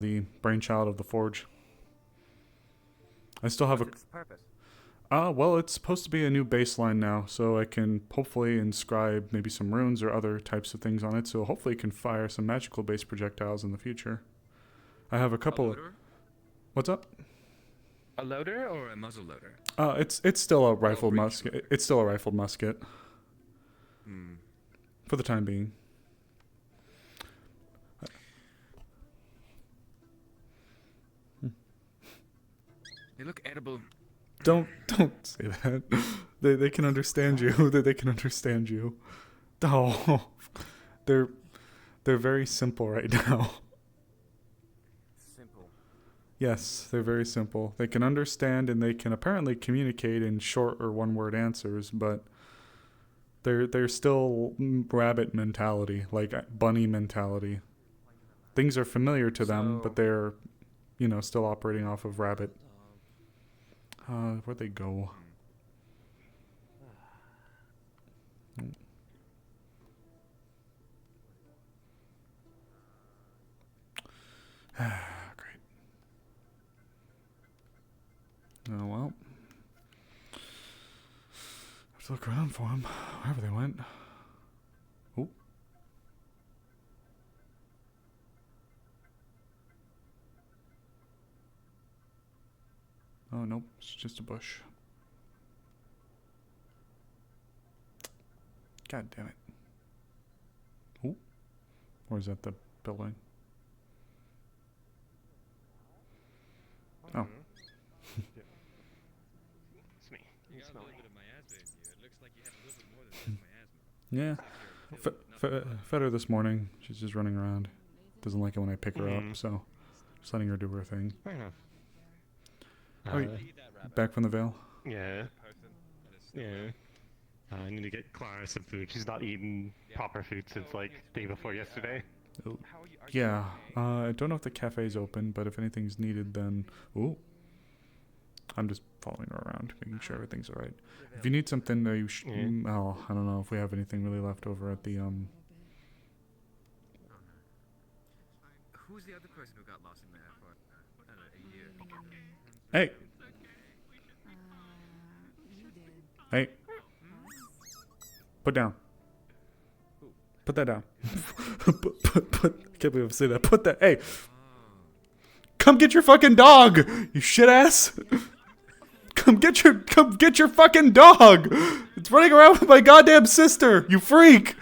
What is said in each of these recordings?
the brainchild of the Forge. I still have What's its purpose? well, it's supposed to be a new baseline now, so I can hopefully inscribe maybe some runes or other types of things on it, so hopefully it can fire some magical based projectiles in the future. I have a A couple of... loader? What's up? A loader or a muzzle loader? It's still a Or a rifled breech musket. loader? It's still a rifled musket. Hmm. For the time being. They look edible. Don't say that. They can understand you. They can understand you. Oh, they're they're very simple right now. Simple. Yes, they're very simple. They can understand and they can apparently communicate in short or one word answers, but they're still rabbit mentality, like bunny mentality. Things are familiar to them, but So, they're still operating off of rabbit. Where'd they go? hmm. Great. Oh well. Have to look around for them, wherever they went. Oh. Oh nope, it's just a bush. God damn it. Oh. Or is that the building? Oh. It's me. You smell me. Yeah. Fed her this morning. She's just running around. Doesn't like it when I pick her up, so just letting her do her thing. Fair enough. Oh, back from the Vale? Yeah. Yeah. I need to get Clara some food. She's not eaten proper food since like day before yesterday. Oh, yeah. I don't know if the cafe's open, but if anything's needed, then... Ooh. I'm just following her around, making sure everything's alright. If you need something, you well, I don't know if we have anything really left over at the, Who's the other person who got lost in the airport? A year. Hey! Hey! Put down. Put that down. Can't believe I say that. Put that... Hey! Come get your fucking dog! You shit ass! Come get your fucking dog! It's running around with my goddamn sister! You freak!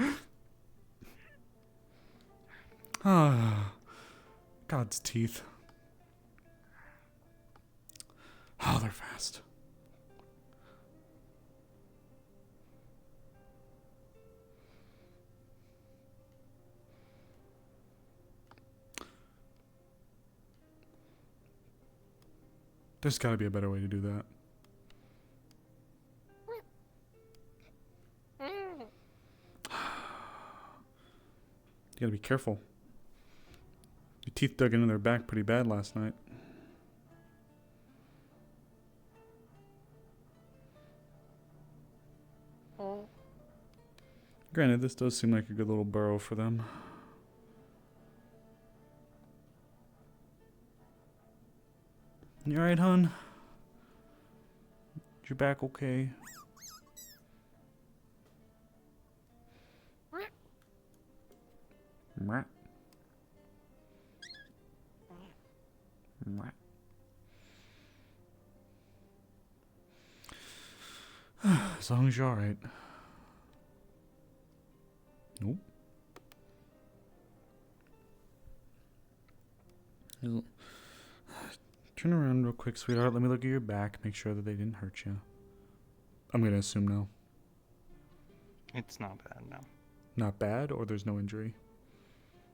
Ah, God's teeth. Oh, they're fast. There's gotta be a better way to do that. You gotta be careful. Your teeth dug into their back pretty bad last night. Granted, this does seem like a good little burrow for them. You alright, hon? Is your back okay? Mwah. Mwah. As long as you're alright. Nope. Turn around real quick, sweetheart. Let me look at your back. Make sure that they didn't hurt you. I'm gonna assume no. It's not bad, no. Not bad, or there's no injury?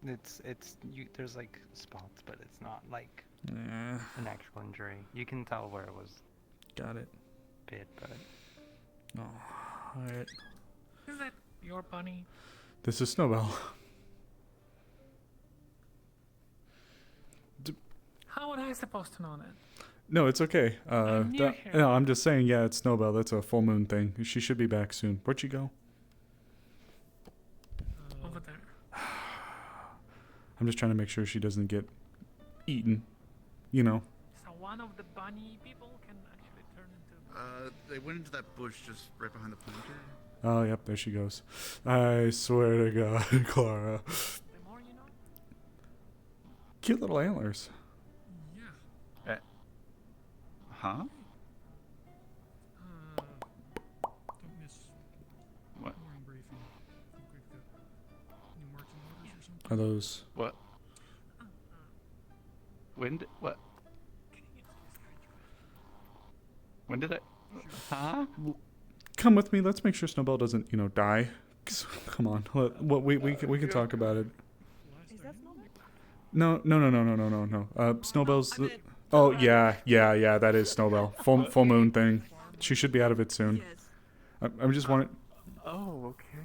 There's like spots, but it's not like Eh, an actual injury. You can tell where it was got it. bit, but Oh, alright. Is that your bunny? This is Snowbell. How would I supposed to know that? No, it's okay. I'm new here. No, I'm just saying, yeah, it's Snowbell. That's a full moon thing. She should be back soon. Where'd she go? Over there. I'm just trying to make sure she doesn't get eaten. You know. So one of the bunny people can actually turn into. They went into that bush just right behind the planter. Oh, yep, there she goes. I swear to God, Clara. The more you know. Cute little antlers. Yeah. Huh? Don't miss What? morning briefing. I think we've got new marching orders or something. Are those... What? What? When did I? Huh? Come with me. Let's make sure Snowbell doesn't, you know, die. Come on. We can talk about it. Is that Snowbell? No. Snowbell's... Oh, yeah. That is Snowbell. Full moon thing. She should be out of it soon. Yes. I'm just wanting... Oh, okay.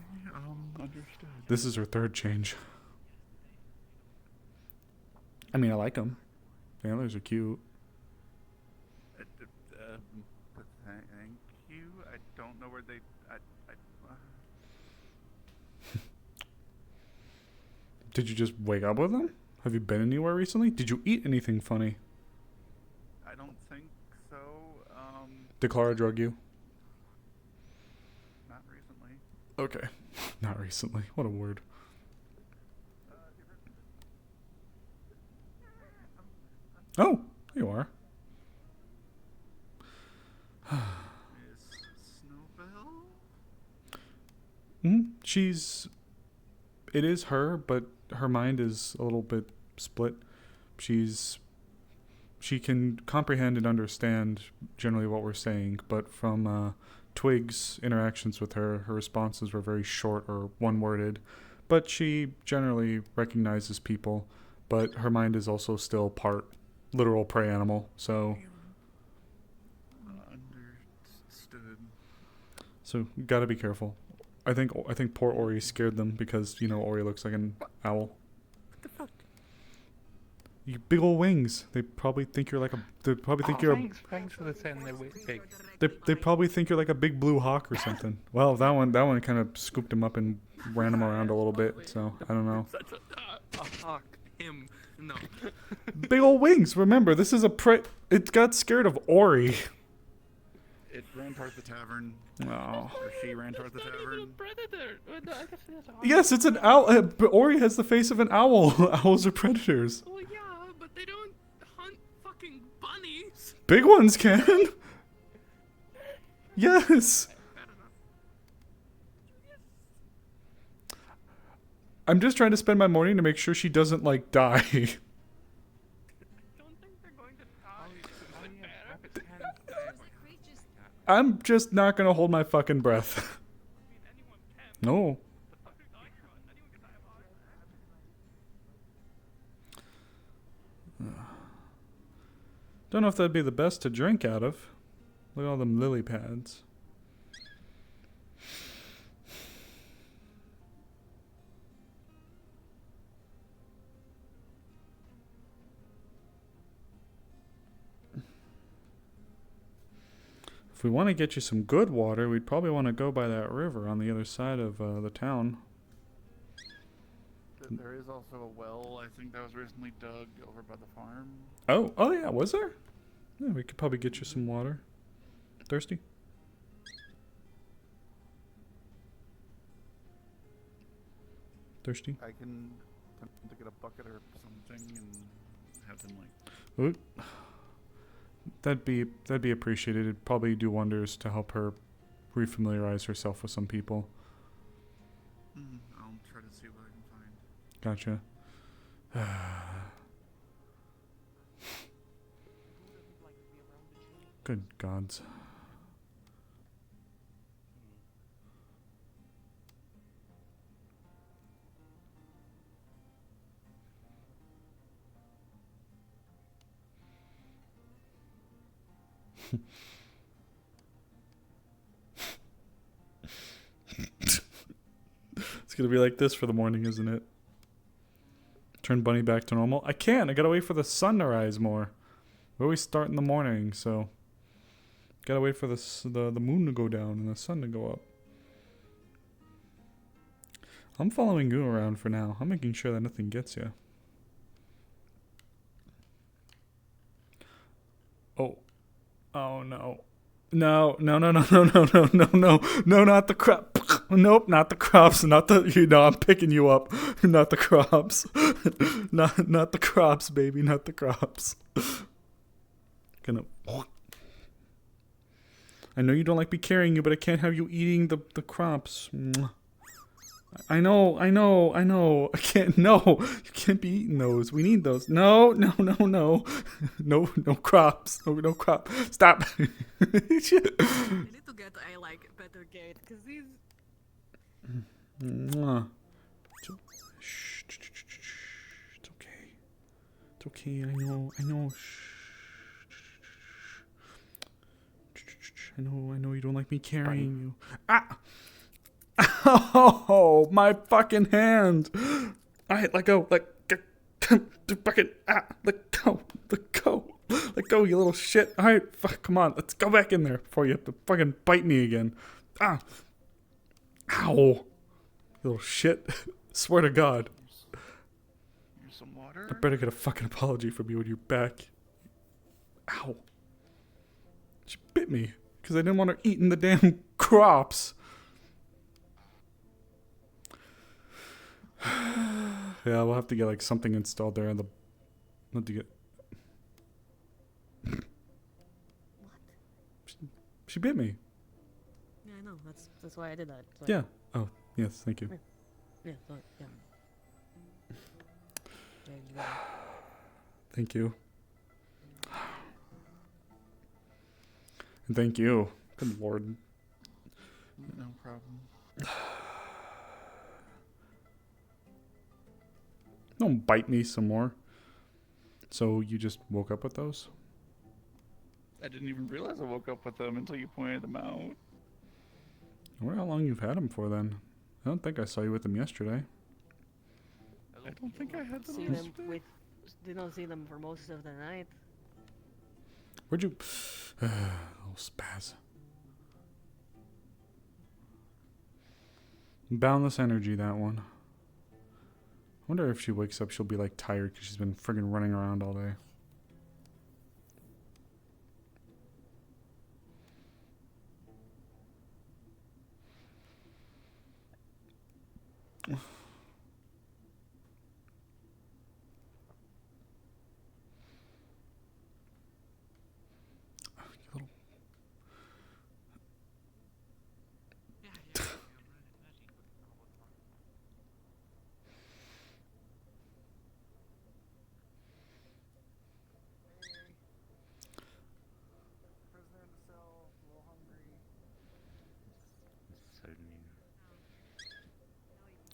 Understood. This is her third change. I mean, I like them. The antlers are cute. Thank you. I don't know where they. Did you just wake up with them? Have you been anywhere recently? Did you eat anything funny? I don't think so. Did Clara drug you? Not recently. Okay. Not recently. What a word. Oh, there you are. Is Snowbell? It is her, but her mind is a little bit split. She can comprehend and understand generally what we're saying, but from Twig's interactions with her responses were very short or one-worded. But she generally recognizes people, but her mind is also still part literal prey animal, so... Understood. So, gotta be careful. I think poor Ori scared them because, you know, Ori looks like an owl. What the fuck? You big old wings. They probably think you're like a... They probably think you're Thanks for the saying they're big. They probably think you're like a big blue hawk or something. Well, that one kind of scooped him up and ran him around a little bit, so I don't know. Such a hawk. Him. No. Big old wings. Remember, this is a prey... It got scared of Ori. It ran towards the tavern. Oh. Or she ran towards the tavern. Predator. I guess that's a hawk. Yes, it's an owl. But Ori has the face of an owl. Owls are predators. Oh yeah, but they don't hunt fucking bunnies. Big ones can. Yes. I'm just trying to spend my morning to make sure she doesn't, like, die. Don't think they're going to die. I'm just not gonna hold my fucking breath. Anyone can. No. The fuck are you talking about? Anyone can die of hawk. Don't know if that'd be the best to drink out of. Look at all them lily pads. If we want to get you some good water, we'd probably want to go by that river on the other side of the town. There is also a well, I think, that was recently dug over by the farm. Oh yeah, was there? Yeah, we could probably get you some water. Thirsty? Thirsty? I can attempt to get a bucket or something and have them, like... Ooh. That'd be appreciated. It'd probably do wonders to help her refamiliarize herself with some people. I'll try to see what I can find. Gotcha. Good gods. It's gonna be like this for the morning, isn't it? Turn Bunny back to normal. I can't. I gotta wait for the sun to rise more. We always start in the morning, so gotta wait for the moon to go down and the sun to go up. I'm following you around for now. I'm making sure that nothing gets you. Oh. Oh no. No, no, no, no, no, no, no, no, no, no, not the crop. Nope, not the crops. Not the, you know, I'm picking you up. Not the crops. Not the crops, baby. Not the crops. Gonna. I know you don't like me carrying you, but I can't have you eating the crops. I know. I can't. No, you can't be eating those. We need those. No. No crops. No crop. Stop. I need to get a like better gate because these. Mwah. Shh. It's okay. It's okay. I know. I know you don't like me carrying you. Ah! Oh, my fucking hand! Alright, let go. Let go, you little shit. Alright, fuck, come on, let's go back in there before you have to fucking bite me again. Ah! Ow! You little shit. Swear to God. Here's some water. I better get a fucking apology from you when you're back. Ow. She bit me because I didn't want her eating the damn crops. Yeah, we'll have to get like something installed there on the. Not to get. What? She bit me. Yeah, I know. That's why I did that. So Yeah. Oh, yes. Thank you. Yeah. So, yeah. Yeah, you got it. Thank you. And thank you. Good Lord. No problem. Don't bite me some more. So you just woke up with those? I didn't even realize I woke up with them until you pointed them out. I wonder how long you've had them for then. I don't think I saw you with them yesterday. I don't think I had them. See them yesterday. with. Didn't see them for most of the night. Where'd you... little spaz. Boundless energy, that one. I wonder if she wakes up, she'll be like tired because she's been friggin' running around all day.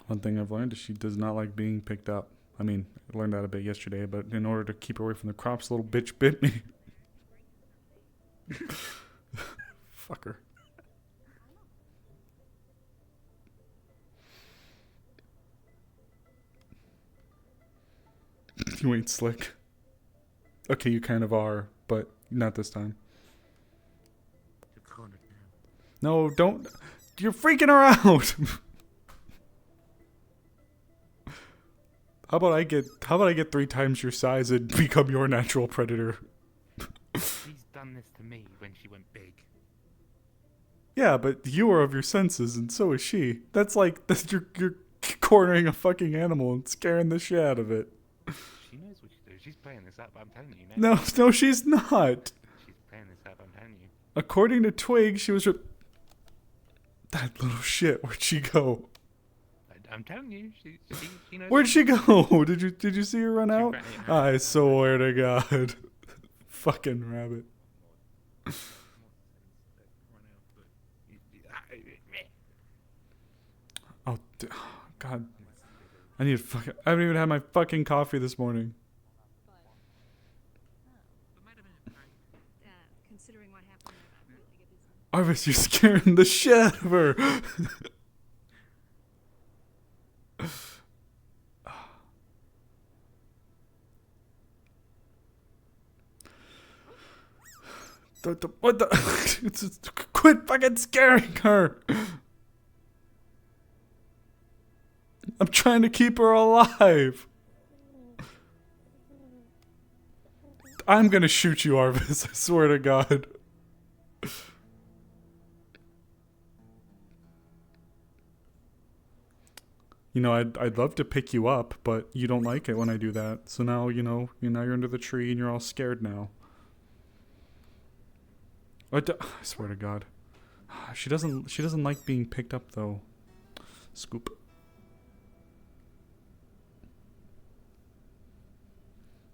One thing I've learned is she does not like being picked up. I mean, I learned that a bit yesterday, but in order to keep her away from the crops, the little bitch bit me. Fuck her. You ain't slick. Okay, you kind of are, but not this time. No, don't. You're freaking her out. How about I get 3 times your size and become your natural predator? She's done this to me when she went big. Yeah, but you are of your senses, and so is she. That's you're cornering a fucking animal and scaring the shit out of it. She knows what she's doing. She's playing this up, I'm telling you now. No, she's not. She's playing this up, I'm telling you. According to Twig, she was. That little shit. Where'd she go? I'm telling you, she knows. Where'd she go? Did you see her run out? ran out. I swear to God. Fucking rabbit. Oh, God. I need fucking. I haven't even had my fucking coffee this morning. Considering what happened, I really get this. Arvis, you're scaring the shit out of her. What the? Quit fucking scaring her. I'm trying to keep her alive. I'm gonna shoot you, Arvis. I swear to God. You know, I'd love to pick you up, but you don't like it when I do that. So now, you know, you're under the tree and you're all scared now. I swear to God. She doesn't like being picked up though. Scoop.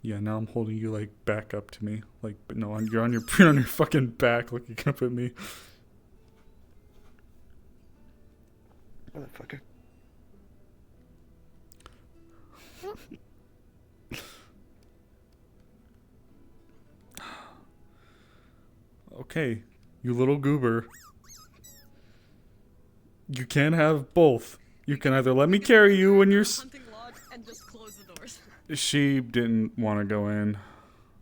Yeah, now I'm holding you like back up to me. Like, but no, you're on your fucking back looking up at me. Motherfucker. Okay, you little goober. You can't have both. You can either let me carry you when you're. Hunting lodge and just close the doors. She didn't want to go in.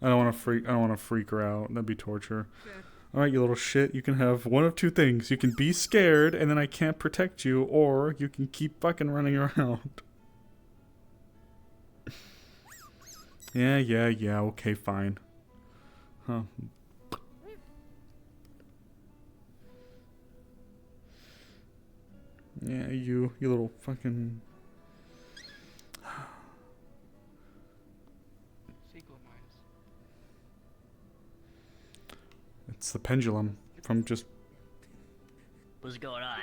I don't want to freak her out. That'd be torture. Fair. All right, you little shit. You can have one of two things. You can be scared, and then I can't protect you, or you can keep fucking running around. Yeah. Okay, fine. Huh. Yeah, you little fucking. It's the pendulum from just. What's going on?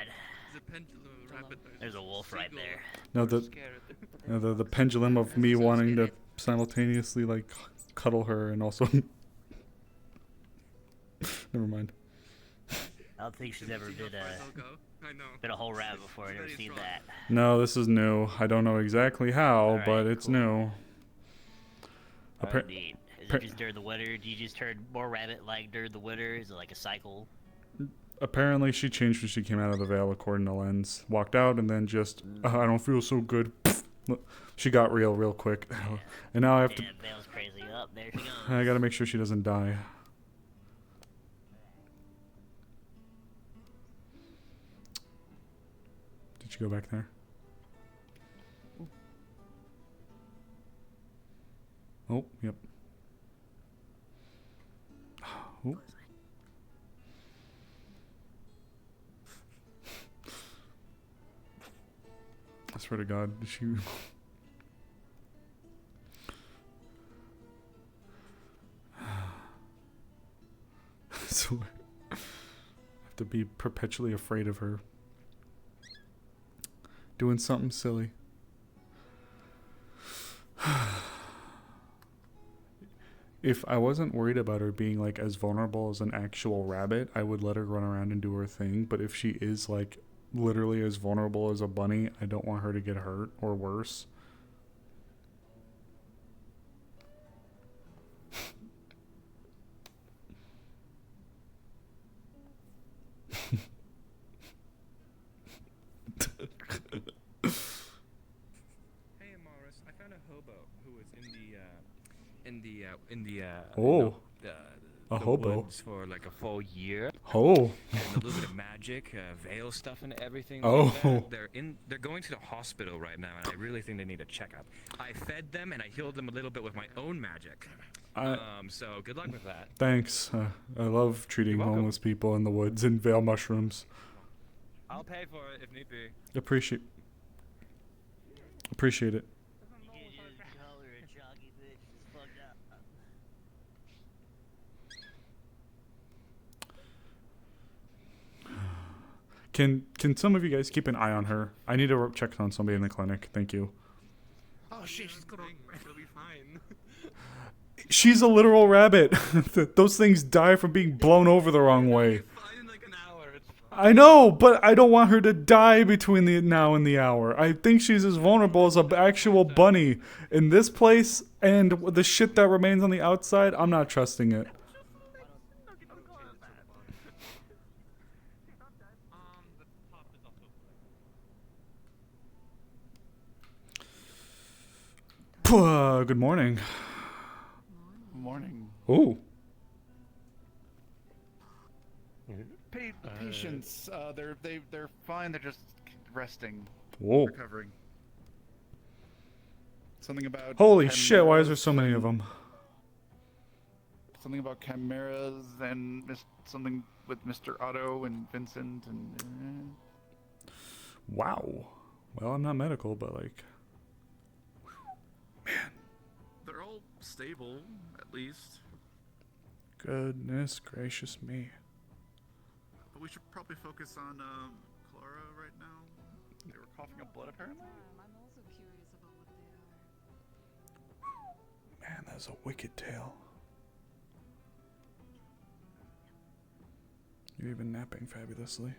There's a pendulum rabbit. There's a wolf right there. No, the pendulum of me wanting to simultaneously like cuddle her and also. Never mind. I don't think she's ever been a whole rabbit before. I've never seen that. No, this is new. I don't know exactly how, Alright, but it's cool. new. Neat. Is it just during the winter? Do you just turn more rabbit-like during the winter? Is it like a cycle? Apparently, she changed when she came out of the veil, according to Lens. Walked out and then just, I don't feel so good. She got real quick. Yeah. And now I have Yeah, Vale's crazy. Up there she goes. I gotta make sure she doesn't die. Did she go back there? Oh, yep. Oh. I swear to God, she. So I have to be perpetually afraid of her doing something silly. If I wasn't worried about her being like as vulnerable as an actual rabbit, I would let her run around and do her thing. But if she is like literally as vulnerable as a bunny, I don't want her to get hurt or worse. Hey, Amaris, I found a hobo who was A the hobo? woods for like a full year. Oh. And a little bit of magic, veil stuff, and everything. Oh. Like that. They're going to the hospital right now, and I really think they need a checkup. I fed them and I healed them a little bit with my own magic. So good luck with that. Thanks. I love treating You're welcome. homeless people in the woods and veil mushrooms. I'll pay for it if need be. Appreciate it. You just call her a jockey bitch. It's fucked up. Can some of you guys keep an eye on her? I need to check on somebody in the clinic. Thank you. Oh shit, she's gonna she'll be fine. She's a literal rabbit. Those things die from being blown over the wrong way. Fine in like an hour. It's fine. I know, but I don't want her to die between the now and the hour. I think she's as vulnerable as an actual bunny. In this place and the shit that remains on the outside, I'm not trusting it. Good morning. Morning. Oh, Patients, they're fine. They're just resting, whoa. recovering. Something about. Holy 10 shit, why is there minutes so many of and- them? something about chimeras and something with Mr. Otto and Vincent and. Wow. Well, I'm not medical, but like, man, They're all stable, at least. goodness gracious me. But we should probably focus on Clara right now. They were coughing up blood, apparently. I'm also curious about what they are. Man, that's a wicked tale. You're even napping fabulously.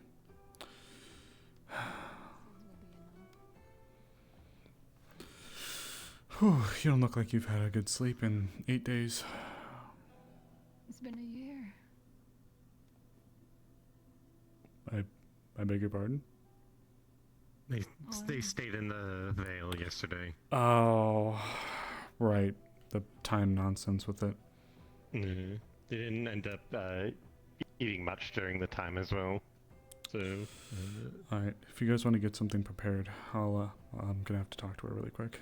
Whew, you don't look like you've had a good sleep in 8 days. It's been a year. I beg your pardon? They stayed in the Vale yesterday. Oh, right. The time nonsense with it. They didn't end up eating much during the time as well. So. Alright, if you guys want to get something prepared, I'm gonna have to talk to her really quick.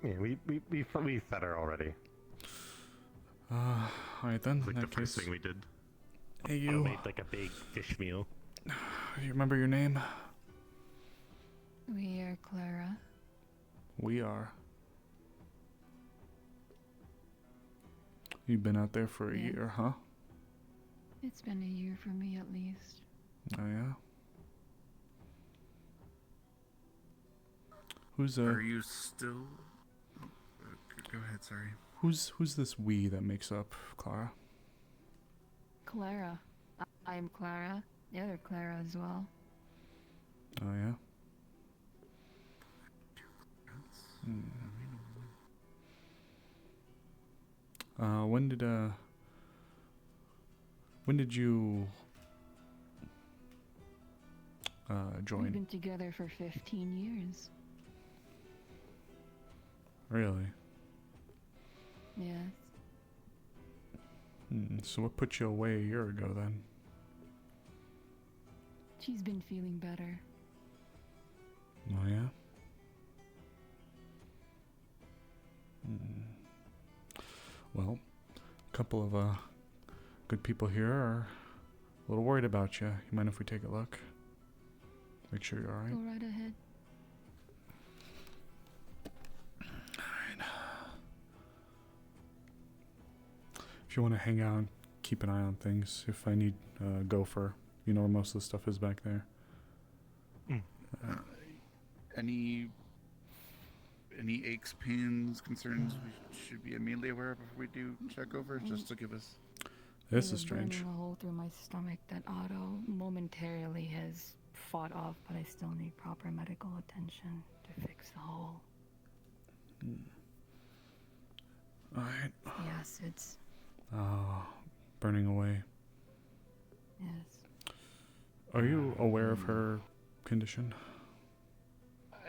Yeah, we fed her already. Alright then, Like in the that first case. thing we did. Hey We you, made like a big fish meal. do you remember your name? We are Clara. We are. You've been out there for a Yeah. year, huh? It's been a year for me at least. Oh yeah? Who's Are you still? Go ahead. Sorry. who's this we that makes up Clara? Clara. I'm Clara. The other Clara as well. Oh yeah? When did you We've join? been together for 15 years. Really? Yes. So what put you away a year ago then? She's been feeling better. Oh yeah? Well, a couple of good people here are a little worried about you. You mind if we take a look? Make sure you're alright. Go right ahead. If you want to hang out and keep an eye on things, if I need gopher, you know where most of the stuff is back there. Any aches, pains, concerns we should be immediately aware of before we do check over, just to give us. This There's is strange. burning a hole through my stomach that Otto momentarily has fought off, but I still need proper medical attention to fix the hole. Alright. The acids. Oh, burning away. Yes. Are you aware of her condition?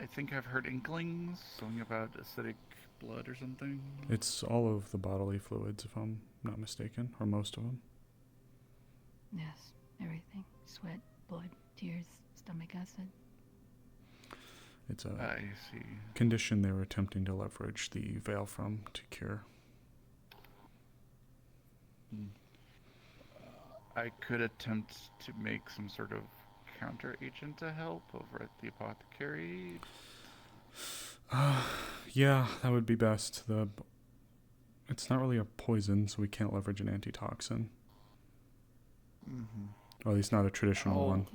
I think I've heard inklings, something about acidic blood or something. It's all of the bodily fluids, if I'm not mistaken, or most of them. Yes. Everything. Sweat, blood, tears, stomach acid. It's a I see. condition they were attempting to leverage the veil from to cure. I could attempt to make some sort of counter agent to help over at the apothecary. Yeah, that would be best. It's not really a poison, so we can't leverage an antitoxin. Or at least not a traditional one.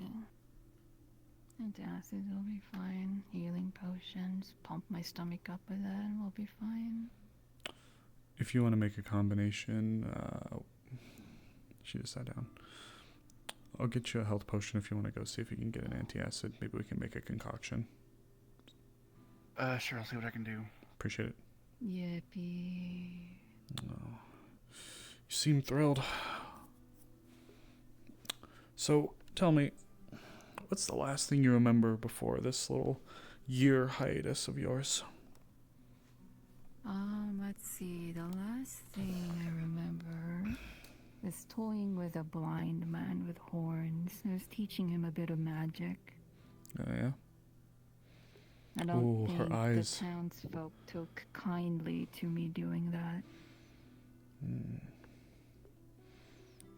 Antacids will be fine. Healing potions. Pump my stomach up with that and we'll be fine. If you want to make a combination, she just sat down. I'll get you a health potion if you want to go see if you can get an antacid. Maybe we can make a concoction. Sure, I'll see what I can do. Appreciate it. Yippee. No. You seem thrilled. So, tell me, what's the last thing you remember before this little year hiatus of yours? Let's see. The last thing I remember is toying with a blind man with horns. I was teaching him a bit of magic. Oh, yeah? I don't Ooh, think her eyes. the townsfolk took kindly to me doing that.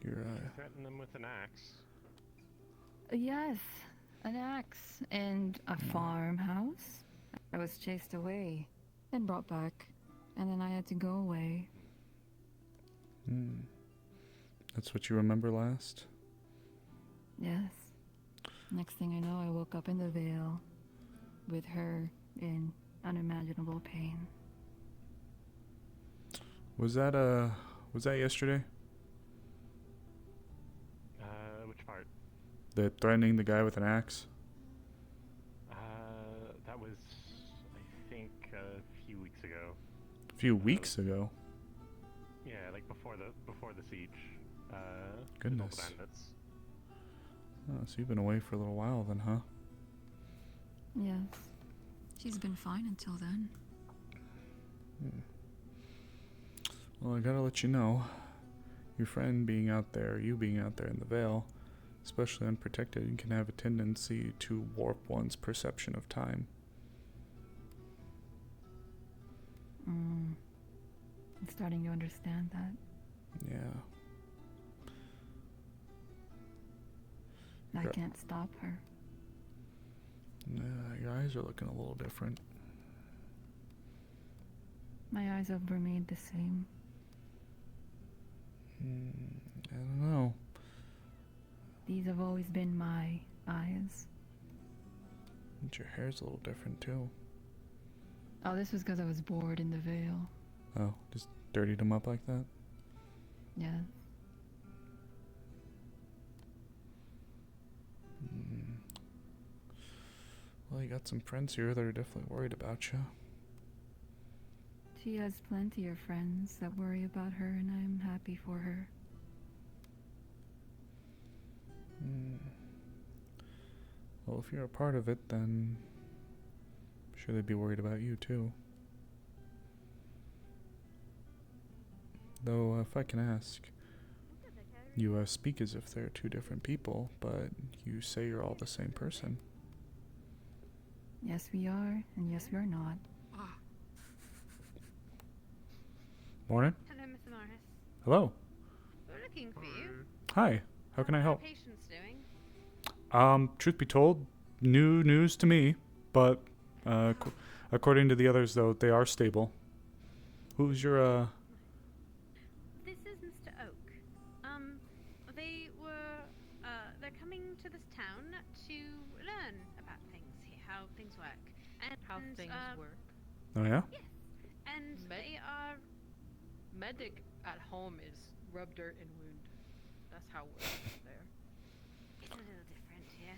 You're Threaten them with an axe. Yes, an axe and a farmhouse. I was chased away, then brought back, and then I had to go away. That's what you remember last? Yes. Next thing I know, I woke up in the Vale with her in unimaginable pain. Was that yesterday? Which part? The threatening the guy with an axe? That was, I think, a few weeks ago. A few weeks ago? Yeah, like before the siege. Goodness. Local bandits. Oh, so you've been away for a little while then, huh? Yes. She's been fine until then. Well, I gotta let you know, your friend being out there, you being out there in the Vale, especially unprotected, can have a tendency to warp one's perception of time. I'm starting to understand that. Yeah. I can't stop her. Your eyes are looking a little different. My eyes have remained the same. I don't know. These have always been my eyes. And your hair's a little different too. Oh, this was because I was bored in the Vale. Oh, just dirtied them up like that? Yes. Well, you got some friends here that are definitely worried about you. She has plenty of friends that worry about her, and I'm happy for her. Well, if you're a part of it, then I'm sure they'd be worried about you too. Though, if I can ask, you speak as if they're two different people, but you say you're all the same person. Yes, we are, and yes, we are not. Morning. Hello, Miss Amaris. Hello. We're looking for you. Hi. How can I help? Patients doing? Truth be told, new news to me, but according to the others, though, they are stable. Who's your This is Mr. Oak. They're coming to this town to learn about things here, how things work. And How things work. Oh yeah? Yes. And they are Medic at home is rub dirt and wound. That's how it works there. it's a little different here.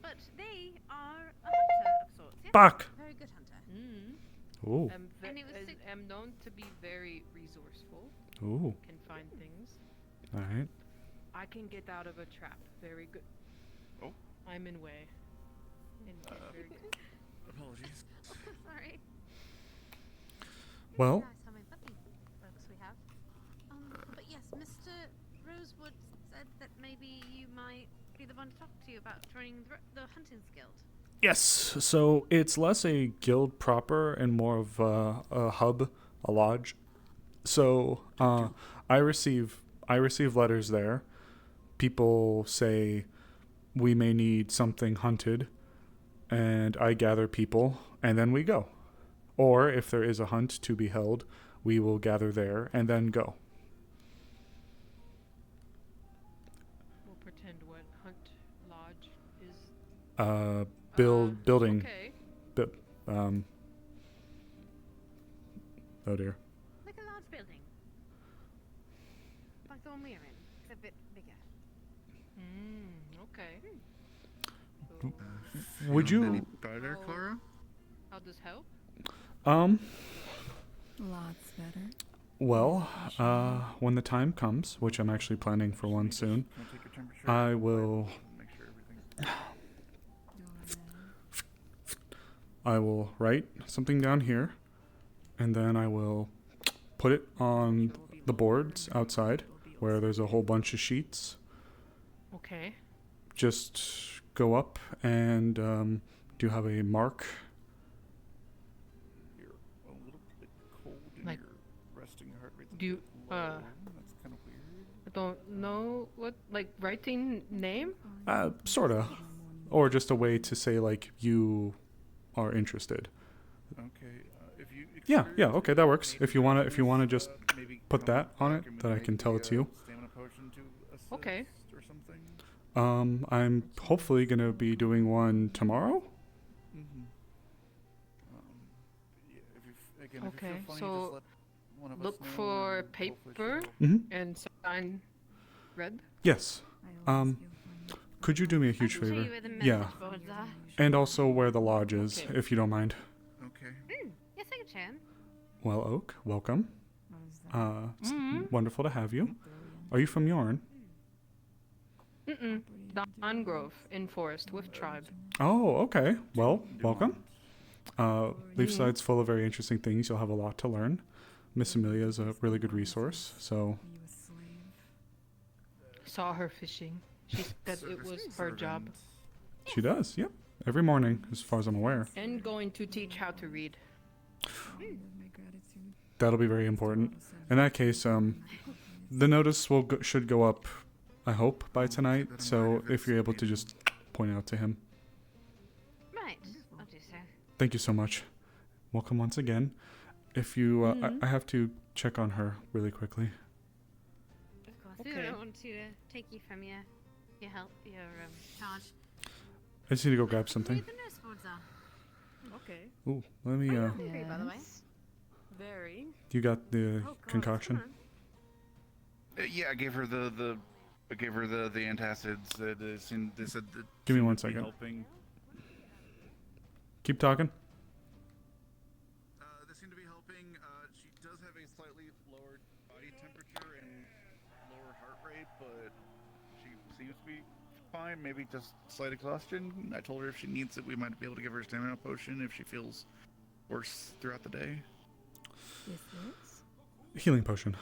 But they are a hunter of sorts. Yes? Fuck. Very good hunter. Ooh. And it was am known to be very resourceful. Ooh. Can find things. All right. I can get out of a trap. Very good. Oh. I'm in way. Very good. Apologies. Sorry. Well. Nice how many puppy folks we have. But yes, Mr. Rosewood said that maybe you might be the one to talk to about joining the Hunting's Guild. Yes. So it's less a guild proper and more of a hub, a lodge. So I receive letters there. People say we may need something hunted, and I gather people, and then we go. Or if there is a hunt to be held, we will gather there and then go. We'll pretend what Hunt Lodge is. Building. Okay. Oh dear. Like a large building. Like the one we're in. It's a bit bigger. Okay. Would Any you? better, Clara? How does help? Lots better. Well, when the time comes, which I'm actually planning for one soon, Can I take your temperature? I will. Make sure everything. I will write something down here, and then I will put it on the boards outside where there's a whole bunch of sheets. Okay. Just go up and do you have a mark? You're a little bit cold and Like- your resting heart rate's a Do you, bit low. That's kind of weird. don't know what, like, writing name? Sorta. Or just a way to say, like, you are interested. Okay. If you Yeah, consider okay, that works. maybe If you wanna doing just maybe put come that on back it, and then I make can tell it to you. Stamina potion to assist Okay. or something. I'm hopefully gonna be doing one tomorrow. Mm-hmm. Yeah, if you again, if you Okay, feel funny, so just let one of us look know for and hopefully paper she'll- Mm-hmm. and sign red. Yes. I always feel funny. Could you do me a I huge can show favor? you where the message Yeah. boards are. And also where the lodge is, Okay. if you don't mind. Okay. Yes, I can show him. Well, Oak, welcome. What is that? It's Mhm. wonderful to have you. Brilliant. Are you from Yorn? Mm-mm. Don Grove in Forest with tribe. Oh, okay. Well, welcome. Nuance. Leafside's full of very interesting things. You'll have a lot to learn. Miss Amelia is a really good resource. So, Are you a slave? Saw her fishing. She said it was her job. she does. Yep. Every morning, as far as I'm aware. And going to teach how to read. With my gratitude. That'll be very important. In that case, the notice should go up, I hope, by tonight. So if you're able to just point it out to him. Right, I'll do so. Thank you so much. Welcome once again. If you, I have to check on her really quickly. Of course, we Okay. don't want to take you from your help, your charge. I just need to go grab Where something. the nurse boards are. Okay. Ooh, let me, Hungry, by the way. Yes. Very. you got the Oh, God, concoction? come on. Yeah, I gave her the antacids. They said that. Give me seemed one to be second. Helping. Keep talking. They seem to be helping. She does have a slightly lower body temperature and lower heart rate, but she seems to be fine. Maybe just slight exhaustion. I told her if she needs it, we might be able to give her a stamina potion if she feels worse throughout the day. This is? Healing potion.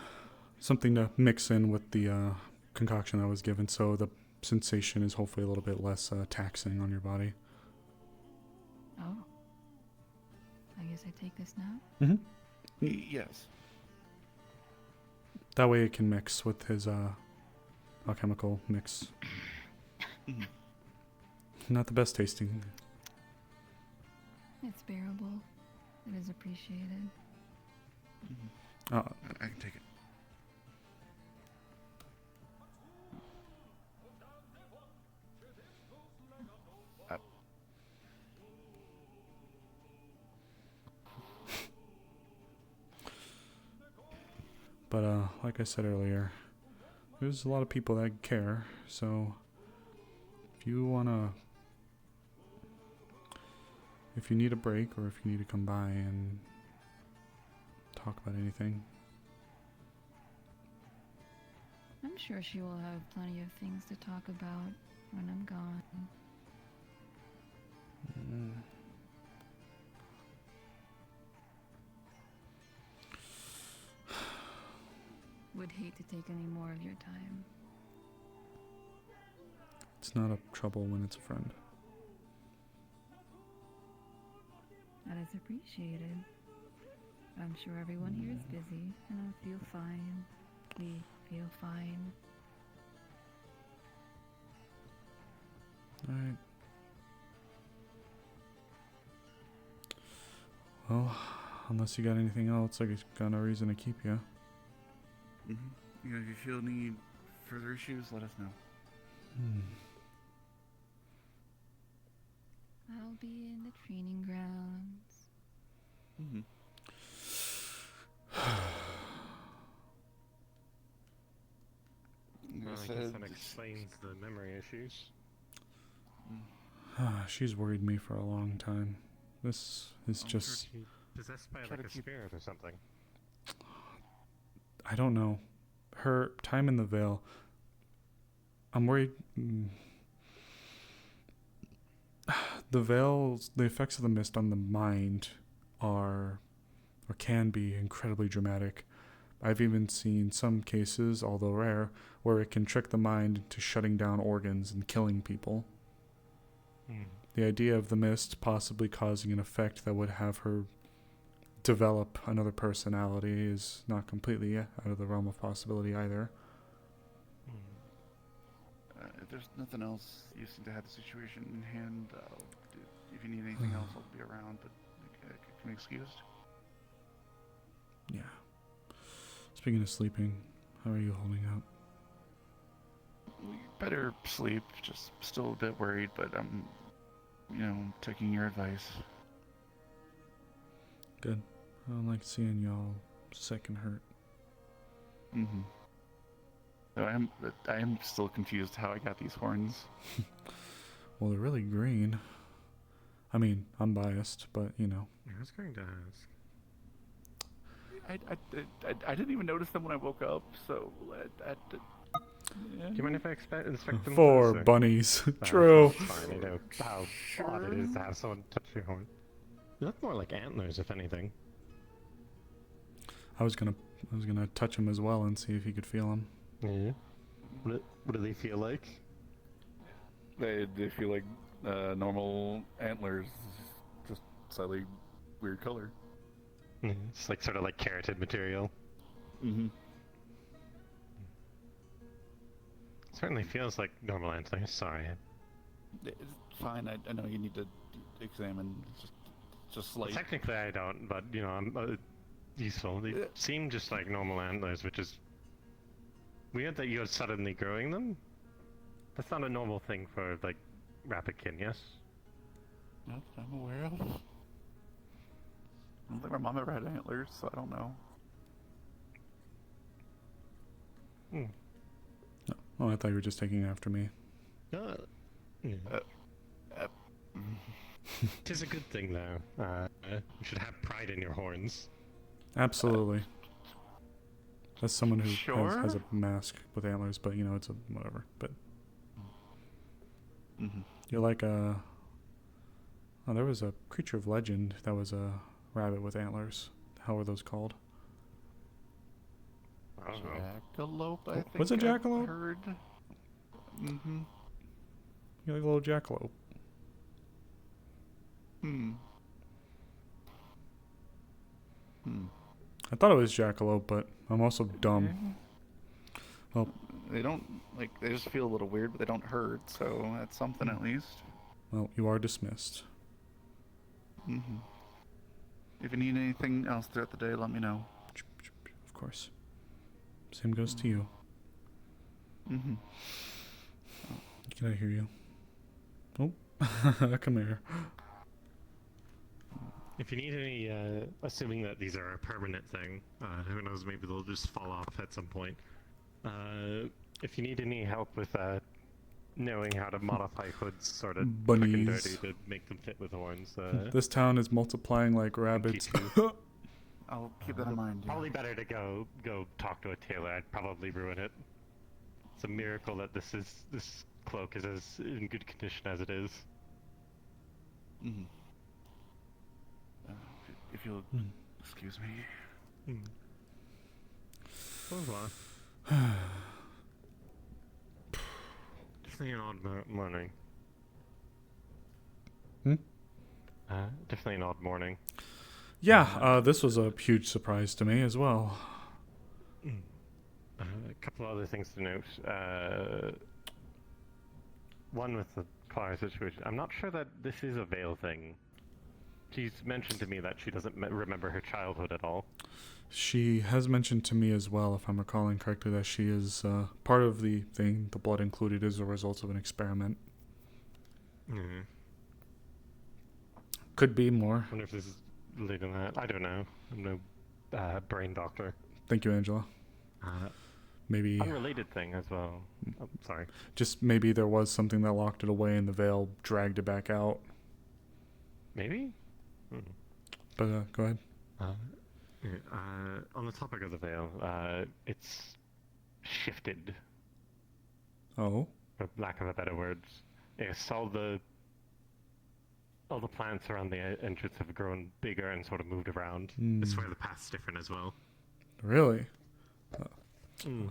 Something to mix in with the concoction that was given, so the sensation is hopefully a little bit less taxing on your body. Oh. I guess I take this now? Mm-hmm. Yes. That way it can mix with his alchemical mix. Mhm. Not the best tasting. It's bearable. It is appreciated. Uh, I can take it. but like I said earlier, there's a lot of people that care, so if you need a break or if you need to come by and talk about anything. I'm sure she will have plenty of things to talk about when I'm gone. Would hate to take any more of your time. It's not a trouble when it's a friend. That is appreciated. I'm sure everyone here is busy, and I feel fine. We feel fine. Alright. Well, unless you got anything else, I guess got no reason to keep you. Mm-hmm. You know, if you feel need further issues, let us know. I'll be in the training grounds. Mm-hmm. Well, I guess that explains the memory issues. She's worried me for a long time. This is just... She's possessed by Try like to a keep- spirit or something. I don't know. Her time in the Veil... I'm worried... The Veils, the effects of the mist on the mind are... or can be incredibly dramatic. I've even seen some cases, although rare, where it can trick the mind into shutting down organs and killing people. The idea of the mist possibly causing an effect that would have her develop another personality is not completely out of the realm of possibility either. there's nothing else. You seem to have the situation in hand. If you need anything else, I'll be around. But can we excused? Yeah. Speaking of sleeping, how are you holding up? Better sleep. Just still a bit worried, but I'm, taking your advice. Good. I don't like seeing y'all sick and hurt. Mm-hmm. So I am still confused how I got these horns. Well, they're really green. I mean, I'm biased, but I was going to ask. I didn't even notice them when I woke up, so Do you mind if I inspect them? For bunnies. True. Fine, I know how odd it is to have someone touch your horn. They look more like antlers, if anything. I was gonna touch him as well and see if he could feel them. Yeah. What do they feel like? they feel like normal antlers, just slightly weird color. It's like sort of like keratin material. Mm-hmm. Certainly feels like normal antlers. Sorry. It's fine. I know you need to examine. Just like Technically, I don't, but I'm useful. They seem just like normal antlers, which is weird that you're suddenly growing them. That's not a normal thing for like rapid kin, yes? Not that I'm aware of. I don't think my mom ever had antlers, so I don't know. Oh, I thought you were just taking after me. Tis a good thing, though. You should have pride in your horns. Absolutely. As someone who Sure. has a mask with antlers, but it's a whatever. But you're like a. Oh, there was a creature of legend that was a rabbit with antlers. How are those called? I don't know. Jackalope, I think. Was it I've jackalope? heard. Mm-hmm. You're like a little jackalope. I thought it was jackalope, but I'm also dumb. Well, They don't, they just feel a little weird, but they don't hurt, so that's something at least. well, you are dismissed. Mm-hmm. If you need anything else throughout the day, let me know. Of course. Same goes to you. Mm-hmm. Can I hear you? Oh, come here. If you need any, assuming that these are a permanent thing, who knows, maybe they'll just fall off at some point. If you need any help with knowing how to modify hoods sort of quick and Bunnies. dirty to make them fit with horns, This town is multiplying like rabbits. I'll keep that in mind. Yeah. probably better to go talk to a tailor. I'd probably ruin it. It's a miracle that this cloak is as in good condition as it is. Mm-hmm. If you'll excuse me. Definitely an odd morning. Definitely an odd morning. Yeah, this was a huge surprise to me as well. A couple other things to note. One with the Clara situation. I'm not sure that this is a Veil thing. She's mentioned to me that she doesn't remember her childhood at all. She has mentioned to me as well, if I'm recalling correctly, that she is part of the thing, the blood included, is a result of an experiment. Could be more. I wonder if this is related to that. I don't know. I'm no brain doctor. Thank you, Angela. Maybe Unrelated thing as well. Oh, sorry. just maybe there was something that locked it away and the veil dragged it back out. Maybe? But go ahead. On the topic of the veil, it's shifted, Oh, for lack of a better word. Yes, all the plants around the entrance have grown bigger and sort of moved around. I swear the path's different as well. really?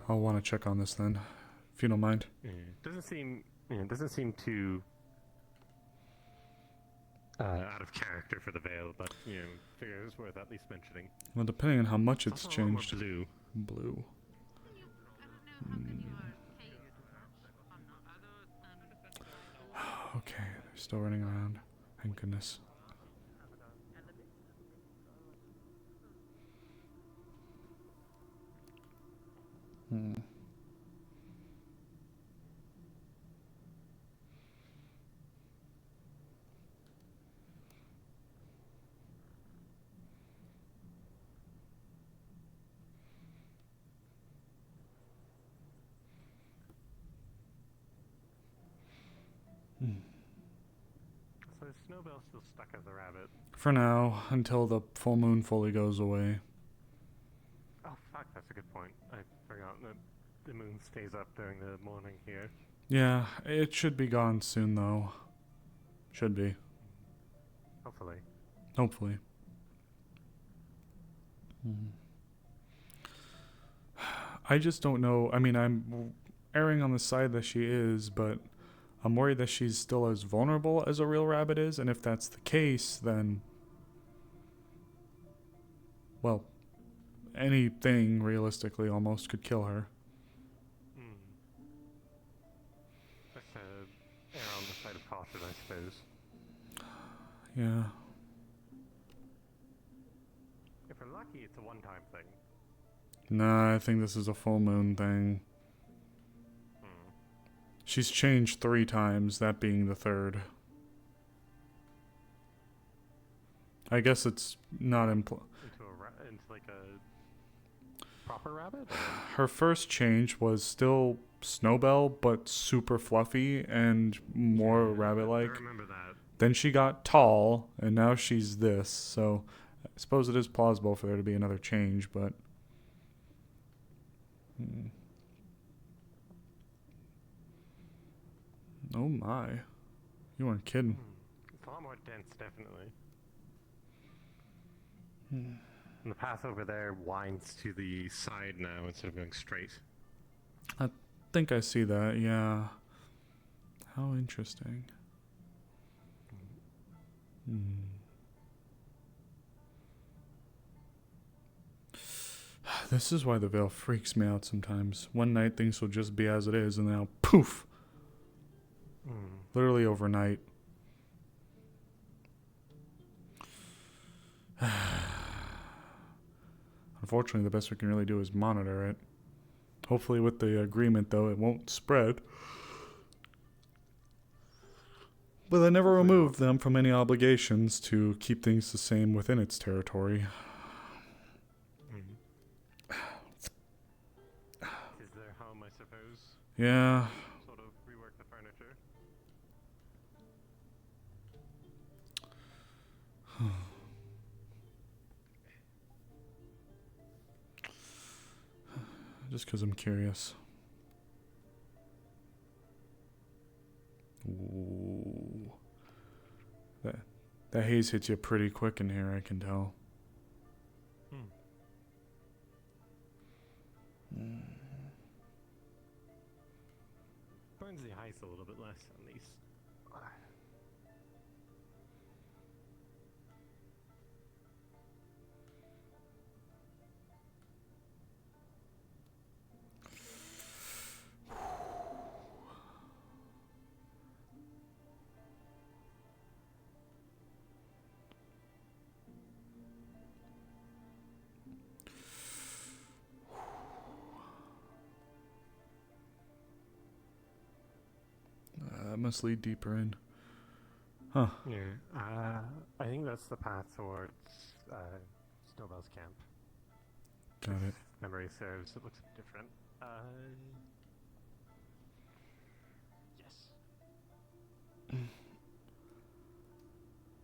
I'll want to check on this then, if you don't mind. Doesn't seem too out of character for the veil, but figure it's worth at least mentioning. Well, depending on how much it's Also a lot more changed. blue. Blue. I don't know how good you are at paint or not. Still running around. Thank goodness. Hmm. So is Snowbell still stuck as a rabbit? For now, until the full moon fully goes away. Oh fuck, that's a good point. I forgot that the moon stays up during the morning here. Yeah, it should be gone soon though. Should be. Hopefully. Hopefully. I just don't know. I mean, I'm erring on the side that she is, but I'm worried that she's still as vulnerable as a real rabbit is, and if that's the case, then, well, anything realistically almost could kill her. Let's err on the side of caution, I suppose. Yeah. If we're lucky, it's a one-time thing. Nah, I think this is a full moon thing. She's changed 3 times, that being the 3rd. I guess it's not Into like a proper rabbit? Her first change was still Snowbell, but super fluffy and more rabbit-like. I remember that. Then she got tall, and now she's this. So I suppose it is plausible for there to be another change, but... Oh my. You weren't kidding. It's a lot more dense, definitely. And the path over there winds to the side now instead of going straight. I think I see that, yeah. How interesting. This is why the veil freaks me out sometimes. One night things will just be as it is, and now poof! Literally overnight. Unfortunately, the best we can really do is monitor it. Hopefully with the agreement, though, it won't spread. But I never removed them from any obligations to keep things the same within its territory. Is their home, I suppose? Yeah. Sort of rework the furniture. Just because I'm curious. Ooh. That haze hits you pretty quick in here, I can tell. Burns the ice a little bit less on these. Must lead deeper in. Huh. Yeah. I think that's the path towards Snowbell's camp. Got it. If memory serves, it looks a bit different. Yes.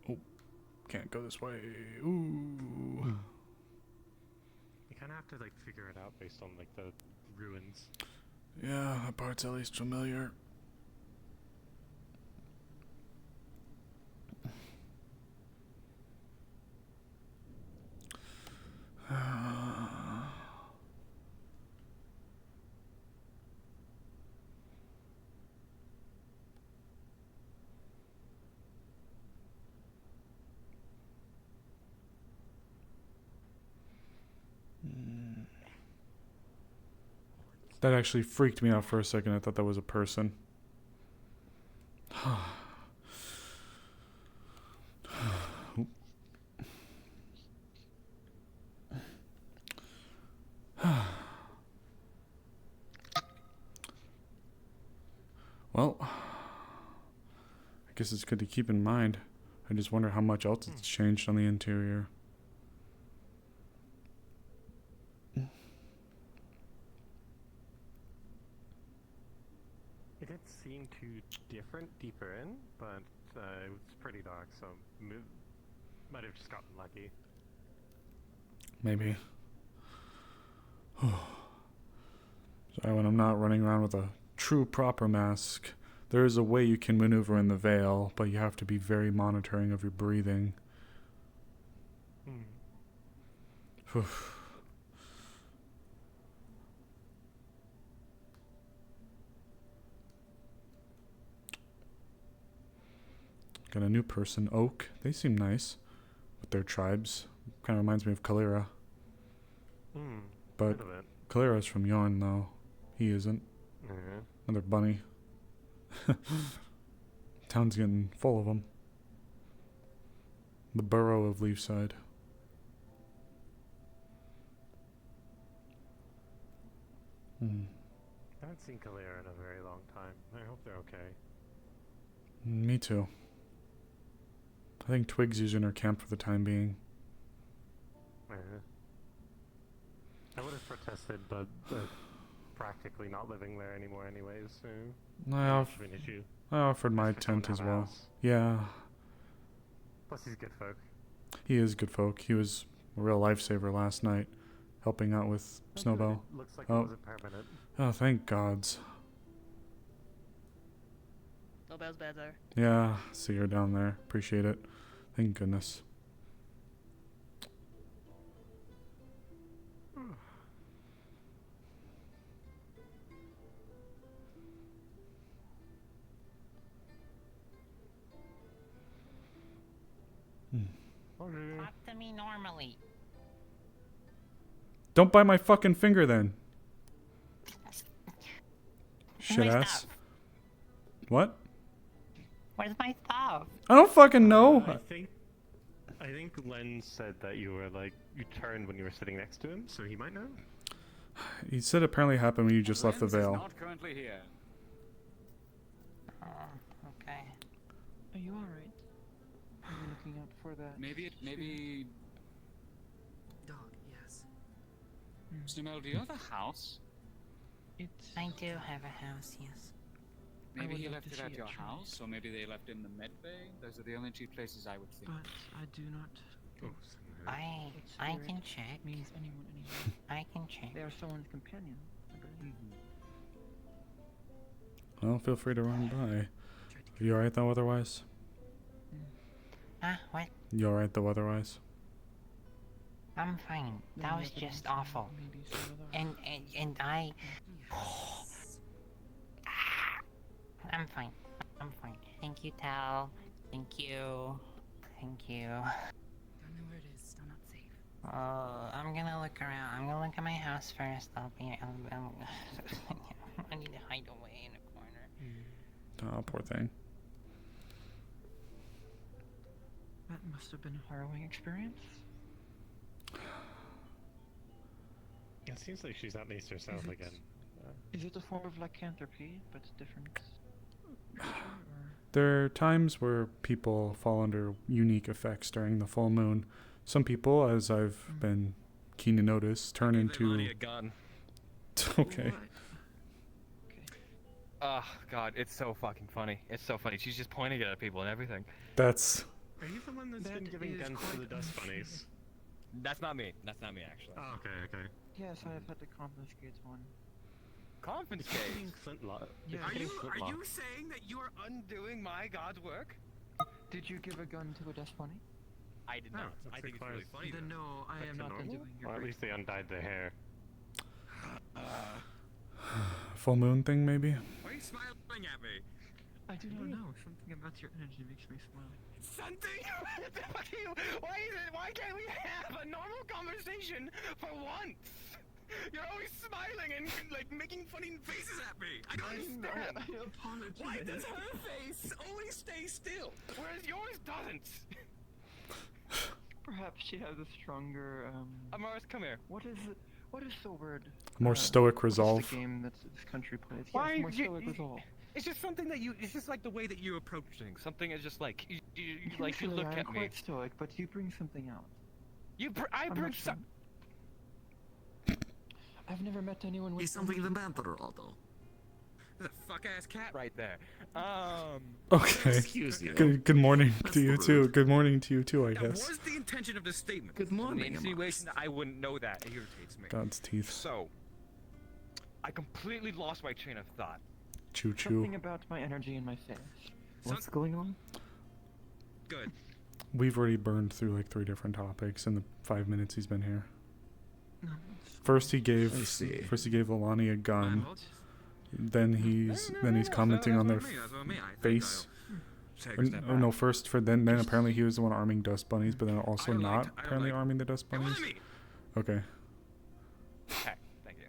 Oh, can't go this way. Ooh. You kind of have to like figure it out based on like the ruins. Yeah, that part's at least familiar. That actually freaked me out for a second. I thought that was a person. Well, I guess it's good to keep in mind. I just wonder how much else it's changed on the interior. It did seem too different deeper in, but it was pretty dark, so might have just gotten lucky. Maybe. Sorry, when I'm not running around with a true proper mask, there is a way you can maneuver in the veil, but you have to be very monitoring of your breathing. Got a new person, Oak. They seem nice with their tribes. Kind of reminds me of Kalira. But Kalira's from Yarn, though. He isn't. Another bunny. Town's getting full of them. The borough of Leafside. I haven't seen Kalira in a very long time. I hope they're okay. Me too. I think Twig's using her camp for the time being. I would have protested, but practically not living there anymore anyways, so... I offered my tent as well. Yeah. Plus he's good folk. He is good folk. He was a real lifesaver last night, helping out with Snowbell. Looks like it wasn't permanent. Oh, thank gods. Snowbell's bad there. Yeah, see her down there. Appreciate it. Thank goodness. Talk to me normally. Don't bite my fucking finger then. Shit my ass. stuff? What? Where's my stuff? I don't fucking know. I think Len said that you were like, you turned when you were sitting next to him, so he might know. He said it apparently happened when you just left the Is veil. not currently here. Okay. Are you alright? Are you looking out for that? Maybe. Dog, yes. Snowbell, do you have a house? I do have a house, yes. Maybe would he love left to it see at it your tried. house, or maybe they left it in the med bay. Those are the only two places I would think. But I do not. I can check. Means anyone anywhere. I can check. They are someone's companion, I believe. Well, feel free to run by. Are you alright though otherwise? What? You alright though otherwise? I'm fine. That was just awful. And I... I'm fine. I'm fine. Thank you, Tal. Thank you. Thank you. Don't know where it is. Still not safe. I'm gonna look around. I'm gonna look at my house first. I need to hide away in a corner. Oh, poor thing. That must have been a harrowing experience. It seems like she's at least herself again. Is it a form of lycanthropy, but different? There are times where people fall under unique effects during the full moon. Some people, as I've been keen to notice, turn into... a gun. Okay. Oh, God, it's so fucking funny. It's so funny. She's just pointing it at people and everything. That's... Are you the one that's been giving guns to the dust bunnies? That's not me. That's not me, actually. Oh, okay. Yes, I have had to confiscate one. Confiscate? Yeah. Are you saying that you are undoing my God's work? Did you give a gun to a dust bunny? I did not. I think it's really funny. Then no, I am not undoing your Or at least they undyed their hair. Full moon thing, maybe? Why are you smiling at me? I do not know. Something about your energy makes me smile. Something? Why can't we have a normal conversation for once? You're always smiling and like making funny faces at me. I don't understand. I apologize. Why does her face always stay still, whereas yours doesn't? Perhaps she has a stronger. Amaris, come here. What is the word? More stoic What is resolve. the game that this country plays? Why yes, more you- stoic resolve. It's just something that it's just like the way that you approach things. Something is just like, you look I'm at me. quite stoic, but you bring something out. I I'm bring not sure. I've never met anyone with. He's something the matter, although. There's a fuck-ass cat right there. Okay. Excuse you. Good morning That's to you rude. too. Good morning to you too, I That guess. was the intention of this statement. Good morning, The insinuation that I wouldn't know that irritates me. God's teeth. So, I completely lost my train of thought. Choo choo. Something about my energy in my face. What's going on? Good. We've already burned through like 3 different topics in the 5 minutes he's been here. First he gave Alani a gun. Then he's commenting on their face. Or no, first then apparently he was the one arming dust bunnies, but then also not apparently arming the dust bunnies. Okay. Okay, thank you.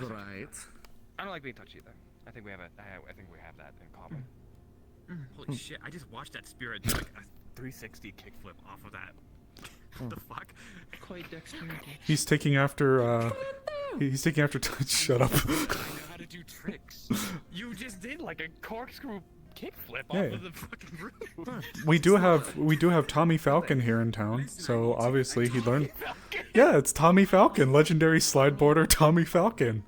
Right. I don't like being touched either. I think we have that in common. Holy shit! I just watched that spirit do like a 360 kickflip off of that. What the fuck? Quite dexterity. He's taking after he's taking after shut up. I know how to do tricks. You just did like a corkscrew kickflip off of the fucking roof. We do have Tommy Falcon here in town, so obviously he learned. Yeah, it's Tommy Falcon, legendary slideboarder Tommy Falcon.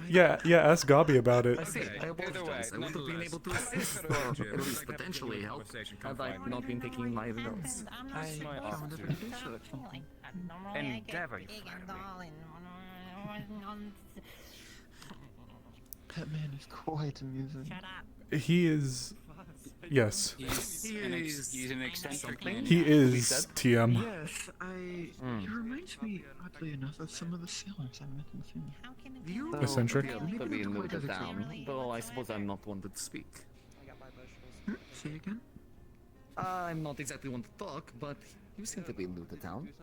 Yeah, ask Gabi about it. I see. I apologize. I would have been able to assist, or at least potentially help, had I not been taking my notes. Endeavor, you flatter me. That man is quite amusing. He is. Yes. He's an eccentric man. He is TM. Yes, he reminds me, oddly enough, of some of the sailors I met in Finland. Eccentric? To be new to town, though I suppose I'm not one to speak. Say again? I'm not exactly one to talk, but you seem to be new to town.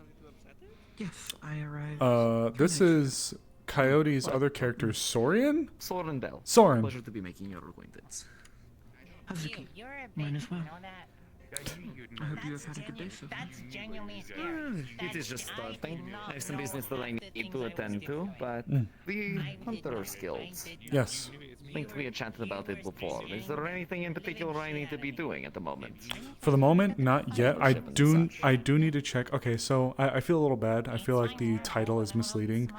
Yes, I arrived. This is Coyote's other character, Sorian? Soren Bell. Soren. Pleasure to be making your acquaintance. How's it going? Mine as well. I hope you have had a good day so far. That's genuinely scary. It is just starting. I have some business that I need to attend to, but the hunter skills. Yes. I think we had chatted about it before. Is there anything in particular I need to be doing at the moment? For the moment, not yet. I do need to check. Okay, so I feel a little bad. I feel like the title is misleading.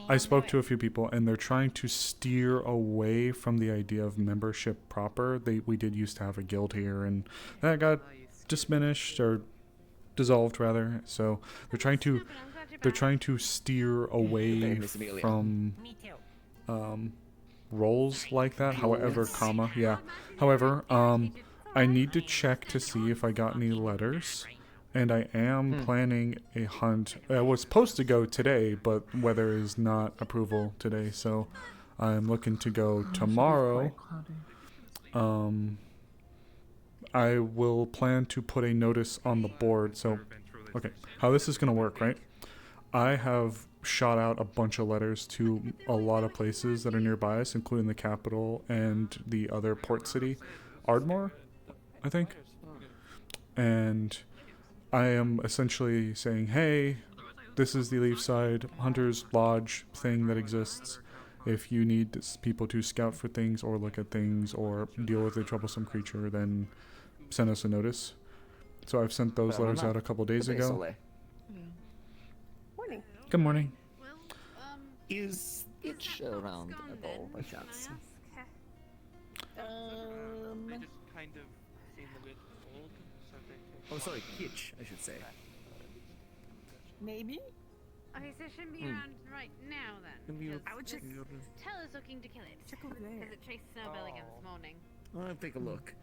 I spoke to a few people, and they're trying to steer away from the idea of membership proper. We did used to have a guild here, and that got diminished or dissolved rather. So they're trying to steer away from roles like that. However, I need to check to see if I got any letters. And I am planning a hunt. I was supposed to go today, but weather is not approval today, so I'm looking to go tomorrow. I will plan to put a notice on the board. So, okay, how this is going to work, right? I have shot out a bunch of letters to a lot of places that are nearby us, including the capital and the other port city, Ardmore, I think. And I am essentially saying, hey, this is the Leafside Hunter's Lodge thing that exists. If you need people to scout for things or look at things or deal with a troublesome creature, then send us a notice. So I've sent those letters out a couple days ago. Morning. Good morning. Is Itch around at all by chance? They just kind of seem a bit old, so they take. Oh, sorry, Hitch, I should say. Maybe? Okay, so it shouldn't be around right now then. because I would check. Tell is looking to kill it. Check over there. Because it chased Snowbell again this morning. I'll take a look.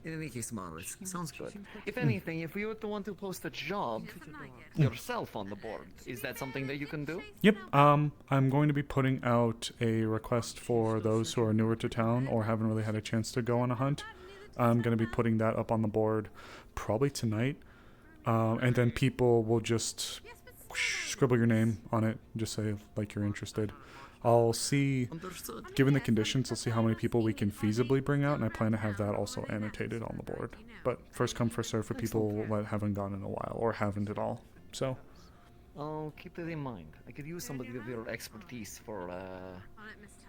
In any case, Maris, sounds good. If anything, if you were to want to post a job yourself on the board, is that something that you can do? Yep. I'm going to be putting out a request for those who are newer to town or haven't really had a chance to go on a hunt. I'm going to be putting that up on the board probably tonight. And then people will just scribble your name on it. Just say, like, you're interested. I'll see, given the conditions, I'll see how many people we can feasibly bring out, and I plan to have that also annotated on the board. But first come, first serve for people that haven't gone in a while, or haven't at all. So. I'll I'll keep that in mind. I could use somebody with your expertise for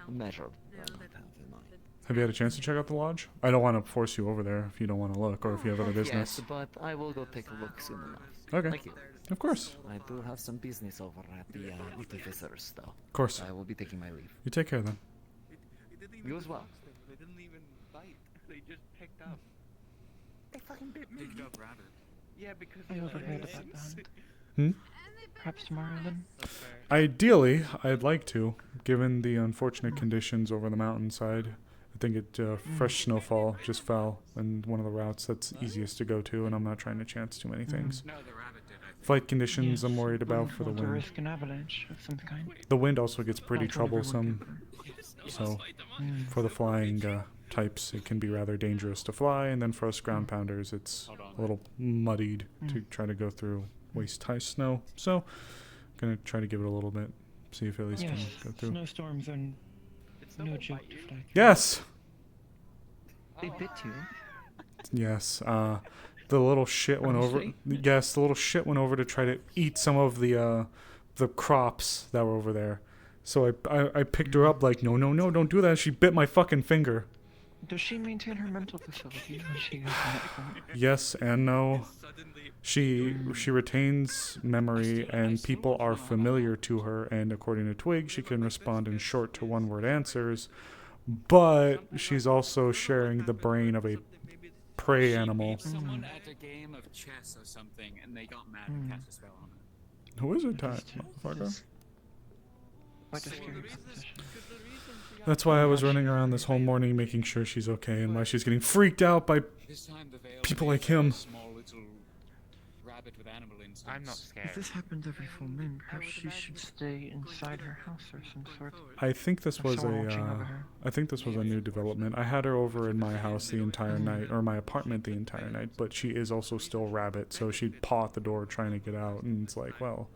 measure that I might have in mind. Have you had a chance to check out the lodge? I don't want to force you over there if you don't want to look, or if you have other business. Yes, but I will go take a look soon enough. Okay. Thank you. Of course. I do have some business over at the Artificers, though. Of course. I will be taking my leave. You take care then. You as well. They didn't even bite. They just picked up. They fucking bit me. Picked up rabbit. Yeah, because I overheard about that. Hmm? Perhaps tomorrow then? Ideally, I'd like to, given the unfortunate conditions over the mountainside. I think fresh snowfall just fell in one of the routes that's easiest to go to, and I'm not trying to chance too many things. No, the rabbit did, I think. Flight conditions I'm worried about for the To wind. risk an avalanche of some kind. The wind also gets pretty Not everyone troublesome, can. so for the flying types, it can be rather dangerous to fly, and then for us ground pounders, it's a little muddied to try to go through waist-high snow. So, gonna try to give it a little bit, see if at least Yes, can go through. snowstorms are no joke to fly. Yes. They bit you. Yes. The little shit went over. Honestly? Yes, the little shit went over to try to eat some of the crops that were over there. So I picked her up like, no, don't do that. She bit my fucking finger. Does she maintain her mental facilities when she goes to that point? Yes and no. She retains memory, and people are familiar to her, and according to Twig, she can respond in short to one-word answers, but she's also sharing the brain of a prey animal. Someone at a game of chess or something, and they got mad and cast a spell on it. Who is it, Ty? Motherfucker? Quite a scary proposition. That's why I was running around this whole morning making sure she's okay, and why she's getting freaked out by This time the veil people made like him. a small little rabbit with animal instincts. I'm not scared. If this happens every full moon, perhaps she should stay inside her house or some sort. I think this Have was someone watching over a her. I think this was a new development. I had her over in my house the entire night, or my apartment the entire night, but she is also still rabbit, so she'd paw at the door trying to get out, and it's like, well,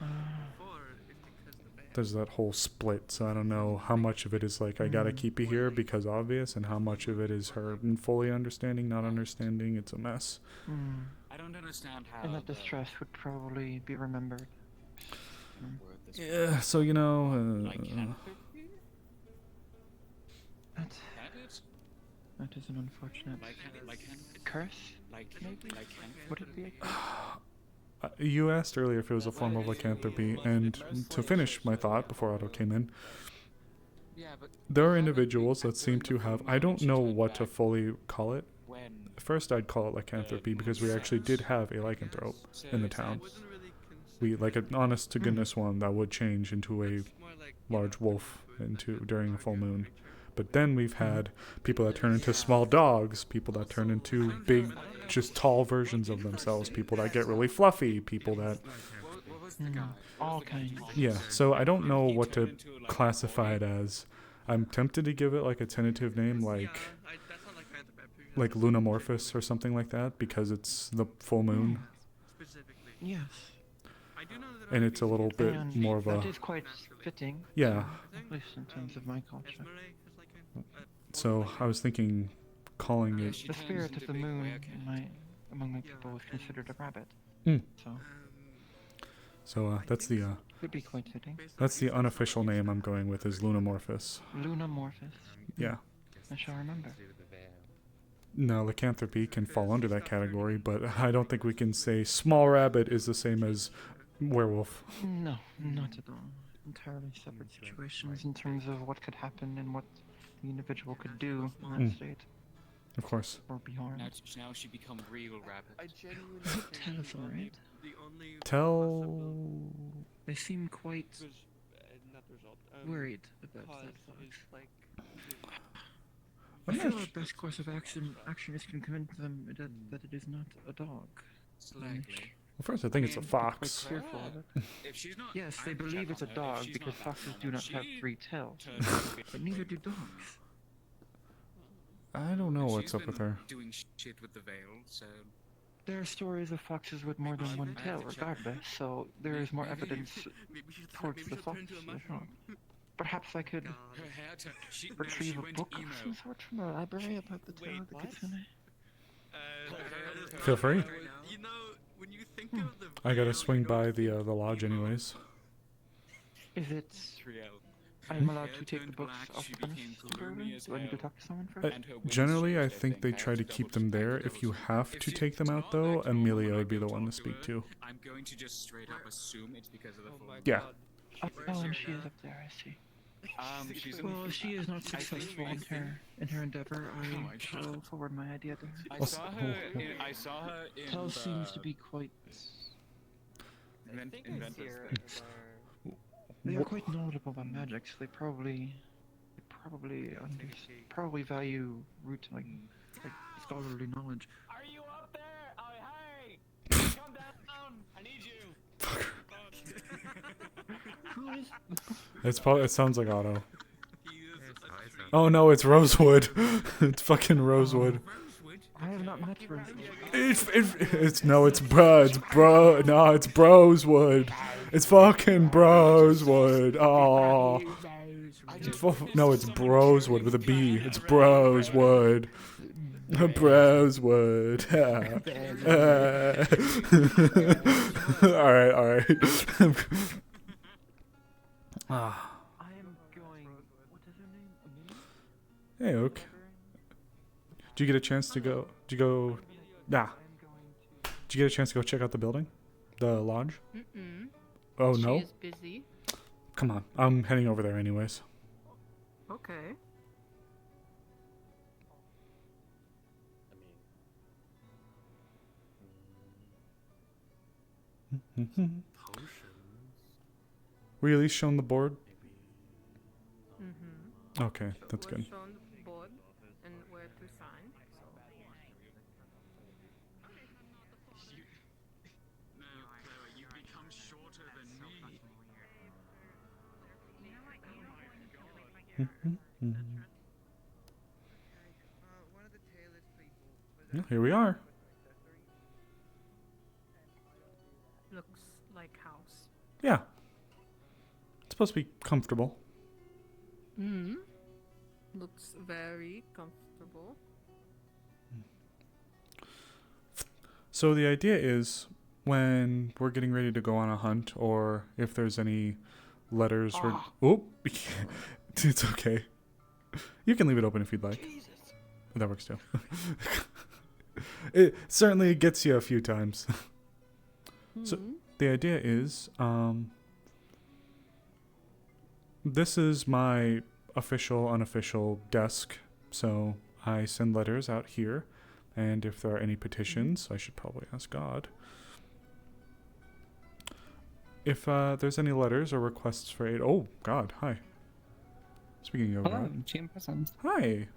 there's that whole split, so I don't know how much of it is like I gotta keep you here because obvious, and how much of it is her fully understanding, not understanding. It's a mess. I don't understand how. And that distress would probably be remembered. Yeah, so you know, That is an unfortunate curse. Would it be? you asked earlier if it was a form of lycanthropy, and to finish my thought before Otto came in, there are individuals that seem to have, I don't know what to fully call it. First, I'd call it lycanthropy because we actually did have a lycanthrope in the town. We, like an honest to goodness one that would change into a large wolf during a full moon. But then we've had people that turn into small dogs, people that turn into big, just tall versions of themselves, people that get really fluffy, people that... All kinds. Yeah, so I don't know what to classify it as. I'm tempted to give it like a tentative name, like Lunamorphous or something like that, because it's the full moon. Yes. And it's a little bit And more of a... That is quite fitting. Yeah. At least in terms of my culture. So I was thinking calling it... The spirit of the moon among my people was considered a rabbit. So that's the Would be quite fitting. that's the unofficial name I'm going with, is Lunamorphous. Lunamorphous. Yeah. I shall remember. No, lycanthropy can fall under that category, but I don't think we can say small rabbit is the same as werewolf. No, not at all. Entirely separate situations in terms of what could happen and what the individual could do in that state. Of course. Or be harmed. Now she become real rabbit. Tell us alright. Tell... They seem quite worried about that fox. I feel our best course of action is to convince them that it is not a dog. Well, first I think it's a fox. Quite fearful of it. Yes, they believe it's a dog because foxes do not have 3 tails. But neither do dogs. I don't know what's up with her. Doing shit with the veil, so. There are stories of foxes with more than 1 tail, regardless, so there is more evidence towards the fox. Perhaps I could retrieve a book of some sort from the library about the tale of the kitsune. Feel free. I gotta swing by the lodge anyways. Is it... Triel. I'm allowed to take the books off the premises temporarily? Do I need to talk to someone first? Generally, I think they try to keep them there. If you have to take them out, though, Amelia would be the one to speak to. I'm going to just straight up assume it's because of the full. Yeah. Oh, and she is up there, I see. She's Well, if she is not successful in her endeavor, I shall forward my idea to her. I saw her in Tel seems to be quite... Inventus. They are quite knowledgeable about magic, so they probably value like scholarly knowledge. Are you up there? Oh, hey! Come down! I need you! Who is? It's probably. It sounds like Otto. Oh no, it's Rosewood. It's fucking Rosewood. I have not met Rosewood. It's Brosewood. It's fucking Brosewood. Oh. No, it's Brosewood with a B. It's Brosewood. Brosewood. Alright. I am going... What is her name? Amelia? Hey, Oak. Did you get a chance to go... Did you get a chance to go check out the building? The lodge? Mm-mm. Oh, no? She is busy. Come on. I'm heading over there anyways. Okay. Were you at least shown the board? Mm-hmm. Okay, that's good. Shown the board and where to sign. You become shorter than me. Yeah, here we are. Looks like house. Yeah. It's supposed to be comfortable. Hmm. Looks very comfortable. So the idea is when we're getting ready to go on a hunt, or if there's any letters for... Oh! It's okay. You can leave it open if you'd like. Jesus. That works too. It certainly gets you a few times. So the idea is, this is my official, unofficial desk. So I send letters out here. And if there are any petitions, I should probably ask God. If there's any letters or requests for aid... Oh, God, hi. Speaking of that... Hi.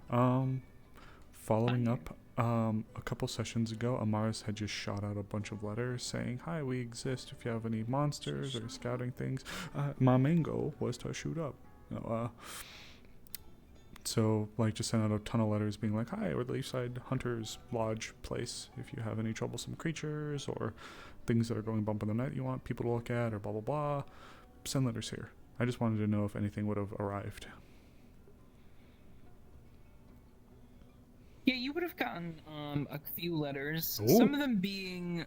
Following up, a couple sessions ago, Amaris had just shot out a bunch of letters saying, "Hi, we exist if you have any monsters or scouting things." My main goal was to shoot up. So, like, just sent out a ton of letters being like, "Hi, we're the Leafside Hunters Lodge place. If you have any troublesome creatures or things that are going bump in the night you want people to look at or blah, blah, blah, send letters here." I just wanted to know if anything would have arrived. Yeah, you would have gotten a few letters. Ooh. Some of them being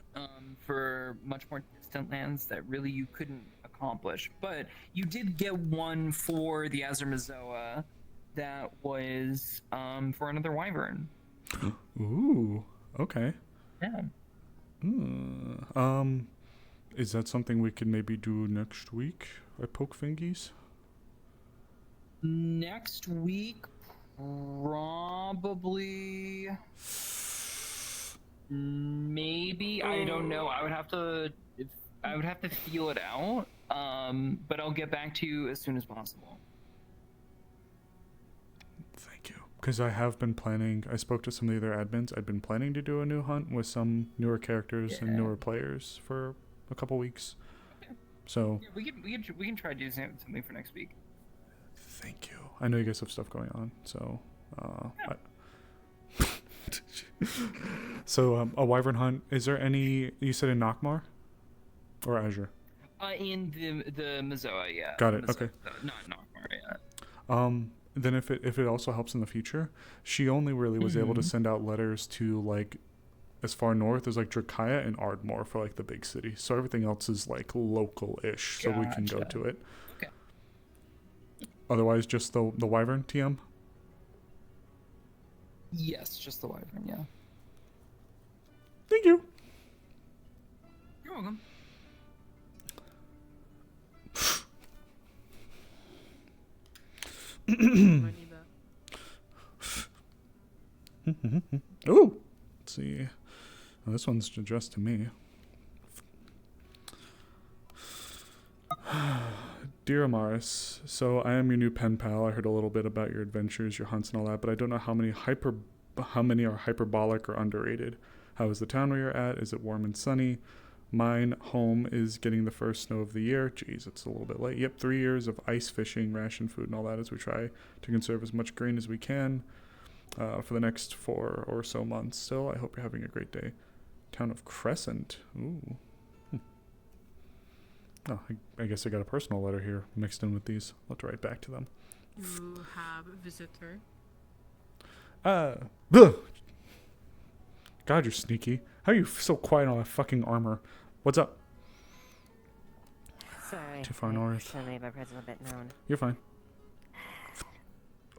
for much more distant lands that really you couldn't accomplish. But you did get one for the Azrael that was for another wyvern. Ooh, okay. Yeah. Is that something we could maybe do next week at Poke Fingies? Next week, probably. Maybe, I don't know. I would have to feel it out. But I'll get back to you as soon as possible. Thank you. Because I have been planning, I spoke to some of the other admins. I've been planning to do a new hunt with some newer characters and newer players for a couple weeks. Okay. So Yeah, we can try to do something for next week. thank you. I know you guys have stuff going on, so so a wyvern hunt. Is there any? You said in Nockmar or Azure? In the Mazoa, yeah. Got it. Mazoa, Okay. Not Nockmar, yeah. Then if it also helps in the future, she only really was able to send out letters to like as far north as like Drakaya and Ardmore for like the big cities. So everything else is like local-ish, so we can go Gotcha. to it. Okay. Otherwise, just the wyvern TM. Yes, just the wyvern. Yeah. Thank you. You're welcome. Might need that. Ooh. Let's see. Oh, this one's addressed to me. Dear Amaris, so I am your new pen pal. I heard a little bit about your adventures, your hunts, and all that, but I don't know how many are hyperbolic or underrated. How is the town where you're at? Is it warm and sunny? Mine home is getting the first snow of the year. Jeez, it's a little bit late. Yep, 3 years of ice fishing, ration food, and all that as we try to conserve as much grain as we can for the next 4 or so months. Still, I hope you're having a great day. Town of Crescent. Ooh. Oh, I guess I got a personal letter here mixed in with these. I'll have to write back to them. You have a visitor. Ugh. God, you're sneaky. How are you so quiet on that fucking armor? What's up? Sorry. Too far north. I made my presence a bit known. You're fine.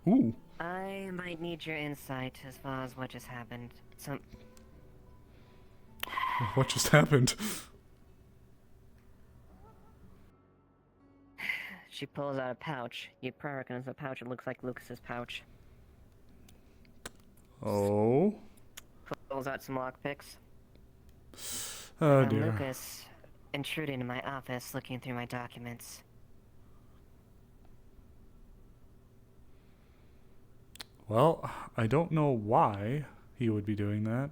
Ooh. I might need your insight as far as what just happened. What just happened? She pulls out a pouch. You probably recognize the pouch. It looks like Lucas's pouch. Oh. Pulls out some lockpicks. Oh dear. Lucas intruding into my office, looking through my documents. Well, I don't know why he would be doing that.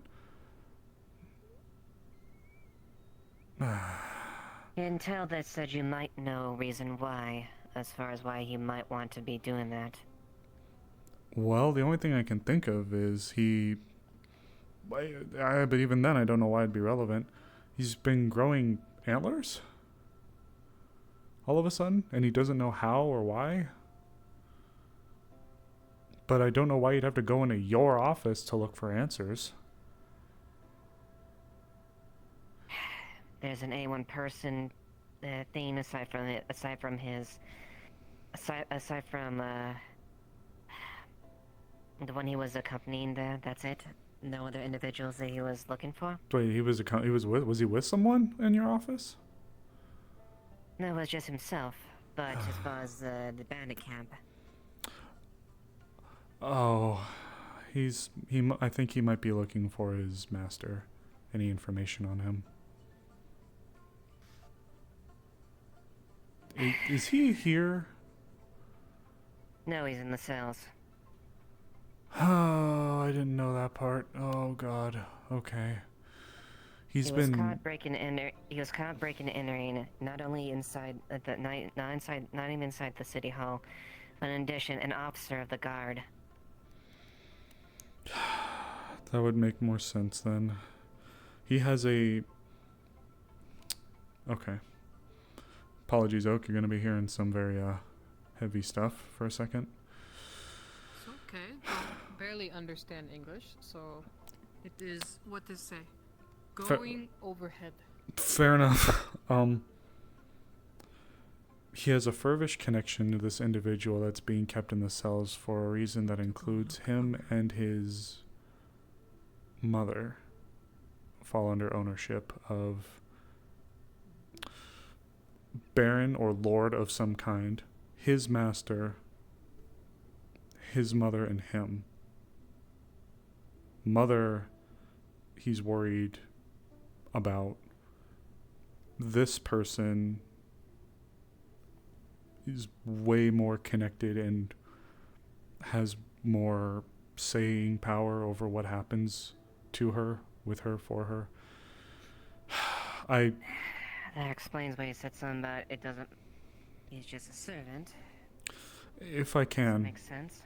Intel that said you might know reason why, as far as why he might want to be doing that. Well, the only thing I can think of is but even then I don't know why it'd be relevant. He's been growing antlers? All of a sudden? And he doesn't know how or why? But I don't know why you'd have to go into your office to look for answers. There's an A1 person thing aside from the one he was accompanying there. That's it. No other individuals that he was looking for. Wait, was he with someone in your office? No, it was just himself. But as far as the bandit camp. Oh, I think he might be looking for his master. Any information on him? Is he here? No, he's in the cells. Oh, I didn't know that part. Oh God. Okay. He was caught breaking and entering, not only inside not even inside the city hall, but in addition, an officer of the guard. That would make more sense then. He has a... Okay. Apologies, Oak. You're going to be hearing some very heavy stuff for a second. It's okay. I barely understand English, so it is what to say. Going overhead. Fair enough. He has a furvish connection to this individual that's being kept in the cells for a reason that includes him and his mother fall under ownership of Baron or Lord of some kind, his master, his mother, and him. Mother, he's worried about. This person is way more connected and has more saying power over what happens to her, with her, for her. That explains why he said something about it doesn't... He's just a servant. If I can. Makes sense.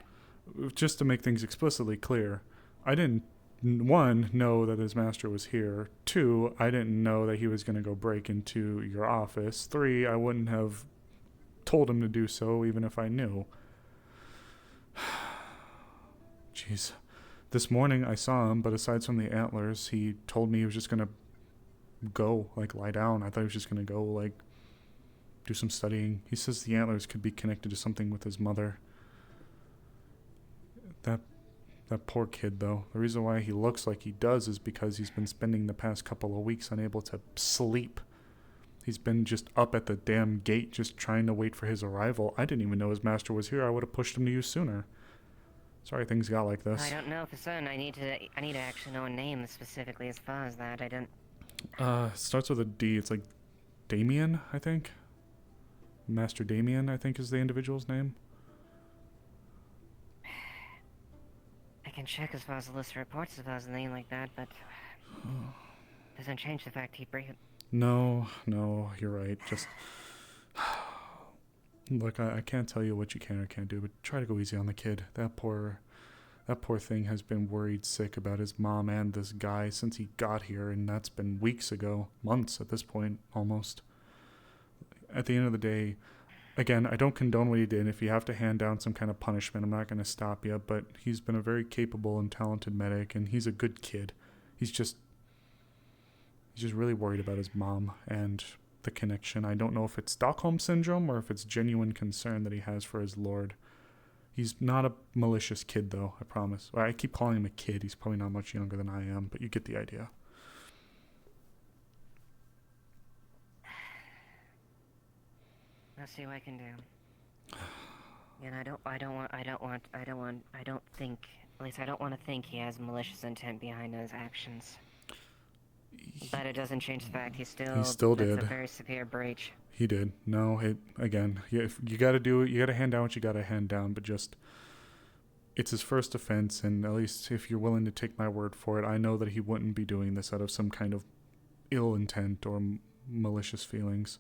Just to make things explicitly clear, I didn't, 1, know that his master was here. 2, I didn't know that he was going to go break into your office. 3, I wouldn't have told him to do so even if I knew. Jeez. This morning I saw him, but aside from the antlers, he told me he was just going to go, like, lie down. I thought he was just going to go, like, do some studying. He says the antlers could be connected to something with his mother. That poor kid, though. The reason why he looks like he does is because he's been spending the past couple of weeks unable to sleep. He's been just up at the damn gate just trying to wait for his arrival. I didn't even know his master was here. I would have pushed him to you sooner. Sorry things got like this. I don't know for certain. I need to actually know a name specifically as far as that. I don't... It starts with a D. It's like Damien, I think. Master Damien, I think, is the individual's name. I can check as far as the list of reports if there's a name like that, but... doesn't change the fact he No, you're right. Just... Look, I can't tell you what you can or can't do, but try to go easy on the kid. That poor thing has been worried sick about his mom and this guy since he got here, and that's been weeks ago. Months at this point, almost. At the end of the day, again, I don't condone what he did. If you have to hand down some kind of punishment, I'm not going to stop you, but he's been a very capable and talented medic, and he's a good kid. He's just really worried about his mom and the connection. I don't know if it's Stockholm Syndrome or if it's genuine concern that he has for his lord. He's not a malicious kid, though, I promise. Well, I keep calling him a kid. He's probably not much younger than I am, but you get the idea. I'll see what I can do. And I don't think, at least I don't want to think he has malicious intent behind those actions. But it doesn't change the fact he still did. That's a very severe breach. He did. No, you gotta do it. You gotta hand down what you gotta hand down, but just, it's his first offense, and at least if you're willing to take my word for it, I know that he wouldn't be doing this out of some kind of ill intent or malicious feelings.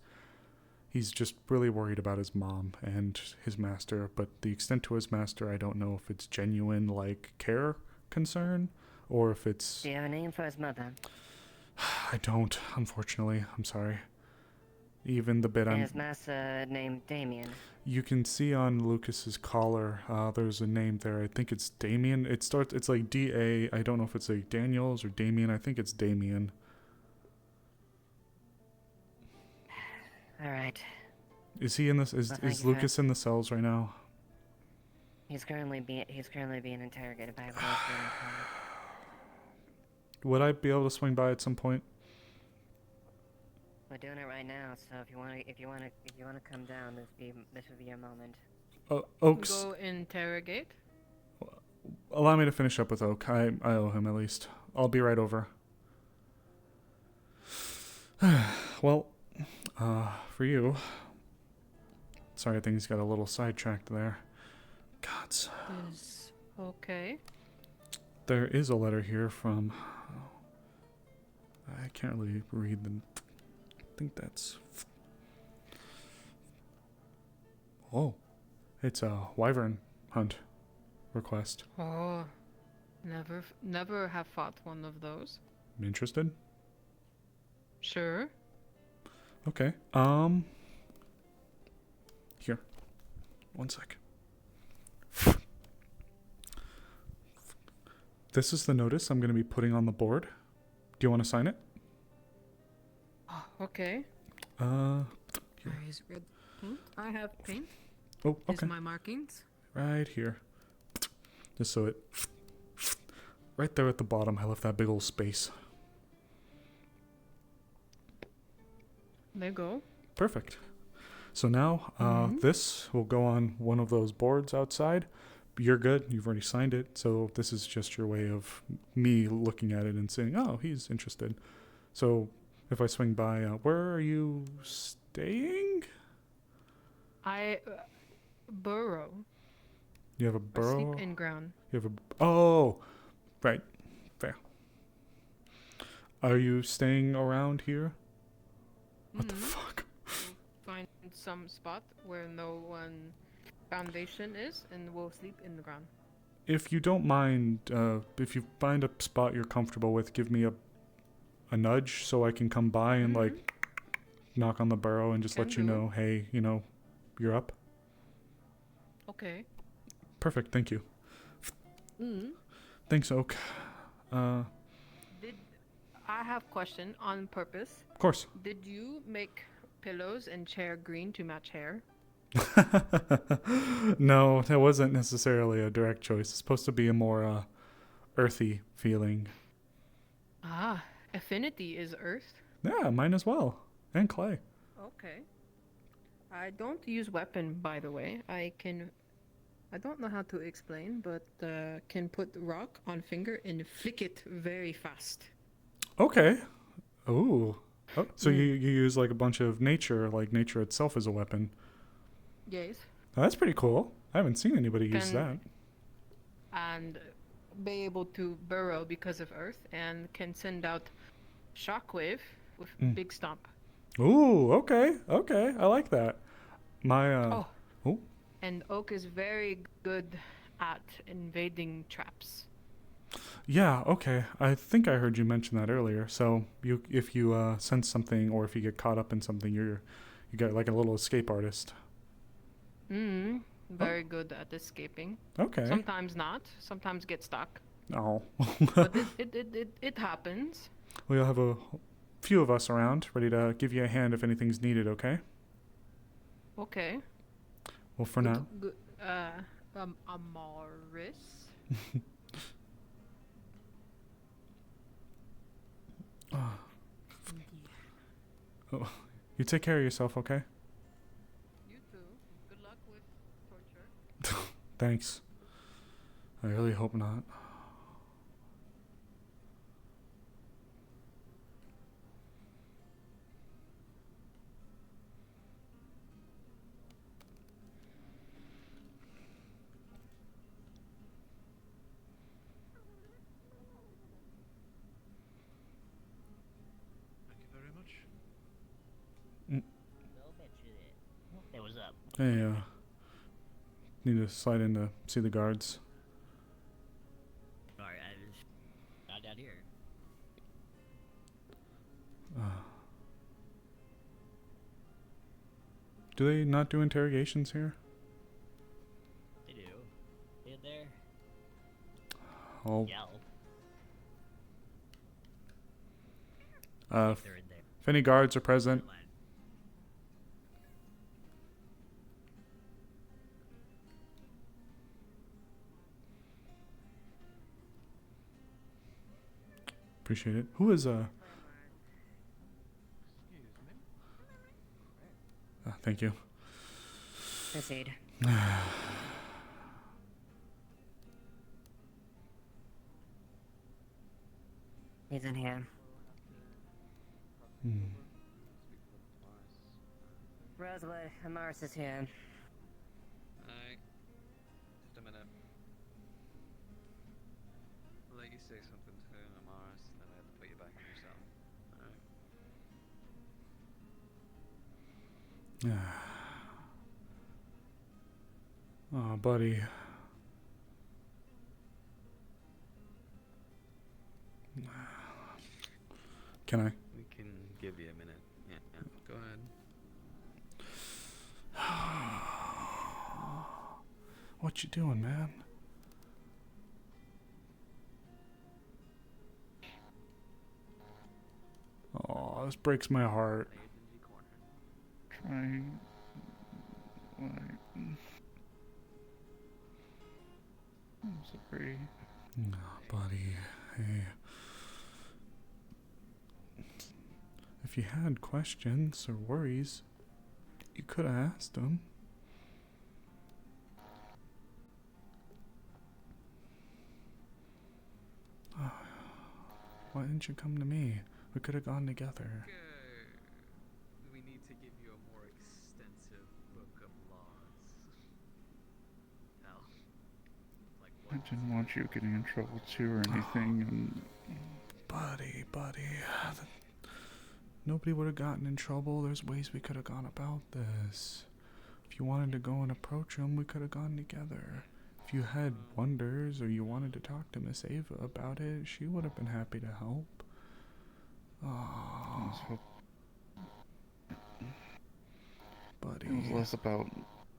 He's just really worried about his mom and his master, but the extent to his master, I don't know if it's genuine, like, care concern, or if it's... Do you have a name for his mother? I don't, unfortunately. I'm sorry. Even the bit His master named Damien. You can see on Lucas's collar, there's a name there. I think it's Damien. It's like D-A. I don't know if it's like Daniels or Damien. I think it's Damien. Alright. Is he in this? Is Lucas in the cells right now? He's currently being interrogated by Would I be able to swing by at some point? We're doing it right now, so if you want to come down, this would be your moment. Oaks. Go interrogate. Allow me to finish up with Oak. I owe him at least. I'll be right over. Well, for you. Sorry, things got a little sidetracked there. Gods. Okay. There is a letter here from... I can't really read them. I think that's... Oh. It's a wyvern hunt request. Oh. Never have fought one of those. Interested? Sure. Okay. Here. One sec. This is the notice I'm going to be putting on the board. Do you want to sign it? Oh, okay. Here. Is red paint? I have paint. Oh, okay. Is my markings? Right here. Just so it... Right there at the bottom, I left that big old space. There you go. Perfect. So now, this will go on one of those boards outside. You're good. You've already signed it. So this is just your way of me looking at it and saying, oh, he's interested. So if I swing by, where are you staying? I burrow. You have a burrow? I sleep in ground. You have a... Oh! Right. Fair. Are you staying around here? What the fuck? We'll find some spot where no one foundation is, and we'll sleep in the ground. If you don't mind, if you find a spot you're comfortable with, give me a nudge so I can come by and like knock on the burrow and just let you know, hey, you're up. Okay. Perfect. Thank you. Thanks, Oak. I have a question on purpose. Of course. Did you make pillows and chair green to match hair? No, that wasn't necessarily a direct choice. It's supposed to be a more earthy feeling. Ah, affinity is earth. Yeah, mine as well. And clay. Okay. I don't use weapon, by the way. I don't know how to explain, but can put rock on finger and flick it very fast. Okay. Ooh. Oh, so you use like a bunch of nature, like nature itself as a weapon. Yes. Oh, that's pretty cool. I haven't seen anybody use that. And be able to burrow because of earth and can send out shockwave with big stomp. Ooh, okay. Okay. I like that. My Oh. Oh. And oak is very good at invading traps. Yeah, okay. I think I heard you mention that earlier. So if you sense something or if you get caught up in something, you get like a little escape artist. Very good at escaping. Okay. Sometimes not. Sometimes get stuck. Oh. But it happens. We'll have a few of us around, ready to give you a hand if anything's needed, okay? Okay. Well, for now. Good. Amaris. Oh, you take care of yourself, okay? You too. Good luck with torture. Thanks. I really hope not. Hey, what's up? Hey, need to slide in to see the guards. Alright, I just got down here. Do they not do interrogations here? They do. They in there? I'll, Yell. if any guards are present, appreciate it. Who is thank you. Proceed. He's in here. Rosewood, Amaris is here. Alright. Just a minute. I'll let you say something to Amaris, and then I have to put you back in your cell. Alright. Oh, buddy. Can I? We can give you a minute. Yeah, go ahead. What you doing, man? Oh, this breaks my heart. Trying. I'm sorry. Oh, buddy. Hey. If you had questions or worries, you could have asked them. Why didn't you come to me? We could have gone together. We need to give you a more extensive book of laws. I didn't want you getting in trouble too or anything, and... Buddy. Nobody would have gotten in trouble. There's ways we could have gone about this. If you wanted to go and approach him, we could have gone together. If you had wonders or you wanted to talk to Miss Ava about it, she would have been happy to help. Oh, buddy. It was less about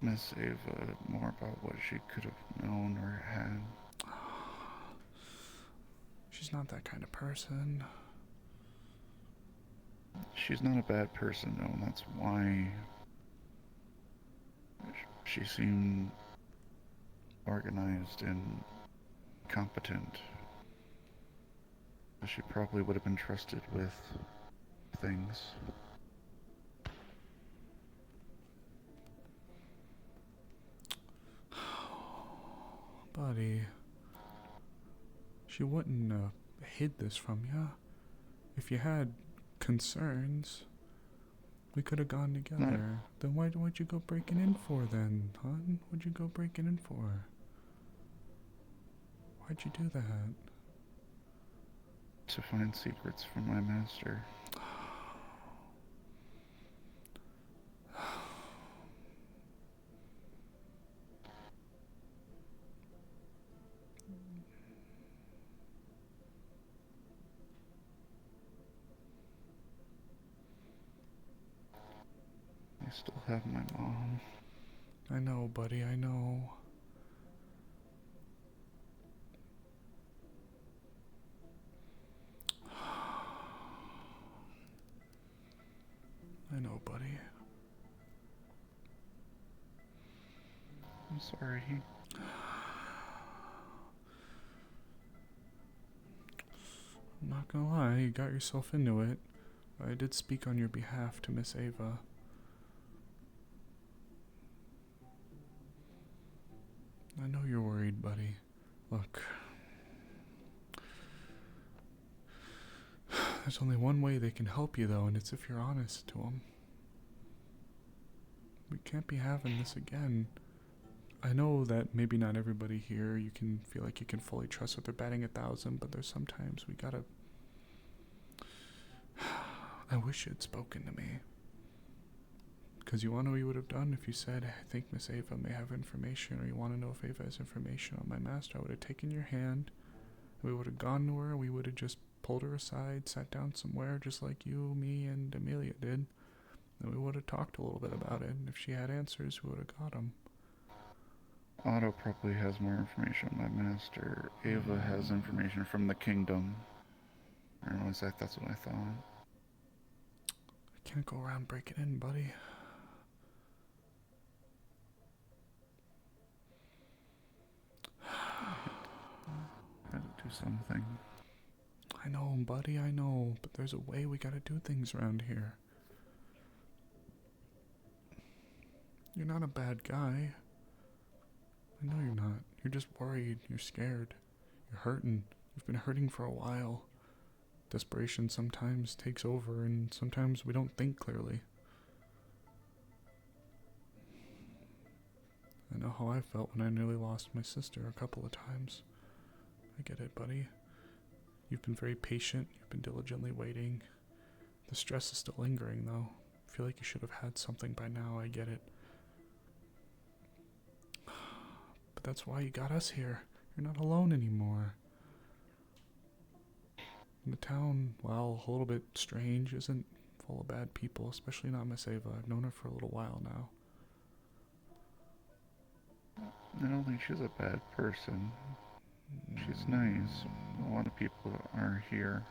Miss Ava, more about what she could have known or had. She's not that kind of person. She's not a bad person, though, and that's why she seemed organized and competent. She probably would have been trusted with things. Buddy, she wouldn't have hid this from you. If you had concerns, we could have gone together. Then why'd you go breaking in for then, hon? What'd you go breaking in for? Why'd you do that? To find secrets from my master. I still have my mom. I know, buddy, I know. I know, buddy. I'm sorry. I'm not gonna lie, you got yourself into it. I did speak on your behalf to Miss Ava. I know you're worried, buddy. Look. There's only one way they can help you, though, and it's if you're honest to them. We can't be having this again. I know that maybe not everybody here you can feel like you can fully trust that they're batting 1,000, but there's sometimes we gotta... I wish you'd spoken to me. Because you want to know what you would have done if you said, I think Miss Ava may have information, or you want to know if Ava has information on my master. I would have taken your hand, and we would have gone to her, and we would have just pulled her aside, sat down somewhere, just like you, me, and Amelia did. And we would have talked a little bit about it, and if she had answers, we would have got them. Otto probably has more information on my master. Ava has information from the kingdom. Or at least that's what I thought. I can't go around breaking in, buddy. Had to do something. I know, buddy, I know, but there's a way we gotta do things around here. You're not a bad guy. I know you're not. You're just worried. You're scared. You're hurting. You've been hurting for a while. Desperation sometimes takes over, and sometimes we don't think clearly. I know how I felt when I nearly lost my sister a couple of times. I get it, buddy. You've been very patient. You've been diligently waiting. The stress is still lingering, though. I feel like you should have had something by now. I get it. But that's why you got us here. You're not alone anymore. And the town, while a little bit strange, isn't full of bad people, especially not Miss Ava. I've known her for a little while now. I don't think she's a bad person. She's nice. A lot of people are here.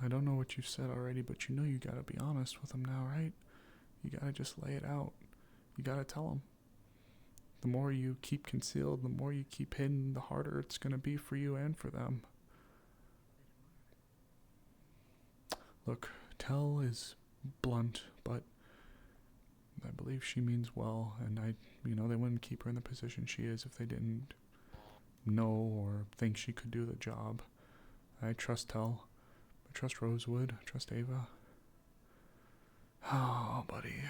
I don't know what you've said already, but you know you gotta be honest with them now, right? You gotta just lay it out. You gotta tell them. The more you keep concealed, the more you keep hidden, the harder it's gonna be for you and for them. Look, Tell is blunt, but I believe she means well, and they wouldn't keep her in the position she is if they didn't know or think she could do the job. I trust Tell. I trust Rosewood. I trust Ava. Oh, buddy.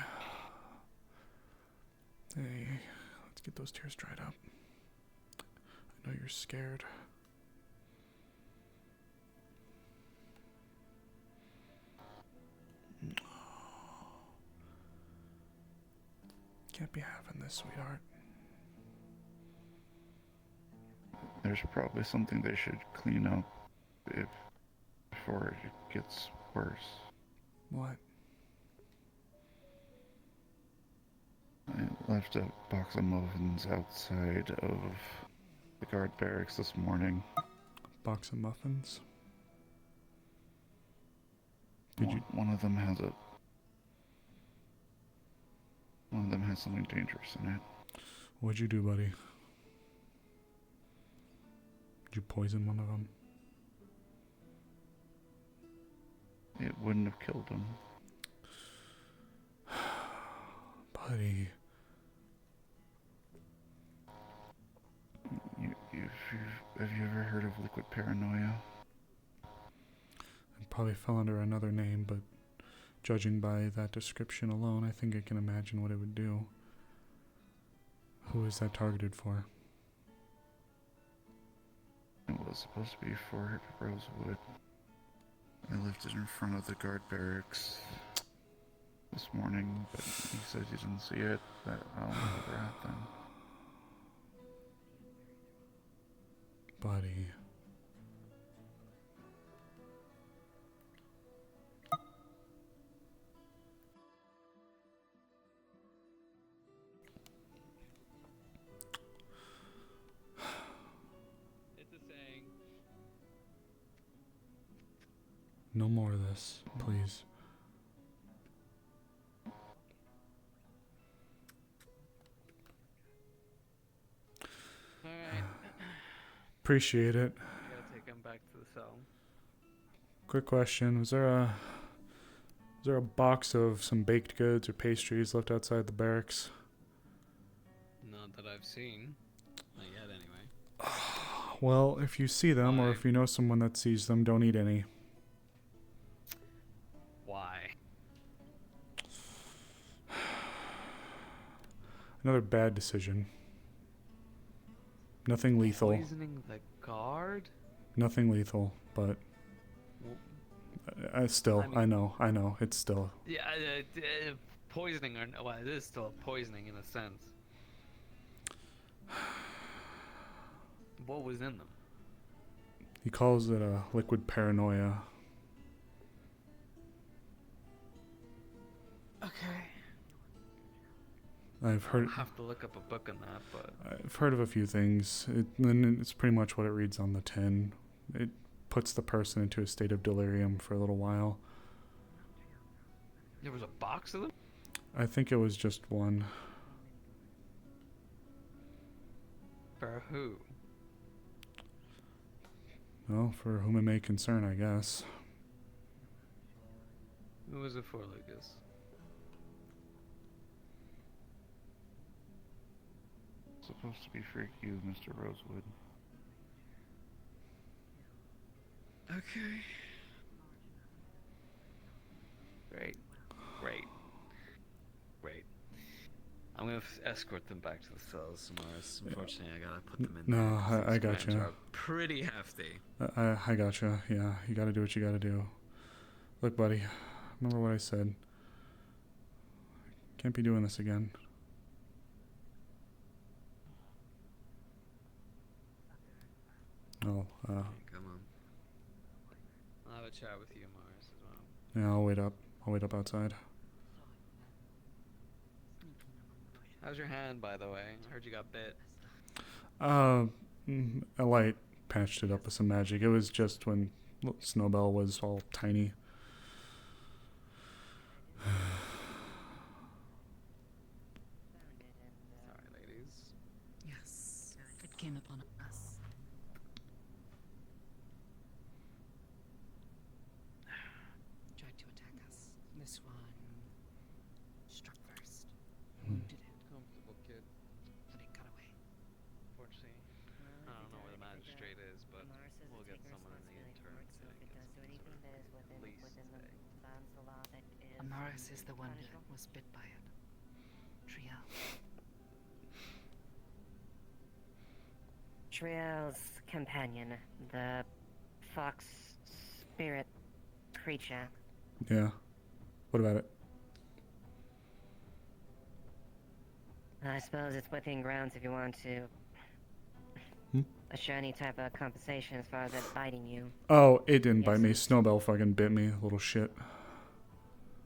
Hey, let's get those tears dried up. I know you're scared. Can't be having this, sweetheart. There's probably something they should clean up before it gets worse. What? I left a box of muffins outside of the guard barracks this morning. Box of muffins? One of them has something dangerous in it. What'd you do, buddy? Did you poison one of them? It wouldn't have killed him. Buddy. Have you ever heard of liquid paranoia? It probably fell under another name, but judging by that description alone, I think I can imagine what it would do. Who is that targeted for? It was supposed to be for Rosewood. I left it in front of the guard barracks this morning, but he said he didn't see it. That I don't know where at then. Buddy. It's a saying. No more of this, please. Alright. Appreciate it. Gotta take him back to the cell. Quick question. Was there a box of some baked goods or pastries left outside the barracks? Not that I've seen. Not yet, anyway. Well, if you see them or if you know someone that sees them, don't eat any. Why? Another bad decision. Nothing lethal. Poisoning the guard? Nothing lethal, but still, I mean- I know, it's still. Yeah, poisoning or no, well, it is still poisoning in a sense. What was in them? He calls it a liquid paranoia. Okay. I've heard. I'll have to look up a book on that, but I've heard of a few things. And it's pretty much what it reads on the tin. It puts the person into a state of delirium for a little while. there was a box of them? I think it was just one. For who? Well, for whom it may concern, I guess. Who was it for, Lucas? Supposed to be for you, Mr. Rosewood. Okay. Great. I'm gonna escort them back to the cells, Amaris. Unfortunately, I gotta put them in there. No, 'cause I these gotcha. crimes are pretty hefty. I gotcha. Yeah, you gotta do what you gotta do. Look, buddy, remember what I said. Can't be doing this again. Oh, Come on. I'll have a chat with you, Amaris, as well. yeah, I'll wait up. I'll wait up outside. How's your hand, by the way? I heard you got bit. A light patched it up with some magic. It was just when Snowbell was all tiny. Sorry, ladies. Yes, it came upon us. Tried to attack us. This one struck first, wounded it, Comfortable kid. but it got away. Unfortunately, I don't know where the magistrate is, but we'll get someone in the intern to get some sort of police today. Amaris is the one that was bit by it. Triel. Triel's companion, the fox spirit creature. Yeah. What about it? I suppose it's within grounds if you want to assure any type of compensation as far as it biting you. Oh, it didn't bite me. Snowbell fucking bit me, little shit.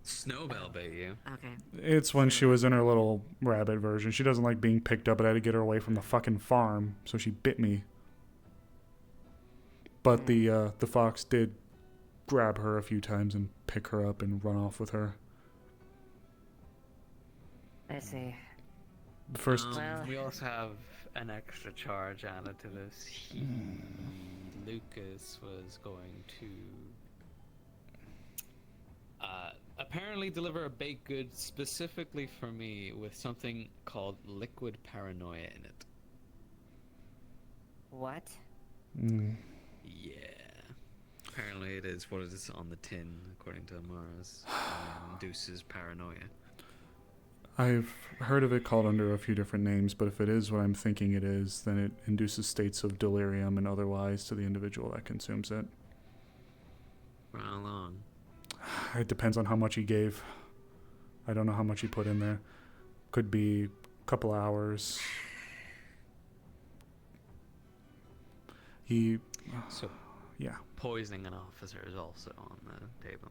Snowbell bait you. Okay. It's when she was in her little rabbit version. She doesn't like being picked up, but I had to get her away from the fucking farm, so she bit me. But the fox did grab her a few times and pick her up and run off with her. I see. First, we also have an extra charge added to this. Lucas was going to apparently deliver a baked good specifically for me with something called liquid paranoia in it. What? Yeah. Apparently it is what it is on the tin, according to Amaris. Induces paranoia. I've heard of it called under a few different names, but if it is what I'm thinking it is, then it induces states of delirium and otherwise to the individual that consumes it. For how long? It depends on how much he gave. I don't know how much he put in there. Could be a couple hours. So, yeah. Poisoning an officer is also on the table.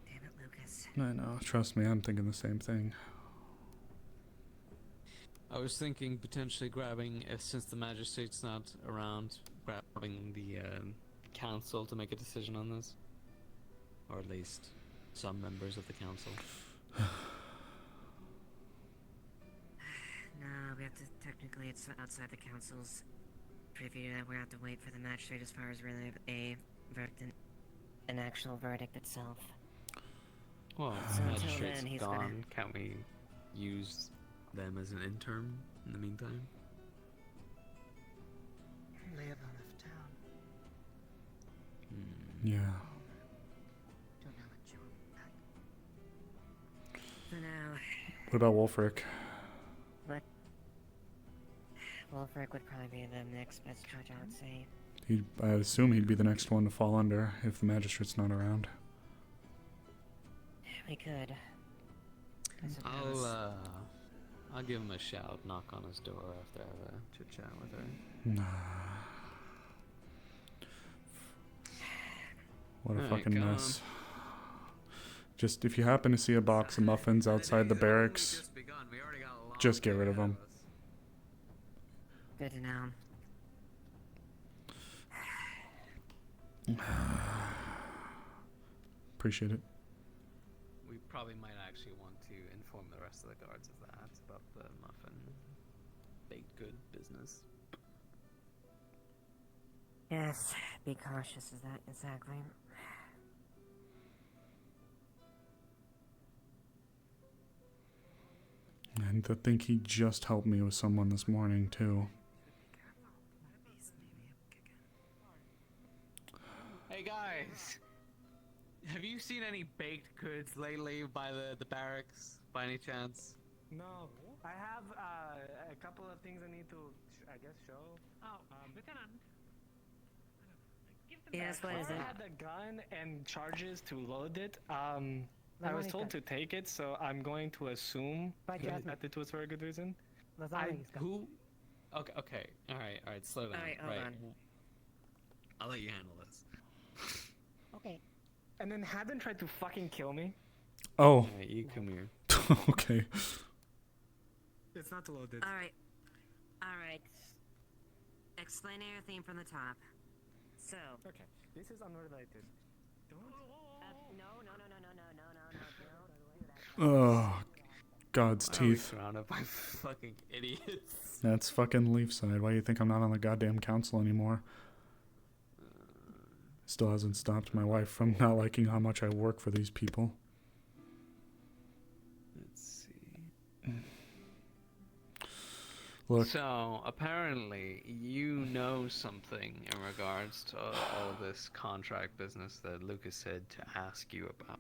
Damn it, Lucas. I know. Trust me, I'm thinking the same thing. I was thinking potentially grabbing, since the magistrate's not around, grabbing the council to make a decision on this. Or at least some members of the council. No, we have to, technically it's outside the council's preview that we have to wait for the magistrate as far as really a verdict, an actual verdict itself. Well, So the until magistrate's then, he's gone. gonna... Can't we use them as an interim in the meantime? Leah left town. Yeah. Don't know what you want back. For now, What about Wolfric? but Wolfric would probably be the next best judge, I would say. I assume he'd be the next one to fall under if the magistrate's not around. We could. I suppose. I'll give him a shout, knock on his door after I have a chit chat with her. Nah. What a Alright, fucking come mess. Just if you happen to see a box of muffins outside the barracks, just get rid of them. Good to know. Appreciate it. We probably might actually want to inform the rest of the guards of that, about the muffin baked good business. Yes, be cautious, is that exactly? And to think he just helped me with someone this morning, too. Hey guys! Have you seen any baked goods lately by the barracks, by any chance? No, I have a couple of things I need to, I guess, show. Oh, Lieutenant. Yes, what is I it? had the gun and charges to load it. I was told to take it, so I'm going to assume that it was for a good reason. Who? Okay, alright, slow down. Alright, hold on. I'll let you handle this. Okay. And then Haddon tried to fucking kill me. Oh. Alright, you come here. Okay. It's not loaded. Alright. Explain everything from the top. So. Okay, this is unrelated. Don't. No. Oh, God's Why are we teeth. surrounded by fucking idiots? That's fucking Leafside. Why do you think I'm not on the goddamn council anymore? Still hasn't stopped my wife from not liking how much I work for these people. Let's see. Look. So, apparently, you know something in regards to all this contract business that Lucas said to ask you about.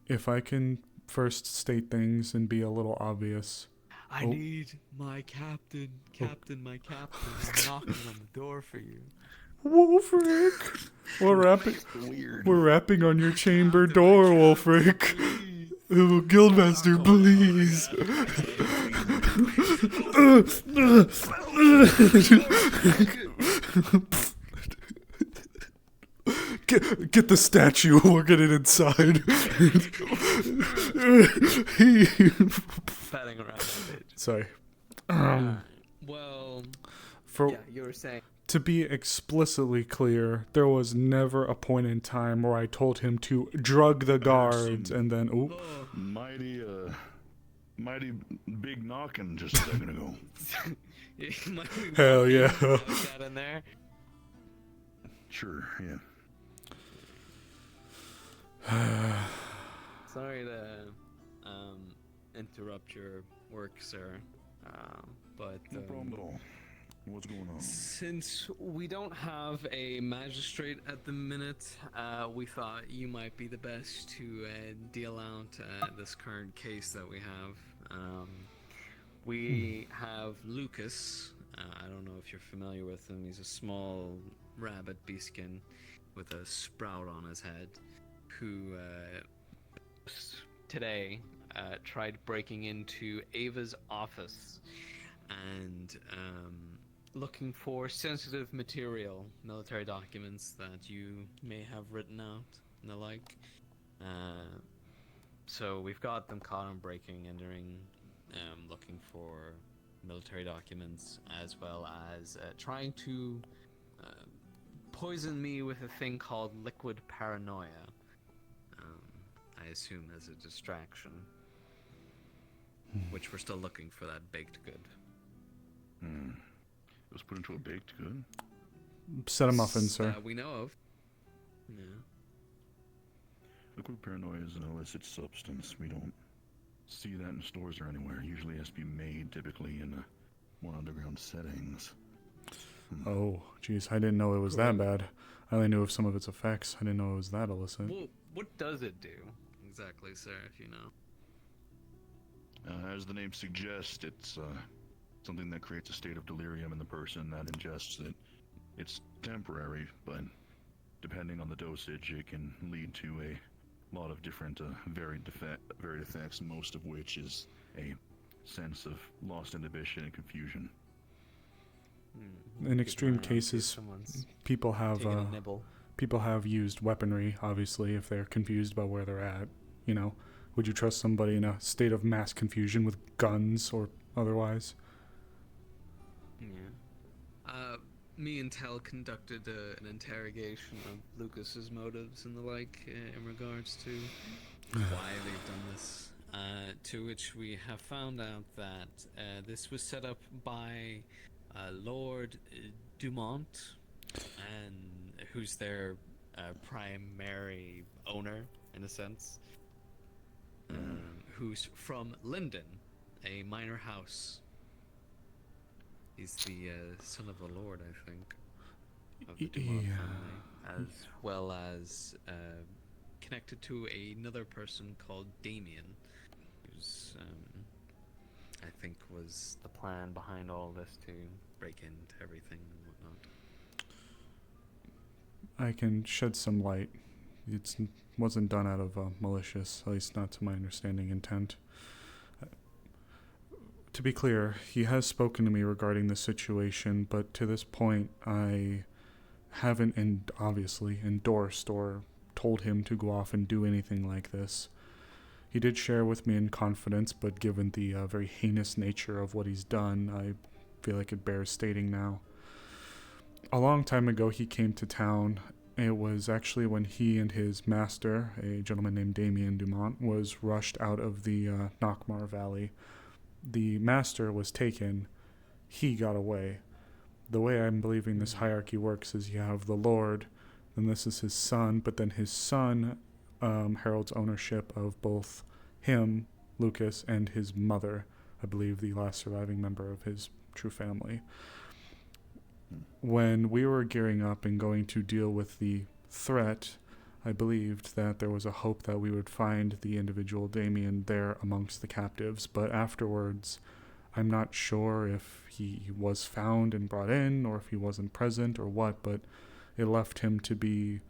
If I can first state things and be a little obvious. I need my captain. Captain, my captain. I'm knocking on the door for you. Wolfric! We're rapping on your chamber door, Wolfric. Oh, Guildmaster, please. Get the statue. We'll get it inside. Patting around the bitch. Sorry. Well, For yeah, you were saying. To be explicitly clear, there was never a point in time where I told him to drug the guards and then, oop. Mighty big knocking just a second ago. Hell yeah. That in there. Sure, yeah. Sorry to interrupt your work, sir. But no problem at all. What's going on? Since we don't have a magistrate at the minute, we thought you might be the best to deal out this current case that we have. We have Lucas. I don't know if you're familiar with him. He's a small rabbit beastskin with a sprout on his head, who today tried breaking into Ava's office and looking for sensitive material, military documents that you may have written out and the like. So we've got them caught on breaking, entering, looking for military documents, as well as trying to poison me with a thing called liquid paranoia. I assume as a distraction, which we're still looking for that baked good. It was put into a baked good? Set a muffin, sir. That we know of. Yeah. Liquid paranoia is an illicit substance. We don't see that in stores or anywhere. Usually it has to be made, typically in more underground settings. Oh, jeez, I didn't know it was that bad. I only knew of some of its effects. I didn't know it was that illicit. Well, what does it do exactly, sir, if you know? As the name suggests, it's something that creates a state of delirium in the person that ingests it. It's temporary, but depending on the dosage, it can lead to a lot of different varied effects, most of which is a sense of lost inhibition and confusion. In extreme cases, people have used weaponry, obviously, if they're confused about where they're at. You know, would you trust somebody in a state of mass confusion with guns or otherwise? Yeah. Me and Tel conducted an interrogation of Lucas's motives and the like in regards to why they've done this. To which we have found out that this was set up by Lord Dumont, and who's their primary owner, in a sense, who's from Linden, a minor house. He's the son of the Lord, I think, of the Dumont family, as well as connected to another person called Damien, who's, I think, was the plan behind all this to break into everything and whatnot. I can shed some light. It wasn't done out of malicious, at least not to my understanding, intent. To be clear, he has spoken to me regarding the situation, but to this point, I haven't obviously endorsed or told him to go off and do anything like this. He did share with me in confidence, but given the very heinous nature of what he's done, I feel like it bears stating now. A long time ago, he came to town. It was actually when he and his master, a gentleman named Damien Dumont, was rushed out of the Nockmar Valley. The master was taken. He got away. The way I'm believing this hierarchy works is you have the Lord, then this is his son, but then his son heralds ownership of both him, Lucas, and his mother, I believe the last surviving member of his true family. When we were gearing up and going to deal with the threat, I believed that there was a hope that we would find the individual Damien there amongst the captives, but afterwards, I'm not sure if he was found and brought in, or if he wasn't present, or what, but it left him to be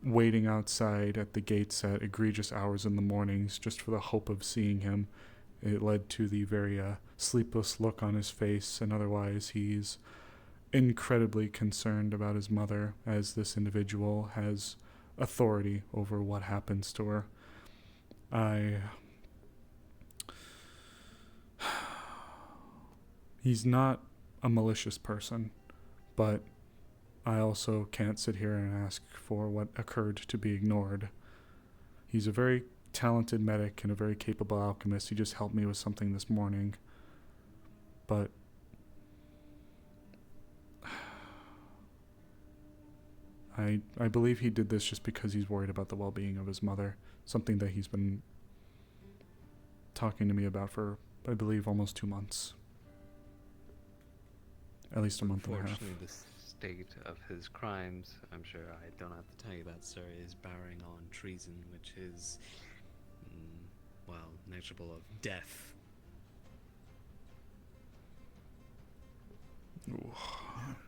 waiting outside at the gates at egregious hours in the mornings just for the hope of seeing him. It led to the very sleepless look on his face, and otherwise he's incredibly concerned about his mother, as this individual has authority over what happens to her. He's not a malicious person, but I also can't sit here and ask for what occurred to be ignored. He's a very talented medic and a very capable alchemist. He just helped me with something this morning. But I believe he did this just because he's worried about the well-being of his mother, something that he's been talking to me about for, I believe, almost 2 months. At least a month and a half. Unfortunately, the state of his crimes, I'm sure I don't have to tell you that, sir, is bearing on treason, which is, well, negligible of death. Ooh.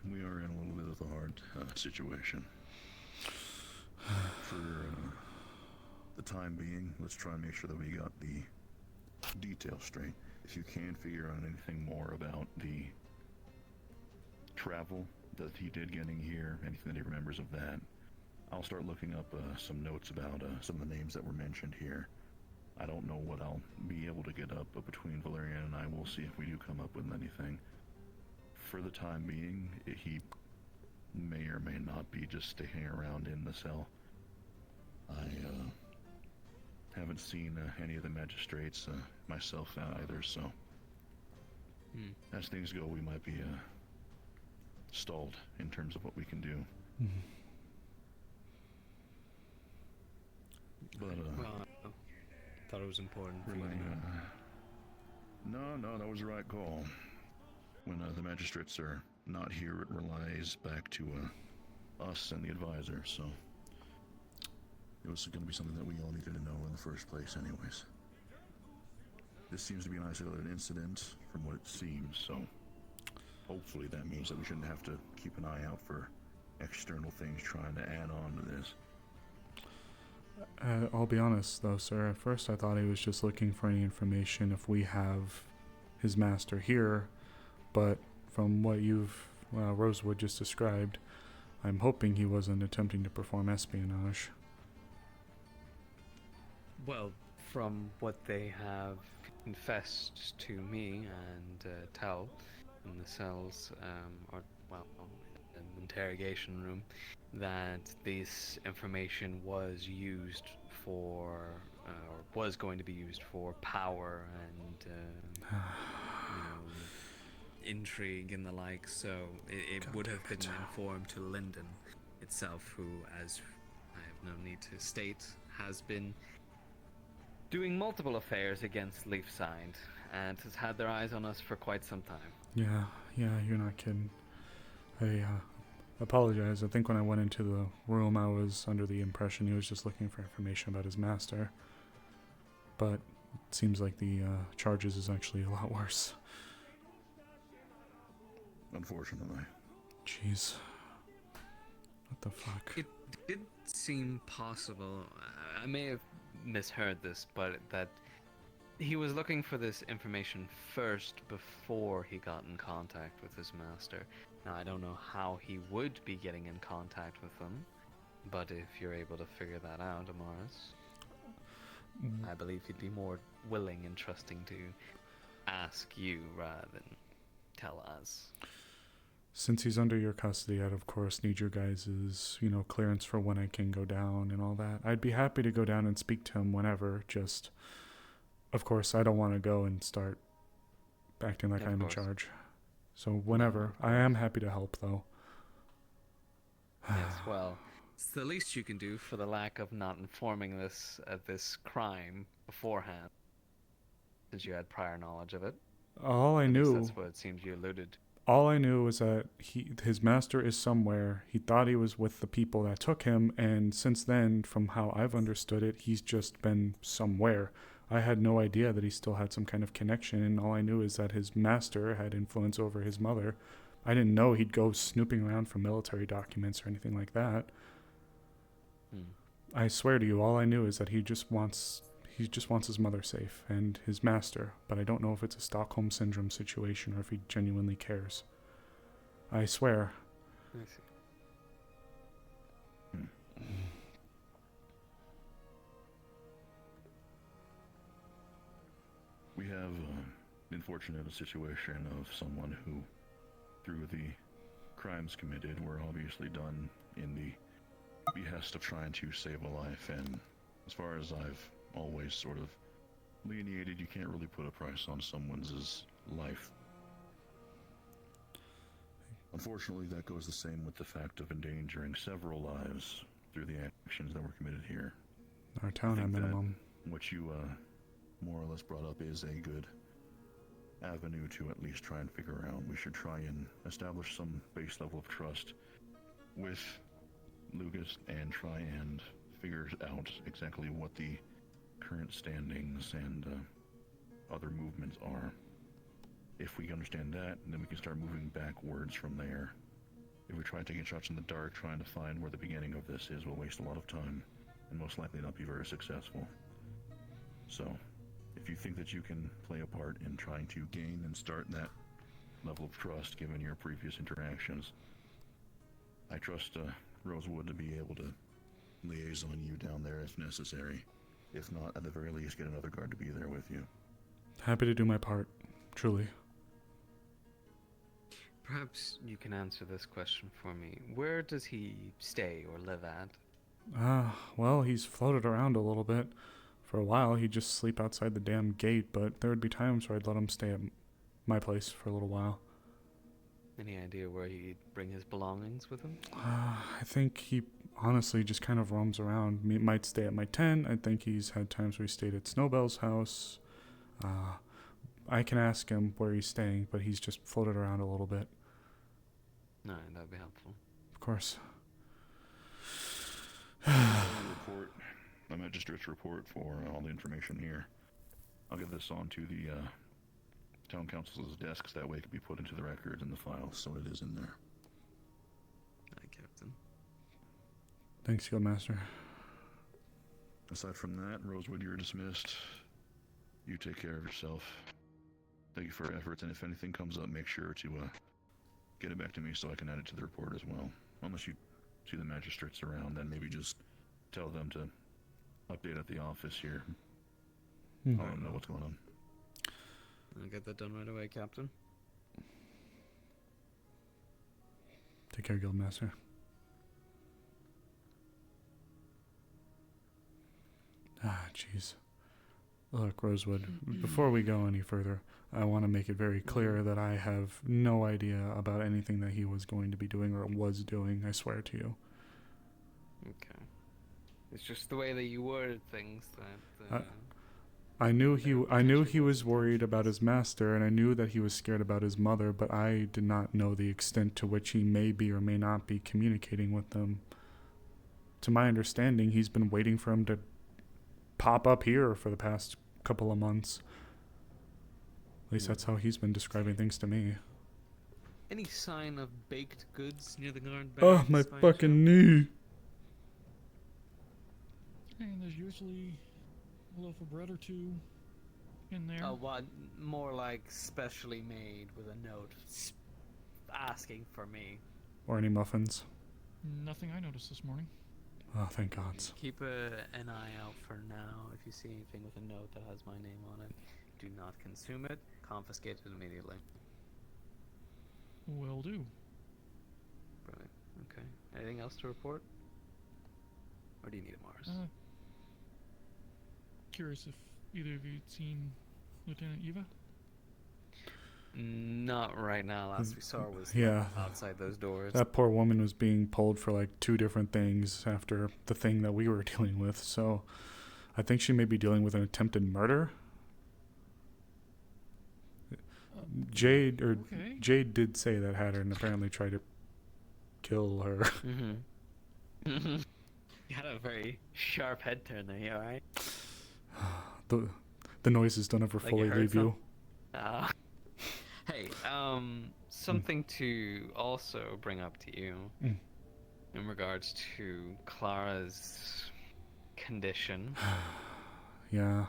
We are in a little bit of a hard situation. For the time being, let's try and make sure that we got the details straight. If you can figure out anything more about the travel that he did getting here, anything that he remembers of that, I'll start looking up some notes about some of the names that were mentioned here. I don't know what I'll be able to get up, but between Valerian and I, we'll see if we do come up with anything. For the time being, he may or may not be just sticking around in the cell. I haven't seen any of the magistrates myself either, so as things go, we might be stalled in terms of what we can do. But well, I thought it was important for you to know. No, that was the right call. When the magistrates are not here, it relies back to us and the advisor, so it was going to be something that we all needed to know in the first place anyways. This seems to be an isolated incident from what it seems, so hopefully that means that we shouldn't have to keep an eye out for external things trying to add on to this. I'll be honest though, sir, at first I thought he was just looking for any information if we have his master here, but from what you've, Rosewood just described, I'm hoping he wasn't attempting to perform espionage. Well, from what they have confessed to me and Tal in the cells, or, well, in the interrogation room, that this information was used for, or was going to be used for power and, intrigue and the like, so it would have been informed to Lyndon itself, who, as I have no need to state, has been doing multiple affairs against Leafside and has had their eyes on us for quite some time. Yeah, you're not kidding. I apologize. I think when I went into the room, I was under the impression he was just looking for information about his master. But it seems like the charges is actually a lot worse. Unfortunately. Jeez. What the fuck? It did seem possible, I may have misheard this, but that he was looking for this information first before he got in contact with his master. Now, I don't know how he would be getting in contact with them, but if you're able to figure that out, Amaris, I believe he'd be more willing and trusting to ask you rather than tell us. Since he's under your custody, I'd of course need your guys' clearance for when I can go down and all that. I'd be happy to go down and speak to him whenever, just, of course, I don't want to go and start acting like I'm in charge. So whenever. I am happy to help, though. Yes, well, it's the least you can do for the lack of not informing this of this crime beforehand, since you had prior knowledge of it. All I At least knew... that's what it seems you alluded to. All I knew was that his master is somewhere. He thought he was with the people that took him, and since then, from how I've understood it, he's just been somewhere. I had no idea that he still had some kind of connection, and all I knew is that his master had influence over his mother. I didn't know he'd go snooping around for military documents or anything like that. I swear to you, all I knew is that he just wants his mother safe and his master, but I don't know if it's a Stockholm Syndrome situation or if he genuinely cares. I swear. I see. We have been fortunate in a situation of someone who, through the crimes committed were obviously done in the behest of trying to save a life, and as far as I've always sort of lineated, you can't really put a price on someone's life. Unfortunately, that goes the same with the fact of endangering several lives through the actions that were committed here. Our town at minimum. What you more or less brought up is a good avenue to at least try and figure out. We should try and establish some base level of trust with Lucas and try and figure out exactly what the current standings and other movements are. If we understand that, then we can start moving backwards from there. If we try taking shots in the dark, trying to find where the beginning of this is, we'll waste a lot of time and most likely not be very successful. So, if you think that you can play a part in trying to gain and start that level of trust given your previous interactions, I trust Rosewood to be able to liaison you down there if necessary. If not, at the very least, get another guard to be there with you. Happy to do my part, truly. Perhaps you can answer this question for me. Where does he stay or live at? Well, he's floated around a little bit. For a while, he'd just sleep outside the damn gate, but there would be times where I'd let him stay at my place for a little while. Any idea where he'd bring his belongings with him? I think he honestly just kind of roams around. He might stay at my tent. I think he's had times where he stayed at Snowbell's house. I can ask him where he's staying, but he's just floated around a little bit. No, that'd be helpful. Of course. Report, a magistrate's report for all the information here. I'll get this on to the town council's desks. That way it can be put into the records and the files, so it is in there. Aye, Captain. Thanks, Guildmaster. Aside from that, Rosewood, you're dismissed. You take care of yourself. Thank you for your efforts, and if anything comes up, make sure to get it back to me so I can add it to the report as well. Unless you see the magistrates around, then maybe just tell them to update at the office here. I'll let them know what's going on. I'll get that done right away, Captain. Take care, Guildmaster. Jeez. Look, Rosewood, before we go any further, I want to make it very clear that I have no idea about anything that he was going to be doing or was doing, I swear to you. Okay. It's just the way that you worded things that... I knew he was worried about his master, and I knew that he was scared about his mother, but I did not know the extent to which he may be or may not be communicating with them. To my understanding, he's been waiting for him to pop up here for the past couple of months. At least that's how he's been describing things to me. Any sign of baked goods near the guard Oh, barracks my by fucking chance? knee! And there's usually a loaf of bread or two in there. Oh, what? More like specially made with a note asking for me. Or any muffins. Nothing I noticed this morning. Oh, thank God. Keep an eye out for now. If you see anything with a note that has my name on it, do not consume it. Confiscate it immediately. Will do. Brilliant. Okay. Anything else to report? Or do you need it, Mars? Curious if either of you had seen Lieutenant Eva? Not right now. Last we saw her was outside those doors. That poor woman was being pulled for like 2 different things after the thing that we were dealing with, so I think she may be dealing with an attempted murder. Jade did say that Hattern apparently tried to kill her. Mm-hmm. You had a very sharp head turn there, you alright? The noises don't ever fully leave you. Hey, something to also bring up to you in regards to Clara's condition. Yeah.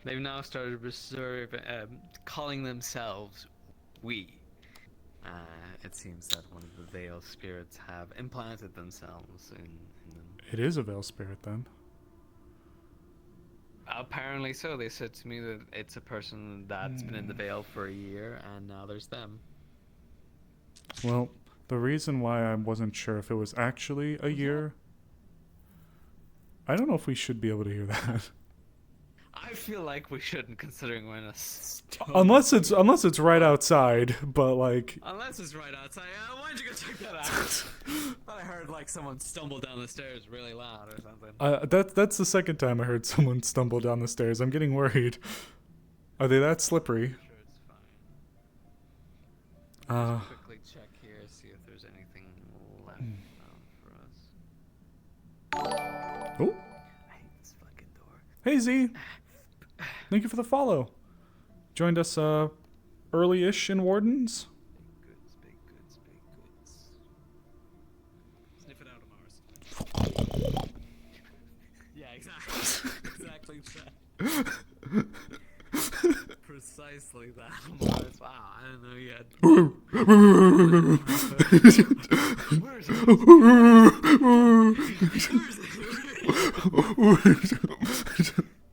They've now started calling themselves we. It seems that one of the Veil spirits have implanted themselves in them. It is a Veil spirit, then. Apparently so. They said to me that it's a person that's been in the Veil for a year, and now there's them. Well, the reason why I wasn't sure if it was actually a year... I don't know if we should be able to hear that. I feel like we shouldn't, considering we're in a storm. Unless it's right outside, but like... Unless it's right outside. Why don't you go check that out? Thought I heard like someone stumble down the stairs really loud or something. That's the second time I heard someone stumble down the stairs. I'm getting worried. Are they that slippery? Sure, it's fine. Let's quickly check here, see if there's anything left for us. Oh. I hate this fucking door. Hey Z. Thank you for the follow. Joined us early-ish in Wardens. Baked goods. Sniff it out, Amaris. Yeah, exactly. Exactly that. Precisely that, Amaris. Wow, I didn't know you had... Where is it?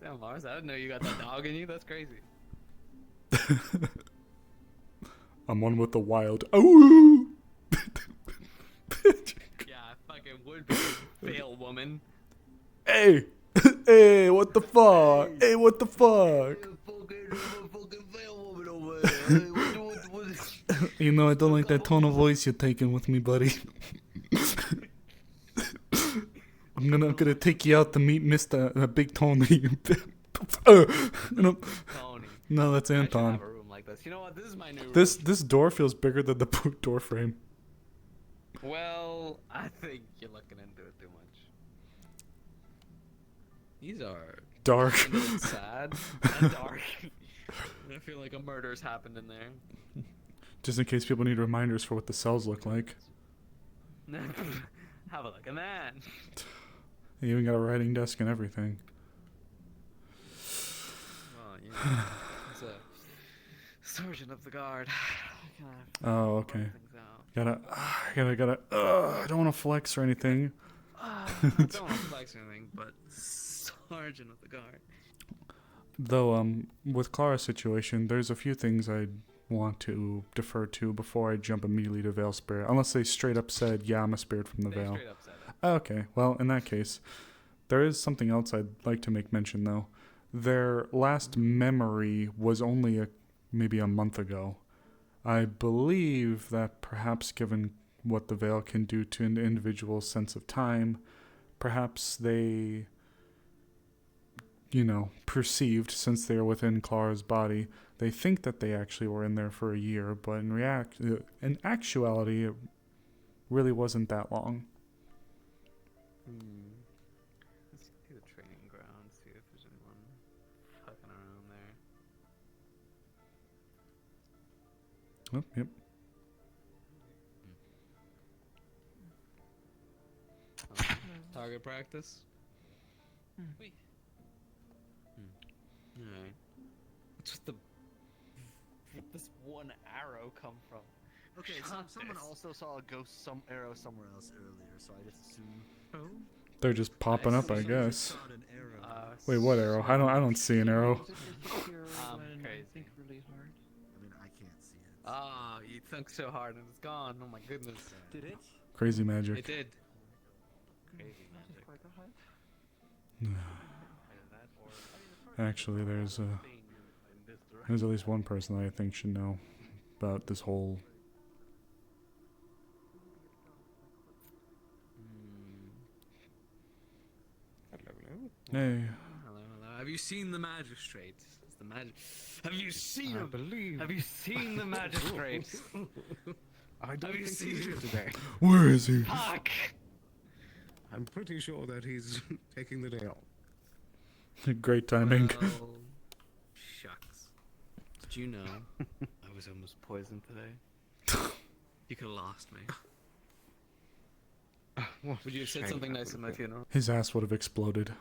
Damn, Mars, I didn't know you got that dog in you. That's crazy. I'm one with the wild. Oh. Yeah, I fucking would be a fail woman. Hey, hey, what the fuck? Hey, what the fuck? You know, I don't like that tone of voice you're taking with me, buddy. I'm gonna take you out to meet Mr. Big Tony. No, that's Anton. Have a room like this. You know what? This is my new room. This door feels bigger than the door frame. Well, I think you're looking into it too much. These are dark, sad, and dark. I feel like a murder's happened in there. Just in case people need reminders for what the cells look like. Have a look at that. You even got a writing desk and everything. Well, you know, it's a sergeant of the guard. Oh, okay. Gotta. I don't want to flex or anything. I don't want to flex or anything, but sergeant of the guard. Though, with Clara's situation, there's a few things I'd want to defer to before I jump immediately to Veil Spirit. Unless they straight up said, yeah, I'm a spirit from the They Veil. straight up said it. Okay, well, in that case, there is something else I'd like to make mention, though. Their last memory was only maybe a month ago. I believe that perhaps given what the Veil can do to an individual's sense of time, perhaps they, perceived, since they are within Clara's body, they think that they actually were in there for a year, but in actuality, it really wasn't that long. Let's do the training ground, see if there's anyone fucking around there. Oh, yep. Target practice? Alright. Where'd this one arrow come from? Okay, someone also saw a ghost arrow somewhere else earlier, so I just assume. Oh. They're just popping up, I guess. Arrow. Wait, what arrow? I don't see an arrow. Crazy. I mean, I can't see it. Ah, you thunk so hard and it's gone. Oh my goodness. Did it? Crazy magic. It did. Crazy magic. Actually, there's at least one person that I think should know about this whole. Hey. Hello. Have you seen the magistrate? It's the Have you seen him? Have you seen the magistrate? I don't think he's here today. Where is he? Fuck! I'm pretty sure that he's taking the day off. Great timing. Well, shucks. Did you know I was almost poisoned today? You could have lost me. Would you have said something nice at my funeral? His ass would have exploded.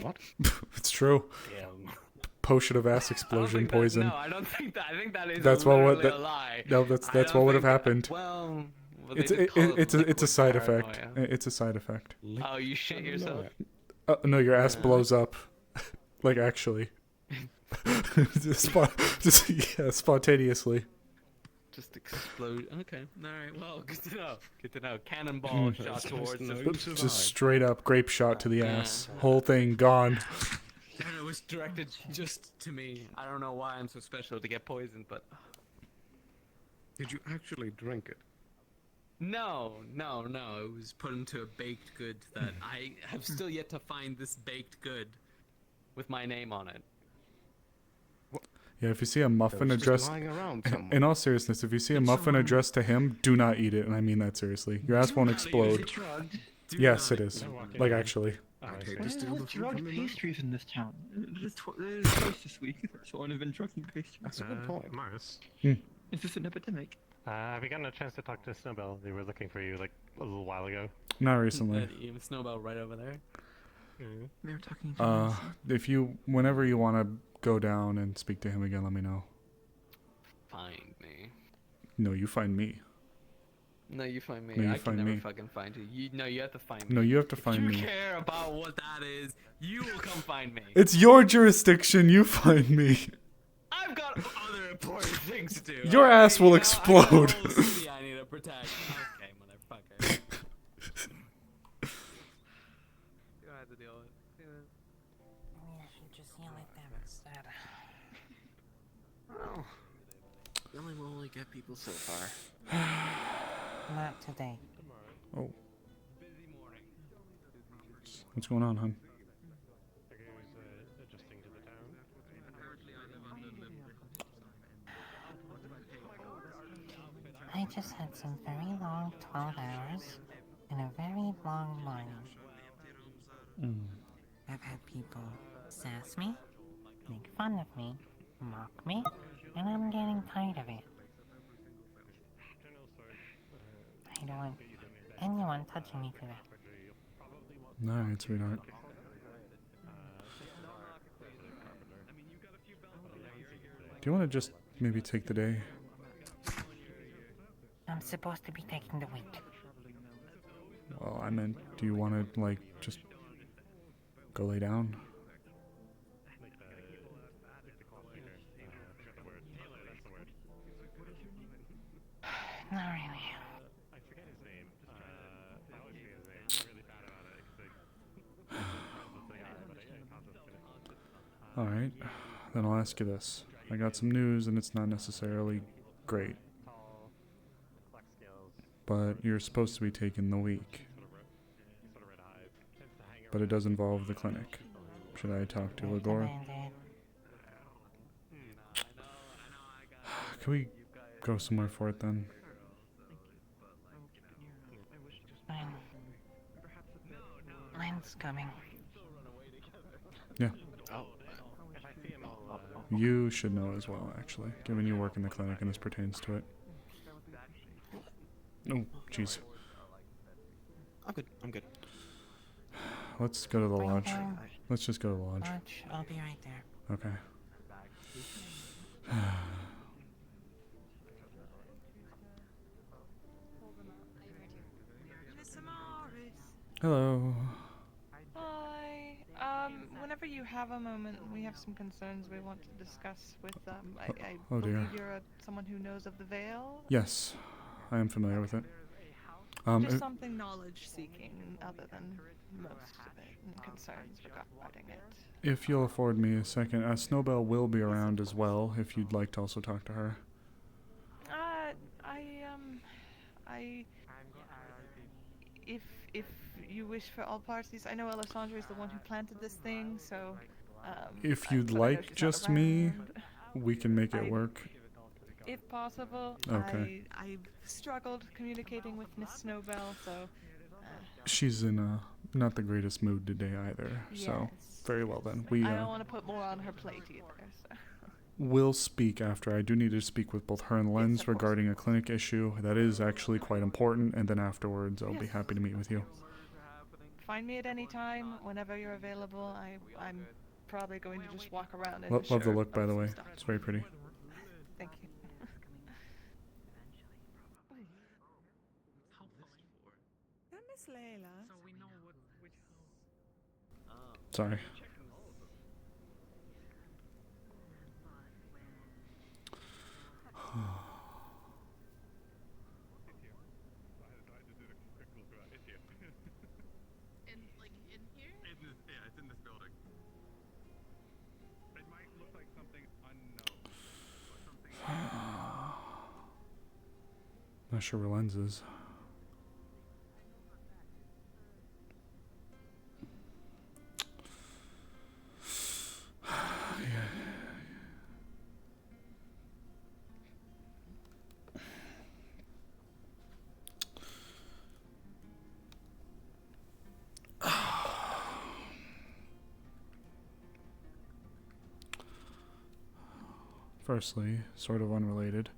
What? It's true. Damn. Potion of ass explosion poison. No, I don't think that. I think that is That's literally a lie. No, that's what would have happened. Well, it's a side effect. It's a side effect. Oh, you shit yourself? No, your ass blows up. Like, actually. Spontaneously. Just explode. Okay. All right. Well, good to know. Good to know. Cannonball shot towards. Just straight up grape shot to the ass. Whole thing gone. And it was directed just to me. I don't know why I'm so special to get poisoned, but Did you actually drink it? no. It was put into a baked good that I have still yet to find this baked good with my name on it. Yeah, if you see a muffin It's just addressed, lying around somewhere. in all seriousness, if you see a muffin addressed to him, do not eat it, and I mean that seriously. Your ass won't explode. Yes, it is. Like actually. I'd hate Why to are steal all the food drugged from him. pastries in this town? There's twice this week. Someone has been drugging pastries. That's a good point. Mars. Is this an epidemic? Have you gotten a chance to talk to Snowbell? They were looking for you like a little while ago. Not recently. That even Snowbell right over there. They were talking to If you, whenever you want to go down and speak to him again, let me know. Find me. No, you find me. No, you find me. No, you I find can never me. fucking find you. No, you have to find me. No, you have to find if me. you care about what that is, you will come find me. It's your jurisdiction. You find me. I've got other important things to do. Your ass will explode. I got a whole city I need to protect. Okay, motherfucker. You don't have to deal with it. You should just yell at them instead. Well, yelling will only get people so far. Not today. Oh. What's going on, hon? I just had some very long 12 hours and a very long morning. I've had people sass me, make fun of me, mock me, and I'm getting tired of it. I don't want anyone touching me today. Alright, sweetheart. Do you want to just maybe take the day? I'm supposed to be taking the week. Well, I meant, do you want to, like, just go lay down? Not really. Alright, then I'll ask you this. I got some news and it's not necessarily great. But you're supposed to be taking the week. But it does involve the clinic. Should I talk to Lagora? Can we go somewhere for it then? Mine. Mine's coming. Yeah. You should know as well, actually, given you work in the clinic and this pertains to it. Oh, jeez. I'm good. Let's go to the lodge. Let's just go to the lodge. Lodge, I'll be right there. Okay. Miss Amaris. Hello. Hi. Whenever you have a moment, we have some concerns we want to discuss with I Oh, dear. believe you're someone who knows of the Veil. Yes, I am familiar with it. Just something knowledge-seeking, other than most of it, and concerns regarding it. If you'll afford me a second, Snowbell will be around as well, if you'd like to also talk to her. If you wish for all parties, I know Alessandra is the one who planted this thing, so. If you'd but I know like she's not just me, around. we can make it work. If possible. Okay. I've struggled communicating with Miss Snowbell, so. She's in not the greatest mood today either, so very well then. I don't want to put more on her plate either. So. We'll speak after. I do need to speak with both her and Lens regarding a clinic issue. That is actually quite important, and then afterwards I'll be happy to meet with you. Find me at any time, whenever you're available. I'm probably going to just walk around and Love the look, by the way. It's very pretty. Thank you. That Miss Layla. So we know which Sorry. Not sure where Lens is. Firstly, sort of unrelated.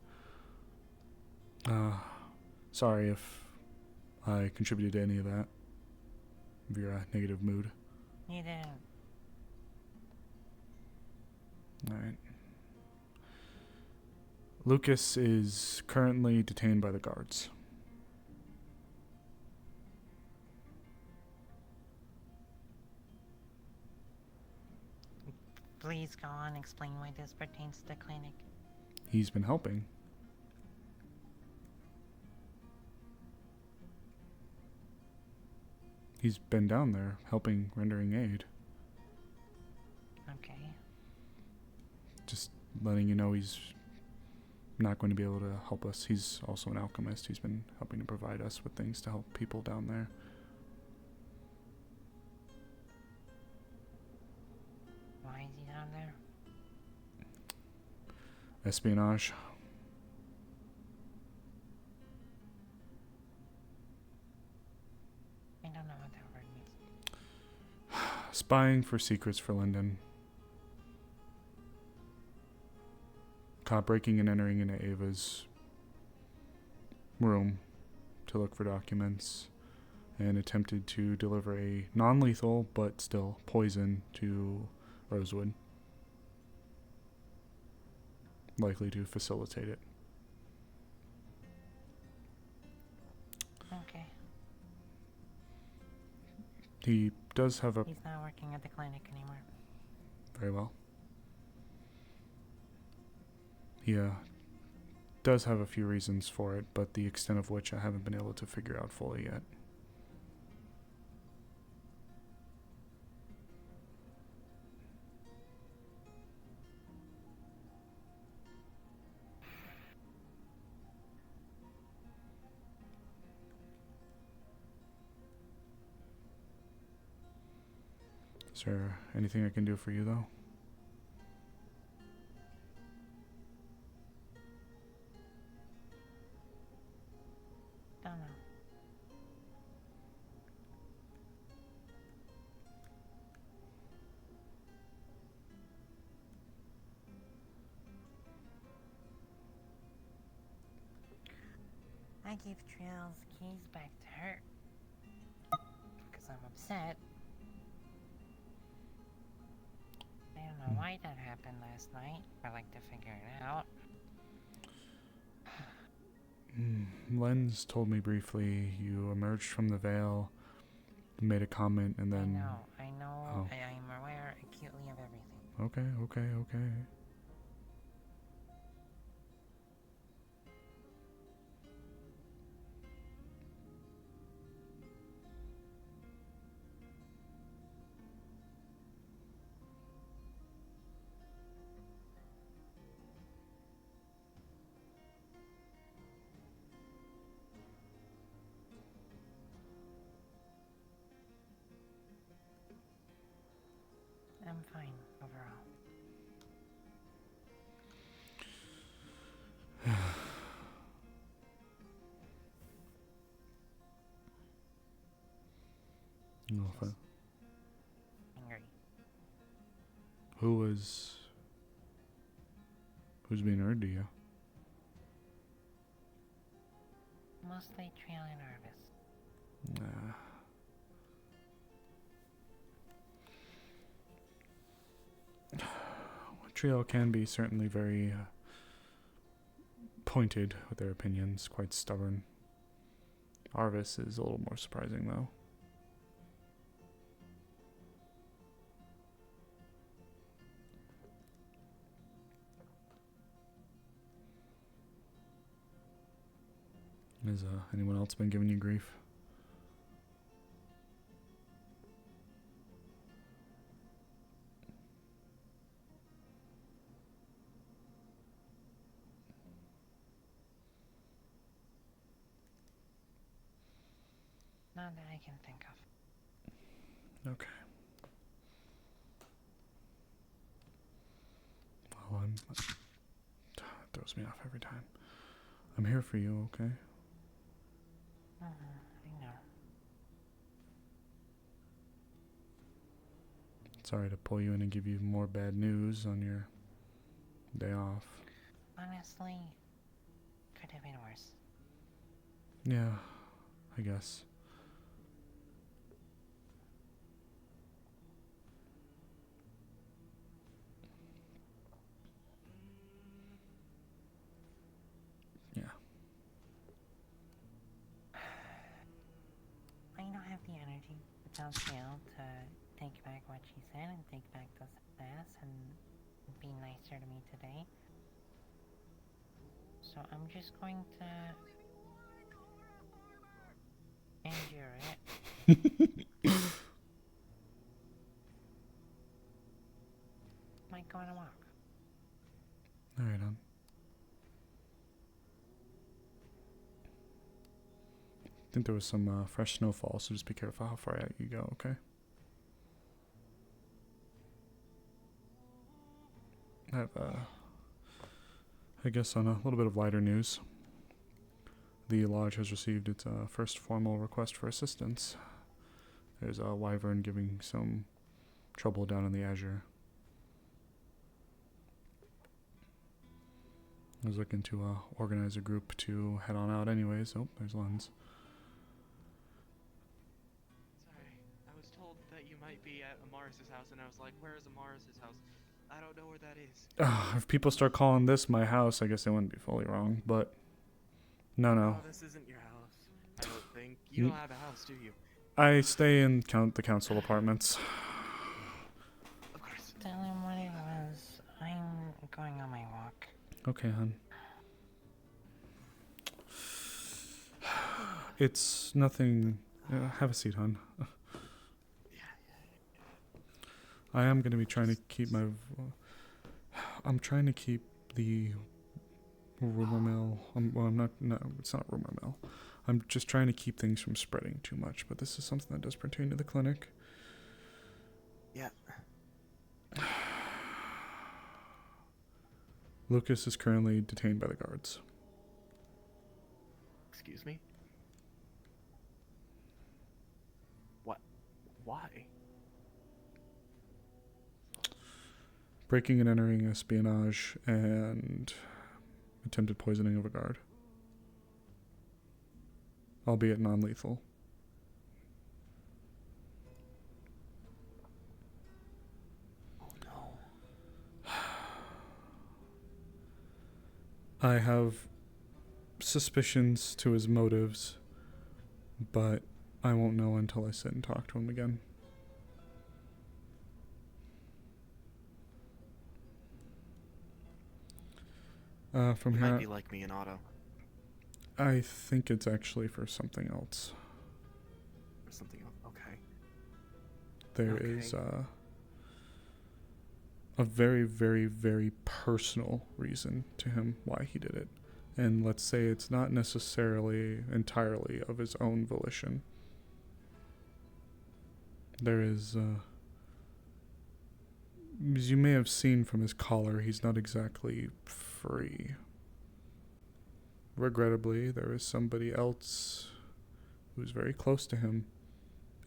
Sorry if I contributed to any of that. Of your negative mood. You didn't. Alright. Lucas is currently detained by the guards. Please go on, explain why this pertains to the clinic. He's been helping. He's been down there helping, rendering aid. Okay. Just letting you know he's not going to be able to help us. He's also an alchemist. He's been helping to provide us with things to help people down there. Why is he down there? Espionage. I don't know what that word means. Spying for secrets for Linden. Caught breaking and entering into Ava's room to look for documents and attempted to deliver a non-lethal but still poison to Rosewood. Likely to facilitate it. Okay. He does have a... He's not working at the clinic anymore. Very well. He does have a few reasons for it, but the extent of which I haven't been able to figure out fully yet. Is there anything I can do for you, though? Don't know. I gave Trail's keys back to her because I'm upset. I don't know why that happened last night. I'd like to figure it out. Lens told me briefly you emerged from the veil, made a comment, and then... I know, Oh. I'm aware acutely of everything. Okay. I'm fine overall. No, fine. Angry. Who's being heard to you? Mostly Trail and Arvis. Trio can be certainly very pointed with their opinions, quite stubborn. Arvis is a little more surprising, though. Has anyone else been giving you grief? Not that I can think of. Okay. Well, it throws me off every time. I'm here for you, okay? I know. Sorry to pull you in and give you more bad news on your day off. Honestly, could have been worse. Yeah, I guess. Yeah. I don't have the energy without fail to take back what she said and take back those ass and be nicer to me today. So I'm just going to endure it. Might go on a walk. Alright, hon. I think there was some fresh snowfall, so just be careful how far out you go, okay? I have, I guess on a little bit of lighter news, the lodge has received its first formal request for assistance. There's a wyvern giving some trouble down in the Azure. I was looking to organize a group to head on out anyways. Oh, there's Lens. Sorry, I was told that you might be at Amaris' house, and I was like, where is Amaris' house? I don't know where that is. If people start calling this my house, I guess they wouldn't be fully wrong, but no. Oh, this isn't your house. I don't think. You don't have a house, do you? I stay in the council apartments. Of course. Tell him what it was. I'm going on my walk. Okay, hon. It's nothing. Have a seat, hon. I am going to be trying to keep my... I'm trying to keep the rumor mill... well, I'm not... No, it's not rumor mill. I'm just trying to keep things from spreading too much, but this is something that does pertain to the clinic. Yeah. Lucas is currently detained by the guards. Excuse me? What? Why? Breaking and entering, espionage, and attempted poisoning of a guard. Albeit non-lethal. Oh no. I have suspicions to his motives, but I won't know until I sit and talk to him again. From You here, might be like me in Otto. I think it's actually for something else. Or something else. Okay. There is a very, very, very personal reason to him why he did it. And let's say it's not necessarily entirely of his own volition. There is, as you may have seen from his collar, he's not exactly free. Regrettably, there is somebody else who's very close to him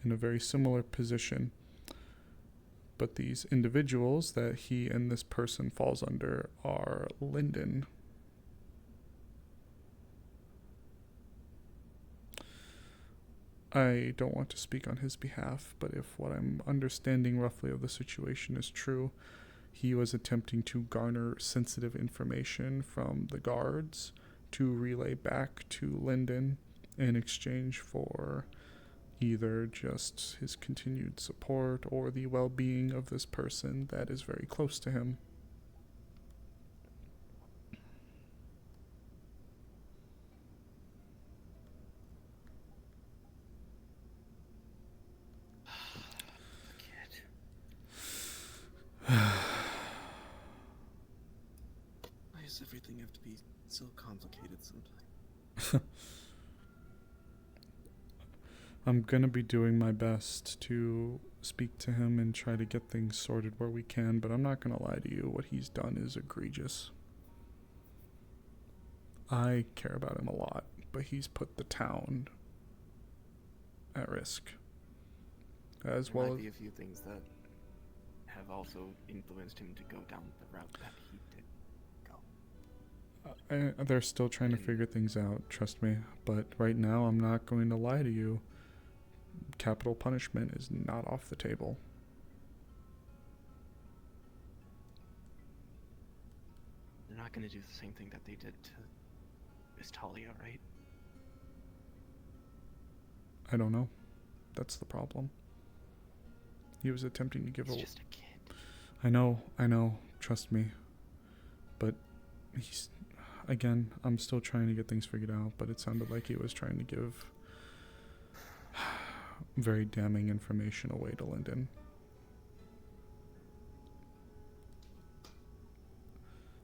in a very similar position. But these individuals that he and this person falls under are Lyndon. I don't want to speak on his behalf, but if what I'm understanding roughly of the situation is true, he was attempting to garner sensitive information from the guards to relay back to Lyndon in exchange for either just his continued support or the well-being of this person that is very close to him. Why does everything have to be so complicated sometimes? I'm gonna be doing my best to speak to him and try to get things sorted where we can, but I'm not gonna lie to you, what he's done is egregious. I care about him a lot, but he's put the town at risk. As There well might as be a few things that have also influenced him to go down the route that he did go. they're still trying to figure things out, trust me. But right now, I'm not going to lie to you. Capital punishment is not off the table. They're not going to do the same thing that they did to Miss Talia, right? I don't know. That's the problem. He was attempting to give He's a... just a kid. I know. Trust me. But he's... Again, I'm still trying to get things figured out, but it sounded like he was trying to give very damning information away to Lyndon.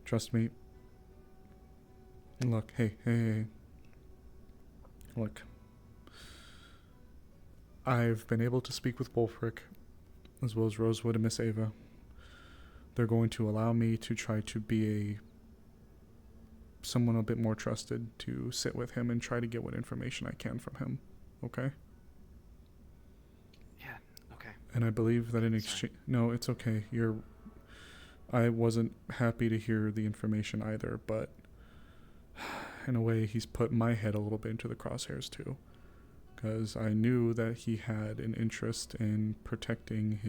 Trust me. Look, hey. Look. I've been able to speak with Wolfric, as well as Rosewood and Miss Ava. They're going to allow me to try to be someone a bit more trusted, to sit with him and try to get what information I can from him. Okay? Yeah, okay. And I believe that in exchange... No, it's okay. I wasn't happy to hear the information either, but in a way, he's put my head a little bit into the crosshairs too. Because I knew that he had an interest in protecting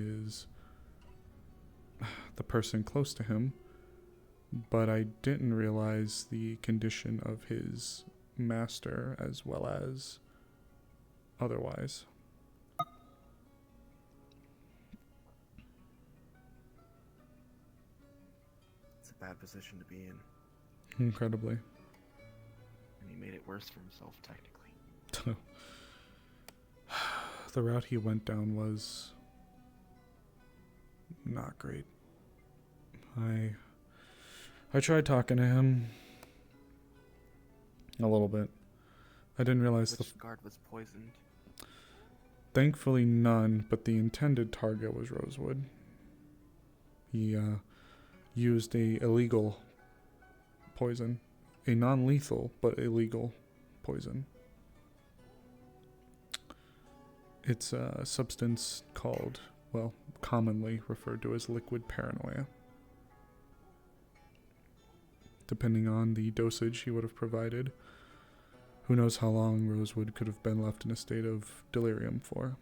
the person close to him, but I didn't realize the condition of his master as well as otherwise. It's a bad position to be in. Incredibly. And he made it worse for himself, technically. The route he went down was not great. I tried talking to him a little bit. I didn't realize Which guard was poisoned? Thankfully none, but the intended target was Rosewood. He used a illegal poison. A non-lethal, but illegal poison. It's a substance called, well, commonly referred to as liquid paranoia. Depending on the dosage he would have provided, who knows how long Rosewood could have been left in a state of delirium for.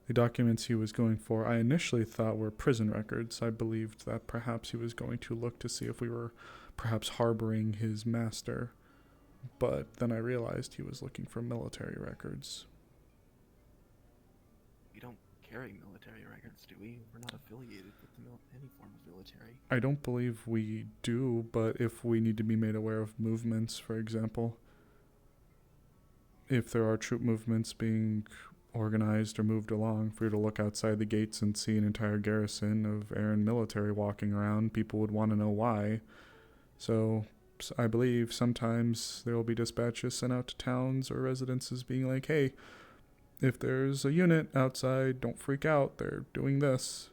The documents he was going for, I initially thought were prison records. I believed that perhaps he was going to look to see if we were perhaps harboring his master, but then I realized he was looking for military records. We don't carry military records, do we? We're not affiliated with any form of military. I don't believe we do, but if we need to be made aware of movements, for example, if there are troop movements being organized or moved along, for you to look outside the gates and see an entire garrison of Aaron military walking around, people would want to know why. So I believe sometimes there will be dispatches sent out to towns or residences being like, hey, if there's a unit outside, don't freak out, they're doing this.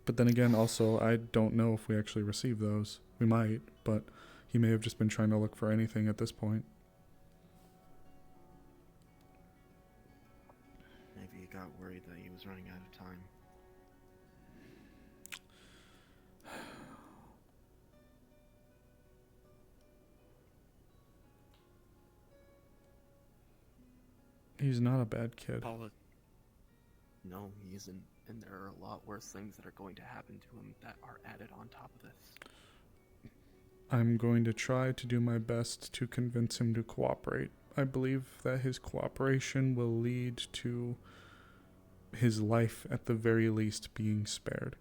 But then again, also, I don't know if we actually received those. We might, but he may have just been trying to look for anything at this point. Maybe he got worried that he was running out of time. He's not a bad kid. No, he isn't. And there are a lot worse things that are going to happen to him that are added on top of this. I'm going to try to do my best to convince him to cooperate. I believe that his cooperation will lead to his life at the very least being spared.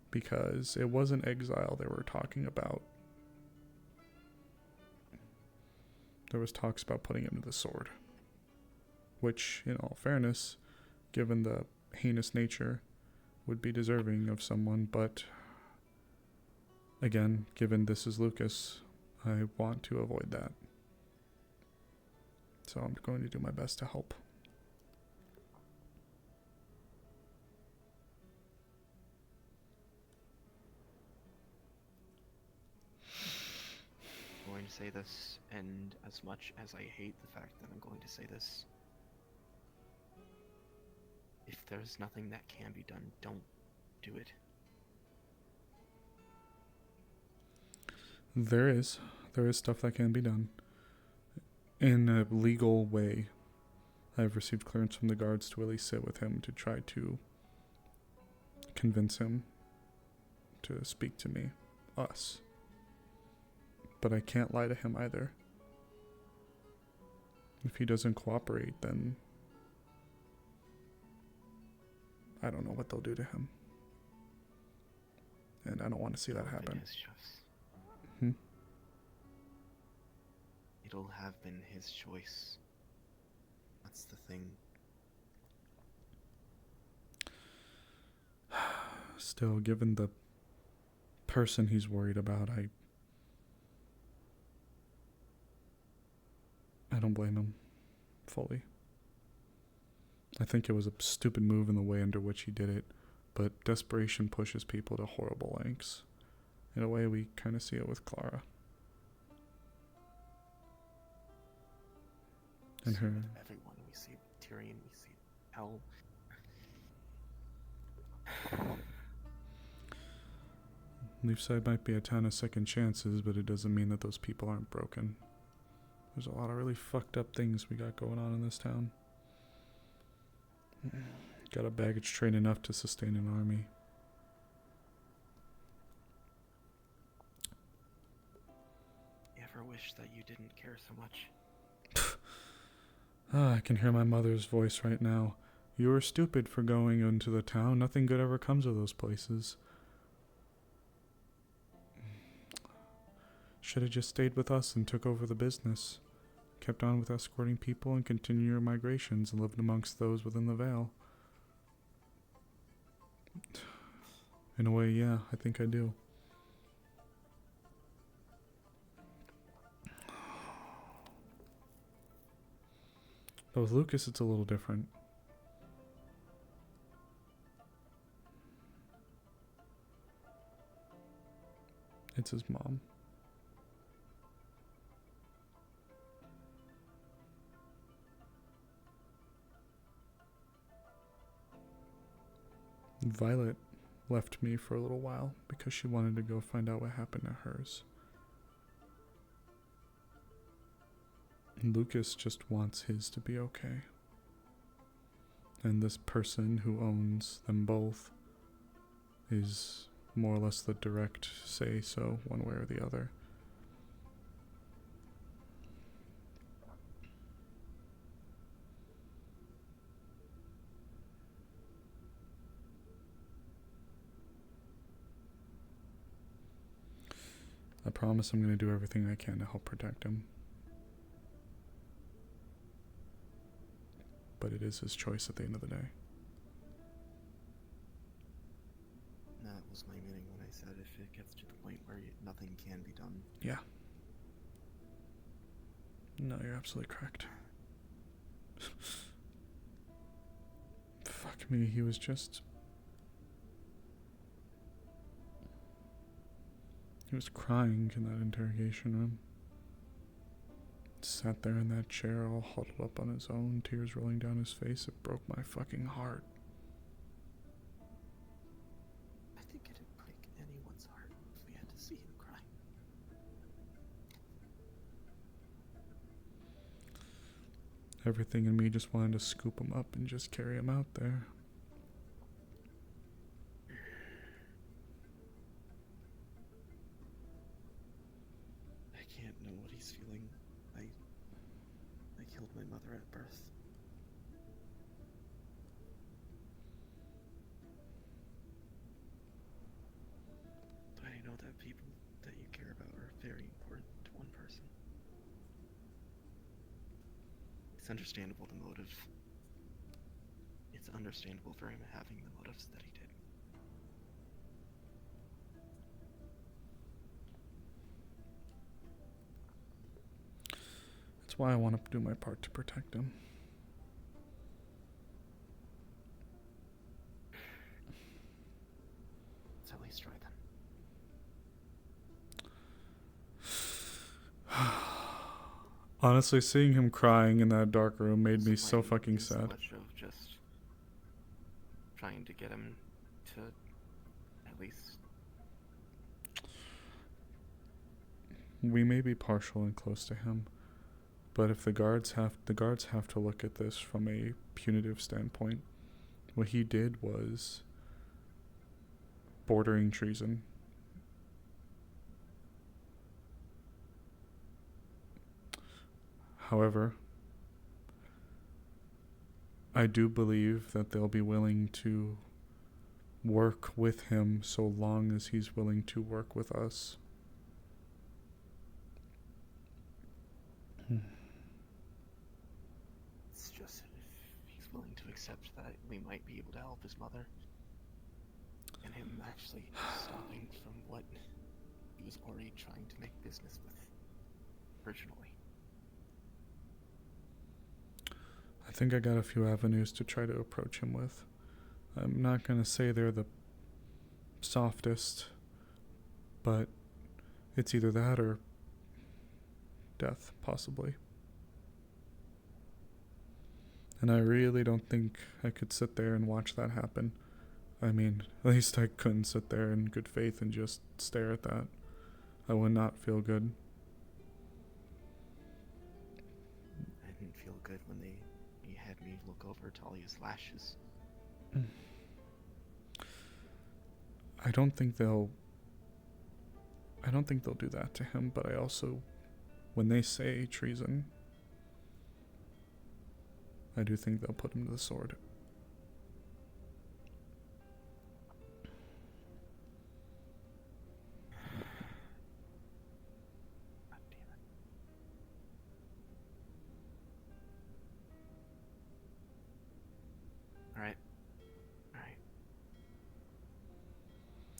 Because it wasn't exile they were talking about. There was talks about putting him to the sword. Which, in all fairness, given the heinous nature, would be deserving of someone, but again, given this is Lucas, I want to avoid that. So I'm going to do my best to help. I'm going to say this, and as much as I hate the fact that I'm going to say this, if there's nothing that can be done, don't do it. There is stuff that can be done. In a legal way, I've received clearance from the guards to at least sit with him to try to convince him to speak to me, us. But I can't lie to him either. If he doesn't cooperate, then I don't know what they'll do to him. And I don't want to see that happen. It'll have been his choice. That's the thing. Still, given the person he's worried about, I don't blame him fully. I think it was a stupid move in the way under which he did it, but desperation pushes people to horrible lengths. In a way, we kind of see it with Clara. And her. With everyone, we see Tyrion, we see Elle. Leafside might be a town of second chances, but it doesn't mean that those people aren't broken. There's a lot of really fucked up things we got going on in this town. Got a baggage train enough to sustain an army. You ever wish that you didn't care so much? I can hear my mother's voice right now. You were stupid for going into the town. Nothing good ever comes of those places. Should have just stayed with us and took over the business. Kept on with escorting people and continued your migrations and lived amongst those within the Vale. In a way, yeah, I think I do. But with Lucas, it's a little different. It's his mom. Violet left me for a little while because she wanted to go find out what happened to hers. Lucas just wants his to be okay. And this person who owns them both is more or less the direct say-so one way or the other. I promise I'm going to do everything I can to help protect him. But it is his choice at the end of the day. That was my meaning when I said if it gets to the point where nothing can be done. Yeah. No, you're absolutely correct. Fuck me, he was just... He was crying in that interrogation room. Sat there in that chair all huddled up on his own, tears rolling down his face. It broke my fucking heart. I think it'd break anyone's heart if we had to see him cry. Everything in me just wanted to scoop him up and just carry him out there. I can't know what he's feeling. I killed my mother at birth. But I know that people that you care about are very important to one person. It's understandable the motive. It's understandable for him having the motives that he did. That's why I want to do my part to protect him. Let's at least try then. Honestly, seeing him crying in that dark room made me so fucking sad. Much of just trying to get him to at least. We may be partial and close to him, but if the guards have to look at this from a punitive standpoint. What he did was bordering treason. However, I do believe that they'll be willing to work with him so long as he's willing to work with us. It's just if he's willing to accept that we might be able to help his mother, and him actually stopping from what he was already trying to make business with originally. I think I got a few avenues to try to approach him with. I'm not going to say they're the softest, but it's either that or death, possibly. And I really don't think I could sit there and watch that happen. I mean, at least I couldn't sit there in good faith and just stare at that. I would not feel good. I didn't feel good when he had me look over Talia's lashes. I don't think they'll do that to him, but I also, when they say treason, I do think they'll put him to the sword. Alright. Alright.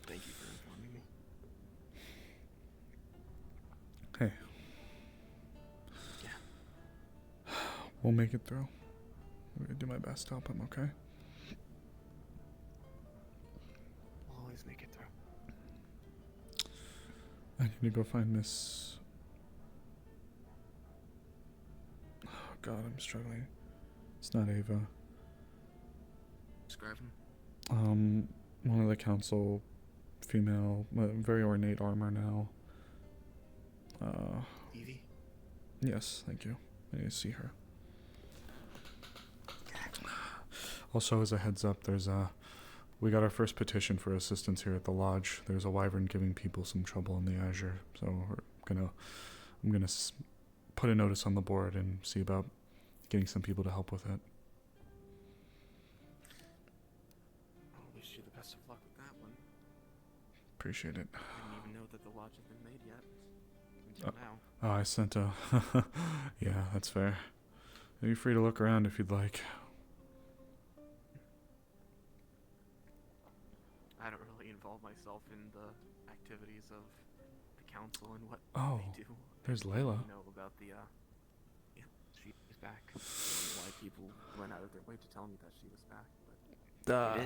Thank you for informing me. Hey. Yeah. We'll make it through. I'm gonna do my best to help him, okay? We'll always make it through. I need to go find Miss... Oh god, I'm struggling. It's not Ava. Describe him. One of the council, female, very ornate armor now. Evie? Yes, thank you. I need to see her. Also, as a heads up, we got our first petition for assistance here at the lodge. There's a wyvern giving people some trouble in the Azure, so I'm gonna put a notice on the board and see about getting some people to help with it. I wish you the best of luck with that one. Appreciate it. I didn't even know that the lodge had been made yet. Until now. Oh, I sent a... Yeah, that's fair. You're free to look around if you'd like. I don't really involve myself in the activities of the council and what they do. There's Layla. You know about the, yeah, she's back. I don't know why people went out of their way to tell me that she was back, but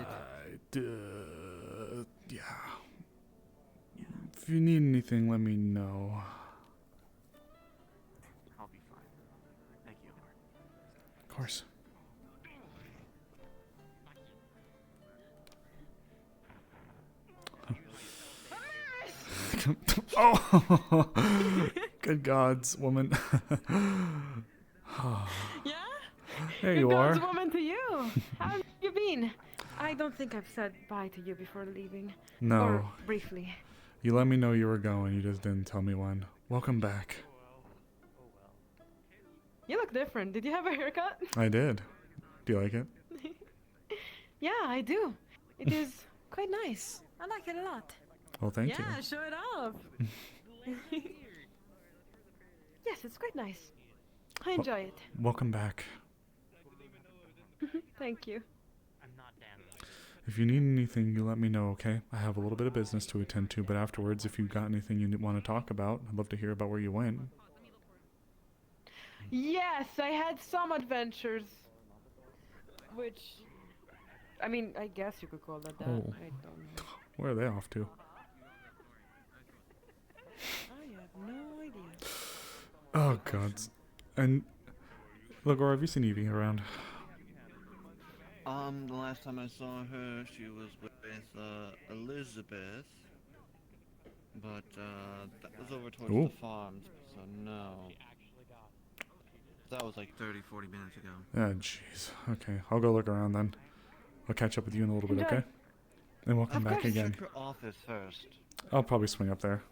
yeah. If you need anything, let me know. I'll be fine. Thank you, Lord. Of course. Oh, good gods, woman. Yeah? There Good you gods, are. woman to you. How have you been? I don't think I've said bye to you before leaving. No. Or briefly. You let me know you were going. You just didn't tell me when. Welcome back. You look different. Did you have a haircut? I did. Do you like it? Yeah, I do. It is quite nice. I like it a lot. Well, thank you. Yeah, show it off. Yes, it's quite nice. I enjoy it. Welcome back. Thank you. If you need anything, you let me know, okay? I have a little bit of business to attend to, but afterwards, if you've got anything you want to talk about, I'd love to hear about where you went. Yes, I had some adventures. Which, I mean, I guess you could call that that. Oh. I don't know. Where are they off to? I have no idea. Oh god. And look, or have you seen Evie around? The last time I saw her, she was with Elizabeth, but that was over towards Ooh. the farms, so no. That was like 30-40 minutes ago. Ah, jeez. Okay, I'll go look around then. I'll catch up with you in a little bit, okay? And we'll come back again. Check her office first. I'll probably swing up there.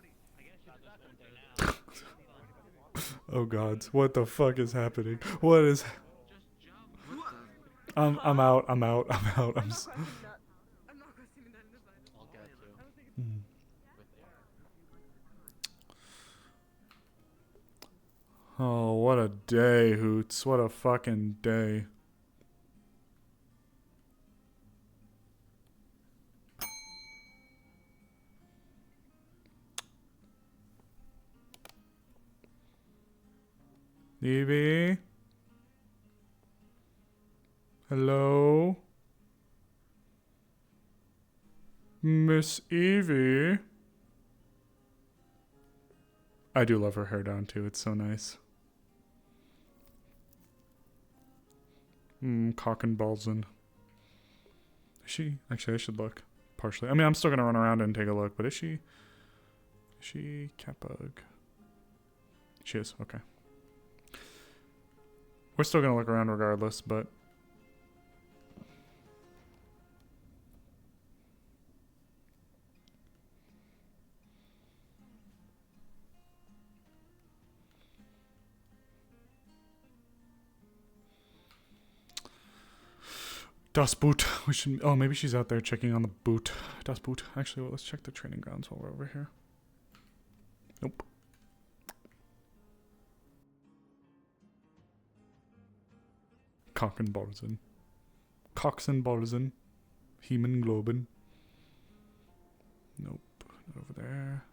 Oh god, what the fuck is happening? What is? I'm out. I'm out. I'm out. I'm. Oh, what a day, Hoots. What a fucking day. Evie? Hello? Miss Evie? I do love her hair down too, it's so nice. Cock and balls in. Is she? Actually, I should look. Partially. I mean, I'm still gonna run around and take a look, but is she? Is she Catbug? She is, okay. We're still gonna look around regardless, but... Das Boot. We should. Oh, maybe she's out there checking on the boot. Das Boot. Actually, well, let's check the training grounds while we're over here. Nope. Cock and Borzen. Cox and Borzen. Hemoglobin. Nope. Not over there.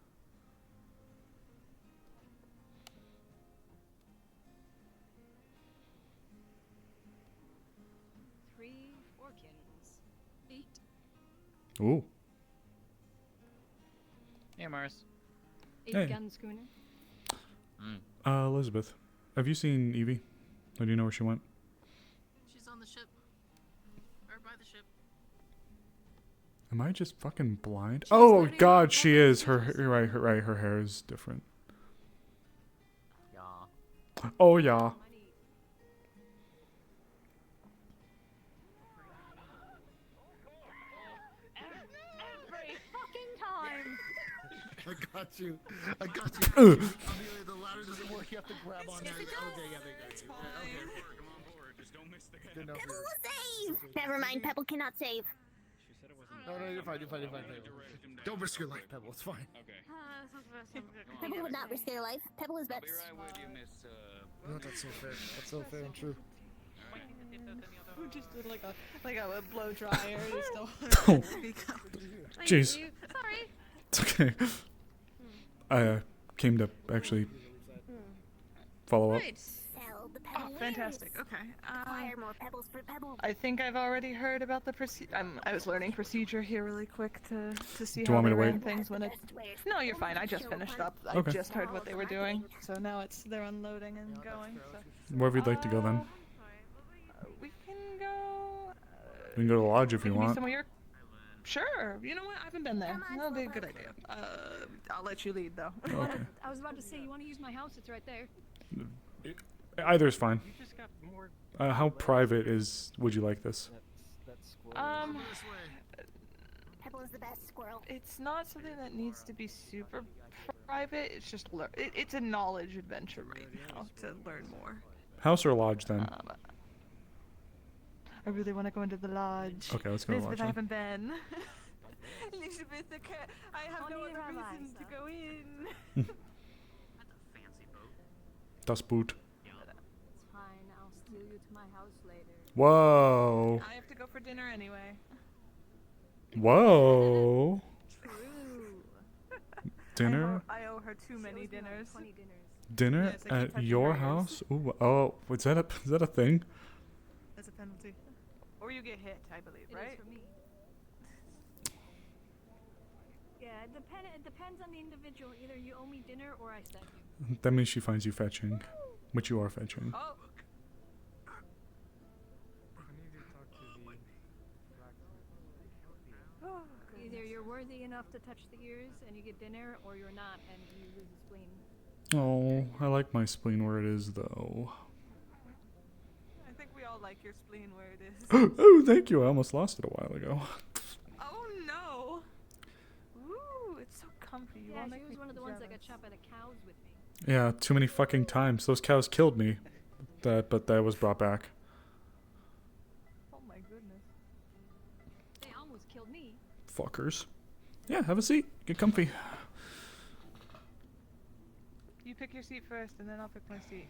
Ooh. Hey, Mars. Hey. Gun schooner. Elizabeth. Have you seen Evie? Or do you know where she went? She's on the ship. Or by the ship. Am I just fucking blind? Oh god, she is. You're right, her hair is different. Yeah. Oh yeah. I got you. I got you. Amelia, the ladder doesn't work. You have to grab on there. Okay, yeah, there you go. Okay. Come on board. Just don't miss the guy. Good enough. Pebble will save! Never mind, Pebble cannot save. No, you're fine. Pebble. Don't risk your life, Pebble. It's fine. Okay. Pebble would not risk their life. Pebble is best. No, that's so fair. That's so fair and true. Who just did like a blow dryer? Jeez. Sorry. It's okay. I came to actually follow up. Oh, fantastic. Okay. Acquire more pebbles for Pebble. I think I've already heard about the I was learning procedure here really quick to see Do you how want me they to ran wait? things when it. No, you're fine. I just finished up. Okay. I just heard what they were doing, so now they're unloading and going. So. Wherever you'd like to go then. We can go. We can go to the lodge if you want. Somewhere you're... Sure. You know what? I haven't been there. That'll be a good idea. I'll let you lead though. Okay. I was about to say, you want to use my house? It's right there. Either's fine. You just got more. How private would you like this? Pebble is the best squirrel. It's not something that needs to be super private. It's just it's a knowledge adventure right now to learn more. House or lodge then? I really want to go into the lodge. Okay, let's go to the Elizabeth, lodge I then. haven't been. Elizabeth, I have no other reason to go in. Das Boot. It's fine. I'll steal you to my house later. Whoa. I have to go for dinner anyway. Whoa. True. Dinner? I owe her too many dinners. 20 dinners. Dinner Yes, I keep at touching your her ears. house? Ooh, oh, is that a thing? As a penalty. Or you get hit, I believe, right? for me. Yeah, it depends on the individual. Either you owe me dinner or I stab you. That means she finds you fetching, which you are fetching. Oh. Either you're worthy enough to touch the ears and you get dinner, or you're not and you lose a spleen. Oh, I like my spleen where it is, though. I think we all like your spleen where it is. Oh, thank you. I almost lost it a while ago. Oh no! Ooh, it's so comfy. You Yeah, won't she make was me one of the ones that got jealous. shot by the cows with me. Yeah, too many fucking times. Those cows killed me. But that was brought back. Oh my goodness. They almost killed me. Fuckers. Yeah, have a seat. Get comfy. You pick your seat first, and then I'll pick my seat.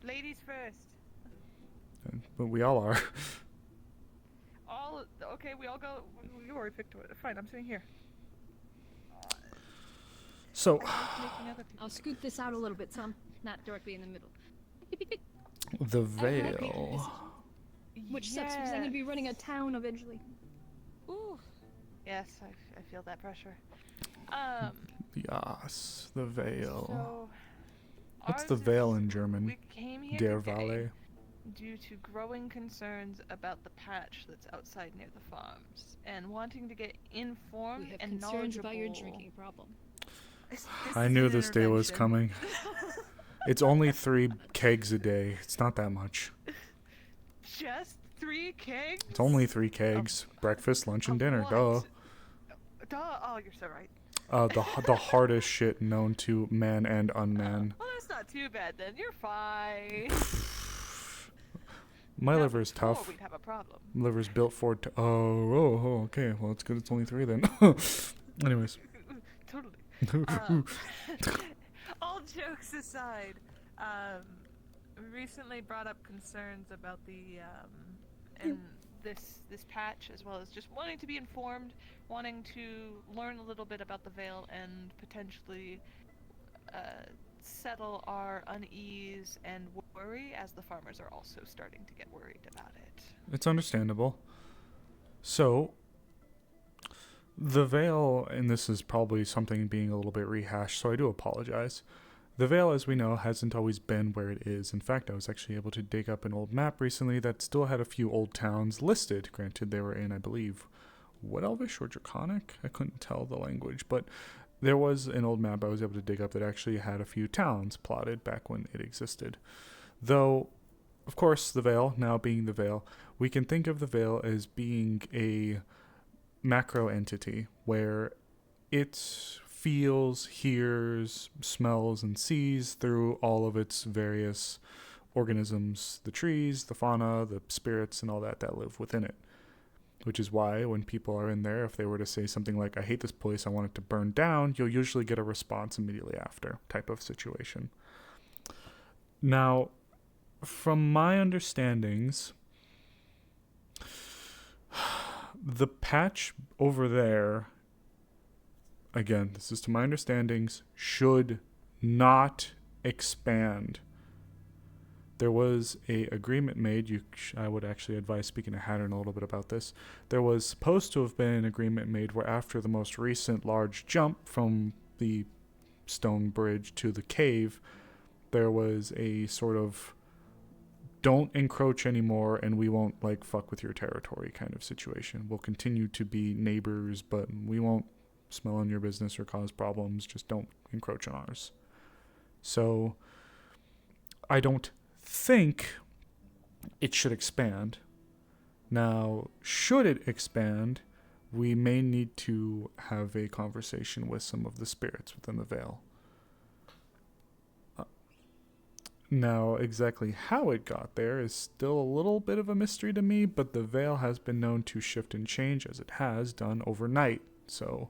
Ladies first. But we all are. All okay. We all go. You already picked it. Fine. I'm sitting here. So, I'll scoot this out a little bit, so I'm not directly in the middle. the veil. Which sucks because I'm going to be running a town eventually. Ooh. Yes, I feel that pressure. Yes, the veil. So, What's the veil in German? we came here Der today Valle. due to growing concerns about the patch that's outside near the farms, and wanting to get informed We have and concerns knowledgeable. about your drinking problem. I knew this day was coming. It's only 3 kegs a day. It's not that much. Just 3 kegs? It's only 3 kegs. Breakfast, lunch, and dinner. Duh. Duh. Oh, you're so right. The hardest shit known to man and unman. Well, that's not too bad then. You're fine. My liver's Before tough. we'd have a problem. Liver's built for it. Okay. Well, it's good. It's only 3 then. Anyways. Totally. All jokes aside, we recently brought up concerns about the and this patch, as well as just wanting to be informed, wanting to learn a little bit about the veil, and potentially settle our unease and worry, as the farmers are also starting to get worried about it. It's understandable. So, the veil, and this is probably something being a little bit rehashed, so I do apologize. The veil, as we know, hasn't always been where it is. In fact, I was actually able to dig up an old map recently that still had a few old towns listed. Granted, they were in, I believe, Wood Elvish or Draconic? I couldn't tell the language, but there was an old map I was able to dig up that actually had a few towns plotted back when it existed. Though, of course, the veil, now being the veil, we can think of the veil as being a macro entity where it feels, hears, smells, and sees through all of its various organisms, the trees, the fauna, the spirits, and all that live within it. Which is why when people are in there, if they were to say something like, I hate this place, I want it to burn down, you'll usually get a response immediately after type of situation. Now, from my understandings, the patch over there, again, this is to my understandings, should not expand. There was a agreement made. I would actually advise speaking to Hattern a little bit about this. There was supposed to have been an agreement made where after the most recent large jump from the stone bridge to the cave, there was a sort of don't encroach anymore and we won't fuck with your territory kind of situation. We'll continue to be neighbors, but we won't smell on your business or cause problems. Just don't encroach on ours. So I don't think it should expand. Now, should it expand, we may need to have a conversation with some of the spirits within the veil. Now, exactly how it got there is still a little bit of a mystery to me, but the veil has been known to shift and change as it has done overnight. So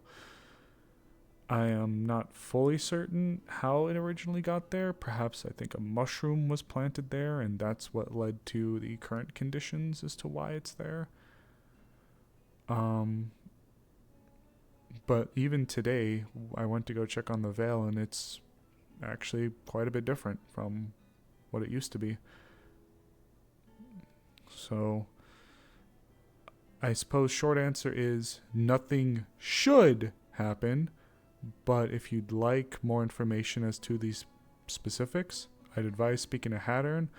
I am not fully certain how it originally got there. Perhaps I think a mushroom was planted there, and that's what led to the current conditions as to why it's there. But even today, I went to go check on the Vale, and it's actually quite a bit different from what it used to be. So, I suppose short answer is nothing should happen, but if you'd like more information as to these specifics, I'd advise speaking to Hattern.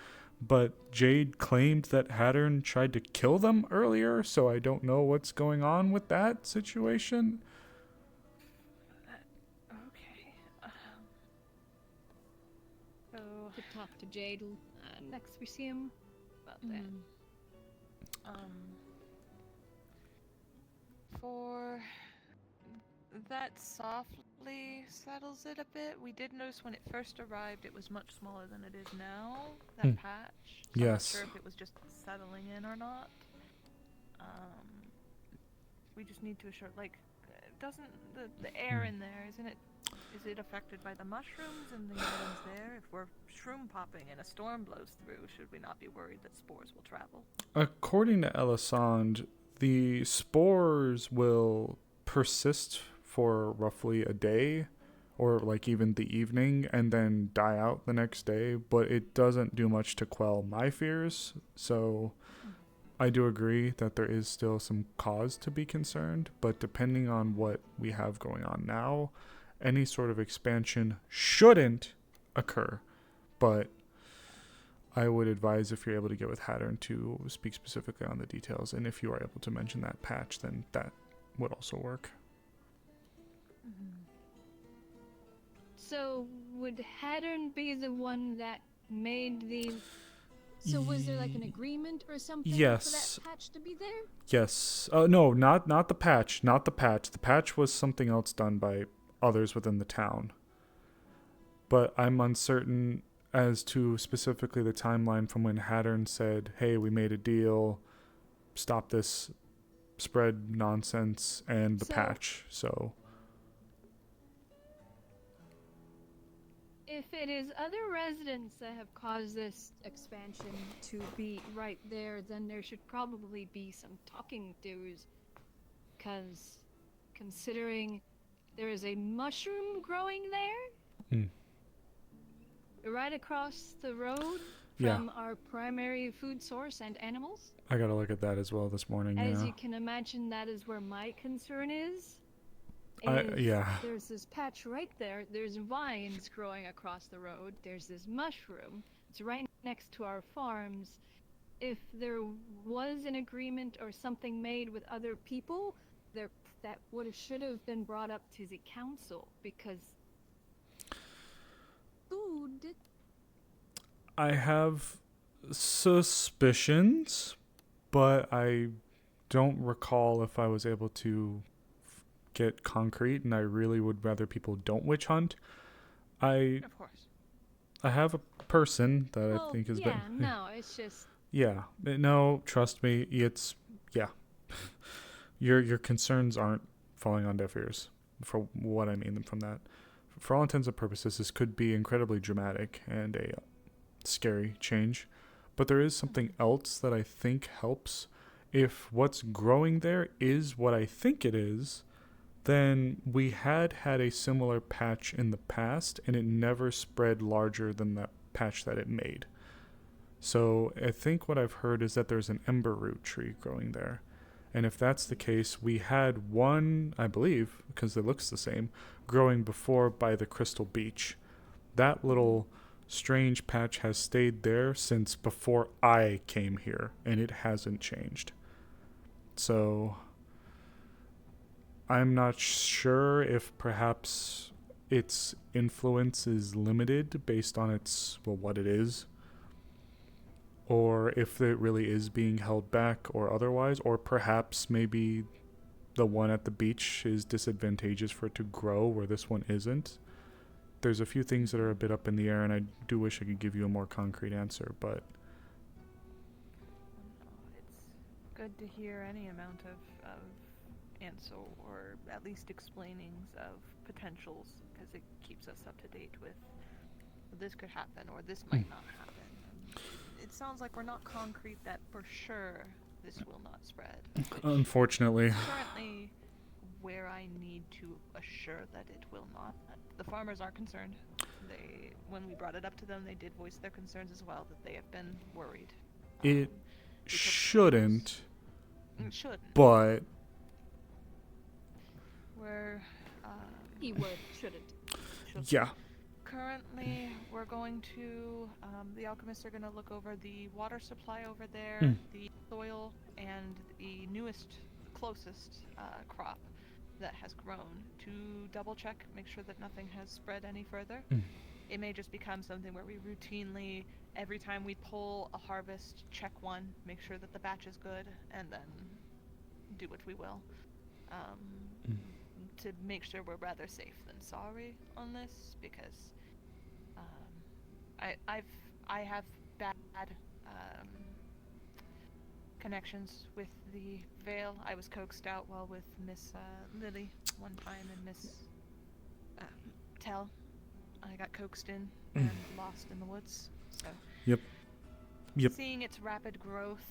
But Jade claimed that Hattern tried to kill them earlier, so I don't know what's going on with that situation. Okay. So To talk to Jade next we see him about that. For that softly settles it a bit. We did notice when it first arrived, it was much smaller than it is now. That patch. So Yes. I'm not sure if it was just settling in or not. We just need to assure, like, doesn't the air in there, isn't it? Is it affected by the mushrooms and the items there? If we're shroom popping and a storm blows through, should we not be worried that spores will travel? According to Elisande, the spores will persist for roughly a day, or like even the evening, and then die out the next day, but it doesn't do much to quell my fears, so I do agree that there is still some cause to be concerned, but depending on what we have going on now, any sort of expansion shouldn't occur, but I would advise, if you're able to get with Hattern, to speak specifically on the details, and if you are able to mention that patch, then that would also work. So would Hattern be the one that made the? So was there like an agreement or something Yes. for that patch to be there? Yes. No, not the patch. Not the patch. The patch was something else done by others within the town. But I'm uncertain as to specifically the timeline from when Hattern said, hey, we made a deal, stop this spread nonsense, and the patch. So If it is other residents that have caused this expansion to be right there, then there should probably be some talking to's. Because considering there is a mushroom growing there, right across the road from our primary food source and animals. I gotta look at that as well this morning. As Yeah. you can imagine, that is where my concern is. Yeah. There's this patch right there. There's vines growing across the road. There's this mushroom. It's right next to our farms. If there was an agreement or something made with other people, that should have been brought up to the council, because food. I have suspicions, but I don't recall if I was able to get concrete, and I really would rather people don't witch hunt. Of course. I have a person that I think has been. No, it's just. Yeah, no, trust me, it's your concerns aren't falling on deaf ears. For what I mean from that, for all intents and purposes, this could be incredibly dramatic and a scary change, but there is something else that I think helps. If what's growing there is what I think it is, then we had a similar patch in the past, and it never spread larger than that patch that it made. So I think what I've heard is that there's an ember root tree growing there. And if that's the case, we had one, I believe, because it looks the same, growing before by the Crystal Beach. That little strange patch has stayed there since before I came here, and it hasn't changed. So I'm not sure if perhaps its influence is limited based on what it is, or if it really is being held back or otherwise, or perhaps maybe the one at the beach is disadvantageous for it to grow where this one isn't. There's a few things that are a bit up in the air, and I do wish I could give you a more concrete answer, but It's good to hear any amount of answer, or at least explainings of potentials, because it keeps us up to date with this could happen or this might not happen. It sounds like we're not concrete that for sure this will not spread. unfortunately. Currently where I need to assure that it will not. The farmers are concerned. When we brought it up to them, they did voice their concerns as well, that they have been worried. It shouldn't. It shouldn't. But We're Keyword shouldn't. yeah. Currently, we're going to, the alchemists are going to look over the water supply over there, the soil, and the newest, closest crop that has grown to double check, make sure that nothing has spread any further. It may just become something where we routinely, every time we pull a harvest, check one, make sure that the batch is good, and then do what we will. To make sure we're rather safe than sorry on this, because I have bad connections with the Vale. I was coaxed out while with Miss Lily one time, and Miss Tell. I got coaxed in and lost in the woods. So Yep. seeing its rapid growth,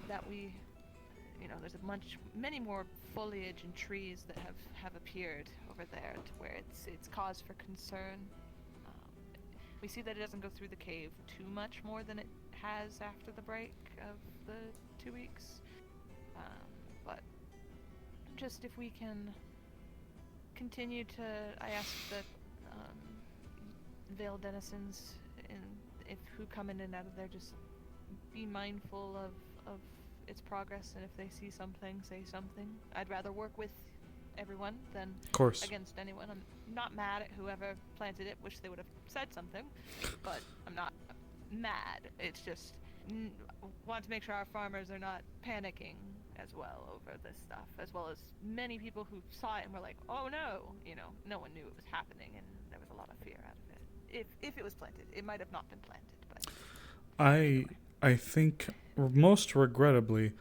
that we, there's many more foliage and trees that have appeared over there, to where it's cause for concern. We see that it doesn't go through the cave too much more than it has after the break of the 2 weeks. But just if we can continue to, I ask that Vale denizens who come in and out of there, just be mindful of its progress, and if they see something, say something. I'd rather work with everyone than against anyone. I'm not mad at whoever planted it. Wish they would have said something, but I'm not mad. It's just want to make sure our farmers are not panicking as well over this stuff, as well as many people who saw it and were like, "Oh no!" No one knew it was happening, and there was a lot of fear out of it. If it was planted, it might have not been planted, but I think most regrettably,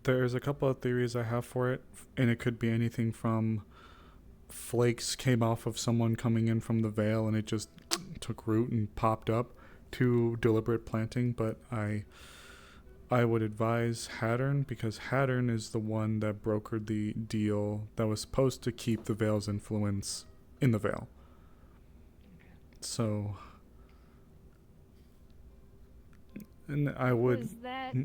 there's a couple of theories I have for it, and it could be anything from flakes came off of someone coming in from the Vale and it just took root and popped up, to deliberate planting. But I would advise Hattern, because Hattern is the one that brokered the deal that was supposed to keep the Vale's influence in the Vale. So, and I would. Was that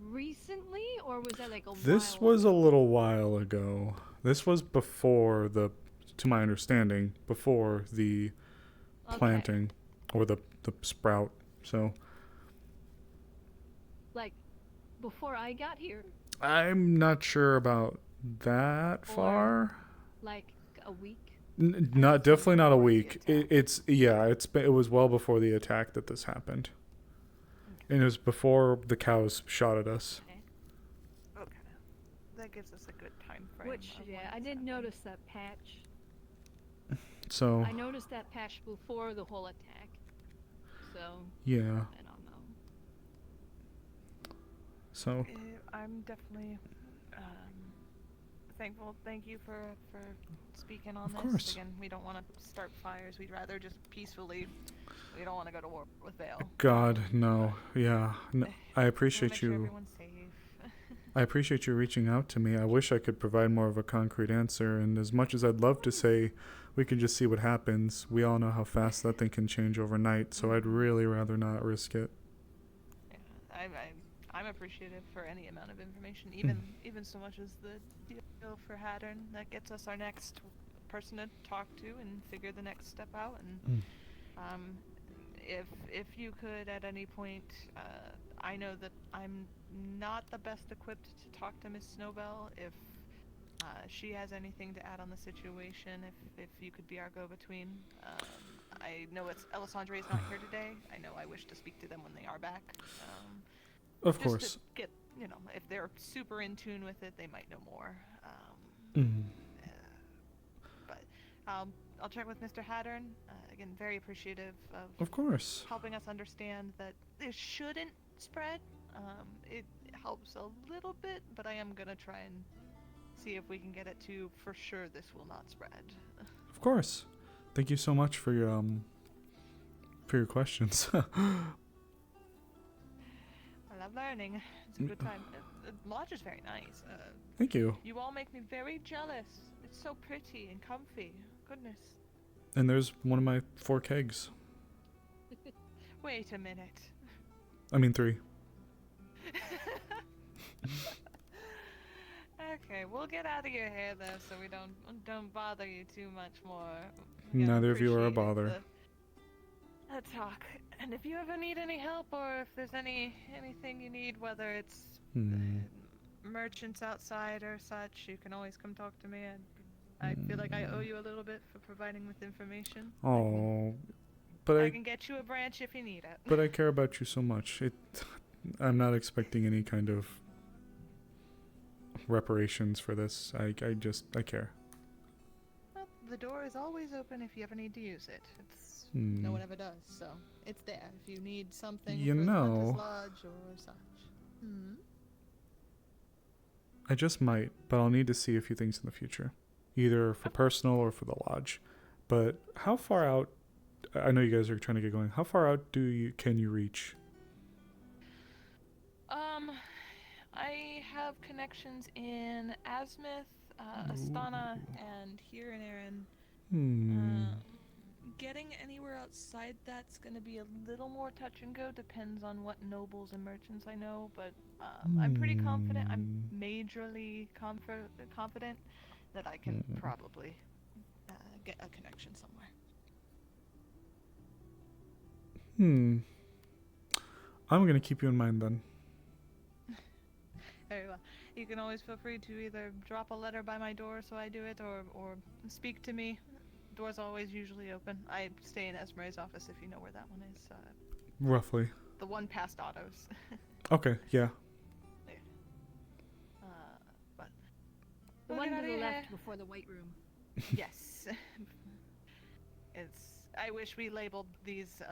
recently, or was that like a This while was a little while ago. This was before to my understanding, before the planting or the sprout. So like before I got here? I'm not sure about that far. Like a week? Not definitely not a week. It was well before the attack that this happened, and it was before the cows shot at us. okay, that gives us a good time frame. Which, yeah, I did notice that patch. So I noticed that patch before the whole attack. So yeah. I don't know. So I'm definitely thankful. Thank you for speaking on this. course. Again, we don't want to start fires. We'd rather just peacefully. We don't want to go to war with Vale. God, no. Yeah. No, I appreciate make sure you. everyone's safe. I appreciate you reaching out to me. I wish I could provide more of a concrete answer, and as much as I'd love to say we can just see what happens, we all know how fast that thing can change overnight, so I'd really rather not risk it. Yeah, I'm appreciative for any amount of information, even so much as the deal for Hattern. That gets us our next person to talk to and figure the next step out. And if you could at any point, I know that I'm not the best equipped to talk to Miss Snowbell. If she has anything to add on the situation, if you could be our go-between. I know Alessandre is not here today. I know I wish to speak to them when they are back. Of just course. to get, if they're super in tune with it, they might know more. But I'll check with Mr. Hattern. Again, very appreciative Of course. helping us understand that this shouldn't spread. It helps a little bit, but I am gonna try and see if we can get it to, for sure, this will not spread. Of course. Thank you so much for your questions. Well, learning. It's a good time. The lodge is very nice. Thank you. You all make me very jealous. It's so pretty and comfy. Goodness. And there's one of my 4 kegs. Wait a minute. I mean 3. Okay, we'll get out of your hair though, so we don't bother you too much more. We gotta Neither of you are a appreciate bother. the talk. And if you ever need any help, or if there's anything you need, whether it's merchants outside or such, you can always come talk to me. And I feel like I owe you a little bit for providing with information. Oh, but I can get you a branch if you need it. But I care about you so much. I'm not expecting any kind of reparations for this. I care. Well, the door is always open if you ever need to use it. It's no one ever does, so it's there if you need something You for the know. Hunter's Lodge or such. I just might, but I'll need to see a few things in the future, either for personal or for the lodge. But how far out? I know you guys are trying to get going. How far out can you reach? I have connections in Azmith, Astana, and here in Erin. Getting anywhere outside that's going to be a little more touch and go. Depends on what nobles and merchants I know, but I'm pretty confident. I'm majorly confident that I can probably get a connection somewhere. I'm going to keep you in mind then. Very well. You can always feel free to either drop a letter by my door so I do it, or speak to me. Door's always usually open. I stay in Esmeralda's office if you know where that one is. Roughly. The one past Otto's. Okay, yeah. But The we'll one get to out of the your left hair. before the white room. Yes. I wish we labeled these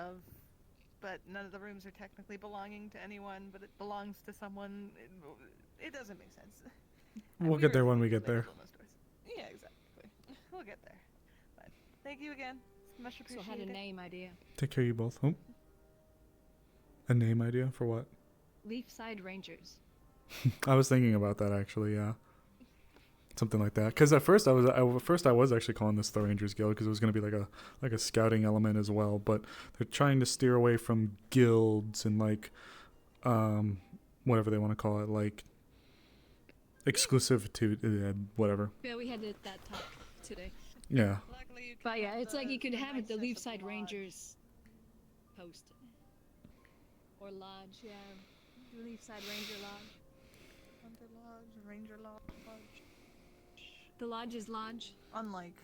but none of the rooms are technically belonging to anyone, but it belongs to someone. It doesn't make sense. We'll get there when we get there. Yeah, exactly. We'll get there. But thank you again. Much So appreciated. had a name idea. Take care of you both. Oh. A name idea for what? Leafside Rangers. I was thinking about that actually, yeah. Something like that. Because at first I was actually calling this the Rangers Guild because it was going to be like a scouting element as well. But they're trying to steer away from guilds and whatever they want to call it, like exclusive to whatever. Yeah, we had that talk today. Yeah. But yeah, it's like you could have it the Leafside Rangers post. Or lodge, yeah. The Leafside Ranger Lodge. Hunter Lodge, Ranger Lodge. The lodge is lodge. Unlike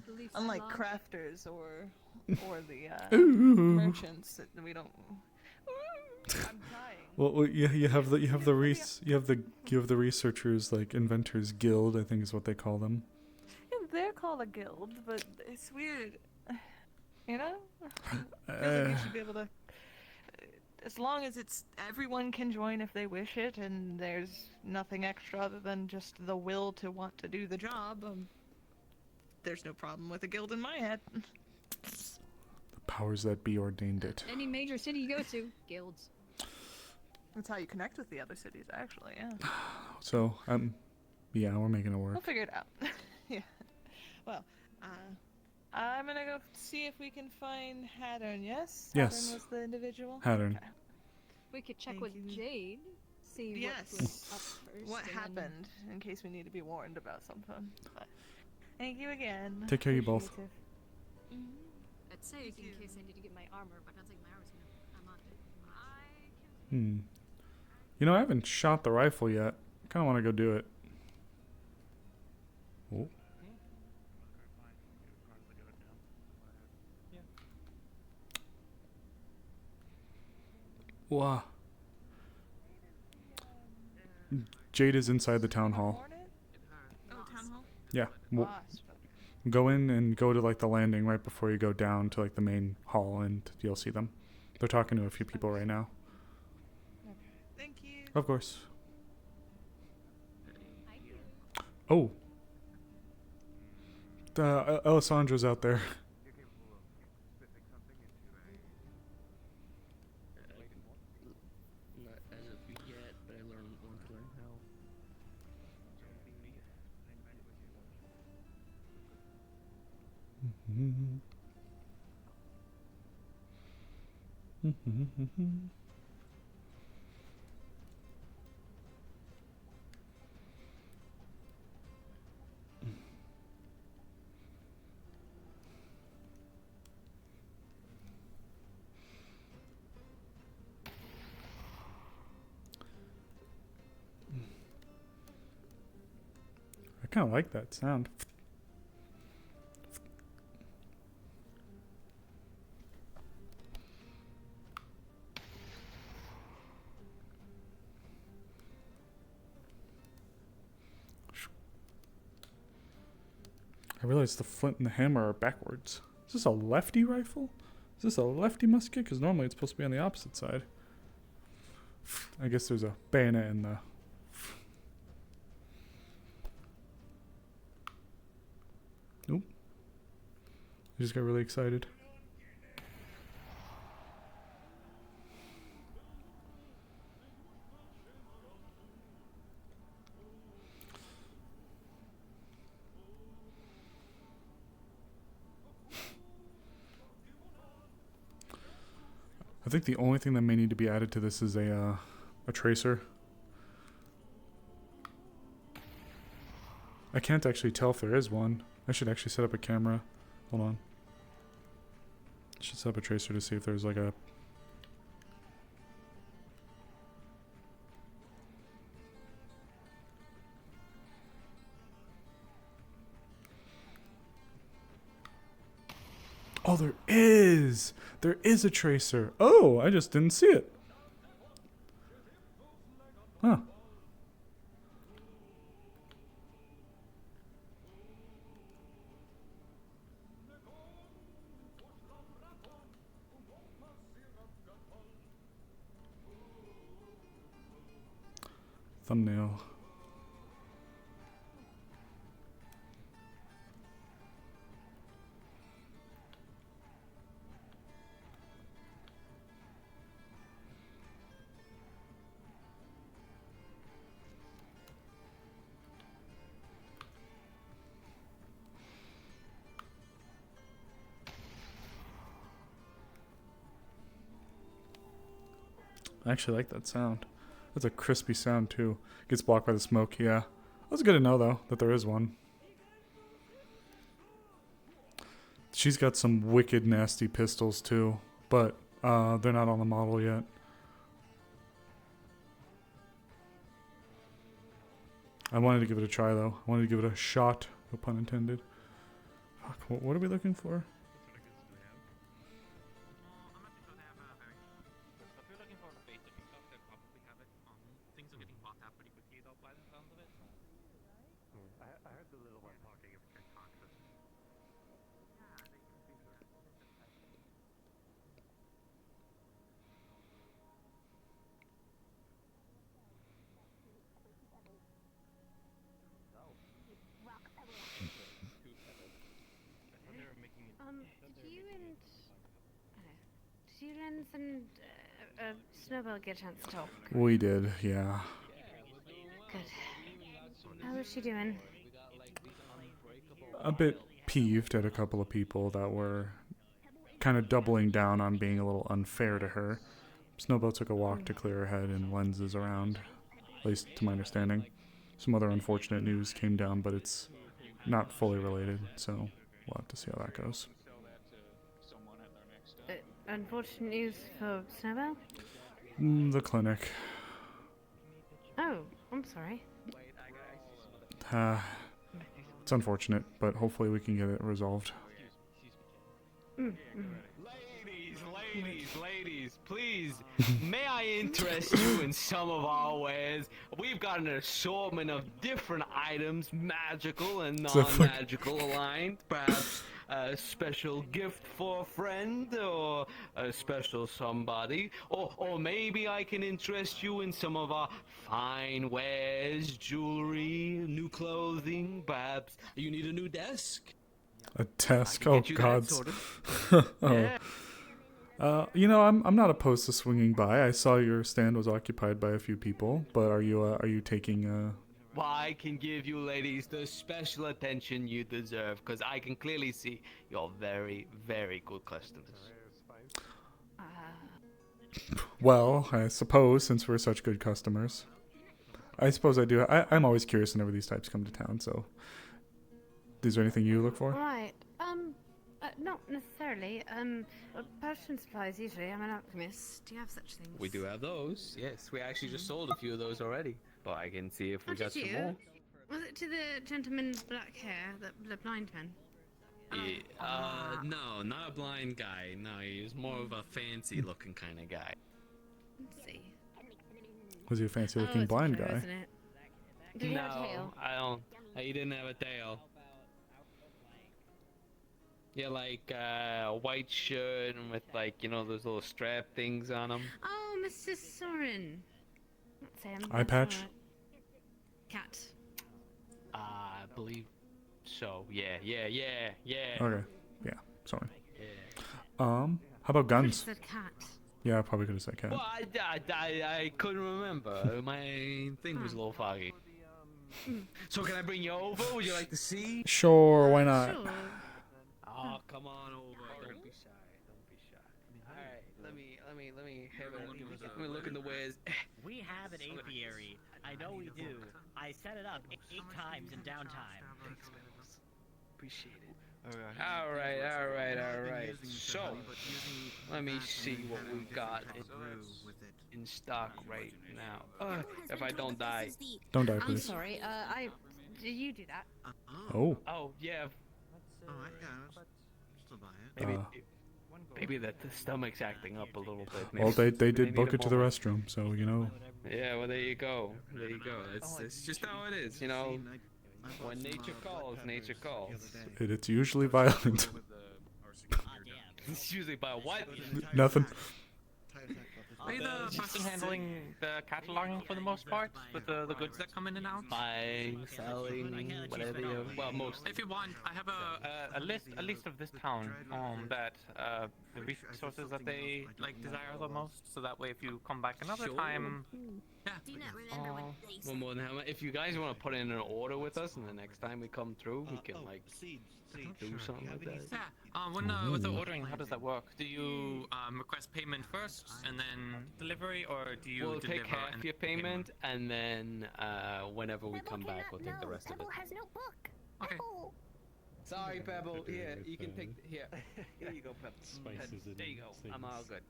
The Leafside unlike Lodge. crafters or the Ooh. merchants, we don't. I'm dying. Well, yeah, you have the researchers, like Inventors Guild, I think is what they call them. Yeah, they're called a guild, but it's weird. You know? I feel like you should be able to. As long as everyone can join if they wish it, and there's nothing extra other than just the will to want to do the job, there's no problem with a guild in my head. The powers that be ordained it. Any major city you go to, guilds. That's how you connect with the other cities, actually, yeah. So, yeah, we're making it work. We'll figure it out. Yeah. Well, I'm gonna go see if we can find Hattern, yes? Yes. Hattern was the individual? Hattern. Okay. We could check Thank with you. Jade, see Yes. what was up first. What and then- happened, in case we need to be warned about something. But thank you again. Take care of you both. Appreciative. I'd say in case I need to get my armor, but I don't think my armor's gonna unlock it. You know, I haven't shot the rifle yet. I kind of want to go do it. Oh. Wow. Jade is inside the town hall. Oh, town hall? Yeah. Go in and go to like the landing right before you go down to like the main hall, and you'll see them. They're talking to a few people right now. Thank you. Of course. Oh. Alessandra's out there. I kind of like that sound. I realize the flint and the hammer are backwards. Is this a lefty rifle? Is this a lefty musket? Because normally it's supposed to be on the opposite side. I guess there's a bayonet in the... Nope. I just got really excited. I think the only thing that may need to be added to this is a tracer. I can't actually tell if there is one. I should actually set up a camera. Hold on. I should set up a tracer to see if there's like a... Oh, there is! There is a tracer. Oh, I just didn't see it. Huh. Thumbnail. I actually like that sound. That's a crispy sound too. Gets blocked by the smoke, yeah. That's good to know though, that there is one. She's got some wicked nasty pistols too, but they're not on the model yet. I wanted to give it a try though. I wanted to give it a shot, no pun intended. Fuck, what are we looking for? I heard the little one talking of concocted. Did you and Snowball get a chance to talk? We did, yeah. Good. How is she doing? A bit peeved at a couple of people that were kind of doubling down on being a little unfair to her. Snowball took a walk to clear her head and lenses around, at least to my understanding. Some other unfortunate news came down, but it's not fully related, so we'll have to see how that goes. Unfortunate news for Snowball? The clinic. Oh, I'm sorry. It's unfortunate, but hopefully we can get it resolved. Ladies, please, may I interest you in some of our wares? We've got an assortment of different items, magical and non-magical aligned. Perhaps a special gift for a friend, or a special somebody, or maybe I can interest you in some of our fine wares, jewelry, new clothing. Perhaps you need a new desk. A desk? Oh, gods. You know, I'm not opposed to swinging by. I saw your stand was occupied by a few people, but are you taking Well, I can give you ladies the special attention you deserve, because I can clearly see you're very, very good customers. Well, I suppose since we're such good customers, I suppose I do. I'm always curious whenever these types come to town. So, is there anything you look for? Right. Not necessarily. Potion supplies usually. I'm an alchemist. Do you have such things? We do have those. Yes, we actually just sold a few of those already. But I can see if we Oh, got did some you? more. Was it to the gentleman with black hair, the blind man? Yeah, No, not a blind guy. No, he's more of a fancy-looking kind of guy. Let's see. Was he a fancy looking it's blind true, guy? isn't it? Did he have a tail? I don't. He didn't have a tail. Yeah, like a white shirt and with like those little strap things on him. Oh, Mr. Soren. That's him. Eye patch? Cat. I believe so. Yeah. Okay. Yeah. Sorry. Yeah. How about guns? Said cat. Yeah, I probably could have said cat. Well, I couldn't remember. My thing was a little foggy. So can I bring you over? Would you like to see? Sure, why not? Sure. Oh, come on over. Don't be shy. Don't be shy. All right, let me have a let me look in the wares. We have an apiary. I know we do. I set it up 8 times in downtime. Thanks, Pebbles. Appreciate it. All right. So, let me see what we've got in stock right now. If I don't die. Don't die, I'm please. sorry. Did you do that? Oh. Oh, yeah. Alright, yeah, still buy it. Maybe that the stomach's acting up a little bit. Well, Maybe they did need book a it to the moment. restroom, so you know. Yeah, well, there you go. There you go. It's just how it is, When nature calls, nature calls. It's usually violent. It's usually by what? Nothing. Are you the person handling the cataloging for the most part with the goods that come in and out? Buying, selling, whatever you. Well, most. If you want, I have a list of this town that the resources that they desire the most. So that way, if you come back another Sure. time, yeah. Do not remember what they Well, more than how much. If you guys want to put in an order with us, and the next time we come through, we can do something like that. Yeah. With the ordering, how does that work? Do you request payment first and then delivery, or do you We'll deliver take half and your payment, and then whenever we come back, we'll take the rest of it. Pebble has no book. Okay. Sorry, Pebble. Here, you can take. Here you go, Pebble. Spices and There you go. I'm things. all good.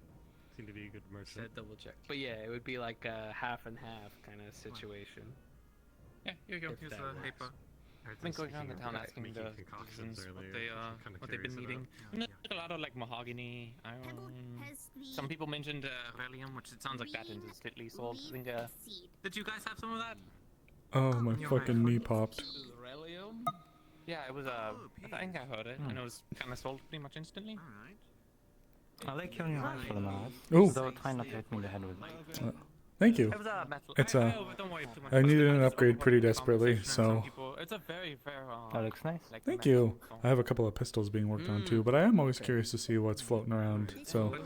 Seem to be a good merchant. Said double check. But yeah, it would be like a half and half kind of situation. Yeah, here you go. If Here's that the works. paper. I've been going around the town asking the citizens what they've been needing. A lot of mahogany, iron. Some people mentioned beryllium, which it sounds like that is slightly sold. I think, did you guys have some of that? Oh, my fucking knee popped. Beryllium? Yeah, it was. I think I heard it, and it was kind of sold pretty much instantly. I like killing your eyes for the knife. Ooh. Though try not to hit me in the head with it. Thank you. It was a metal. It's don't worry too much. I about needed it. an I just upgrade pretty wanted to desperately, conversation with some so. people. It's a very fair. That looks nice. Thank you. I have a couple of pistols being worked on too, but I am always curious to see what's floating around. So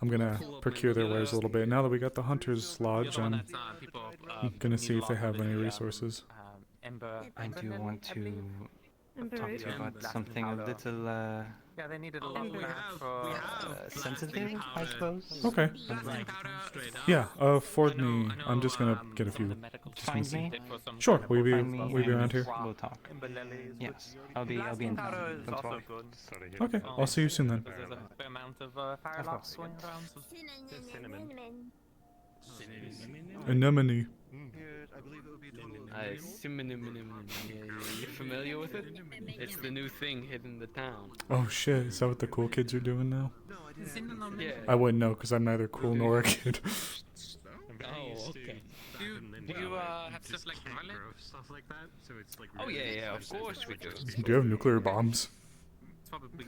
I'm gonna procure their wares a little bit. Now that we got the Hunter's Lodge, I'm gonna see if they have any resources. I do want to talk to you about something a little Yeah, they needed a lot of that for sensitive, I suppose. Okay. Yeah, afford me. I'm just gonna get a few. Just gonna Find see. me. Sure. Will you Find me be around here? We'll talk. Yes, I'll be in town. Don't worry. Okay. I'll see you soon then. There's a fair amount of firelocks swinging around. So Cinnamon. Anemone. I believe it would be a total You familiar with it? It's the new thing hitting the town. Oh shit! Is that what the cool kids are doing now? Yeah. I wouldn't know because I'm neither cool nor a kid. Oh, okay. Do you have stuff like garlic? Stuff like that. So it's like. Oh yeah, of course we do. Do you have nuclear bombs?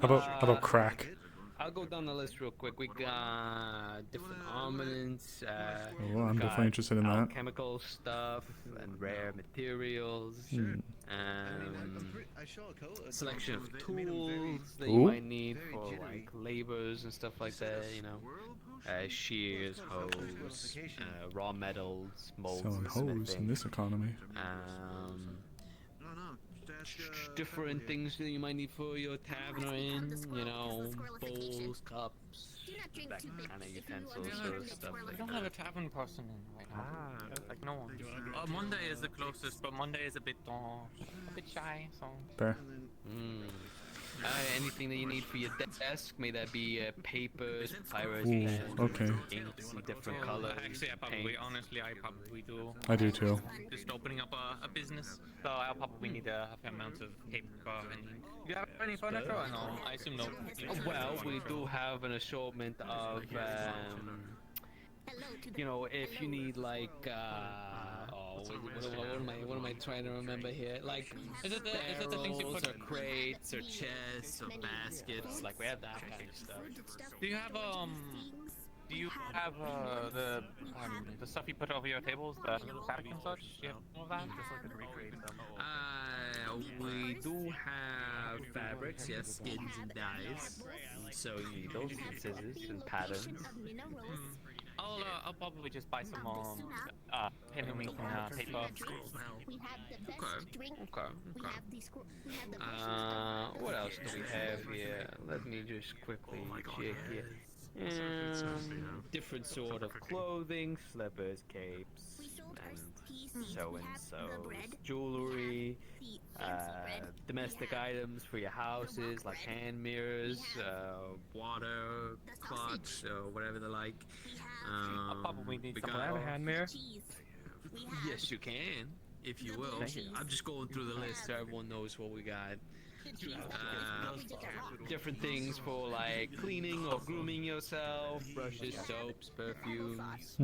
How about crack? I'll go down the list real quick. We got different armaments. Oh, I'm definitely interested in that. Chemical stuff and rare materials. Selection of tools that you Ooh. might need for like labors and stuff like that. Shears, hoes, raw metals, molds, Selling and hose in smithing. this economy. different things that you might need for your tavern or inn. You know, bowls, cups, that kind of utensils or stuff I like don't that. have a tavern person in right now. Like no one. Monday is the closest, but Monday is a bit shy. So. Fair. Anything that you need for your desk, may that be papers, papyrus, Ooh, pens, okay. inks in different colors. Actually, I probably do. I do too. Just opening up a business, so I'll probably need a fair amount of paper and ink. Do you have any furniture? Or no, I assume no. Well, we do have an assortment of, you know, if you need like, what am I trying to remember here? Like, is it the things you put or crates or chests or baskets? Like we have that kind of stuff. Do you have the stuff you put over your tables, the fabric and such? Do you have all of that? Just so I could recreate them. We do have fabrics, yes, skins and dyes. So you need those and scissors and patterns. I'll probably just buy some pen and ink and paper. Okay. What else do we have here? Let me just quickly check here. Different sort of clothing, slippers, capes, and so jewelry, domestic items for your houses like hand mirrors, water clocks, or whatever they like. I'll probably need some kind of a hand mirror. Yes, you can, if you will. I'm just going through the list so everyone knows what we got. Different things for like cleaning or grooming yourself, brushes, soaps, perfumes.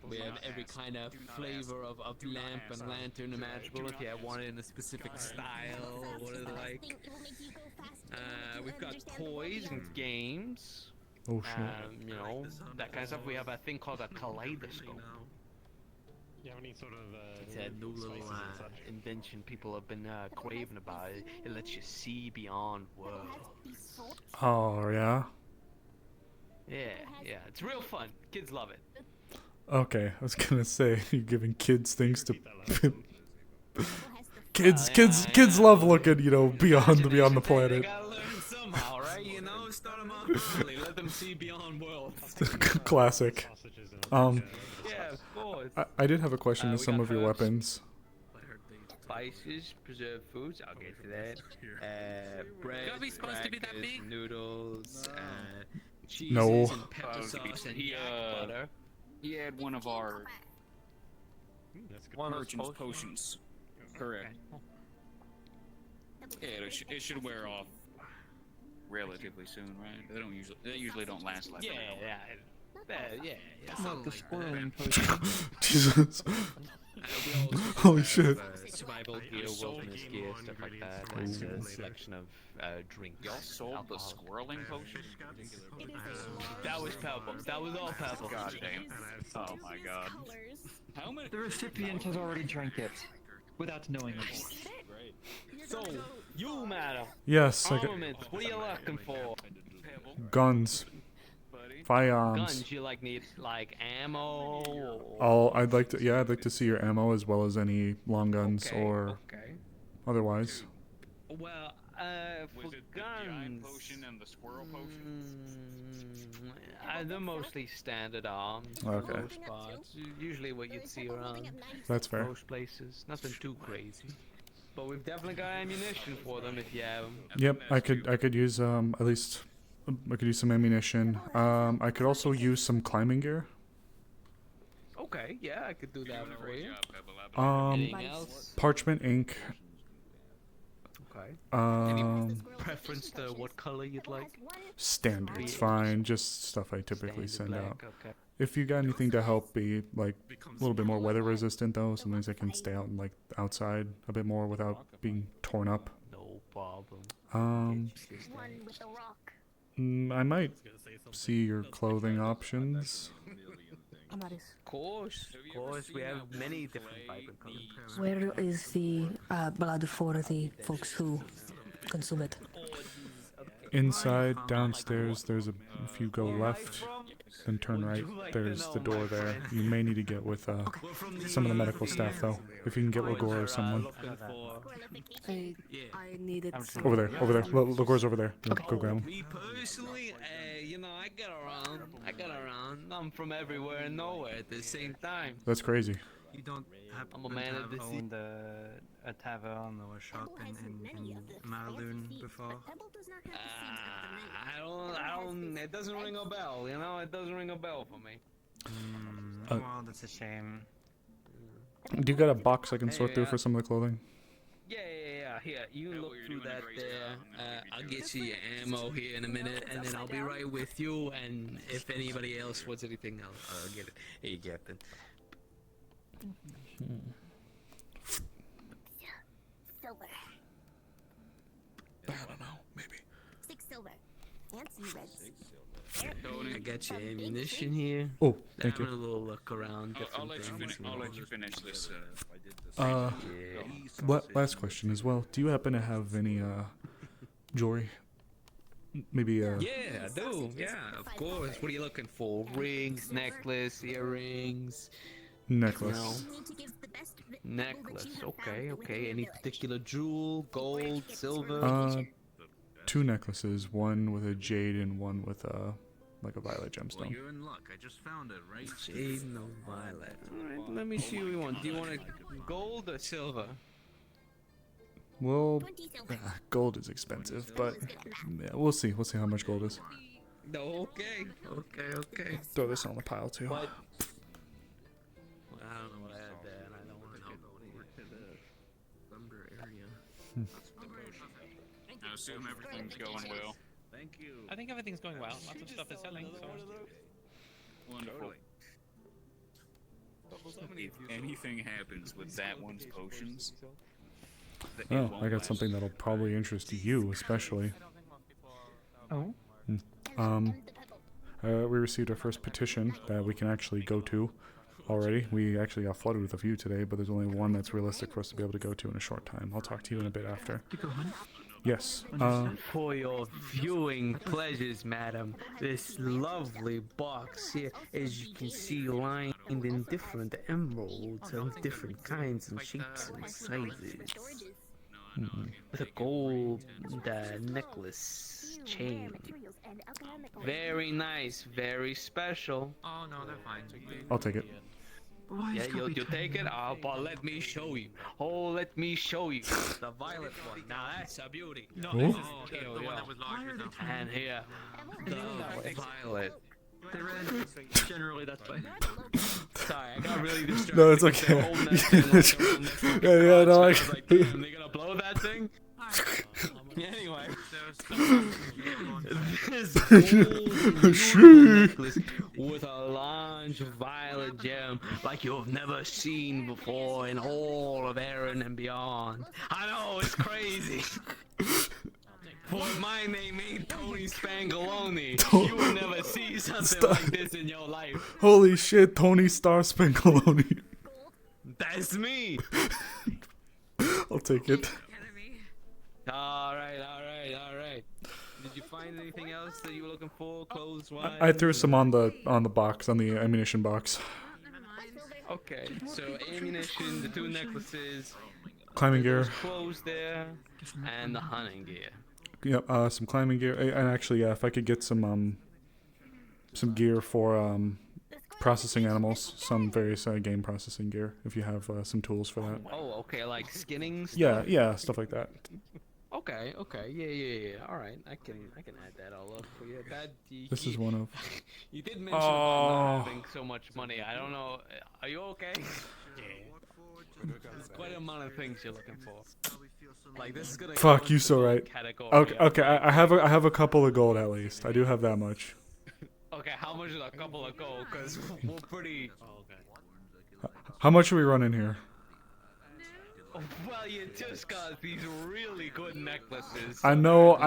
We have every kind of flavor of lamp and lantern imaginable if you want it in a specific style or what it like. We've got toys and games. Oh shit. You know, that kind of stuff. We have a thing called a kaleidoscope. You have any sort of it's a new little invention people have been craving about. It lets you see beyond worlds. Oh yeah. Yeah, it's real fun. Kids love it. Okay, I was gonna say you're giving kids things to. Kids love looking, you know, beyond the planet. They gotta learn somehow, right? You know, start them off early, let them see beyond worlds. Classic. Yeah, of course. I did have a question with some of your weapons. Spices, preserved foods, I'll get to that. Bread, Are we supposed to be that big? noodles, cheeses No. and pepper sauce and yak butter. He had one of our One of those merchant's potions. Correct. Yeah, it should wear off relatively soon, right? They usually don't last like that. Yeah. Not the squirreling potion. Jesus. Holy shit. Survival gear, wilderness gear, stuff like that. There's a selection of drinks. Y'all sold the squirreling potion? That was purple. That was all purple. God damn. Oh my god. How many? The recipient has already drank it without knowing it. So, you, madam. Yes, I got armaments. What are you looking for? guns, firearms. Guns. You need ammo? Or... I'd like to see your ammo as well as any long guns or otherwise. Well, for guns, potion and the squirrel potion. They're mostly standard arms. Okay. For the most part. Usually what you'd see around. That's fair. Most places, nothing too crazy. But we've definitely got ammunition for them if you have them. Yep, I could use at least I could use some ammunition. I could also use some climbing gear. Okay, yeah, I could do that for you. Anything else? Parchment ink. Okay. Um, Preference to what color you'd like? Standard's fine, just stuff I typically send black, out. okay. If you got anything to help be like a little bit more weather resistant though, sometimes I can stay out and outside a bit more without being torn up. No problem. I might see your clothing options. Of course, we have many different vibrant colors. Where is the blood for the folks who consume it? Inside, downstairs, there's if you go left. then turn right. There's the door there. You may need to get with some of the medical staff though. If you can get Lagor or someone. I needed some. Over there. Lagor's over there. Go grab him. Me personally, you know, I get around. I'm from everywhere and nowhere at the same time. That's crazy. You don't I'm a man of the sea. owned a tavern or a shop in Marloon before? I don't. It doesn't ring a bell. You know, it doesn't ring a bell for me. Well, that's a shame. Do you got a box I can sort through for some of the clothing? Yeah. Here, you look through that there. I'll get you your ammo here in a minute, and then I'll be right with you. And if anybody else wants anything, I'll get it. Hey, Captain. Silver. I don't know, maybe. 6 silver. And some reds. I got your ammunition here. Oh, thank you. Having a little look around. I'll let you finish this. Last question as well. Do you happen to have any jewelry? Maybe Yeah, I do. Yeah, of course. What are you looking for? Rings, necklace, earrings. Necklace. Necklace. Okay. Any particular jewel? Gold, silver? 2 necklaces. One with a jade and one with like a violet gemstone. Well, you're in luck. I just found it right. Jade, no violet. Alright, let me see what you want. Do you want gold or silver? Well, gold is expensive, but yeah, we'll see. We'll see how much gold is. No, okay. Throw this on the pile too. But I don't know what I had there, and I don't want to know. To the lumber area. I assume everything's going well. Thank you. I think everything's going well. Lots of stuff is selling. So. Wonderful. If anything happens with that one's potions, Oh, I got something that'll probably interest you, especially. Oh? We received our first petition that we can actually go to already. We actually got flooded with a few today, but there's only one that's realistic for us to be able to go to in a short time. I'll talk to you in a bit after. Yes. For your viewing pleasures, madam, this lovely box here, as you can see, lined in different emeralds of different kinds and shapes and sizes. With a gold necklace chain. Very nice, very special. Oh no, they're fine. I'll take it. Yeah, you'll take it? But let me show you. Oh, let me show you. The violet one. Now that's a beauty. No, this is the one that was larger now. And here, the violet. The red. Generally, that's fine. Sorry, I got really distracted. No, it's okay. Yeah, no, I was like, damn, they gonna blow that thing? Anyway, this gold necklace with a large violet gem like you've never seen before in all of Erin and beyond. I know, it's crazy. Boy, my name ain't Tony Spangaloni. You would never see something like this in your life. Holy shit, Tony Star Spangaloni. That's me. I'll take it. All right. Did you find anything else that you were looking for, clothes-wise? I threw some on the box, on the ammunition box. Okay, so ammunition, the 2 necklaces, Climbing gear. clothes there, and the hunting gear. Yep, some climbing gear, and actually, yeah, if I could get some gear for processing animals, some various game processing gear, if you have some tools for that. Oh, okay, like skinning stuff? Yeah, stuff like that. Okay, yeah. All right, I can add that all up for you. This is one of. You did mention not having so much money. I don't know. Are you okay? Yeah. There's quite an amount of things you're looking for. Like this is gonna. Fuck, you so right. Okay, I have a couple of gold at least. I do have that much. Okay, how much is a couple of gold? Cause we're pretty. How much are we running here? Well, you just got these really good necklaces. I know.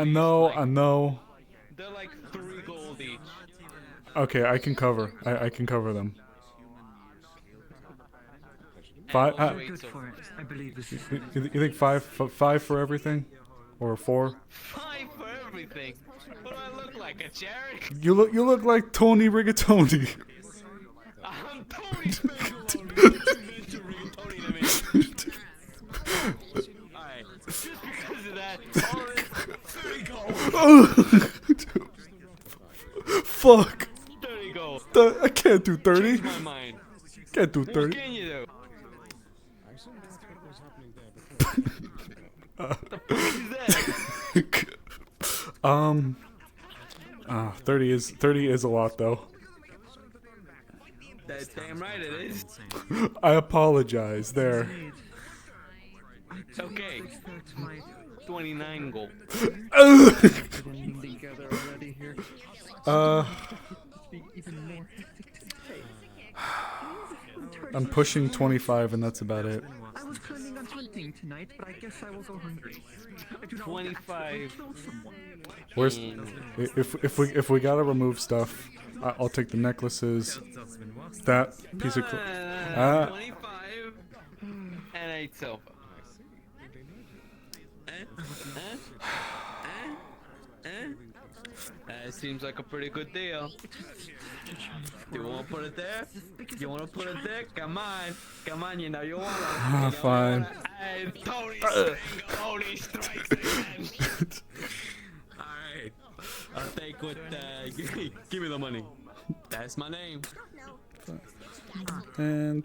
They're like 3 gold each. Okay, I can cover. I can cover them. 5. Good for it. I believe this is. You think five for everything, or a 4. 5 for everything. What do I look like, a charity? You look like Tony Rigatoni. I'm Tony Spangaloni. Don't you mention rigatoni to me. Alright, just because of that, all this... 30 go. Fuck. 30 go. I can't do 30. Change my mind. Can't do What 30. can you do? The fuck is that? 30 is a lot though. That's damn right it is. I apologize there. It's okay. 29 gold. I'm pushing 25 and that's about it. I was planning on hunting tonight, but I guess I will go hungry. 25. Where's if we gotta remove stuff, I'll take the necklaces. That piece of 25 and 8 silver. That seems like a pretty good deal. Do you want to put it there? You want to put it there? Come on, you know you want to. Fine. Hey, Tony strikes again. Alright, I'll take what, give me the money. That's my name. And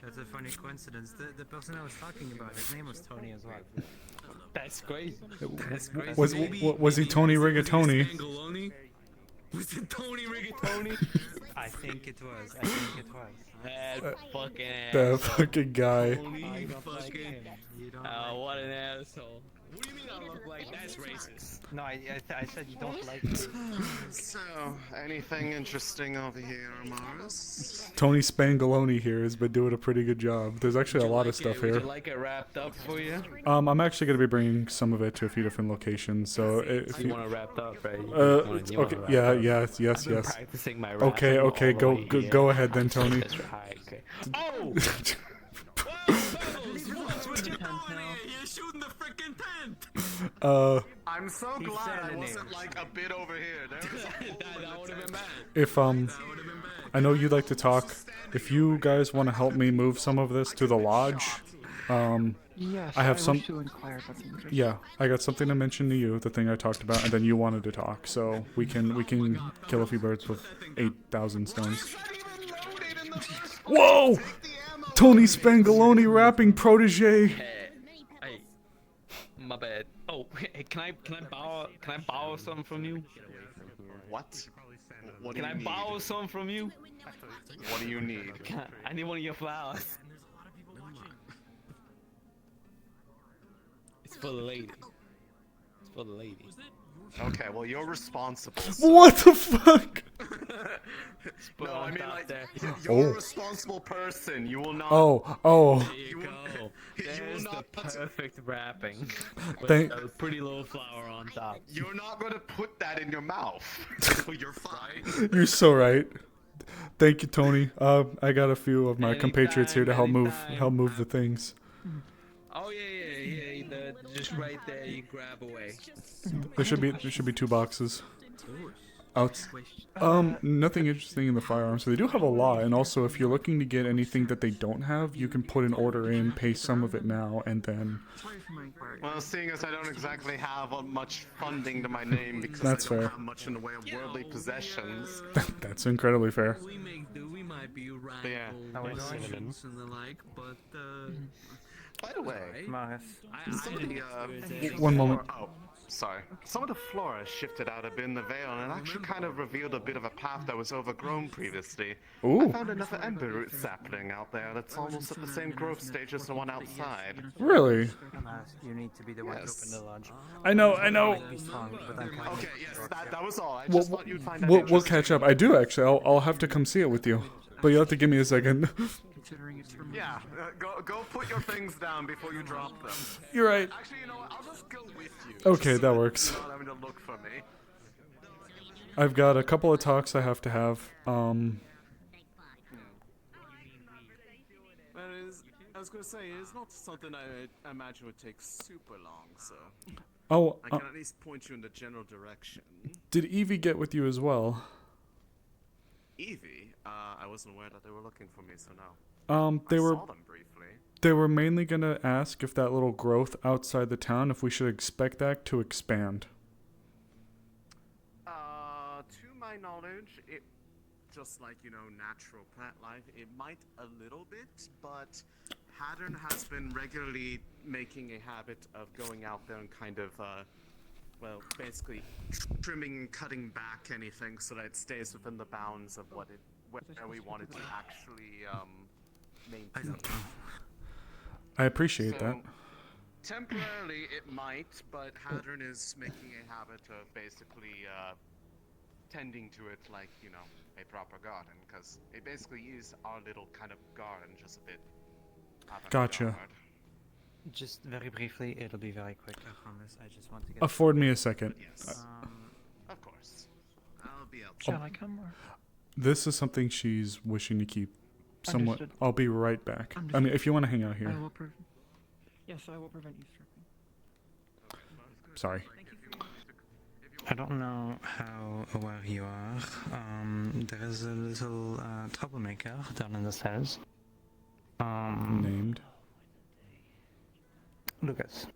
That's a funny coincidence. The person I was talking about, his name was Tony as well. That's crazy. That's crazy. Was he Tony Rigatoni? Was it Tony Rigatoni? I think it was. That fucking That asshole. fucking guy. Tony fucking... what an asshole. What do you mean I look like that's racist? No, I said you don't like me. So, anything interesting over here, Amaris? Tony Spangaloni here has been doing a pretty good job. There's actually a lot of stuff Would here. you like it wrapped up for you? I'm actually going to be bringing some of it to a few different locations. So if You want it wrapped up, right? okay, yes. I've been practicing my rap Okay, all the go way here. go ahead then, Tony. That's right, okay. Oh! What you doing here? You're shooting the freaking tent! I'm so glad I wasn't like a bit over here. That would have been bad. If I know you'd like to talk. If you guys want to help me move some of this to the lodge, Yes, I have some. wish to inquire about the matter. Yeah, I got something to mention to you. The thing I talked about, and then you wanted to talk. So we can kill a few birds with 8,000 stones. Whoa! Tony Spangaloni rapping protege. Hey, my bad. Oh, hey, can I borrow something from you? What? What Can I borrow some from you? What do you need? I need one of your flowers. It's for the lady. It's for the lady. Okay, well you're responsible. What the fuck? No, I mean like you're Oh. a responsible person. You will not. Oh. There you go. There's the perfect wrapping. With Thank- a pretty little flower on top. You're not going to put that in your mouth. You're fine. You're so right. Thank you, Tony. I got a few of my compatriots here to help move the things. Oh yeah. Just right there, you grab away. There should be 2 boxes. Out. Nothing interesting in the firearms. So they do have a lot, and also if you're looking to get anything that they don't have, you can put an order in, pay some of it now, and then. Well, seeing as I don't exactly have much funding to my name because That's I don't fair. have much in the way of worldly possessions. That's incredibly fair. We might be Yeah. rivals and the like, but By the way, some of the, One moment. Oh, sorry. Some of the flora shifted out a bit in the veil, and it actually kind of revealed a bit of a path that was overgrown previously. Ooh. I found another ember root sapling out there that's almost at the same growth stage as the one outside. Really? You need to be the one to Yes. open the lodge. I know. Okay, yes, that was all. I We'll, just thought you'd find that we'll interesting. catch up. I do actually. I'll have to come see it with you, but you have to give me a second. Yeah, go put your things down before you drop them. You're right. Actually, you know what? I'll just go with you. Okay, just that so works. You're not having to look for me. I've got a couple of talks I have to have. That is a was gonna say, it's not something I imagine would take super long, so... Oh, I can at least point you in the general direction. did Evie get with you as well? Evie? I wasn't aware that they were looking for me, so no. They I were... saw them briefly. They were mainly gonna ask if that little growth outside the town, if we should expect that to expand. To my knowledge, it... Just like, you know, natural plant life, it might a little bit, but Haddon has been regularly making a habit of going out there and kind of, well, basically trimming and cutting back anything so that it stays within the bounds of where we wanted to actually, maintain. I appreciate that. Temporarily, it might, but Haddon is making a habit of basically, tending to it like, you know, a proper garden, because it basically is our little kind of garden, just a bit. Gotcha. Just very briefly, it'll be very quick, I promise. I just want to get... Afford me a second. Yes. Of course. I'll be out. Shall I come or? This is something she's wishing to keep somewhat... Understood. I'll be right back. Understood. I mean, if you want to hang out here. Yes, I will prevent eavesdropping. Sorry. I don't know how aware you are. There is a little troublemaker down in the cells. Named? Lucas.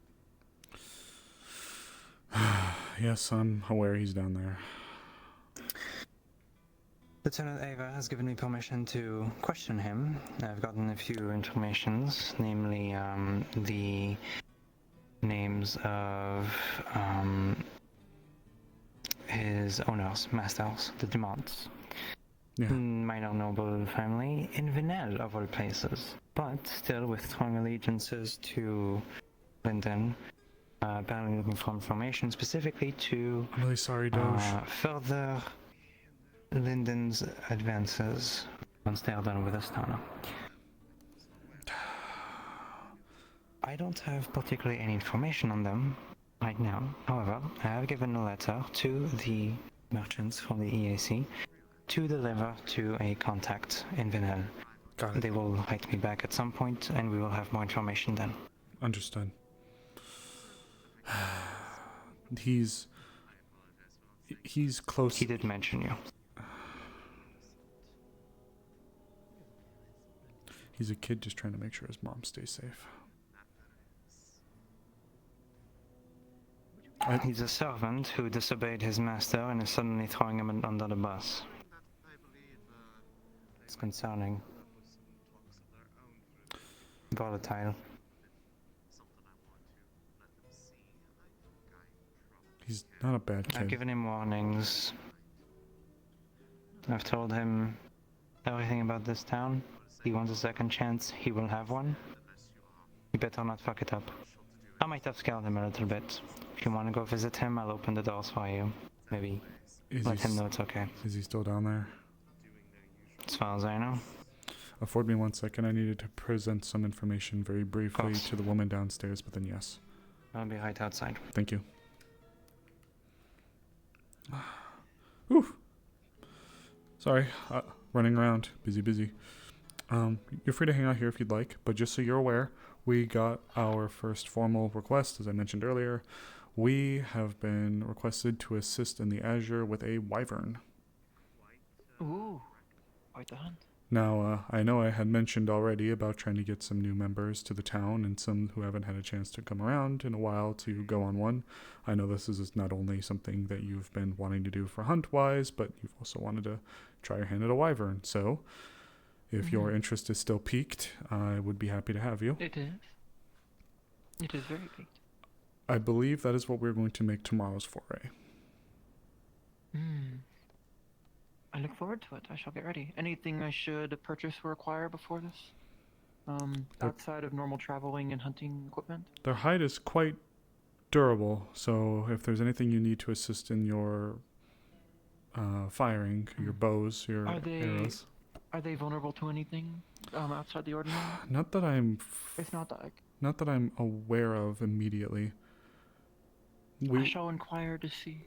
Yes, I'm aware he's down there. Lieutenant Ava has given me permission to question him. I've gotten a few informations, namely the names of his owners, masters, the Dumonts. Yeah. Minor noble family in Venel, of all places, but still with strong allegiances to Linden. Apparently looking for information specifically to I'm really sorry, Doge. further Linden's advances once they are done with Astana. I don't have particularly any information on them right now. However, I have given a letter to the merchants from the EAC to deliver to a contact in Venel. Got it. They will write me back at some point and we will have more information then. Understood. He's close. He did mention you. He's a kid just trying to make sure his mom stays safe. He's a servant who disobeyed his master and is suddenly throwing him under the bus. It's concerning. Volatile. He's not a bad kid. I've given him warnings. I've told him everything about this town. He wants a second chance, he will have one. You better not fuck it up. I might have scared him a little bit. If you want to go visit him, I'll open the doors for you. Maybe let him know it's okay. Is he still down there? As far as I know. Afford me 1 second. I needed to present some information very briefly to the woman downstairs, but then yes. I'll be right outside. Thank you. Whew. Sorry, running around. Busy. You're free to hang out here if you'd like, but just so you're aware, we got our first formal request, as I mentioned earlier. We have been requested to assist in the Azure with a wyvern. Ooh, quite the hunt. Now, I know I had mentioned already about trying to get some new members to the town and some who haven't had a chance to come around in a while to go on one. I know this is not only something that you've been wanting to do for hunt-wise, but you've also wanted to try your hand at a wyvern. So, if your interest is still piqued, I would be happy to have you. It is. It is very piqued. I believe that is what we're going to make tomorrow's foray. I look forward to it. I shall get ready. Anything I should purchase or acquire before this? Outside of normal traveling and hunting equipment? Their hide is quite durable, so if there's anything you need to assist in your firing, your bows, your arrows. Are they vulnerable to anything outside the ordinary? Not that I'm... If not, Not that I'm aware of immediately. I shall inquire to see.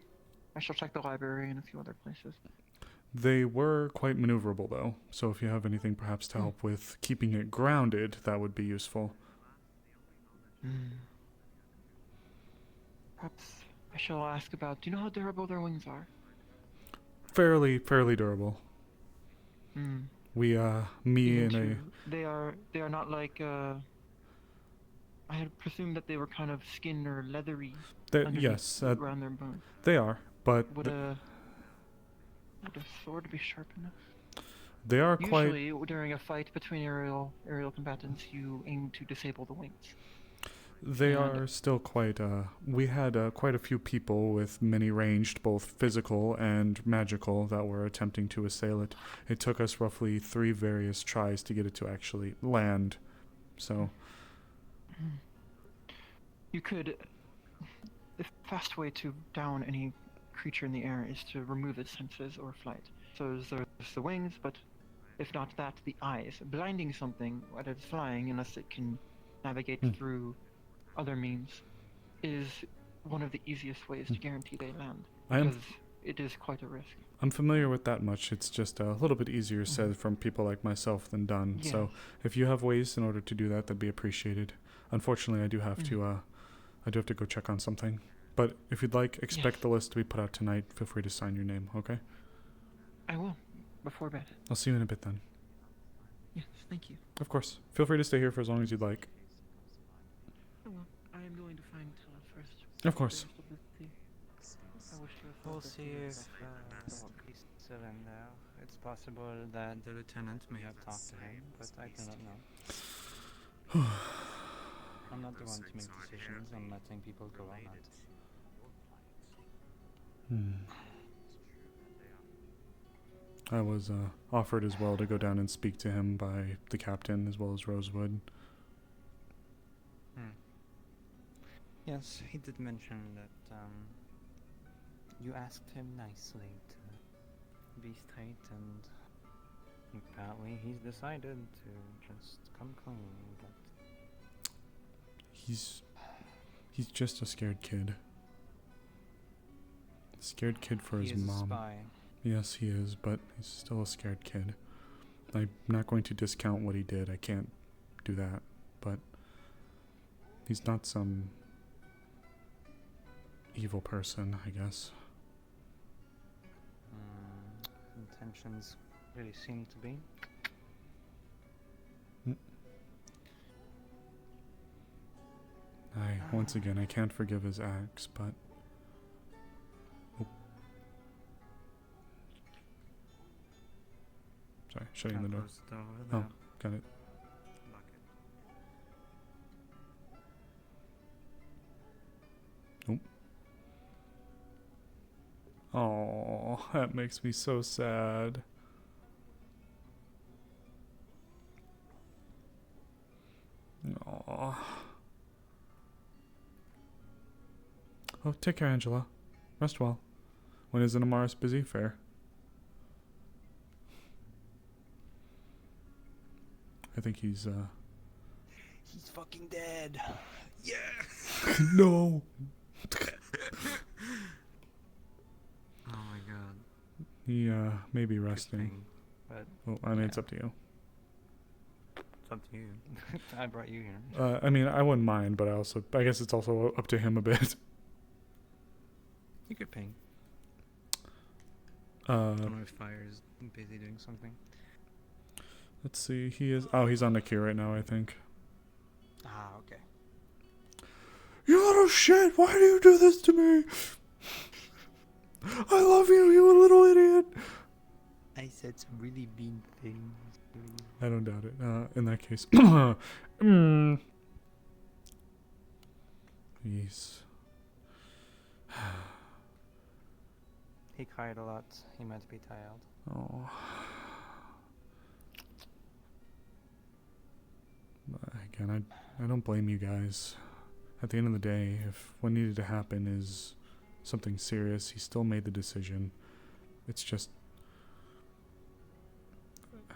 I shall check the library and a few other places. They were quite maneuverable, though, so if you have anything perhaps to help with keeping it grounded, that would be useful. Perhaps I shall ask about, do you know how durable their wings are? Fairly durable. We, me and a... They are not like, I had presumed that they were kind of skin or leathery. Yes, around their bones. they are, but... Would a sword be sharp enough? They are quite... Usually, during a fight between aerial combatants, you aim to disable the wings. They are still quite, we had quite a few people with many ranged, both physical and magical, that were attempting to assail it. It took us roughly 3 various tries to get it to actually land, so... You could... The fast way to down any creature in the air is to remove its senses or flight. So there's the wings, but if not that, the eyes. Blinding something while it's flying, unless it can navigate through other means, is one of the easiest ways to guarantee they land, because it is quite a risk. I'm familiar with that much. It's just a little bit easier said from people like myself than done. Yes. So if you have ways in order to do that, that'd be appreciated. Unfortunately, I do have to go check on something. But if you'd like, expect the list to be put out tonight. Feel free to sign your name, okay? I will, before bed. I'll see you in a bit then. Yes, thank you. Of course. Feel free to stay here for as long as you'd like. Oh, well, I am going to find Tala first. Of course. We'll see if he's still in there. It's possible that the lieutenant may have talked to him, but I do not know. I'm not the one to make decisions on letting people go or not. I was offered as well to go down and speak to him by the captain as well as Rosewood. Yes, he did mention that you asked him nicely to be straight, and apparently he's decided to just come clean, but... He's just a scared kid. Scared kid for his mom. He is a spy. Yes, he is, but he's still a scared kid. I'm not going to discount what he did. I can't do that, but he's not some evil person, I guess. Intentions really seem to be. Once again, I can't forgive his acts, but... Sorry, shutting the door. Oh, got it. Nope. Oh, that makes me so sad. Aww. Oh, take care, Angela. Rest well. When isn't Amaris busy? Fair. I think he's He's fucking dead. Yeah. No. Oh my god. He may be resting. But well, I mean, it's up to you. It's up to you. I brought you here. I mean, I wouldn't mind, but I guess it's also up to him a bit. You could ping. I don't know if Fire's busy doing something. Let's see. He's on the queue right now, I think. Ah, okay. You little shit! Why do you do this to me? I love you, you little idiot! I said some really mean things. I don't doubt it. In that case. He's... He cried a lot. He might be tired. Oh. Again, I don't blame you guys. At the end of the day, if what needed to happen is something serious, he still made the decision. It's just...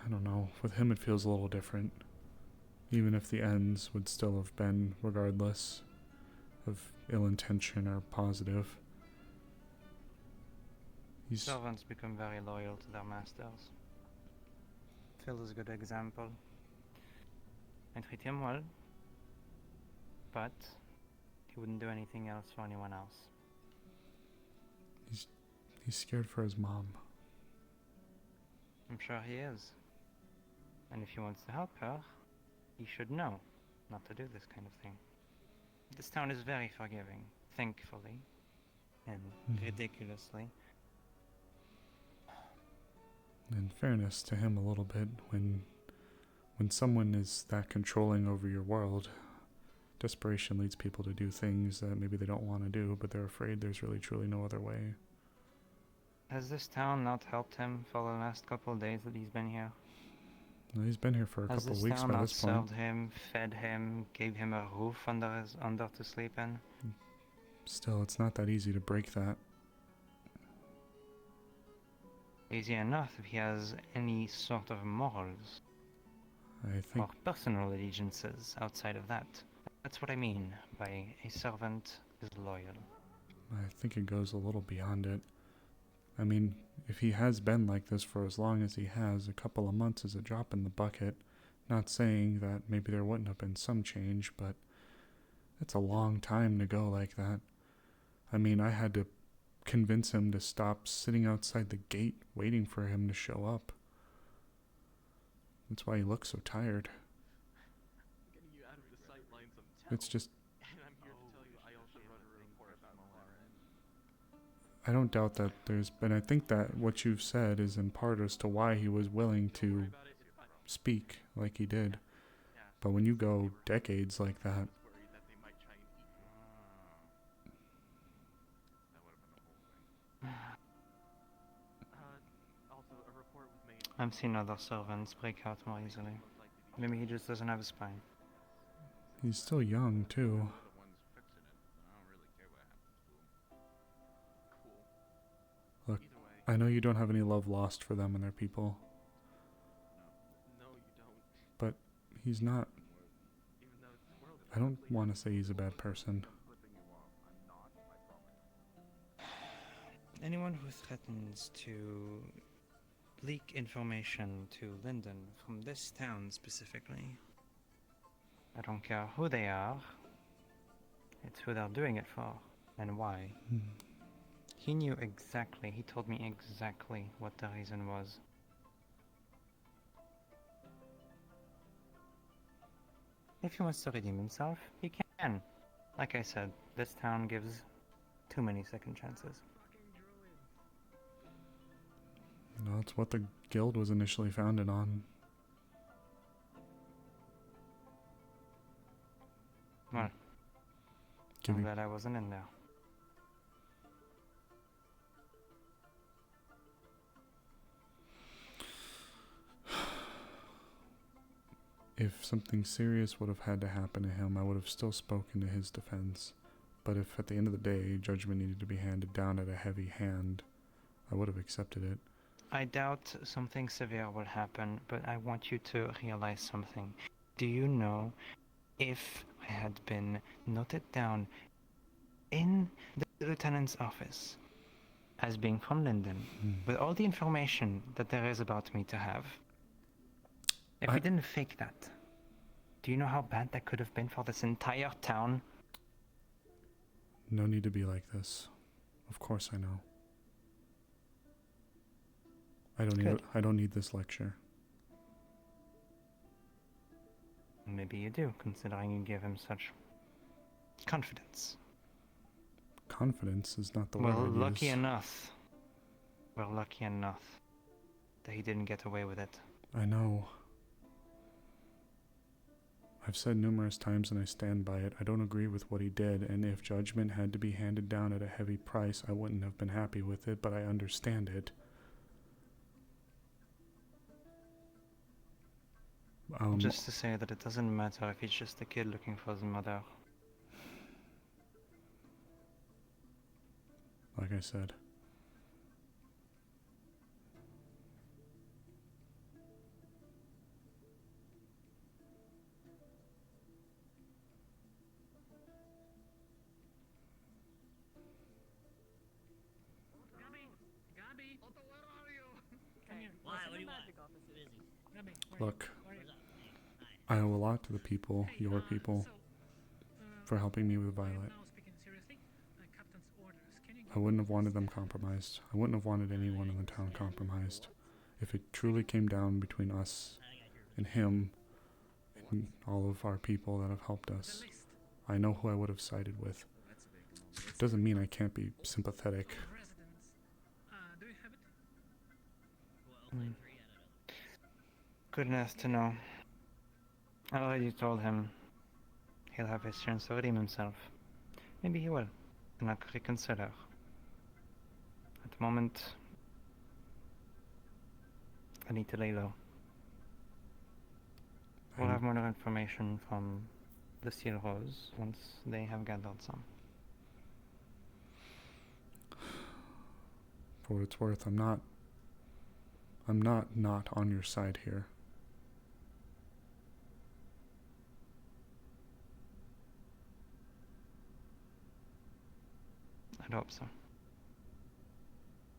I don't know. With him, it feels a little different. Even if the ends would still have been regardless of ill intention or positive. Servants become very loyal to their masters. Phil is a good example. I treat him well, but he wouldn't do anything else for anyone else. He's scared for his mom. I'm sure he is. And if he wants to help her, he should know not to do this kind of thing. This town is very forgiving, thankfully, and ridiculously. In fairness to him a little bit, when someone is that controlling over your world, desperation leads people to do things that maybe they don't want to do, but they're afraid there's really truly no other way. Has this town not helped him for the last couple of days that he's been here? Well, he's been here for a couple of weeks by this point. Has this town not served him, fed him, gave him a roof under to sleep in? Still, it's not that easy to break that. Easy enough if he has any sort of morals. I think... Or personal allegiances outside of that. That's what I mean by a servant is loyal. I think it goes a little beyond it. I mean, if he has been like this for as long as he has, a couple of months is a drop in the bucket. Not saying that maybe there wouldn't have been some change, but it's a long time to go like that. I mean, I had to convince him to stop sitting outside the gate waiting for him to show up. That's why he looks so tired. It's just... I don't doubt that there's been... I think that what you've said is in part as to why he was willing to speak like he did. But when you go decades like that... I've seen other servants break out more easily. Maybe he just doesn't have a spine. He's still young, too. Look, I know you don't have any love lost for them and their people. No, you don't. But he's not... I don't want to say he's a bad person. Anyone who threatens to leak information to Linden from this town specifically, I don't care who they are, it's who they're doing it for and why. He knew exactly, he told me exactly what the reason was. If he wants to redeem himself, he can. Like I said, this town gives too many second chances. No, it's what the guild was initially founded on. Well, I'm glad I wasn't in there. If something serious would have had to happen to him, I would have still spoken to his defense. But if at the end of the day, judgment needed to be handed down at a heavy hand, I would have accepted it. I doubt something severe will happen, but I want you to realize something. Do you know, if I had been noted down in the lieutenant's office as being from Linden, with all the information that there is about me to have, if we didn't fake that, do you know how bad that could have been for this entire town? No need to be like this. Of course I know. I don't need this lecture. Maybe you do, considering you give him such confidence. Confidence is not the word. Well, lucky enough. We're lucky enough that he didn't get away with it. I know. I've said numerous times and I stand by it. I don't agree with what he did, and if judgment had to be handed down at a heavy price, I wouldn't have been happy with it, but I understand it. Just to say that it doesn't matter if he's just a kid looking for his mother. Like I said. Gabby! Look, I owe a lot to the people, your people, for helping me with Violet. I wouldn't have wanted them compromised. I wouldn't have wanted anyone in the town compromised. If it truly came down between us and him and all of our people that have helped us, I know who I would have sided with. It doesn't mean I can't be sympathetic. Good enough to know. I already told him he'll have his chance to redeem himself. Maybe he will, and I'll reconsider. At the moment, I need to lay low. We'll have more information from the Steel Rose once they have gathered some. For what it's worth, I'm not on your side here. I'd hope so.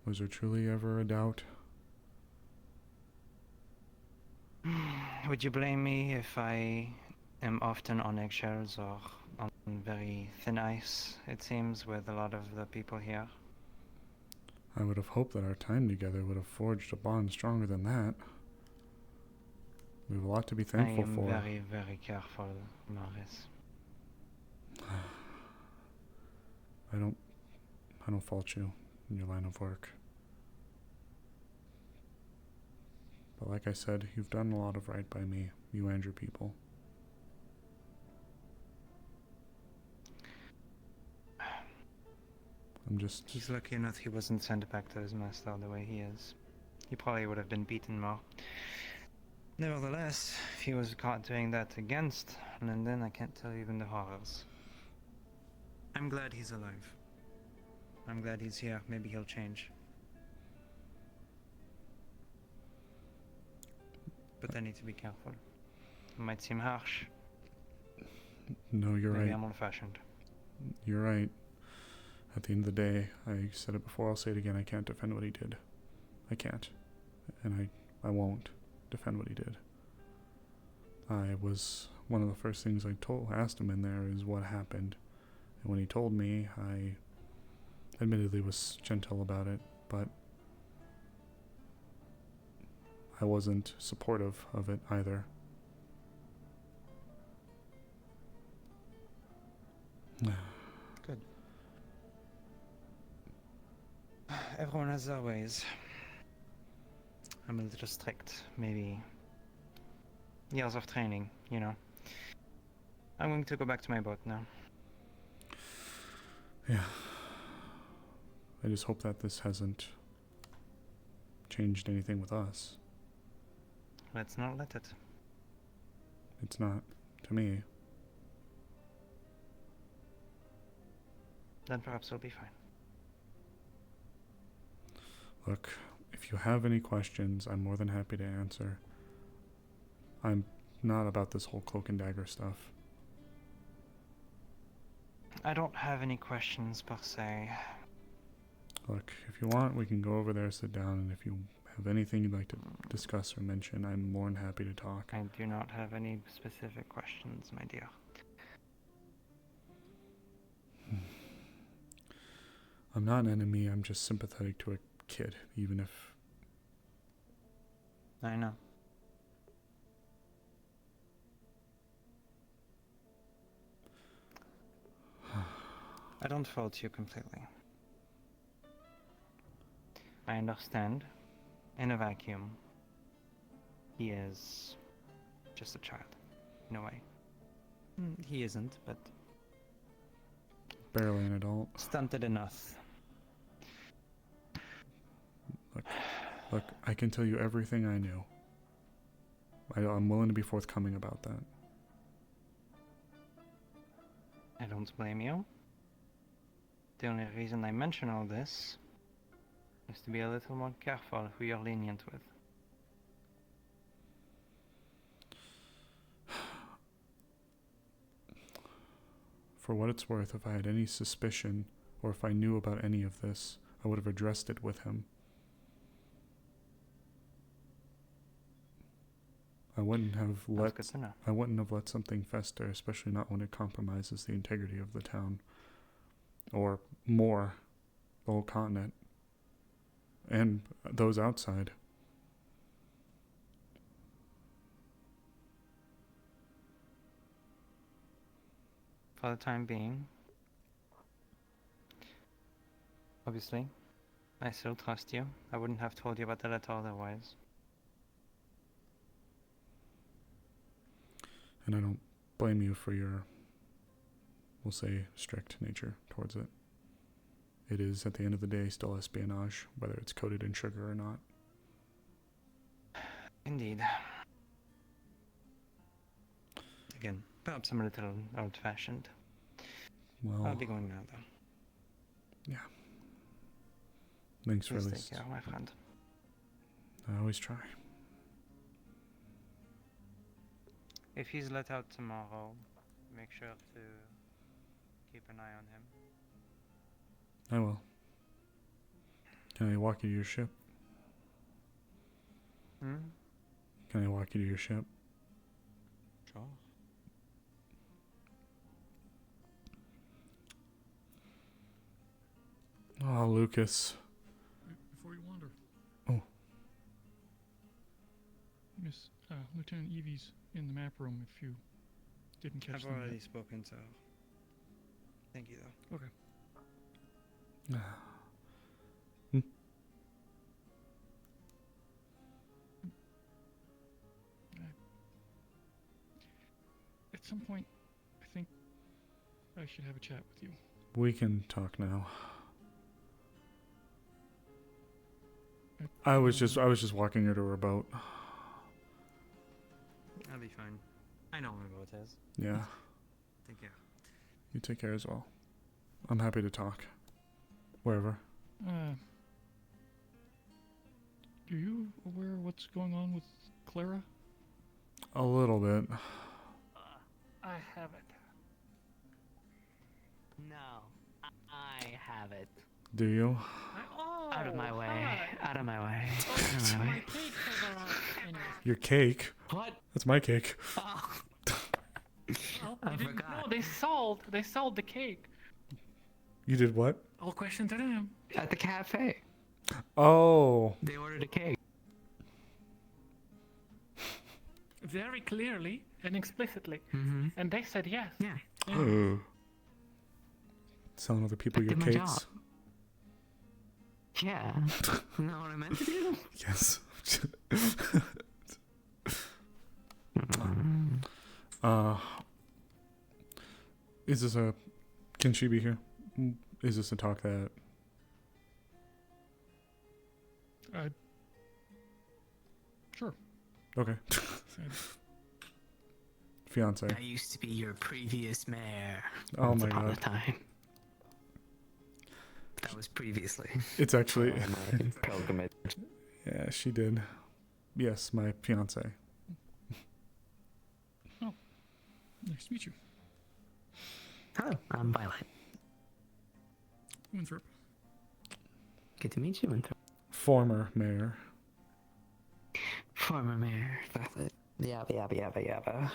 Was there truly ever a doubt? Would you blame me if I am often on eggshells or on very thin ice, it seems, with a lot of the people here? I would have hoped that our time together would have forged a bond stronger than that. We have a lot to be thankful for. I am very, very careful, Amaris. I don't fault you in your line of work. But like I said, you've done a lot of right by me, you and your people. He's lucky enough he wasn't sent back to his master the way he is. He probably would have been beaten more. Nevertheless, if he was caught doing that against London, I can't tell you even the horrors. I'm glad he's alive. I'm glad he's here. Maybe he'll change. But I need to be careful. It might seem harsh. No, you're Maybe right. I'm old-fashioned. You're right. At the end of the day, I said it before, I'll say it again, I can't defend what he did. I can't. And I won't defend what he did. One of the first things I asked him in there is what happened. And when he told me, I admittedly was gentle about it, but I wasn't supportive of it either. Good. Everyone has their ways. I'm a little strict, maybe. Years of training, you know. I'm going to go back to my boat now. Yeah. I just hope that this hasn't changed anything with us. Let's not let it. It's not, to me. Then perhaps we'll be fine. Look, if you have any questions, I'm more than happy to answer. I'm not about this whole cloak and dagger stuff. I don't have any questions per se. Look, if you want, we can go over there, sit down, and if you have anything you'd like to discuss or mention, I'm more than happy to talk. I do not have any specific questions, my dear. I'm not an enemy, I'm just sympathetic to a kid, even if... I know. I don't fault you completely. I understand. In a vacuum, he is just a child, in a way. He isn't, but... barely an adult. Stunted enough. Look, I can tell you everything I knew. I'm willing to be forthcoming about that. I don't blame you. The only reason I mention all this is to be a little more careful who you're lenient with. For what it's worth, if I had any suspicion, or if I knew about any of this, I would have addressed it with him. I wouldn't have let good to know. I wouldn't have let something fester, especially not when it compromises the integrity of the town, or more, the whole continent, and those outside. For the time being, obviously, I still trust you. I wouldn't have told you about the letter otherwise. And I don't blame you for your, we'll say, strict nature towards it. It is, at the end of the day, still espionage, whether it's coated in sugar or not. Indeed. Again, perhaps I'm a little old-fashioned. Well, I'll be going now, though. Yeah. Thanks for Please this. take care, my friend. I always try. If he's let out tomorrow, make sure to keep an eye on him. I will. Can I walk you to your ship? Hmm? Can I walk you to your ship? Sure. Oh, Lucas. Before you wander. Oh. Miss Lieutenant Evie's in the map room if you didn't catch I've them already yet. spoken to her. Thank you, though. Okay. At some point, I think I should have a chat with you. We can talk now. I was just walking her to her boat. I'll be fine. I know where my boat is. Yeah. Take care. You take care as well. I'm happy to talk. Wherever. Are you aware of what's going on with Clara? A little bit. I haven't. No, I have it. Do you? Out of my way. Out of my way. Oh, Out of my my way. cake fell off. Anyway. Your cake? What? That's my cake. Oh, I they didn't forgot. know. They sold the cake. You did what? All question to them. At the cafe. Oh. They ordered a cake. Very clearly and explicitly. Mm-hmm. And they said yes. Yeah. Selling other people I your did my cakes? job. Yeah. You know what I meant to do? Yes. Is this a... Can she be here? Is this a talk that... Sure. Okay. Fiance. I used to be your previous mayor. Oh Once my upon a God. time. That was previously. It's actually... For my pilgrimage. Yeah, she did. Yes, my fiance. Oh, nice to meet you. Hello, I'm Violet. Winthrop. Good to meet you, Winthrop. Former mayor. Former mayor, Violet. Yabba yabba yabba yabba.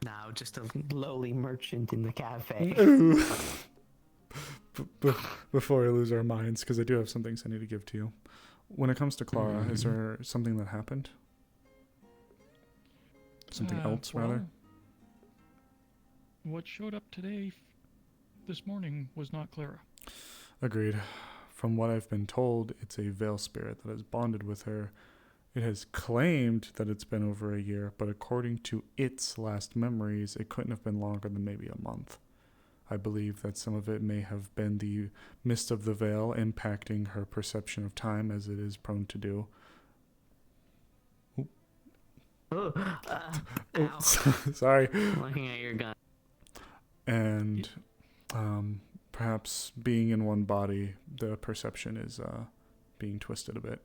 Now just a lowly merchant in the cafe. Ooh. Before I lose our minds, because I do have some things I need to give to you. When it comes to Clara, is there something that happened? Something else, rather? What showed up today, this morning, was not Clara. Agreed. From what I've been told, it's a Veil spirit that has bonded with her. It has claimed that it's been over a year, but according to its last memories, it couldn't have been longer than maybe a month. I believe that some of it may have been the mist of the veil impacting her perception of time, as it is prone to do. Sorry. Looking at your gun. And perhaps being in one body, the perception is being twisted a bit.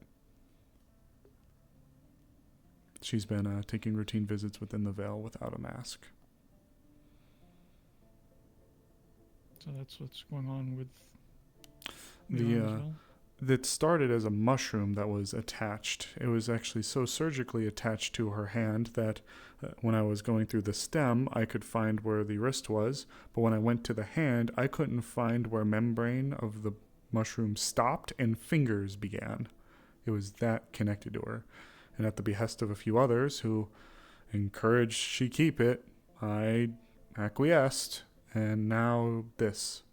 She's been taking routine visits within the veil without a mask. So that's what's going on with The as well? that started as a mushroom that was attached. It was actually so surgically attached to her hand that when I was going through the stem, I could find where the wrist was, but when I went to the hand, I couldn't find where membrane of the mushroom stopped and fingers began. It was that connected to her. And at the behest of a few others who encouraged she keep it, I acquiesced, and now this.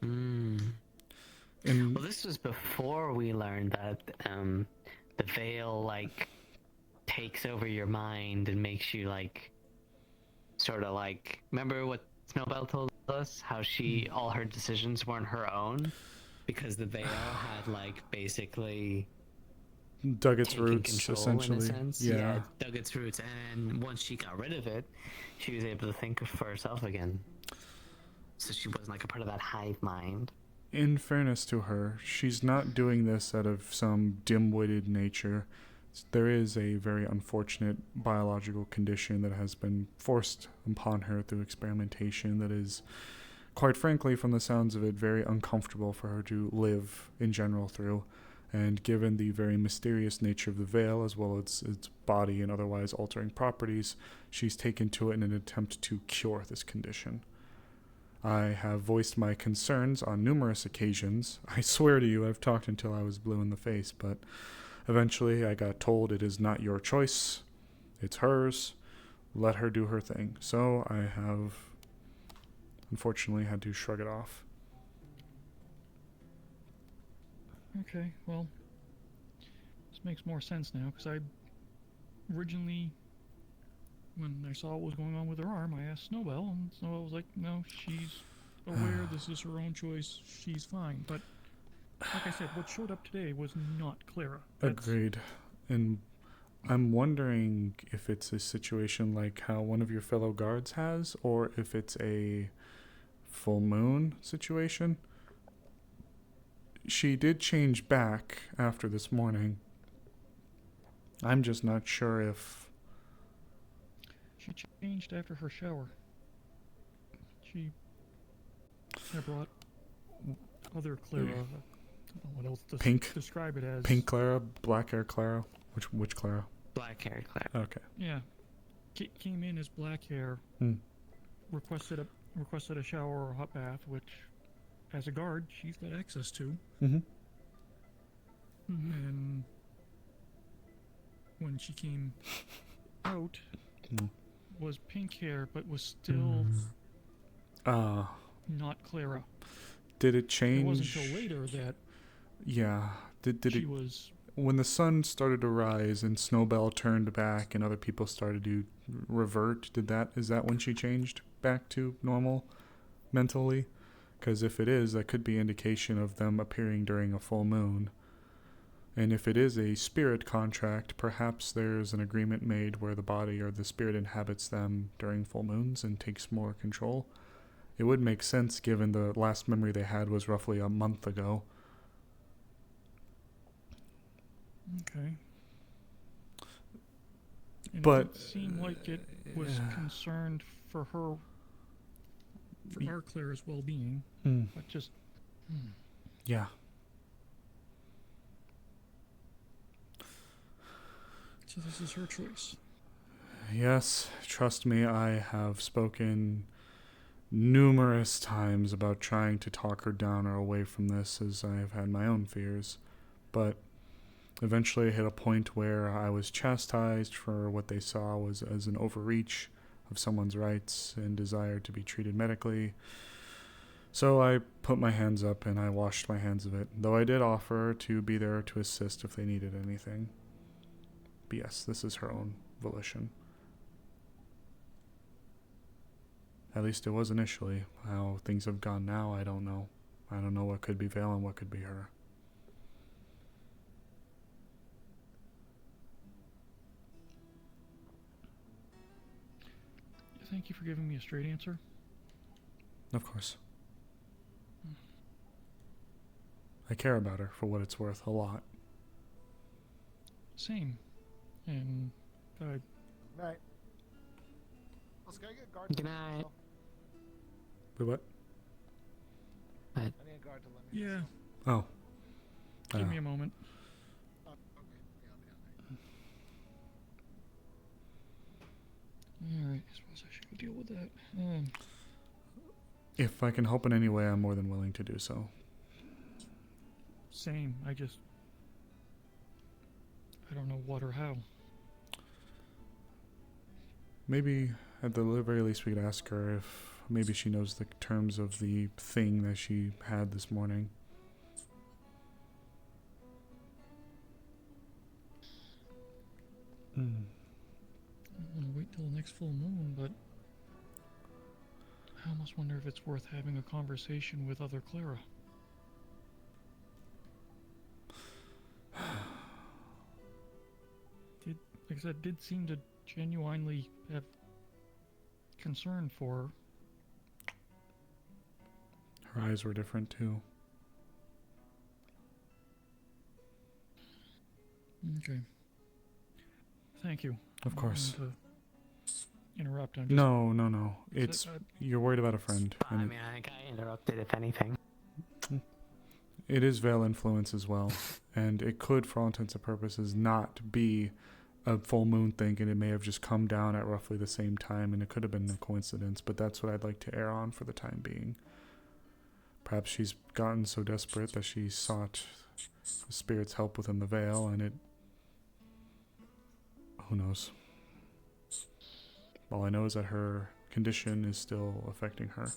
Well, this was before we learned that the veil like takes over your mind and makes you like sort of like, remember what Snowbell told us, how she all her decisions weren't her own because the veil had like basically dug its taken roots, control, essentially. in a sense. Yeah. It dug its roots, and once she got rid of it, she was able to think for herself again. So she wasn't like a part of that hive mind. In fairness to her, she's not doing this out of some dim-witted nature. There is a very unfortunate biological condition that has been forced upon her through experimentation that is, quite frankly, from the sounds of it, very uncomfortable for her to live in general through. And given the very mysterious nature of the veil, as well as its body and otherwise altering properties, she's taken to it in an attempt to cure this condition. I have voiced my concerns on numerous occasions. I swear to you, I've talked until I was blue in the face, but eventually I got told it is not your choice, it's hers, let her do her thing. So I have, unfortunately, had to shrug it off. Okay, well, this makes more sense now, because I originally, when I saw what was going on with her arm, I asked Snowbell, and Snowbell was like, no, she's aware this is her own choice, she's fine. But, like I said, what showed up today was not Clara. Agreed. And I'm wondering if it's a situation like how one of your fellow guards has, or if it's a full moon situation. She did change back after this morning. I'm just not sure if... She changed after her shower. I brought other Clara. I don't know what else to Pink? describe it as. Pink Clara? Black hair Clara? Which Clara? Black hair Clara. Okay. Yeah. Came in as black hair. Requested a shower or a hot bath, which, as a guard, she's got access to. Mm-hmm. And when she came out, was pink hair, but was still not Clara. Did it change? It wasn't until later that did she it was... When the sun started to rise and Snowbell turned back and other people started to revert, is that when she changed back to normal mentally? Because if it is, that could be indication of them appearing during a full moon. And if it is a spirit contract, perhaps there's an agreement made where the body or the spirit inhabits them during full moons and takes more control. It would make sense given the last memory they had was roughly a month ago. Okay. And But it seemed like it was concerned for her, for our Clara's well-being, but just... Yeah. So this is her choice. Yes, trust me, I have spoken numerous times about trying to talk her down or away from this, as I have had my own fears. But eventually I hit a point where I was chastised for what they saw was as an overreach of someone's rights and desire to be treated medically. So I put my hands up and I washed my hands of it, though I did offer to be there to assist if they needed anything. But yes, this is her own volition. At least it was initially. How things have gone now, I don't know. I don't know what could be Vale and what could be her. Thank you for giving me a straight answer. Of course. I care about her, for what it's worth, a lot. Same. And Night. Let's go get a guard. Good night. Wait, what? I need a guard to let me. Yeah. Oh. Give me a moment. Alright, I suppose I should go deal with that. If I can help in any way, I'm more than willing to do so. Same, I don't know what or how. Maybe, at the very least, we could ask her if maybe she knows the terms of the thing that she had this morning. I'm gonna wait till the next full moon, but I almost wonder if it's worth having a conversation with other Clara. Like I said, did seem to genuinely have concern for her. Her eyes were different too. Okay. Thank you. Of course. I don't mean to interrupt. I'm just, No. It's you're worried about a friend. I mean, I got interrupted if anything. It is veil influence as well, and it could, for all intents and purposes, not be a full moon thing, and it may have just come down at roughly the same time, and it could have been a coincidence, but that's what I'd like to err on for the time being. Perhaps she's gotten so desperate that she sought the spirit's help within the veil, and it... Who knows? All I know is that her condition is still affecting her.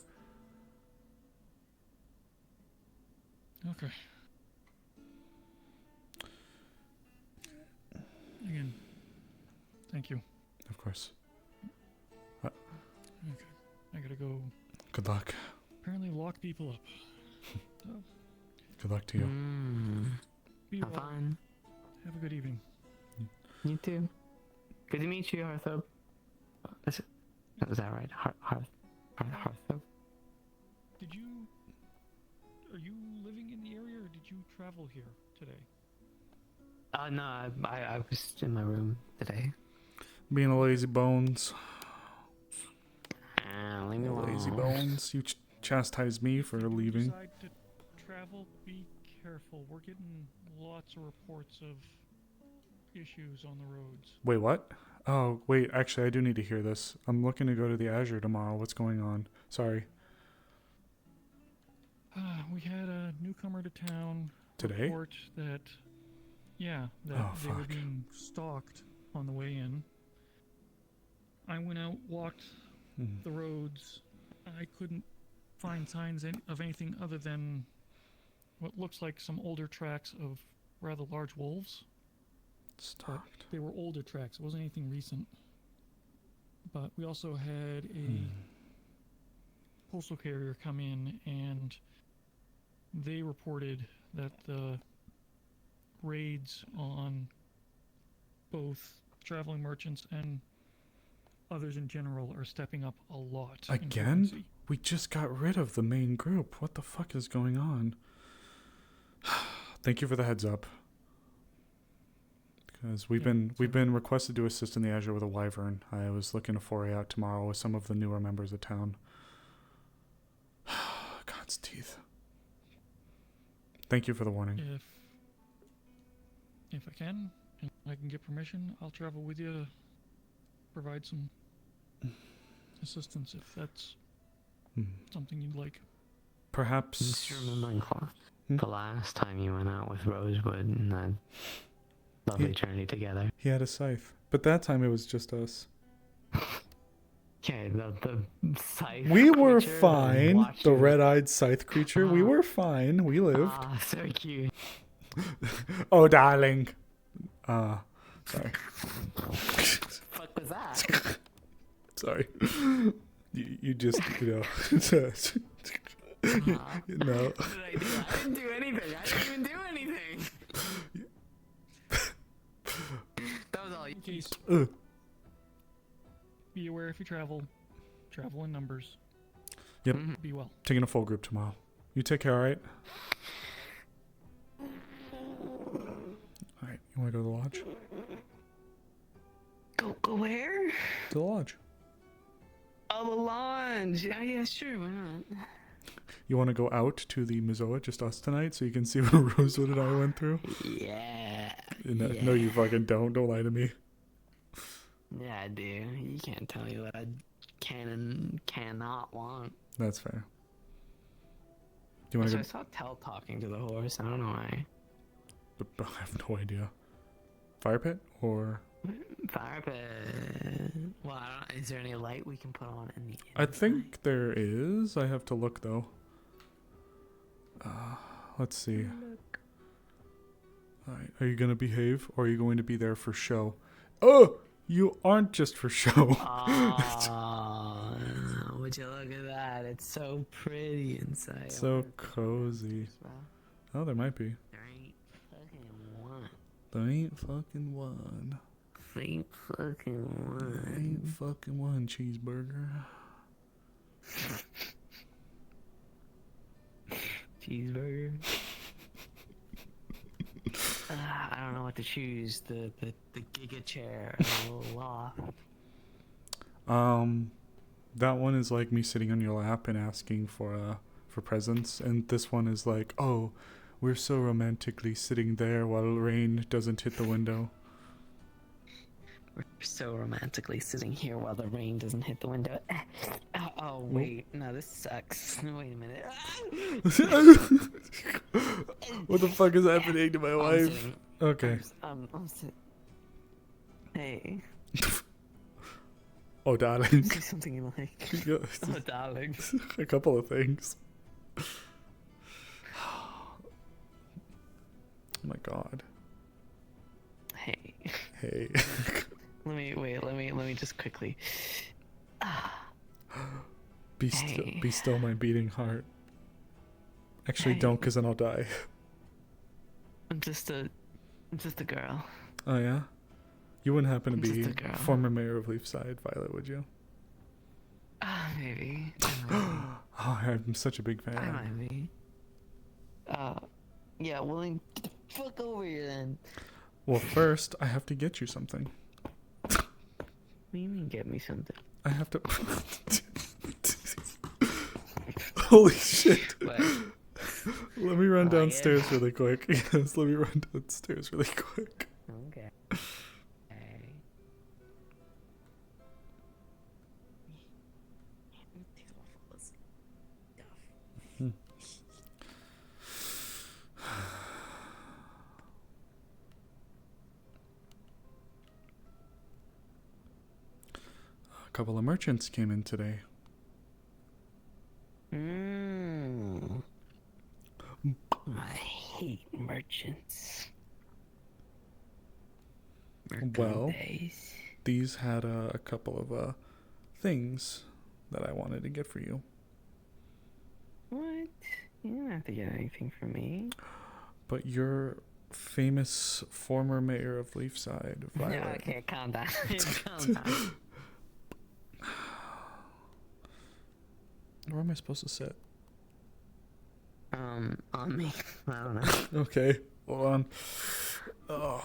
Okay. Again, thank you. Of course. Okay, I gotta go. Good luck. Apparently lock people up. So, Good luck to you. be Have well. fun. Have a good evening. You too. Good to meet you, Harthope. Is that right? Harthope? Are you living in the area, or did you travel here today? No, I was in my room today. Being a lazy bones. Leave me alone. Lazy bones. You chastise me for leaving. Decide to travel, be careful. We're getting lots of reports of issues on the roads. Wait, what? Oh, wait, actually, I do need to hear this. I'm looking to go to the Azure tomorrow. What's going on? Sorry. We had a newcomer to town Today? report that, they were being stalked on the way in. I went out, walked the roads. I couldn't find signs of anything other than what looks like some older tracks of rather large wolves. Stalked. They were older tracks. It wasn't anything recent. But we also had a postal carrier come in, and they reported that the raids on both traveling merchants and others in general are stepping up a lot. in Again? frequency. We just got rid of the main group. What the fuck is going on? Thank you for the heads up. Because we've been requested to assist in the Azure with a wyvern. I was looking to foray out tomorrow with some of the newer members of town. God's teeth. Thank you for the warning. If I can, and I can get permission, I'll travel with you to provide some assistance if that's something you'd like. Perhaps. Just remembering, Clark, the last time you went out with Rosewood and that lovely journey together. He had a scythe, but that time it was just us. Okay, the scythe. We were creature fine. watched The you. red-eyed scythe creature. We were fine. We lived. Ah, so cute. Oh, darling. Sorry. What was that? Sorry. You just, no. What did I do? I didn't do anything. I didn't even do anything. That was all you. Case. Be aware if you travel in numbers. Yep. Be well. Taking a full group tomorrow. You take care, alright? Alright, you want to go to the lodge? Go where? To the lodge. Oh, the lodge. Yeah, sure. Why not? You want to go out to the Mizoa, just us tonight, so you can see what Rosewood and I went through? Yeah. No, you fucking don't. Don't lie to me. Yeah, I do. You can't tell me what I can and cannot want. That's fair. Do you want to I go? saw Tell talking to the horse. I don't know why. I have no idea. Fire pit or? Fire pit. Well, I don't, is there any light we can put on in the I think there is. I have to look though. Let's see. Alright, are you gonna behave or are you going to be there for show? Oh, you aren't just for show. Oh, would you look at that? It's so pretty inside. So cozy. Oh, there might be. There ain't fucking one. There ain't fucking one. There ain't fucking one. There ain't fucking one cheeseburger. Cheeseburger. I don't know what to choose. The Giga chair or the little loft. That one is like me sitting on your lap and asking for presents, and this one is like, oh, we're so romantically sitting there while rain doesn't hit the window. We're so romantically sitting here while the rain doesn't hit the window. Oh wait, no, this sucks. Wait a minute. What the fuck is happening to my wife? Sitting. Okay. I'm sitting. Hey. Oh, darling. Say something you like. Yeah. Oh, darling. A couple of things. Oh my god. Hey. Hey. Let me just quickly. Be still, my beating heart. Actually, don't, cause then I'll die. I'm just a girl. Oh yeah. You wouldn't happen to I'm just be a girl. former mayor of Leafside, Violet, would you? Maybe. Oh, I'm such a big fan. I might be. Yeah, well then get the fuck over here then. Well, first, I have to get you something. What do you mean, get me something? I have to... Holy shit. What? Let me run downstairs really quick. Yes, let me run downstairs really quick. Okay. A couple of merchants came in today. I hate merchants. Well, these had a couple of things that I wanted to get for you. What? You don't have to get anything from me. But your famous former mayor of Leafside, Violet. No, okay, calm down. Calm down. Where am I supposed to sit? On me. I don't know. Okay, hold on. Oh.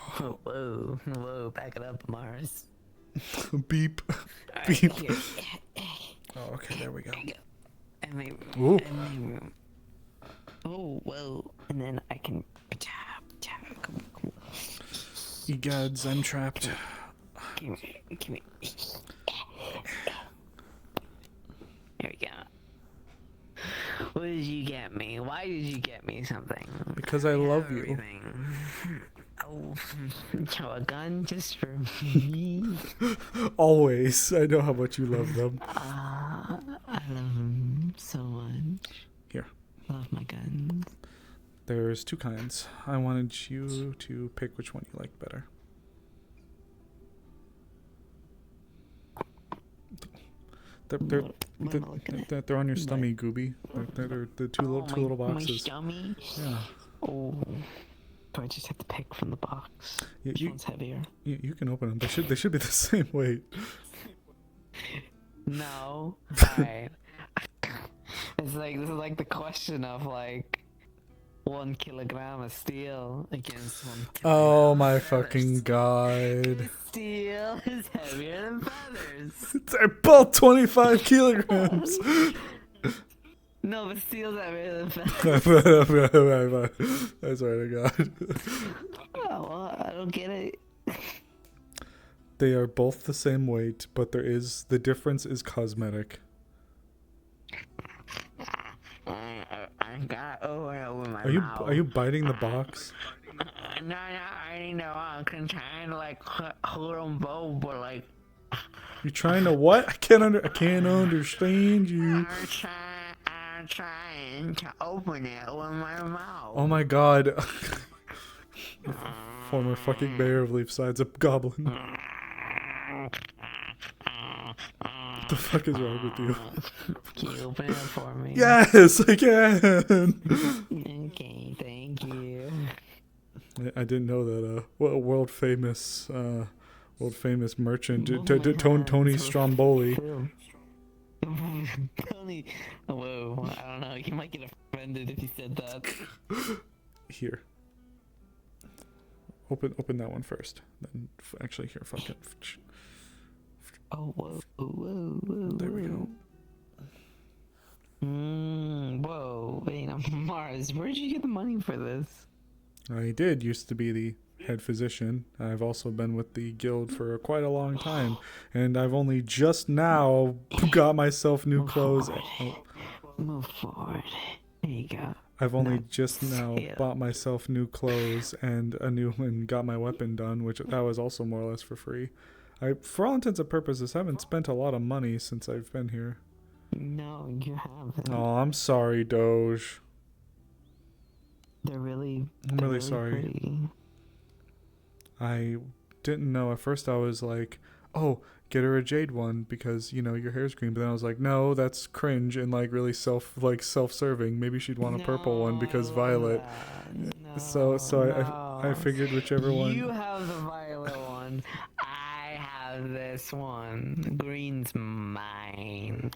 Whoa, back it up, Mars. Beep. Right, Beep. here. Oh, okay, there we go. Ooh. Oh, whoa. And then I can... Come on. Egads, I'm trapped. Come here. There we go. What did you get me? Why did you get me something? Because I love you. Everything. Oh, a gun just for me? Always. I know how much you love them. I love them so much. Here. I love my guns. There's two kinds. I wanted you to pick which one you like better. They're on your stomach, Gooby. They're the two little boxes. My stomach? Yeah. Oh. Do I just have to pick from the box? Which one's heavier? You can open them. They should be the same weight. No. Alright. This is like the question of like 1 kilogram of steel against 1 kilogram. Oh my fucking god. Steel is heavier than feathers. They're both 25 kilograms. No, but steals that really fast. I swear to God. Oh, well, I don't get it. They are both the same weight, but the difference is cosmetic. I got over my Are you mouth. biting the box? No, I already know. I'm trying to like hold them both, but like You're trying to what? I can't understand you. I'm trying to open it with my mouth. Oh my God. Former fucking mayor of Leafside's a goblin. What the fuck is wrong with you? Can you open it for me? Yes, I can. Okay, thank you. I didn't know that. World famous merchant Tony Stromboli. Tony, whoa! I don't know. He might get offended if he said that. Here. Open that one first. Then actually here, fuck it. Oh, whoa. There we go. Whoa, wait, Mars, where'd you get the money for this? I used to be the head physician. I've also been with the guild for quite a long time, and I've only just now got myself new clothes. Move forward. There you go. I've only just now bought myself new clothes and got my weapon done, which that was also more or less for free. For all intents and purposes, haven't spent a lot of money since I've been here. No, you haven't. Oh, I'm sorry, Doge. I'm really sorry. Pretty. I didn't know. At first I was like, oh, get her a jade one because, your hair's green. But then I was like, no, that's cringe and like really self-serving. Maybe she'd want a purple one because violet. I figured whichever one. You have the violet one. I have this one. Green's mine.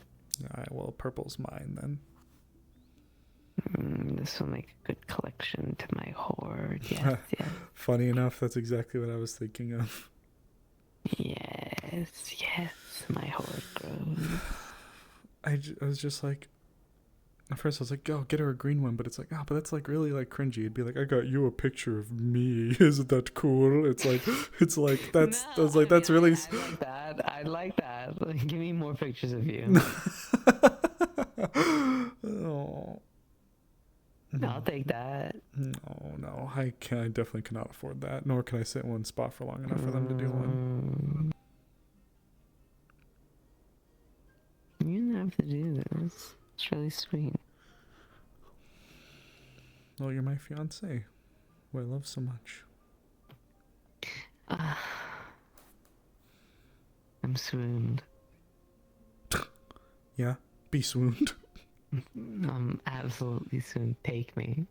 Alright, well, purple's mine then. This will make a good collection to my hoard. Yes, yes. Funny enough, that's exactly what I was thinking of. Yes, my hoard grows. I was just like, at first I was like, oh, get her a green one, but it's like, but that's like really like cringy. It'd be like, I got you a picture of me. Isn't that cool? It's like that's No, I was like, that's really. I like that. Like, give me more pictures of you. Oh. I'll take that. No, I definitely cannot afford that. Nor can I sit in one spot for long enough for them to do one. You didn't have to do this. It's really sweet. Well, you're my fiance, who I love so much. I'm swooned. Yeah, be swooned. I'm absolutely swooned. Take me.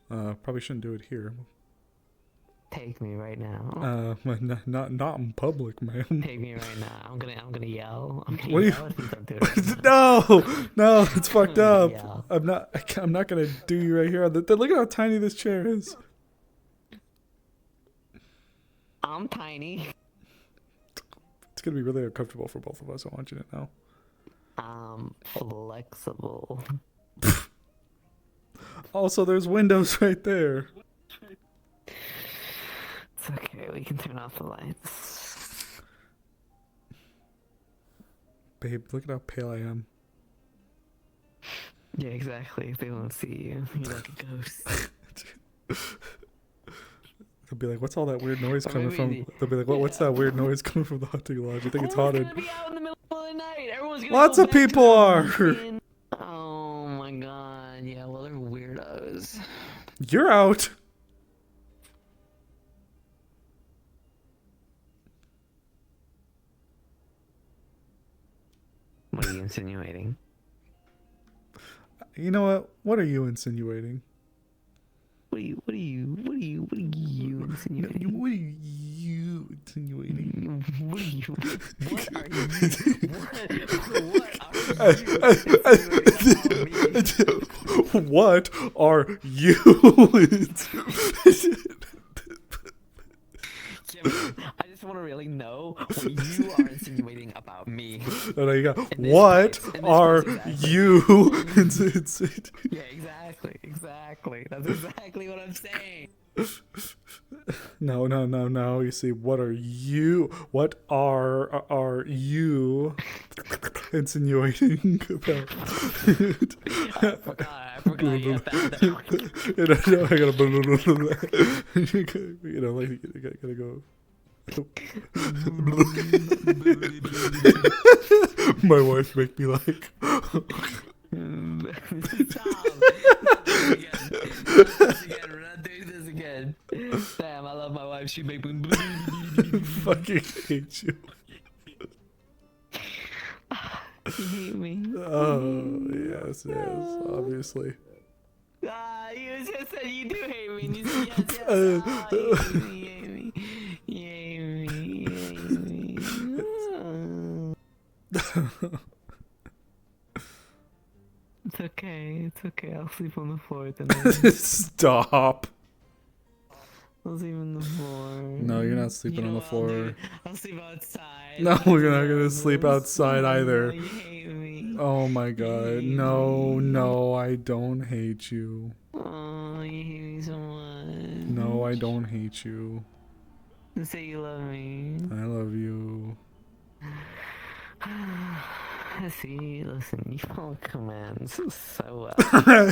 Probably shouldn't do it here. Take me right now. Not in public, man. Take me right now. I'm gonna yell. What are you? No, it's fucked up. Yell. I'm not gonna do you right here. Look at how tiny this chair is. I'm tiny. It's gonna be really uncomfortable for both of us. I want you to know. I'm flexible. Also, there's windows right there. It's okay, we can turn off the lights. Babe, look at how pale I am. Yeah, exactly. They won't see you. You're like a ghost. They'll be like, what's all that weird noise coming from? They'll be like, what's that weird noise coming from the hunting lodge? You think it's haunted? Be out in the middle of the night. Everyone's gonna Lots go of back to people their are. routine. Oh my god. Yeah, well, they're weirdos. You're out. What are you insinuating? You know what? What are you insinuating? What are you insinuating? What are you insinuating? What are you? I just want to really know what you are insinuating about me. And you go, In this what place, in this are place, exactly. you? Yeah, exactly. That's exactly what I'm saying. No. You see, what are you? What are you insinuating about? I forgot you found that. I gotta, like, you gotta go. My wife make me like. We're not doing this again. Damn, I love my wife. She make me. Fucking hate you. You hate me. Oh yes, obviously. You just said you do hate me. And you said yes. Oh, you hate me. You hate me. It's okay. I'll sleep on the floor tonight. Stop. I'll sleep on the floor. No, you're not sleeping on the floor. I'll sleep outside. No, you're not gonna sleep outside either. You hate me. Oh my god. No, I don't hate you. Oh, you hate me so much. No, I don't hate you. Say you love me. I love you. See, listen, you follow commands so well.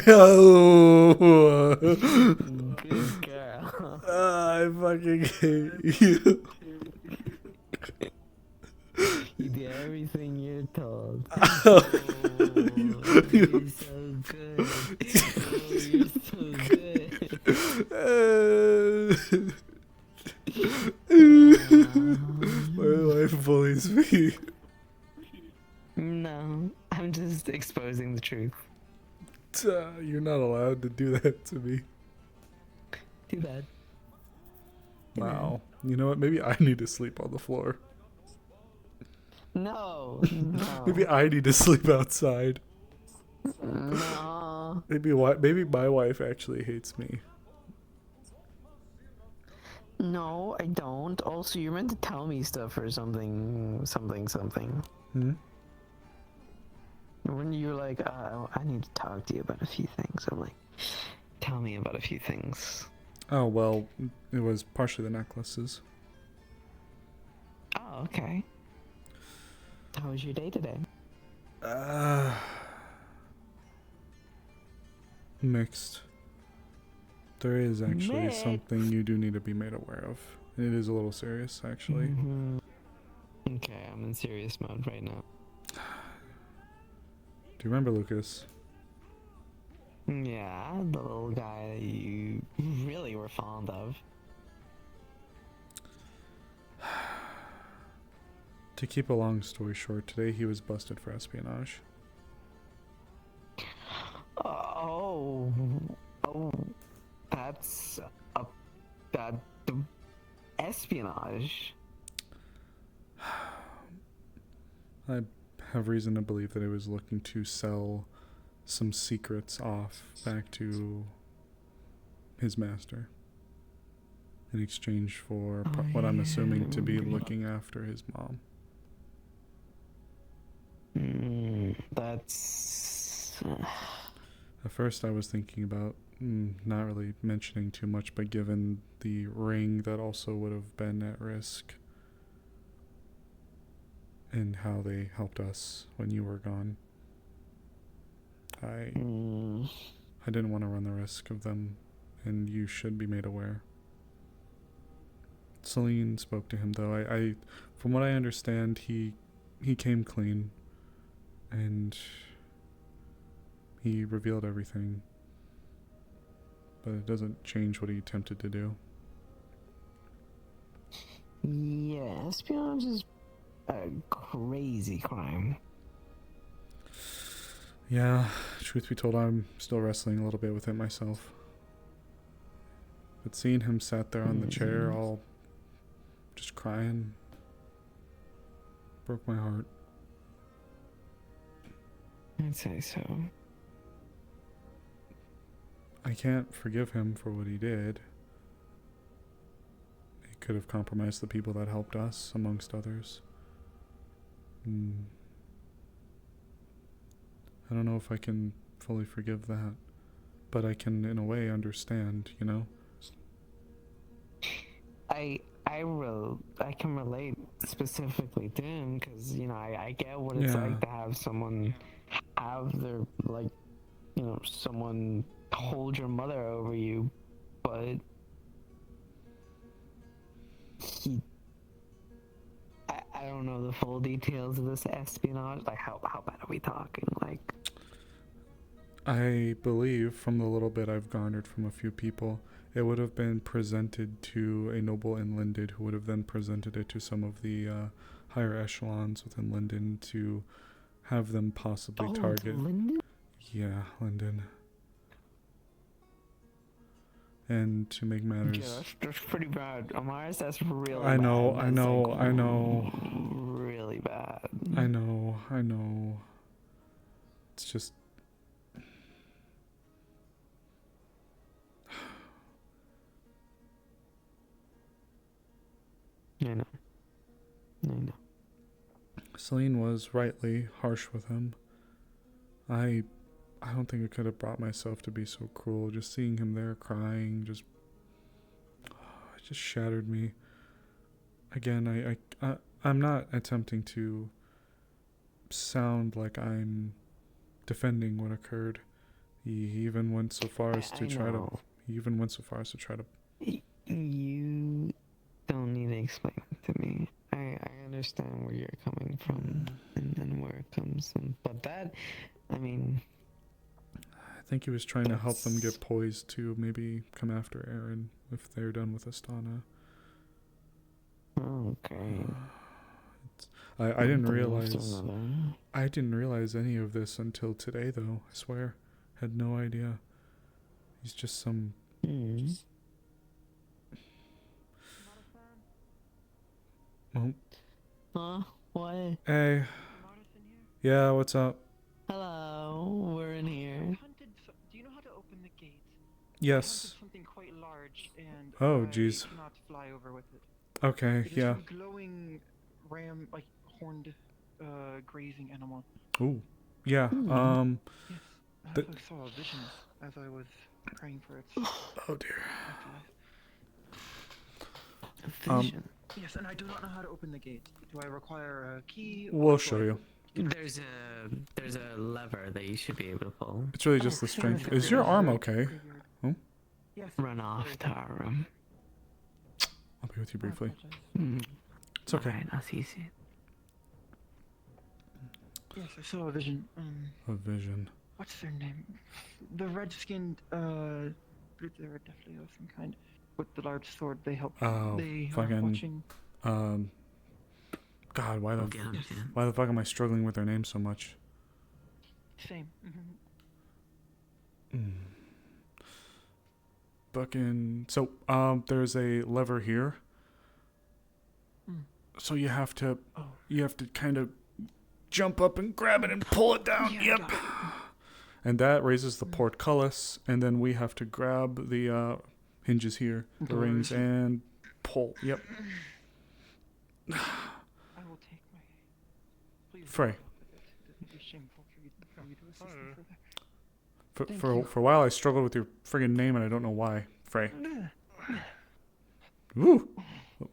Oh. Good girl. I fucking hate you. You do everything you're told. You're so good. You're so good. My wife bullies me. No, I'm just exposing the truth. You're not allowed to do that to me. Too bad. Wow. You know what? Maybe I need to sleep on the floor. No. Maybe I need to sleep outside. No. Maybe my wife actually hates me. No, I don't. Also, you're meant to tell me stuff or something. Hmm? When you're like, I need to talk to you about a few things. I'm like, tell me about a few things. Oh, well, it was partially the necklaces. Oh, okay. How was your day today? Mixed. There is actually Mixed. something you do need to be made aware of. It is a little serious, actually. Mm-hmm. Okay, I'm in serious mode right now. Do you remember Lucas? Yeah, the little guy that you really were fond of. To keep a long story short, today he was busted for espionage. Oh, that's that espionage. I have reason to believe that he was looking to sell some secrets off back to his master in exchange for what I'm assuming to be looking after his mom. That's... At first I was thinking about not really mentioning too much, but given the ring that also would have been at risk and how they helped us when you were gone, I didn't want to run the risk of them, and you should be made aware. Celine spoke to him, though. I from what I understand, he came clean, and he revealed everything, but it doesn't change what he attempted to do. Yeah, espionage is a crazy crime. Yeah, truth be told, I'm still wrestling a little bit with it myself. But seeing him sat there on the chair all just crying broke my heart. I'd say so. I can't forgive him for what he did. could have compromised the people that helped us, amongst others. I don't know if I can fully forgive that, but I can, in a way, understand, you know? I can relate specifically to him because, you know, I get what it's like to have someone have their, like, you know, someone hold your mother over you, but I don't know the full details of this espionage. Like, how bad are we talking? Like, I believe, from the little bit I've garnered from a few people, it would have been presented to a noble in Linden, who would have then presented it to some of the higher echelons within Linden to have them possibly target. Linden? Yeah, Linden. And to make matters... yeah, that's pretty bad. Amaris, that's really I know, bad. I know, I know. Really bad. I know. It's just... I know. Celine was rightly harsh with him. I don't think I could have brought myself to be so cruel. Just seeing him there crying it just shattered me. Again, I'm not attempting to sound like I'm defending what occurred. He even went so far as to try to. He even went so far as to try to. You don't need to explain it to me. I understand where you're coming from and where it comes from. But that, I mean... I think he was trying to help them get poised to maybe come after Aaron if they're done with Astana. Okay. I didn't realize... I didn't realize any of this until today, though. I swear. Had no idea. He's just some... Huh? What? Hey. Yeah, what's up? Hello, we're in here. Do you know how to open the gate? Yes. Something quite large, and Oh, jeez. I cannot fly over with it. Okay, It is yeah. a glowing ram, like horned, grazing animal. Ooh. Yeah, Yes, I th- also saw a vision as I was praying for it. Oh dear. Yes, and I do not know how to open the gate. Do I require a key? We'll show you. There's a lever that you should be able to pull. It's really just the strength. Is your arm okay? Oh? Run off to our room. I'll be with you briefly. Mm. It's okay. Alright, I'll see you soon. Yes, I saw a vision. A vision. What's their name? The red-skinned, they're definitely of some kind. With the large sword, they help. Oh, they are fucking. watching. God, why the fuck am I struggling with their name so much? Same. Fucking. So, there's a lever here. So you have to kind of jump up and grab it and pull it down. Yeah, Yep. And that raises the portcullis, and then we have to grab the hinges here, the rings, and pull. Yep. I will take my. Please Frey. It would be shameful for you to assist me For a while, I struggled with your friggin' name, and I don't know why. Frey. Ooh.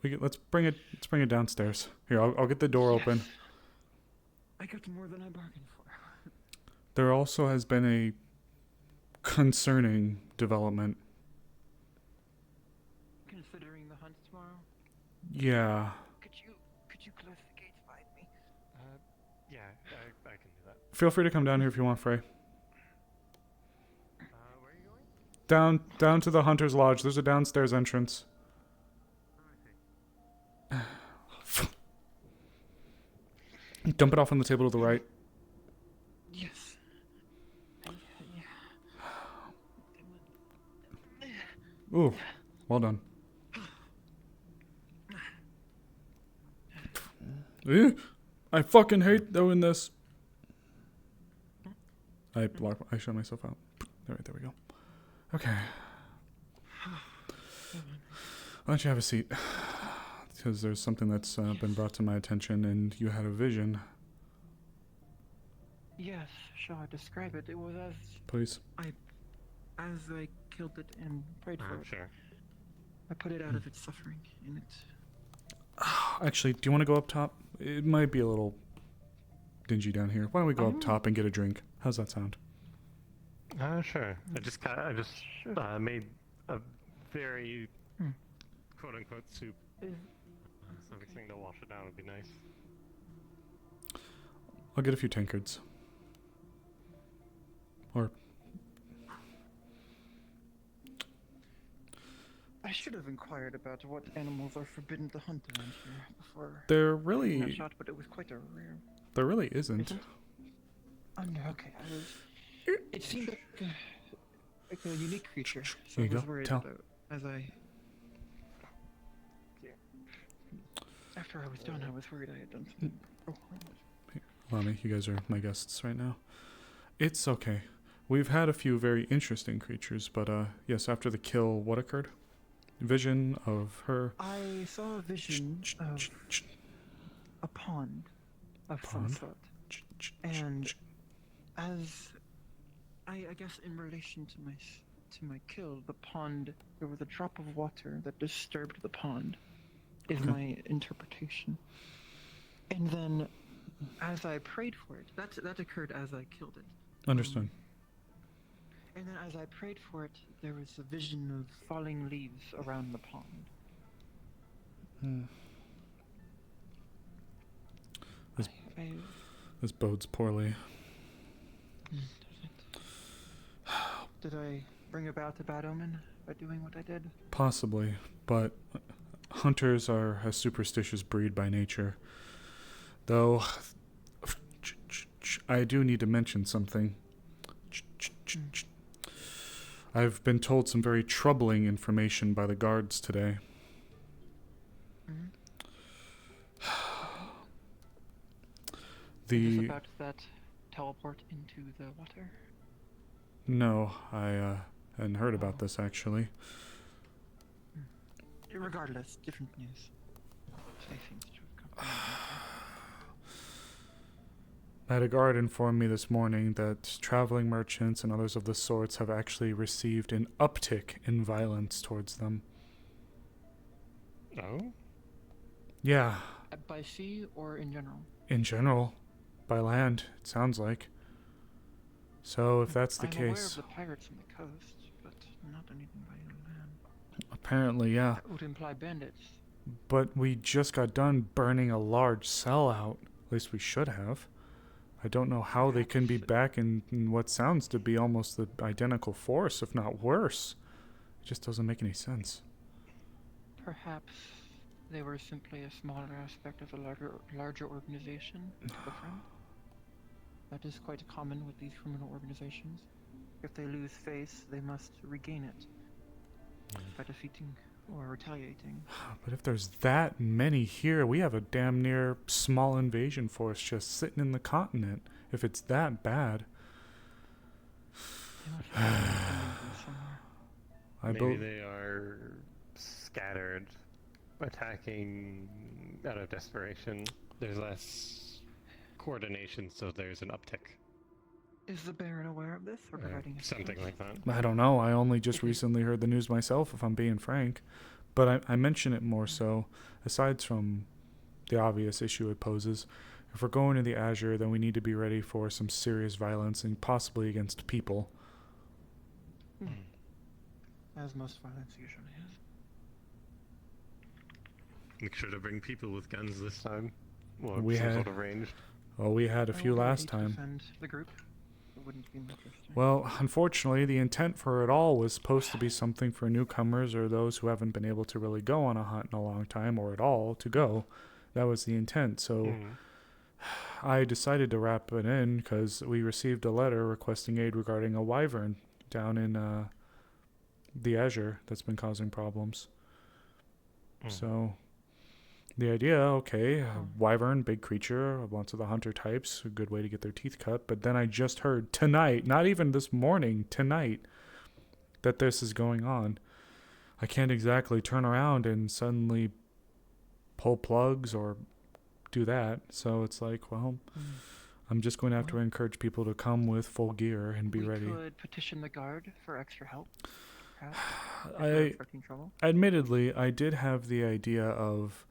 Let's bring it downstairs. Here, I'll get the door open. I got more than I bargained for. There also has been a concerning development. Considering the hunt tomorrow. Yeah. Could you close the gates behind me? Yeah, I can do that. Feel free to come down here if you want, Frey. Where are you going? Down to the Hunter's Lodge. There's a downstairs entrance. Dump it off on the table to the right. Yes. Ooh, well done. Ew, I fucking hate doing this. I shut myself out. There we go. Okay. Why don't you have a seat? because there's something that's been brought to my attention, and you had a vision. Yes, shall I describe it? It was Please. as I killed it and prayed for it. Sure. I put it out of its suffering, and it. Actually, do you want to go up top? It might be a little dingy down here. Why don't we go up top and get a drink? How's that sound? Sure. I just made a very quote-unquote soup. Something to wash it down would be nice. I'll get a few tankards. Or I should have inquired about what animals are forbidden to hunt around here before. There taking really, that shot, but it was quite a rare. there really isn't. Oh no, okay. It seemed like a unique creature. So Here you I was go. worried Tell. about as I. After I was done, I was worried I had done something. Oh, Allow me, you guys are my guests right now. It's okay. We've had a few very interesting creatures, but yes, after the kill, what occurred? Vision of her. I saw a vision of a pond of some sort. And as I guess in relation to my kill, the pond, there was a drop of water that disturbed the pond, is my interpretation. And then as I prayed for it, that occurred as I killed it. Understood. And then as I prayed for it, there was a vision of falling leaves around the pond. This bodes poorly. Did I bring about a bad omen by doing what I did? Possibly, but hunters are a superstitious breed by nature. Though, I do need to mention something. I've been told some very troubling information by the guards today. Is this about that teleport into the water? No, I hadn't heard about this actually. Regardless, different news. They seem to have come. I had a guard inform me this morning that traveling merchants and others of the sorts have actually received an uptick in violence towards them. Oh? Yeah, By sea or in general? in general. By land, it sounds like. So if that's the I'm aware case, of the pirates on the coast, but not anything by land. apparently, yeah. That would imply bandits. But we just got done burning a large cell out. At least we should have. I don't know how they can be back in what sounds to be almost the identical force, if not worse. It just doesn't make any sense. Perhaps they were simply a smaller aspect of a larger organization. That is quite common with these criminal organizations. If they lose face, they must regain it by defeating or retaliating. But if there's that many here, we have a damn near small invasion force just sitting in the continent. If it's that bad. Maybe they are scattered, attacking out of desperation. There's less coordination, so there's an uptick. Is the Baron aware of this, or providing something like that? I don't know. I only just recently heard the news myself, if I'm being frank. But I mention it more so, aside from the obvious issue it poses. If we're going to the Azure, then we need to be ready for some serious violence, and possibly against people. As most violence usually is. Make sure to bring people with guns this time. Or We some had- sort of ranged. Oh, we had a few last time. Defend the group. It wouldn't be much interesting. Well, unfortunately, the intent for it all was supposed to be something for newcomers or those who haven't been able to really go on a hunt in a long time or at all to go. That was the intent. So I decided to wrap it in because we received a letter requesting aid regarding a wyvern down in the Azure that's been causing problems. So the idea, okay, wyvern, big creature, lots of the hunter types, a good way to get their teeth cut. But then I just heard tonight, not even this morning, tonight, that this is going on. I can't exactly turn around and suddenly pull plugs or do that. So it's like, well, I'm just going to have to encourage people to come with full gear and be ready. We could petition the guard for extra help. Perhaps, if we're expecting trouble. Admittedly, I did have the idea of.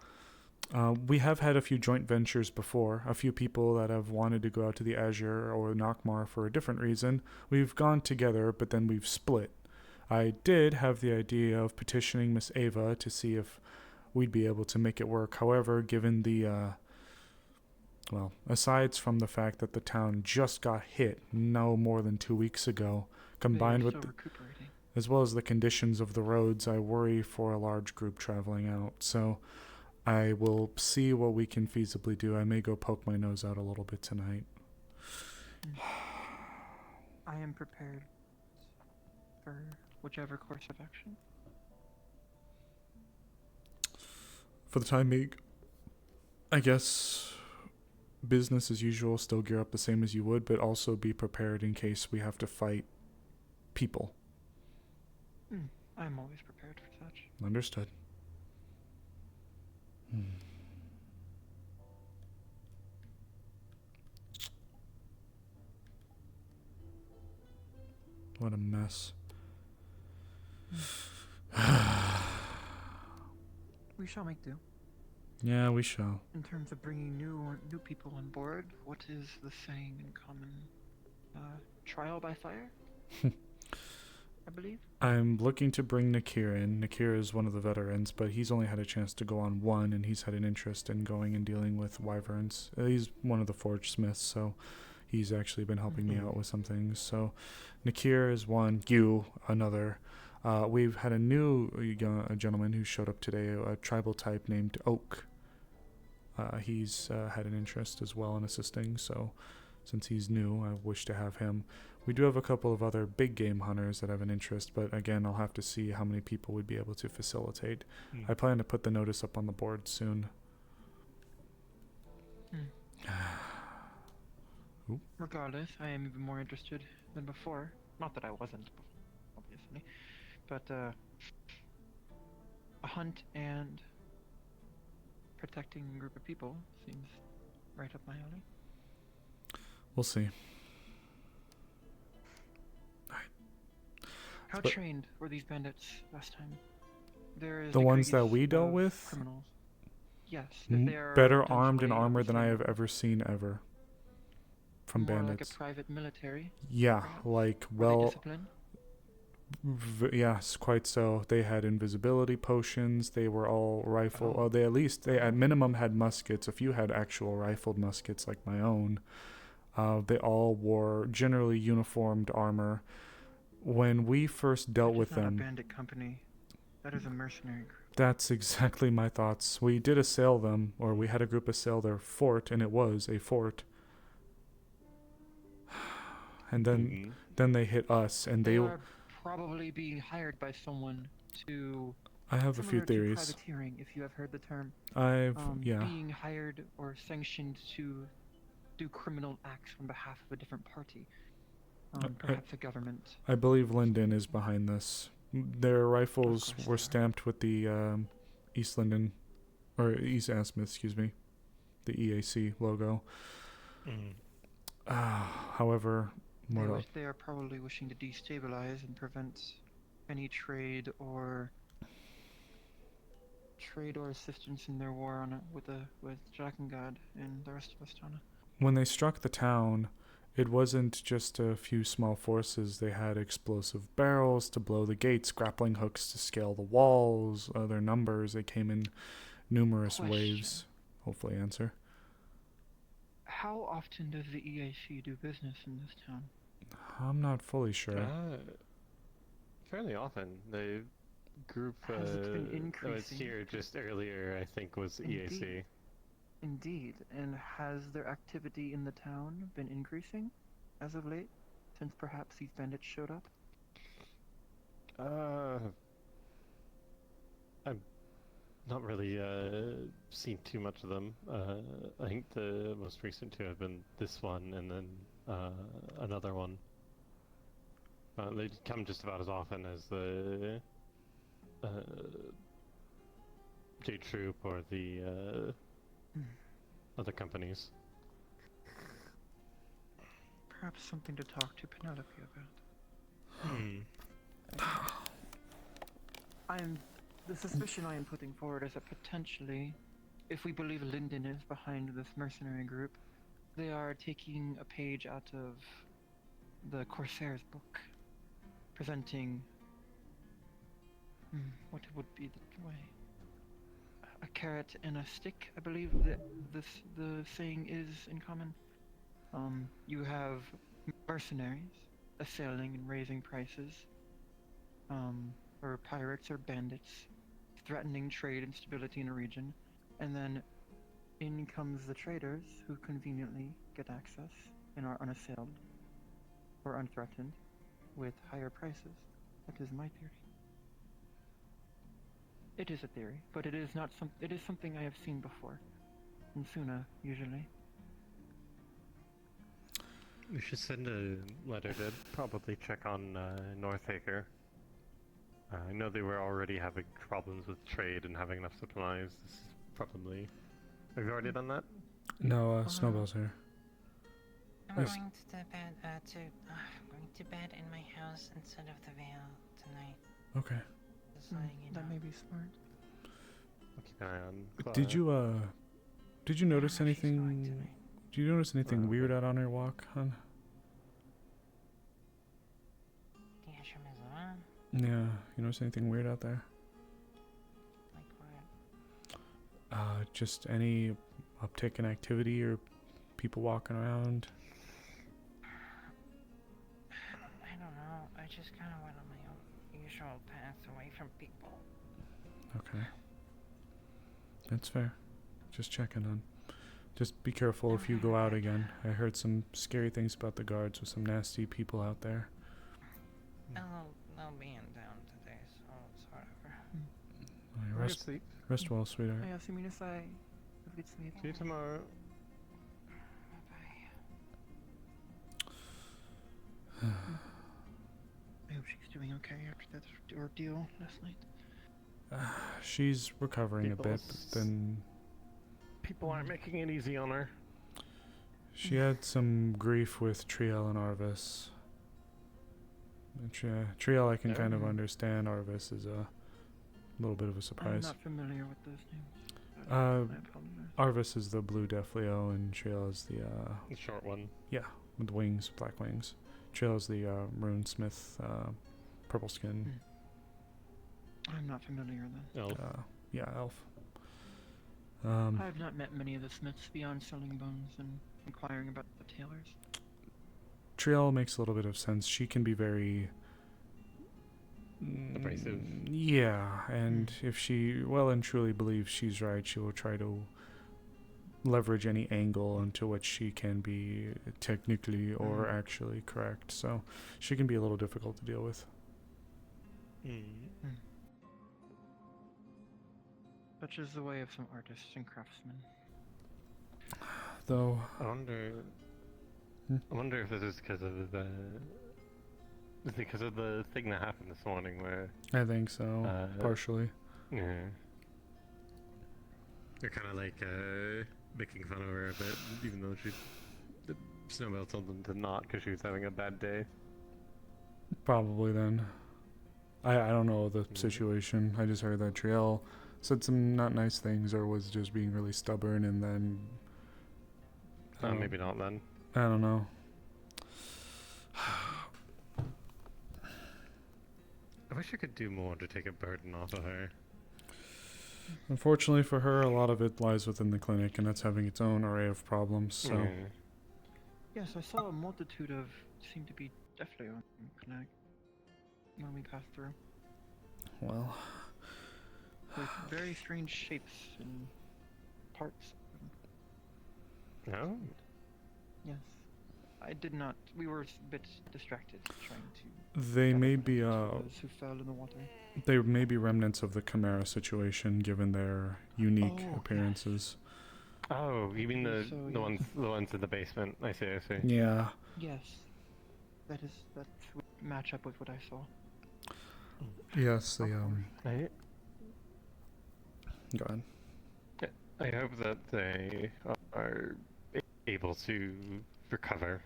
We have had a few joint ventures before, a few people that have wanted to go out to the Azure or Nockmar for a different reason. We've gone together, but then we've split. I did have the idea of petitioning Miss Ava to see if we'd be able to make it work. However, given the, aside from the fact that the town just got hit no more than 2 weeks ago, combined with as well as the conditions of the roads, I worry for a large group traveling out. So I will see what we can feasibly do. I may go poke my nose out a little bit tonight. I am prepared for whichever course of action. For the time being, I guess business as usual, still gear up the same as you would, but also be prepared in case we have to fight people. I'm always prepared for such. Understood. What a mess. We shall make do. Yeah, we shall. In terms of bringing new people on board, what is the saying in common? Trial by fire? I believe. I'm looking to bring Nakir in. Nakir is one of the veterans, but he's only had a chance to go on one, and he's had an interest in going and dealing with wyverns. He's one of the forge smiths, so he's actually been helping me out with some things. So Nakir is one, you another. We've had a new gentleman who showed up today, a tribal type named Oak. He's had an interest as well in assisting, so since he's new, I wish to have him. We do have a couple of other big game hunters that have an interest, but again, I'll have to see how many people would be able to facilitate. I plan to put the notice up on the board soon. Regardless, I am even more interested than before. Not that I wasn't, obviously. But, a hunt and protecting a group of people seems right up my alley. We'll see. How trained were these bandits last time? There is the ones that we dealt with? Criminals. Yes. They are better armed and armored than I have ever seen ever. From more bandits. Like a private military? Yeah, perhaps? like, Were they well... disciplined? Yes, quite so. They had invisibility potions. They were all rifle. Oh, they at minimum had muskets. A few had actual rifled muskets, like my own. They all wore generally uniformed armor. When we first dealt with them, not a bandit company. That is a mercenary group. That's exactly my thoughts. We did assail them, or we had a group assail their fort, and it was a fort. And then they hit us, and they are probably being hired by someone to. I have a few theories. Privateering, if you have heard the term. Yeah. Being hired or sanctioned to do criminal acts on behalf of a different party. Perhaps a government. I believe Linden is behind this. Their rifles were stamped with the East Linden, or East Asmith, excuse me, the EAC logo. However, they are probably wishing to destabilize and prevent any trade or assistance in their war with Drakengard and the rest of Astana. When they struck the town, it wasn't just a few small forces. They had explosive barrels to blow the gates, grappling hooks to scale the walls, other numbers. They came in numerous waves. Hopefully answer. How often does the EAC do business in this town? I'm not fully sure. Fairly often. The group Has it been increasing? that was here just earlier, I think, was EAC. Indeed. And has their activity in the town been increasing as of late, since perhaps these bandits showed up? I've not really seen too much of them. I think the most recent two have been this one and then another one. They come just about as often as the J-Troop or the other companies. Perhaps something to talk to Penelope about. The suspicion I am putting forward is that potentially, if we believe Linden is behind this mercenary group, they are taking a page out of the Corsair's book, presenting what would be the way. A carrot and a stick, I believe that the saying is in common. You have mercenaries assailing and raising prices, or pirates or bandits threatening trade and stability in a region, and then in comes the traders who conveniently get access and are unassailed or unthreatened with higher prices. That is my theory. It is a theory, but it is not it is something I have seen before. In Suna, usually. We should send a letter to probably check on Northaker. I know they were already having problems with trade and having enough supplies. This is probably... Have you already done that? No, Snowball's here. I'm going to bed in my house instead of the Vale tonight. Okay. Just letting you know. That may be smart. I'll keep an eye on Clara. Did you notice anything? Did you notice anything weird out on your walk, hon? Yeah, you notice anything weird out there? Like what? Just any uptick in activity or people walking around? I don't know. I just kind of went on my own usual path away from people. Okay. That's fair. Just checking on. Just be careful if you go out again. I heard some scary things about the guards with some nasty people out there. I'll be in town today, so it's whatever. Rest well, sweetheart. Ja, si minus I have good sleep. See you tomorrow. I hope she's doing okay after that ordeal last night. She's recovering a bit, but then people aren't making it easy on her. she had some grief with Triel and Arvis. Triel I can kind of understand. Arvis is a little bit of a surprise. I'm not familiar with those names. I apologize. Arvis is the blue Death Leo and Triel is the short one. Yeah, with wings, black wings. Triel is the runesmith, purple skin. I'm not familiar then. Elf. Yeah, elf. I have not met many of the smiths beyond selling bones and inquiring about the tailors. Triel makes a little bit of sense. She can be very abrasive. Yeah, and if she well and truly believes she's right, she will try to leverage any angle into which she can be technically or actually correct. So she can be a little difficult to deal with. Such is the way of some artists and craftsmen. Though I wonder if this is because of the thing that happened this morning where I think so, partially. Yeah. They're kind of like making fun of her a bit, even though Snowbell told them to not because she was having a bad day. Probably then. I don't know the situation. I just heard that Triel said some not nice things or was just being really stubborn, and then maybe not then. I don't know. I wish I could do more to take a burden off of her. Unfortunately for her, a lot of it lies within the clinic, and that's having its own array of problems. So Yes, I saw a multitude of seemed to be definitely on clinic when we passed through. Well, with very strange shapes and parts. No? Yes. I did not. We were a bit distracted trying to. they may be those who fell in the water. they may be remnants of the Chimera situation, given their unique appearances. Oh, you mean the ones in the basement? I see. Yeah. Yes. That would match up with what I saw. Yes, they Go ahead. I hope that they are able to recover.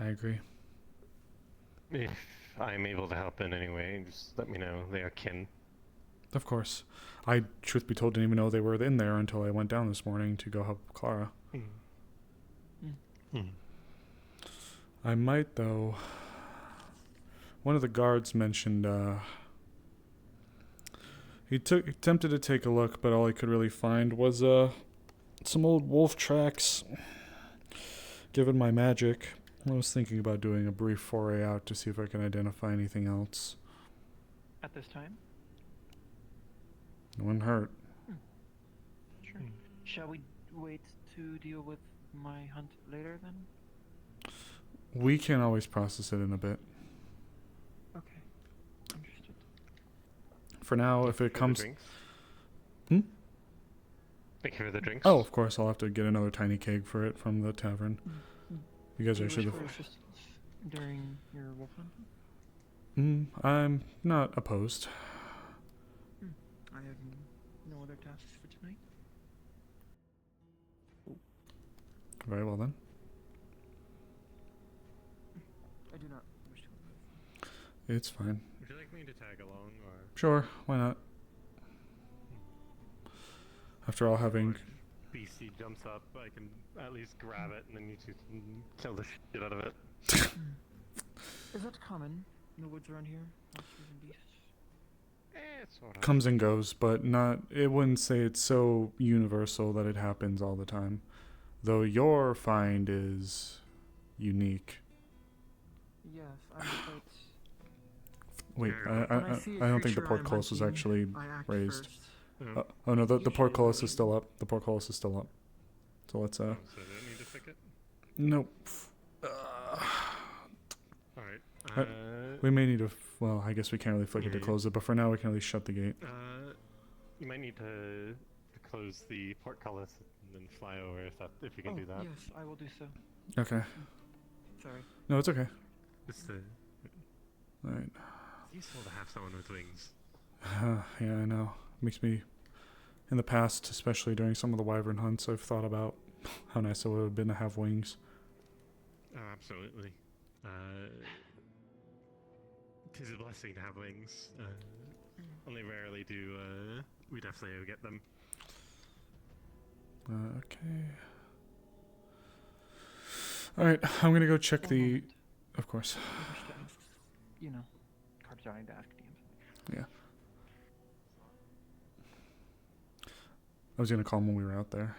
I agree. If I'm able to help in any way, just let me know. They are kin. Of course. I, truth be told, didn't even know they were in there until I went down this morning to go help Clara. I might, though. One of the guards mentioned, he attempted to take a look, but all he could really find was, some old wolf tracks. Given my magic, I was thinking about doing a brief foray out to see if I can identify anything else. At this time? It wouldn't hurt. Sure. Shall we wait to deal with my hunt later then? We can always process it in a bit. Okay. Understood. For now, if it comes... Thank you for the drinks. Oh, of course, I'll have to get another tiny keg for it from the tavern. You guys Do are you actually wish for assistance during your wolf hunt? I'm not opposed. I have no other tasks for tonight. Very well then. I do not wish to oppose. It's fine. Would you like me to tag along, or...? Sure, why not? After all, having... BC jumps up, I can at least grab it, and then you two can kill the shit out of it. Is that common in the woods around here? Monsters and beasts? Sort of. Comes and goes, but not... It wouldn't say it's so universal that it happens all the time. Though your find is unique. Yes, I'm quite... Wait, I don't think the portcullis was actually raised. Oh no, the portcullis is still up. The portcullis is still up. So let's So do I need to pick it? Nope. Alright. We may need to... Well, I guess we can't really flick it to close it, but for now we can at least shut the gate. You might need to close the portcullis and then fly over if you can do that. Yes, I will do so. Okay. Sorry. No, it's okay. Alright. It's useful to have someone with wings. Yeah, I know. Makes me... In the past, especially during some of the wyvern hunts, I've thought about how nice it would have been to have wings. Oh, absolutely. It is a blessing to have wings. Only rarely do we definitely get them. Okay. Alright, I'm gonna go check the... Of course. I wish to ask, you know, cards starting to ask DMs. Yeah. I was gonna call him when we were out there.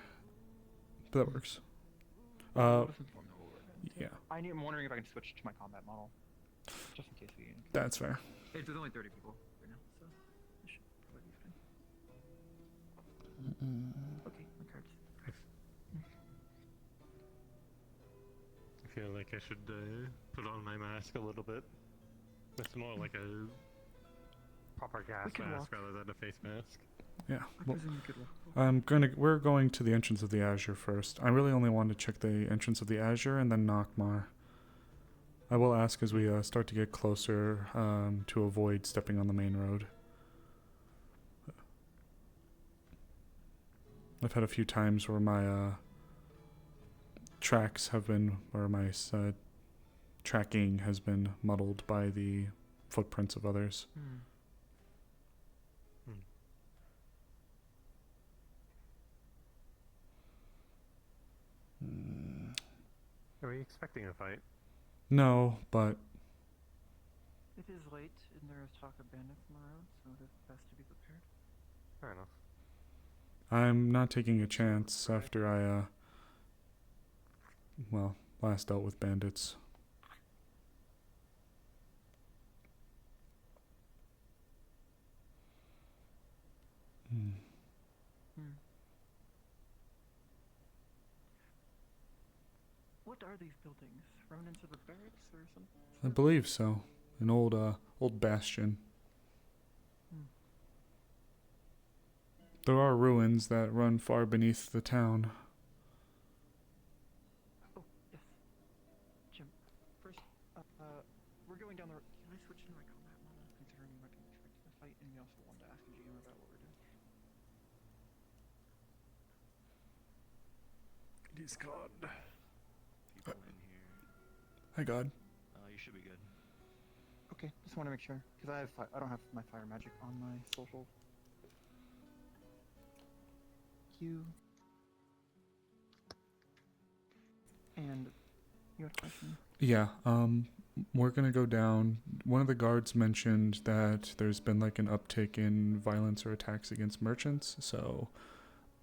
But that works. Yeah. I'm wondering if I can switch to my combat model. Just in case we... That's fair. Hey, there's only 30 people right now, so it should probably be fine. Okay, my cards. I feel like I should put on my mask a little bit. It's more like a proper gas mask rather than a face mask. Yeah. Well, we're going to the entrance of the Azure first. I really only want to check the entrance of the Azure and then Nockmar. I will ask as we start to get closer to avoid stepping on the main road. I've had a few times where my tracks have been, or my tracking has been muddled by the footprints of others. Are we expecting a fight? No, but... It is late, and there is talk of bandits on the road, so it is best to be prepared. Fair enough. I'm not taking a chance after I, well, last dealt with bandits. What are these buildings? Remnants of a barracks or something? I believe so. An old bastion. There are ruins that run far beneath the town. Oh, yes. Jim, first, we're going down the road. Can I switch to my combat model, considering we might be expecting a fight, and we also wanted to ask the GM about what we're doing? He's gone. People in here. Hi, God. You should be good. Okay, just want to make sure because I don't have my fire magic on my social. You. And you had a question? Yeah, we're gonna go down. One of the guards mentioned that there's been like an uptick in violence or attacks against merchants, so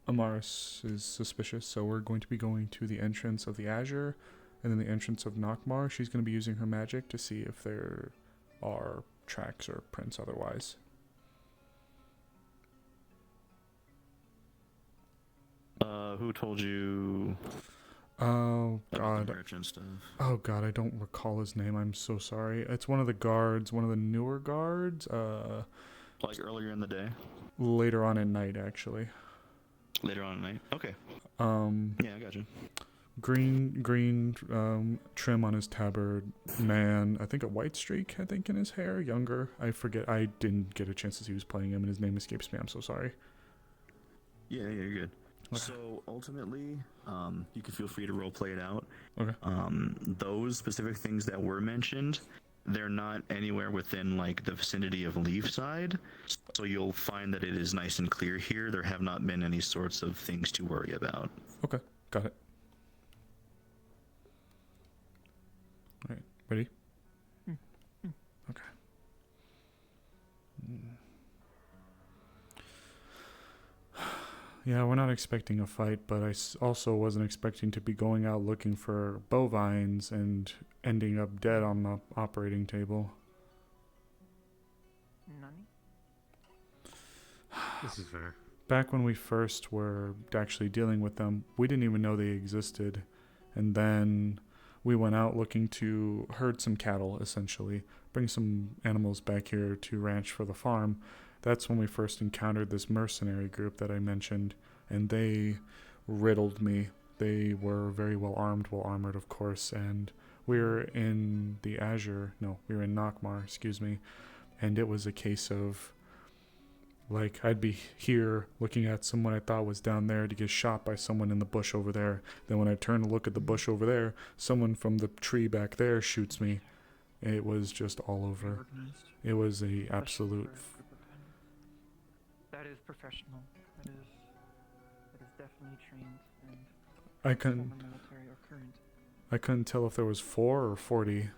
Amaris is suspicious, so we're going to be going to the entrance of the Azure and then the entrance of Nockmar. She's going to be using her magic to see if there are tracks or prints otherwise. Who told you? Oh about the God. merchant stuff? Oh God, I don't recall his name. I'm so sorry. It's one of the guards, one of the newer guards. Like earlier in the day? Later on at night, actually. Later on at night? Okay. Yeah, I got you. Green trim on his tabard, man. I think a white streak, I think, in his hair. Younger. I forget. I didn't get a chance to see who's playing him, and his name escapes me. I'm so sorry. Yeah, you're good. Okay. So ultimately, you can feel free to role play it out. Okay. Those specific things that were mentioned, they're not anywhere within like the vicinity of Leafside, so you'll find that it is nice and clear here. There have not been any sorts of things to worry about. Okay, got it. All right, ready? Okay. Yeah, we're not expecting a fight, but I also wasn't expecting to be going out looking for bovines and ending up dead on the operating table. Nani? This is fair. Back when we first were actually dealing with them, we didn't even know they existed. And then we went out looking to herd some cattle, essentially, bring some animals back here to ranch for the farm. That's when we first encountered this mercenary group that I mentioned, and they riddled me. They were very well armored, of course, and we were in the Azure, no, we were in Nockmar, excuse me, and it was a case of, like, I'd be here looking at someone I thought was down there to get shot by someone in the bush over there. Then when I turn to look at the bush over there, someone from the tree back there shoots me. It was just all over. It was a absolute... That is professional. That is definitely trained and I couldn't... former military or current. I couldn't tell if there was 4 or 40.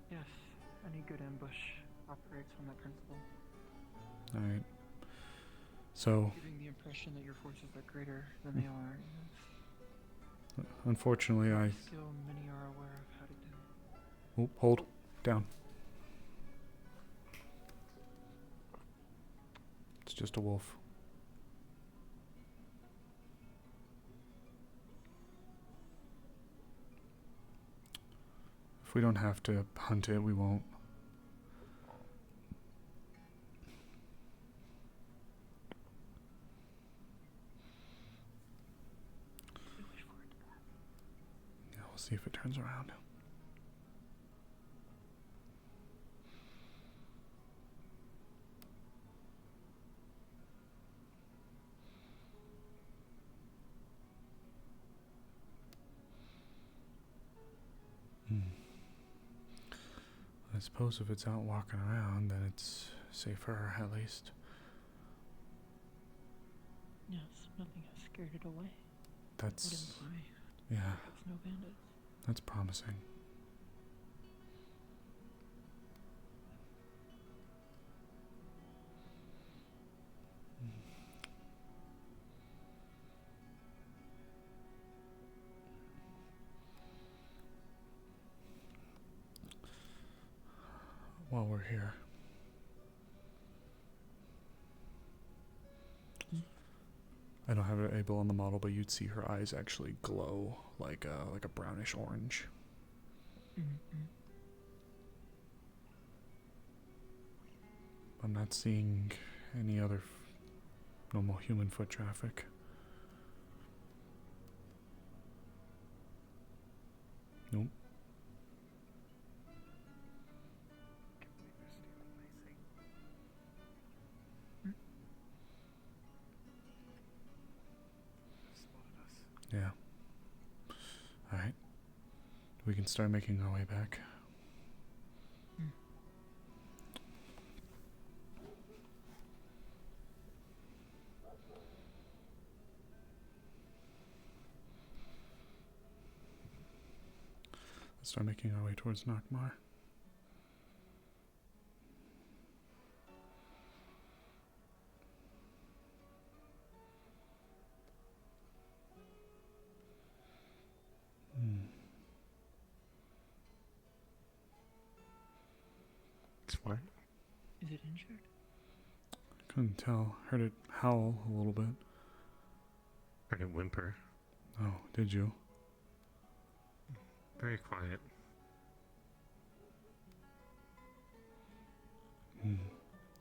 Yes, any good ambush operates on that principle. Alright. So... Giving the impression that your forces are greater than they are. Unfortunately, Still, many are aware of how to do. Oh, hold. Down. It's just a wolf. If we don't have to hunt it, we won't. Yeah, we'll see if it turns around. I suppose if it's out walking around, then it's safer, at least. Yes, nothing has scared it away. That's... Would imply yeah. it's no bandits. That's promising. While we're here. I don't have it able on the model, but you'd see her eyes actually glow like a brownish orange. I'm not seeing any other normal human foot traffic. Nope. Spotted us. Yeah. Alright. We can start making our way back. Let's start making our way towards Nakmar. What? Is it injured? I couldn't tell. Heard it howl a little bit. Heard it whimper. Oh, did you? Very quiet.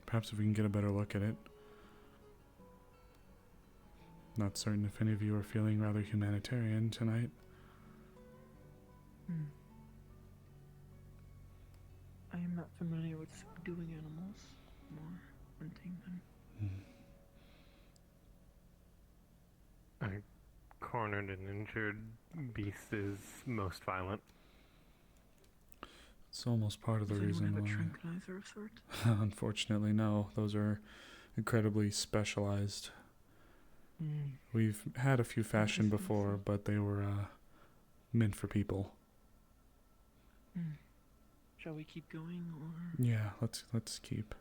Perhaps if we can get a better look at it. Not certain if any of you are feeling rather humanitarian tonight. I am not familiar with subduing animals, more hunting them. A cornered and injured beast is most violent. It's almost part of the Does anyone reason have a why. tranquilizer of sort? Unfortunately, no. Those are incredibly specialized. We've had a few fashioned before, but they were meant for people. Shall we keep going, or Yeah, let's keep.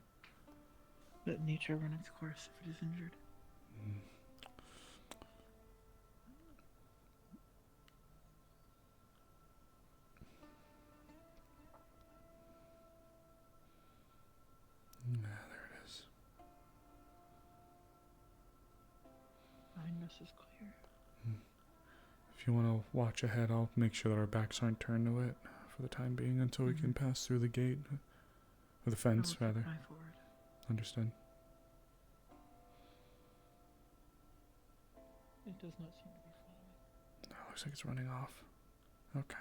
let nature run its course if it is injured? Yeah, there it is. Behind us is clear. If you want to watch ahead, I'll make sure that our backs aren't turned to it for the time being until we can pass through the gate. Or the fence, I'll rather. keep an eye forward. Understood. It does not seem to be following. No, looks like it's running off. Okay.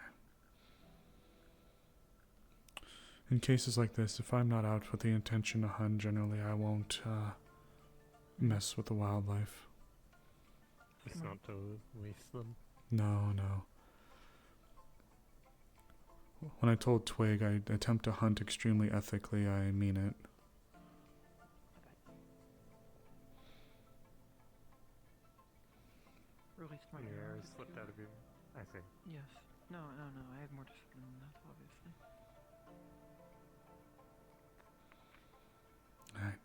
In cases like this, if I'm not out with the intention to hunt, generally I won't mess with the wildlife. It's not to waste them. No. When I told Twig I attempt to hunt extremely ethically, I mean it. Released my Your arrow. arrow slipped out of your... I see. Yes. No, I have more discipline than that, obviously. Alright.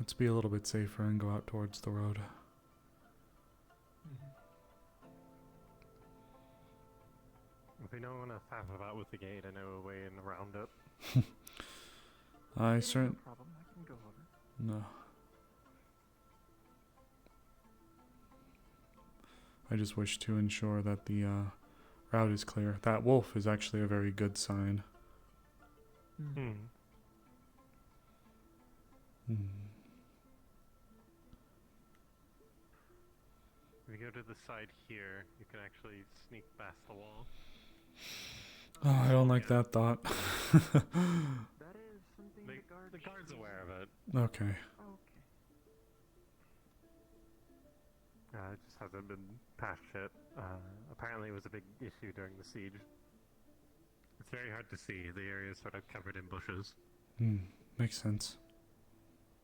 Let's be a little bit safer and go out towards the road. If we don't want to faff about with the gate, I know a way in around it. I No certain... problem, I can go over. No. I just wish to ensure that the route is clear. That wolf is actually a very good sign. If you go to the side here, you can actually sneak past the wall. Oh, I don't like that thought. That is something The guard's aware of it. Okay. It just hasn't been patched yet. Apparently it was a big issue during the siege. It's very hard to see. The area is sort of covered in bushes. Makes sense.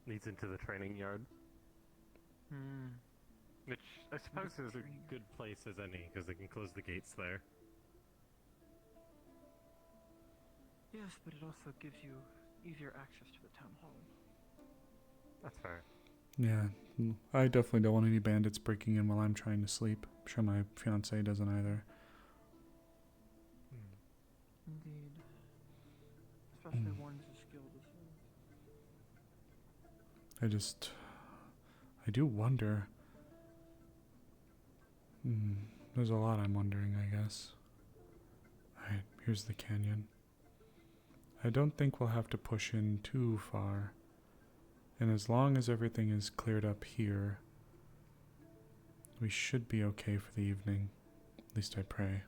Leads into the training yard. Which I suppose is a good place as any, because they can close the gates there. Yes, but it also gives you easier access to the town hall. That's fair. Yeah, I definitely don't want any bandits breaking in while I'm trying to sleep. I'm sure my fiance doesn't either. Indeed. Especially Wardens is skilled as I do wonder. There's a lot I'm wondering, I guess. Alright, here's the canyon. I don't think we'll have to push in too far. And as long as everything is cleared up here, we should be okay for the evening. At least I pray.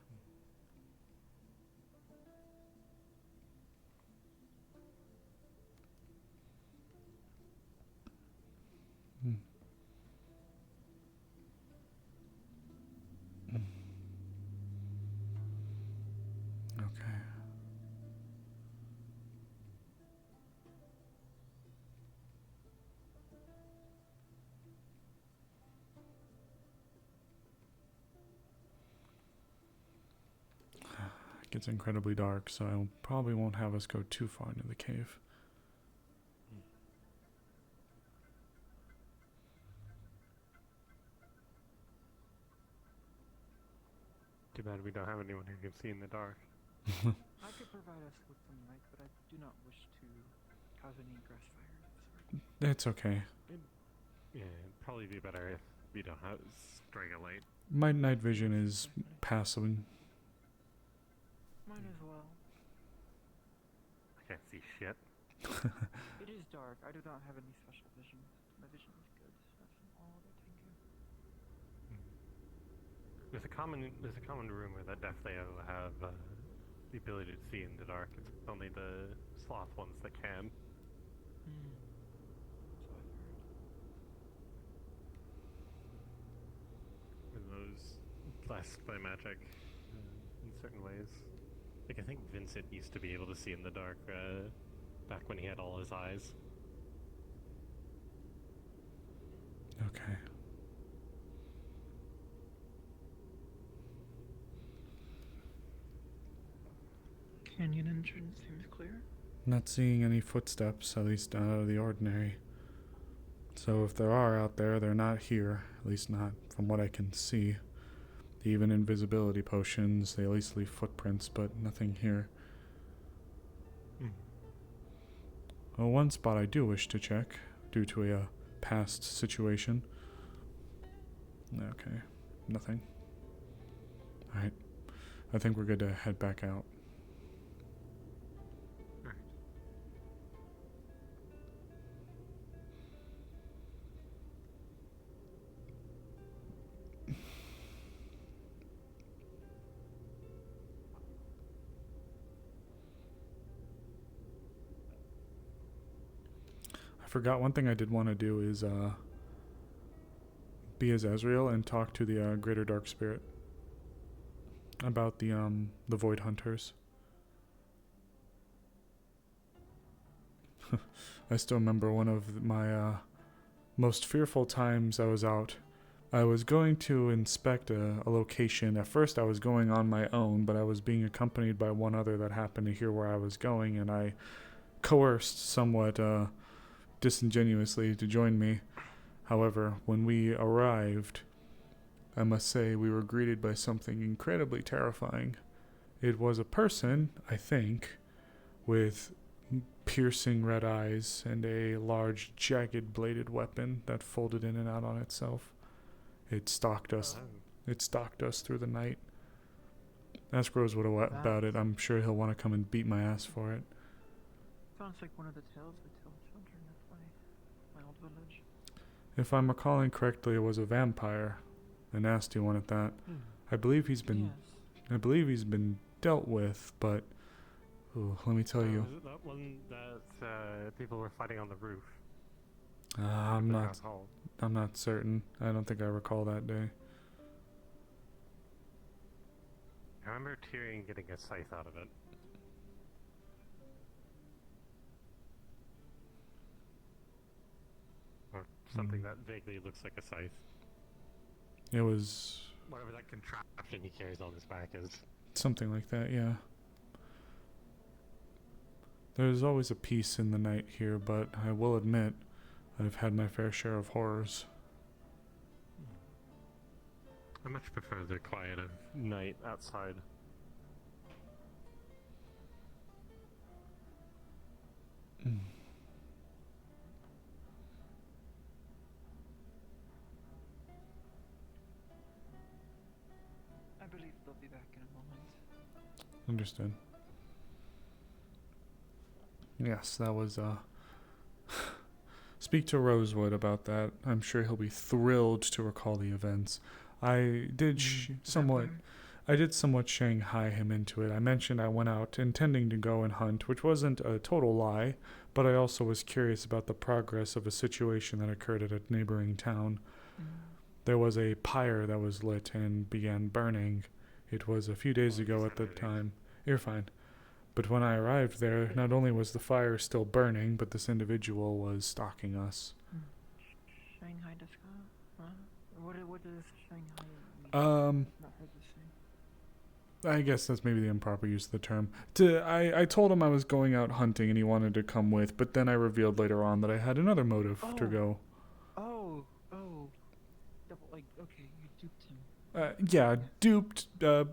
gets incredibly dark, so I probably won't have us go too far into the cave. Too bad we don't have anyone who can see in the dark. I could provide us with some light, but I do not wish to cause any grass fires. It's okay. Yeah, it'd probably be better if we don't have strike a light. My night vision is passing. Might as well. I can't see shit. It is dark. I do not have any special vision. My vision is good. That's all that I can do. There's a common rumor that Deathleyo have the ability to see in the dark. It's only the sloth ones that can. And those blessed by magic in certain ways. Like I think Vincent used to be able to see in the dark back when he had all his eyes. Okay. Canyon entrance seems clear. Not seeing any footsteps, at least out of the ordinary. So if there are out there, they're not here, at least not from what I can see. Even invisibility potions, they at least leave footprints, but nothing here. Well, one spot I do wish to check, due to a past situation. Okay, nothing. Alright, I think we're good to head back out. I forgot one thing I did want to do is be as Azrael and talk to the Greater Dark Spirit about the Void Hunters. I still remember one of my most fearful times I was out. I was going to inspect a location. At first I was going on my own, but I was being accompanied by one other that happened to hear where I was going, and I coerced somewhat disingenuously to join me. However, when we arrived, I must say we were greeted by something incredibly terrifying. It was a person, I think, with piercing red eyes and a large jagged bladed weapon that folded in and out on itself. It stalked us. It stalked us through the night. Ask Rosewood about it. I'm sure he'll want to come and beat my ass for it. Sounds like one of the tales we tell children at my old village. If I'm recalling correctly, it was a vampire, a nasty one at that. I believe he's been, I believe he's been dealt with, but let me tell you. Is it that one that people were fighting on the roof? I'm not certain. I don't think I recall that day. I remember Tyrion getting a scythe out of it. Or something that vaguely looks like a scythe. It was whatever that contraption he carries on his back is. Something like that, yeah. There's always a peace in the night here, but I will admit I've had my fair share of horrors. I much prefer the quiet of night outside. I believe they'll be back in a moment. Understood. Yes, that was, speak to Rosewood about that. I'm sure he'll be thrilled to recall the events. I did somewhat Shanghai him into it. I mentioned I went out intending to go and hunt, which wasn't a total lie, but I also was curious about the progress of a situation that occurred at a neighboring town. There was a pyre that was lit and began burning. It was a few days ago at the time. You're fine. But when I arrived there, not only was the fire still burning, but this individual was stalking us. Shanghai Disco? What is Shanghai? Um, Not heard this thing. I guess that's maybe the improper use of the term. I told him I was going out hunting and he wanted to come with, but then I revealed later on that I had another motive to go. Oh. Double, like, okay, you duped him. Yeah, duped,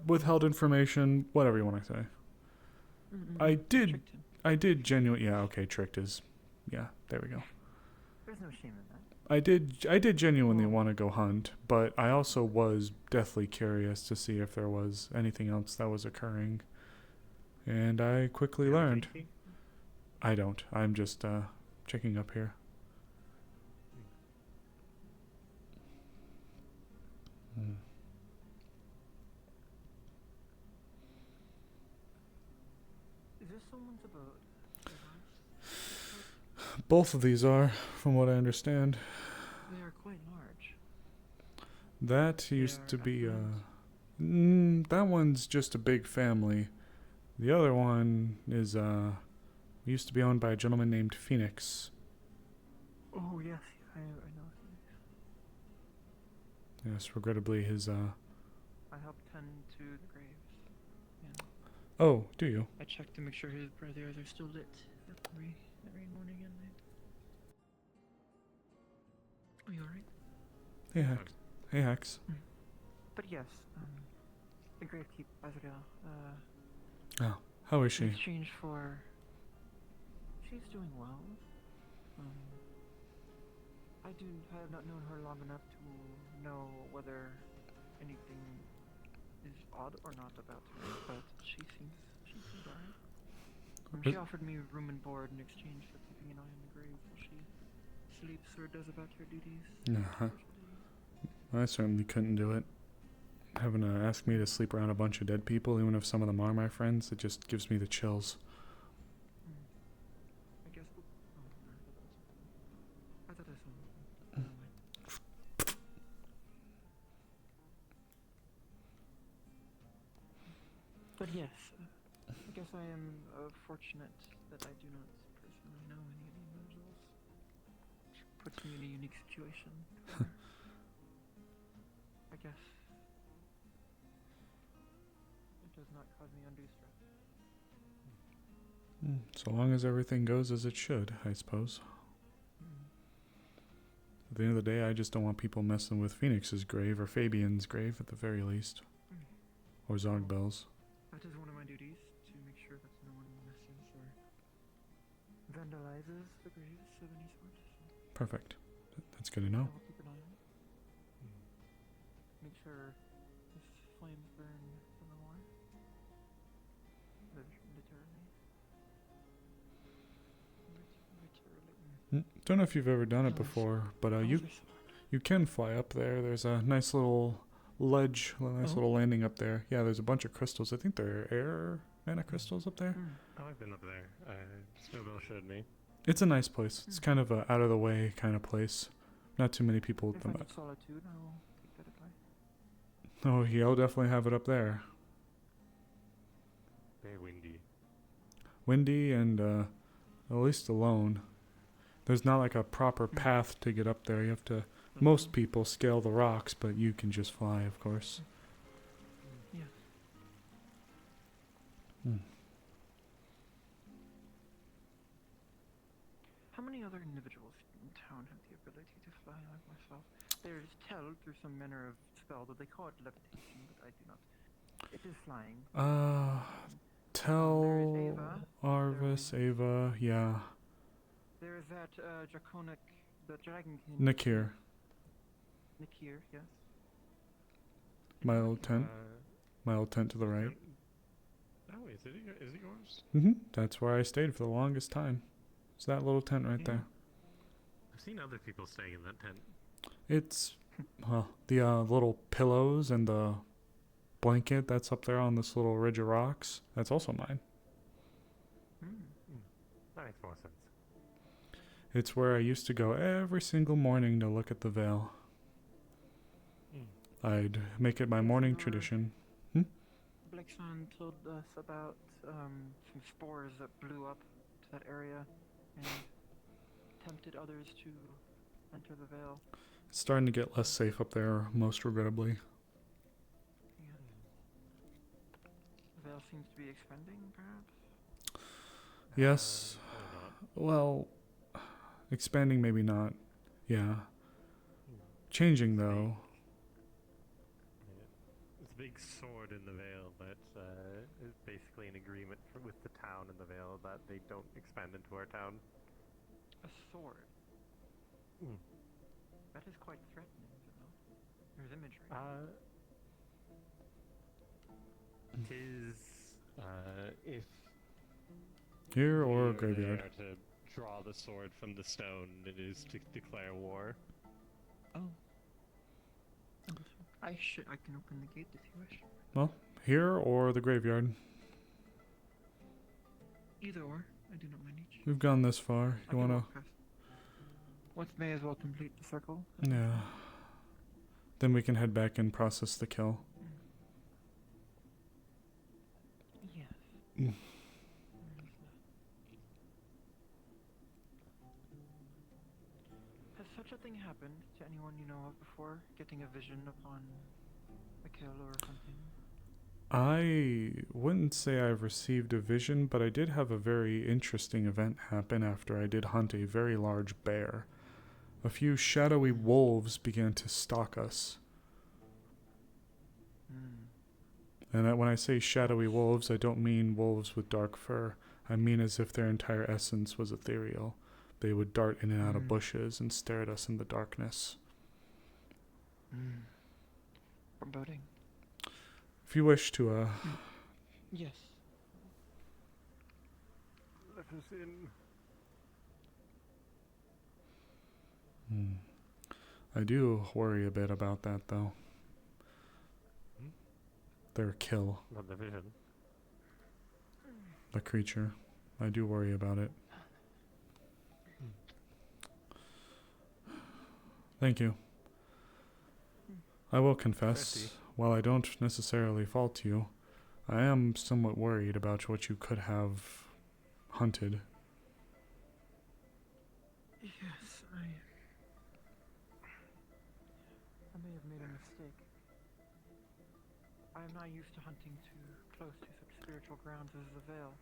withheld information, whatever you want to say. I did genuinely, yeah, okay, tricked is, yeah, there we go. There's no shame in that. I did genuinely want to go hunt, but I also was deathly curious to see if there was anything else that was occurring. And I quickly learned. I don't. I'm just checking up here. Is this someone's abode? Both of these are, from what I understand. They are quite large. That used to be that one's just a big family. The other one is used to be owned by a gentleman named Phoenix. Oh yes, I know. Yes, regrettably his I help tend to the graves. Yeah. Oh, do you? I check to make sure his brothers are still lit every morning and night. Are you alright? Hey Hex. Hey Hex. But yes, the Gravekeep Azrael. Oh, how is she? In exchange for, she's doing well. I have not known her long enough to know whether anything is odd or not about her, but she seems alright. She offered me room and board in exchange for keeping an eye on the grave while she sleeps or does about her duties. I certainly couldn't do it. Having to ask me to sleep around a bunch of dead people, even if some of them are my friends, it just gives me the chills. I guess. I thought I saw. But yes, I guess I am fortunate that I do not personally know any of the individuals. Which puts me in a unique situation. I guess it does not cause me undue stress. So long as everything goes as it should, I suppose. At the end of the day, I just don't want people messing with Phoenix's grave or Fabian's grave at the very least. Or Zogbel's. That is one of my duties, to make sure that no one messes or vandalizes the graves of any sort. Perfect. That's good to know. I'll keep an eye on it. Make sure if flames burn no more. Don't know if you've ever done it before, but you can fly up there. There's a nice little ledge, a nice little landing up there. Yeah, there's a bunch of crystals. I think they're air mana crystals up there. Oh, I've been up there. Snowbell showed me. It's a nice place. It's kind of a out of the way kind of place. Not too many people. If I need solitude, I will keep that at Oh, he'll definitely have it up there. Very windy. Windy and at least alone. There's not like a proper path to get up there. You have to. Most people scale the rocks, but you can just fly, of course. Yeah. How many other individuals in town have the ability to fly like myself? There's Tell through some manner of spell, though they call it levitation, but I do not. It is flying. Tell, Arvis, Ava, yeah. There is that draconic, the dragon king. Nikir. Nikir, yes. My old tent. My old tent to the right. Oh, is it yours? That's where I stayed for the longest time. It's that little tent right there. I've seen other people staying in that tent. It's, well, the little pillows and the blanket that's up there on this little ridge of rocks. That's also mine. That makes more sense. It's where I used to go every single morning to look at the veil. I'd make it my morning tradition. Blackson told us about some spores that blew up to that area and tempted others to enter the veil. It's starting to get less safe up there, most regrettably. seems to be expanding, perhaps? Yes. Well, expanding maybe not. Yeah. Changing though. It's a big sword in the Vale that is basically an agreement with the town in the Vale that they don't expand into our town. A sword? That is quite threatening, is it not? There's imagery. If Here or we are graveyard? there to draw the sword from the stone, it is to declare war. Oh. I can open the gate if you wish. Well, here or the graveyard? Either or, I do not mind each. We've gone this far. I You can wanna? walk past. What may as well complete the circle. Yeah. Then we can head back and process the kill. Yes. Has such a thing happened to anyone you know of before? Getting a vision upon a kill or something? I wouldn't say I've received a vision, but I did have a very interesting event happen after I did hunt a very large bear. A few shadowy wolves began to stalk us. And when I say shadowy wolves, I don't mean wolves with dark fur. I mean as if their entire essence was ethereal. They would dart in and out of bushes and stare at us in the darkness. Foreboding. If you wish to, Yes. Let us in. I do worry a bit about that, though. Their kill. Not the vision. The creature. I do worry about it. Thank you. I will confess, while I don't necessarily fault you, I am somewhat worried about what you could have hunted. Yes, I may have made a mistake. I am not used to hunting too close to such spiritual grounds as the Vale.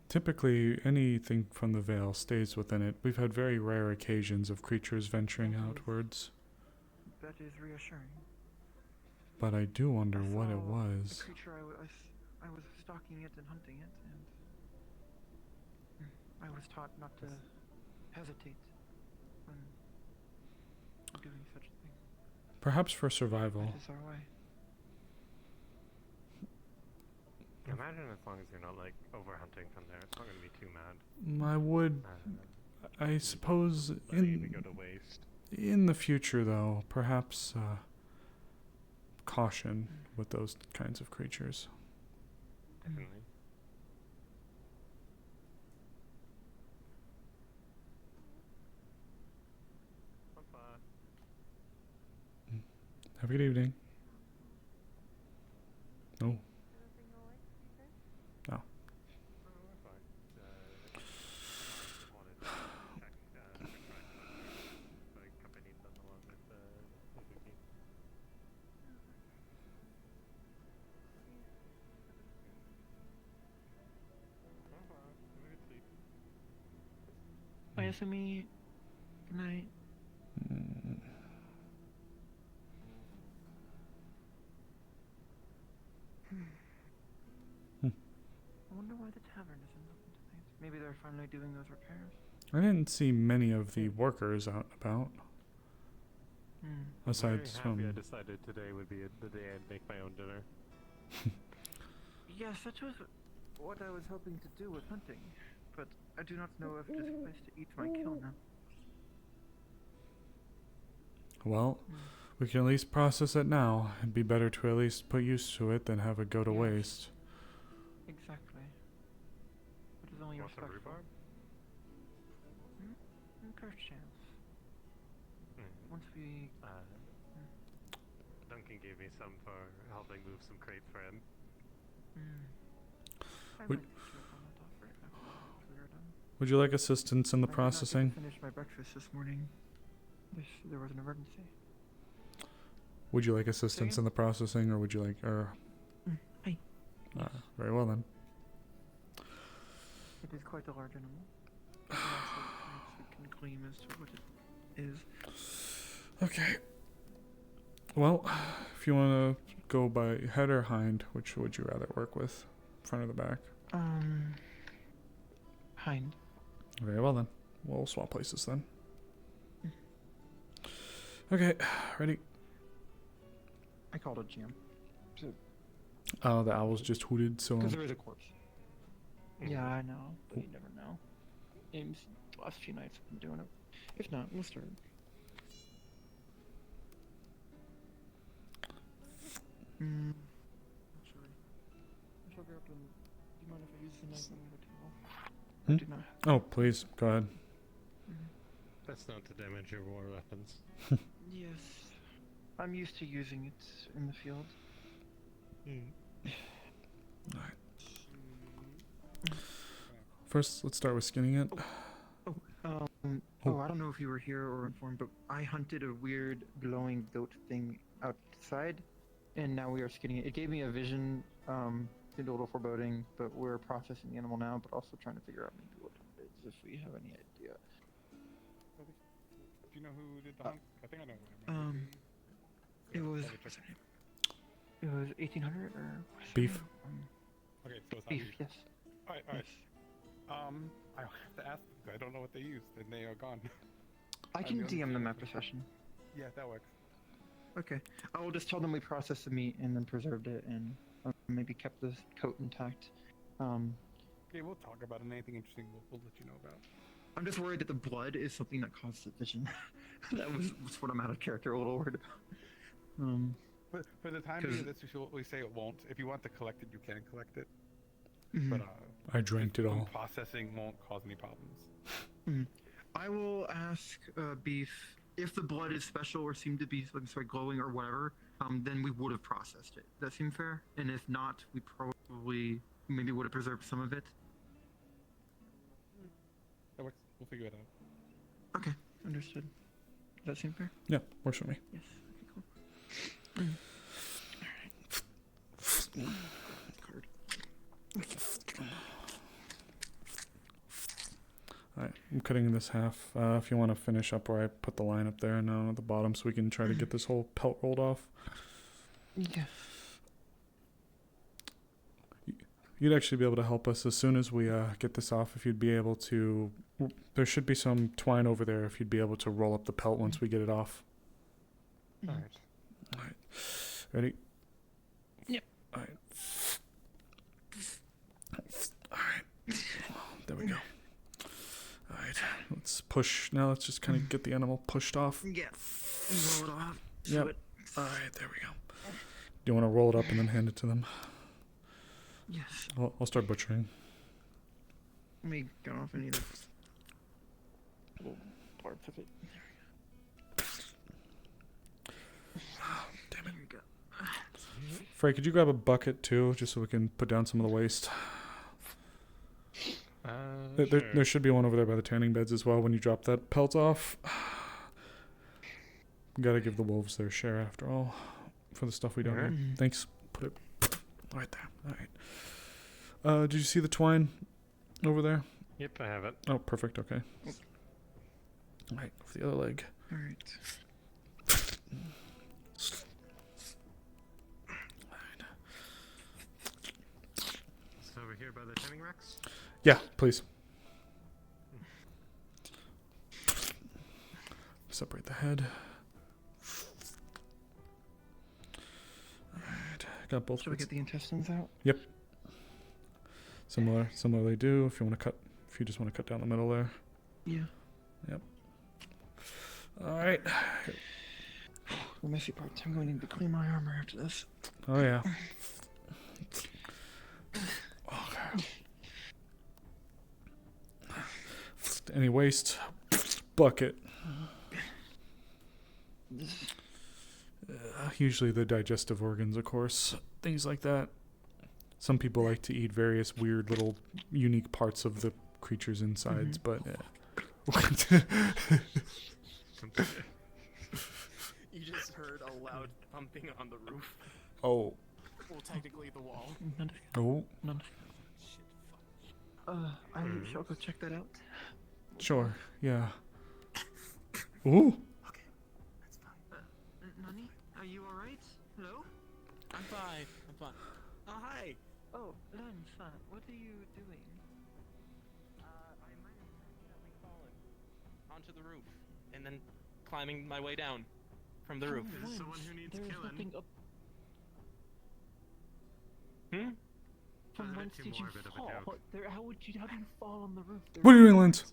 Typically, anything from the Vale stays within it. We've had very rare occasions of creatures venturing outwards. That is reassuring. But I do wonder what it The was. creature I was stalking it and hunting it, and I was taught not to hesitate when doing such a thing. Perhaps for survival. That is our way. Imagine as long as you're not like over hunting from there, it's not going to be too mad. I would, I suppose, Maybe go to waste. in the future, though, perhaps caution with those kinds of creatures. Definitely. Have a good evening. No. No. Oyasumi, good night. I wonder why the tavern isn't open tonight. Maybe they're finally doing those repairs. I didn't see many of the workers out and about. Aside I'm very happy I from... decided today would be the day I'd make my own dinner. Yes, that was what I was hoping to do with hunting, but I do not know if it is a place to eat my kill now. Well, we can at least process it now. It'd be better to at least put use to it than have it go to waste. Exactly. It is only Want some respectful. rhubarb? Perchance. Once we... Duncan gave me some for helping move some crates for him. I Would- might take you up on that offer after we are done. Would you like assistance in the I did not get to processing? finish my breakfast this morning. There was an emergency. Would you like assistance in the processing, or would you like... Very well then. It is quite a large animal. Lots of things we can claim as to what it is. Okay. Well, if you want to go by head or hind, which would you rather work with? Front or the back? Hind. Very well then. We'll swap places then. Okay, ready? I called it jam. Oh, the owls just hooted, so... Because there is a corpse. Yeah, I know, but you never know. Games, the last few nights I've been doing it. If not, we'll start. Actually, I shall grab them. Do you mind if I use the knife on the table? I do not have. Oh, please, go ahead. That's not to damage your war weapons. Yes. I'm used to using it in the field. Alright. First, let's start with skinning it. I don't know if you were here or informed, but I hunted a weird glowing goat thing outside, and now we are skinning it. It gave me a vision, did a little foreboding, but we're processing the animal now, but also trying to figure out maybe what it is, if we have any idea. Do you know who did the hunt? I think I know. It was 1800 or beef. Okay, so it's beef. Yes. Alright. I have to ask because I don't know what they used, and they are gone. I can DM them after session. Yeah, that works. Okay. I will just tell them we processed the meat and then preserved it and maybe kept the coat intact. Okay, we'll talk about it. Anything interesting, we'll let you know about. I'm just worried that the blood is something that caused the vision. That was what I'm out of character a little worried about. But for the time being, let's just we say it won't. If you want to collect it, you can collect it. Mhm. But I drank it all. Processing won't cause any problems. I will ask Beef if the blood is special or seemed to be glowing or whatever. Then we would have processed it. That seem fair? And if not, we probably maybe would have preserved some of it. That works. We'll figure it out. Okay, understood. Does that seem fair? Yeah, works for me. Yes. Okay, cool. Alright, I'm cutting this half. If you want to finish up where I put the line up there and at the bottom so we can try to get this whole pelt rolled off. Yeah. You'd actually be able to help us as soon as we get this off. If you'd be able to... There should be some twine over there if you'd be able to roll up the pelt once we get it off. Alright. Alright. Ready? Yep. Alright. Alright. There we go. Alright. Let's push. Now let's just kind of get the animal pushed off. Yeah. Roll it off. Yep. Alright, there we go. Do you want to roll it up and then hand it to them? Yes. I'll start butchering. Let me get off any of the little parts of it. Damn it. Here we go. Frey, could you grab a bucket too, just so we can put down some of the waste? There should be one over there by the tanning beds as well when you drop that pelt off. Gotta give the wolves their share after all, for the stuff we don't need. Thanks. Put it right there. Alright. Did you see the twine over there? Yep, I have it. Oh, perfect. Okay. Alright, with the other leg. Alright. So over here by the tanning racks? Yeah, please. Separate the head. Alright, got both. Should we get the intestines out? Yep. Similarly do if you just want to cut down the middle there. Yeah. Yep. Alright. The messy parts. I'm going to need to clean my armor after this. Oh yeah. Okay. Any waste? Bucket. Usually the digestive organs, of course. Things like that. Some people like to eat various weird little unique parts of the creature's insides, but... You just heard a loud thumping on the roof. Oh. Well, technically the wall. check that out? Sure. Yeah. Ooh. Nani, are you alright? Hello? I'm fine. I'm fine. Oh, hi. Oh, Lance, what are you doing? I might have accidentally fallen onto the roof and then climbing my way down from the roof. Lance, someone who needs there's killing. nothing up. From whence did you fall? How do you fall on the roof? What are you doing, Lance?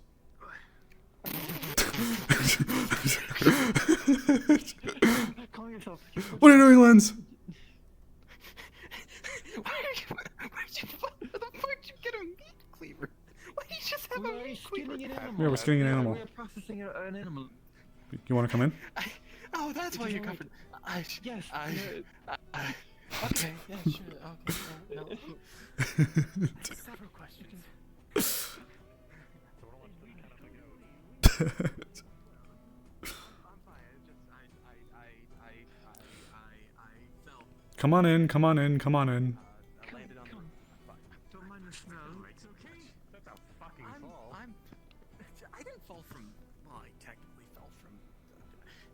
Calm yourself. What are you doing, Lens? Where the fuck did you get a meat cleaver? Why do you just have a meat cleaver? Yeah, we're skinning an animal. We're processing an animal. You want to come in? Oh, that's why you're covered. Yes. Okay, yeah, sure. Okay, no. Several questions. Come on in, come on in, come on in. I landed on the roof. Don't mind the smell. It's okay. That's a fucking fall. I didn't fall from. Well, I technically fell from.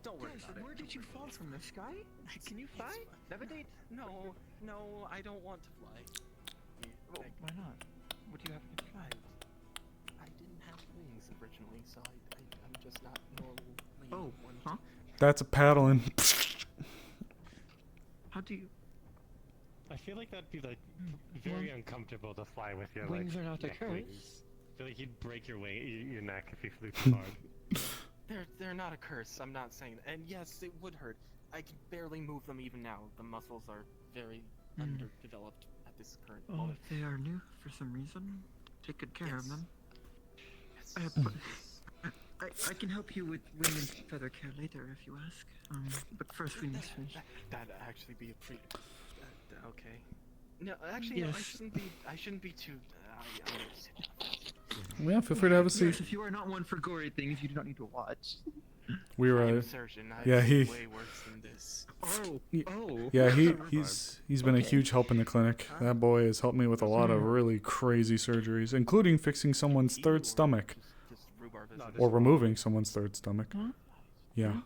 Don't worry about it. Where did you fall from? The sky? Can you fly? Levitate? No, I don't want to fly. Why not? What do you have to fly? I didn't have wings originally, so I'm just not normally. Oh, huh? That's a paddling. How do you? I feel like that'd be like very uncomfortable to fly with your Wings like are not a neck curse. wings. I feel like you'd break your your neck if you flew too hard. They're not a curse. I'm not saying. And yes, it would hurt. I can barely move them even now. The muscles are very underdeveloped at this current Oh, moment. if they are new for some reason, take good care of them. I can help you with wing and feather care later if you ask. But first we must finish. That'd actually be a pretty. Okay. No, actually, no, Yes. I shouldn't be too. Yeah, feel free to have a seat. Yes, if you are not one for gory things, you do not need to watch. We were. I'm a surgeon. Yeah, he. Way worse than this. Yeah, he's been a huge help in the clinic. That boy has helped me with a lot of really crazy surgeries, including fixing someone's third stomach, or removing someone's third stomach. Yeah,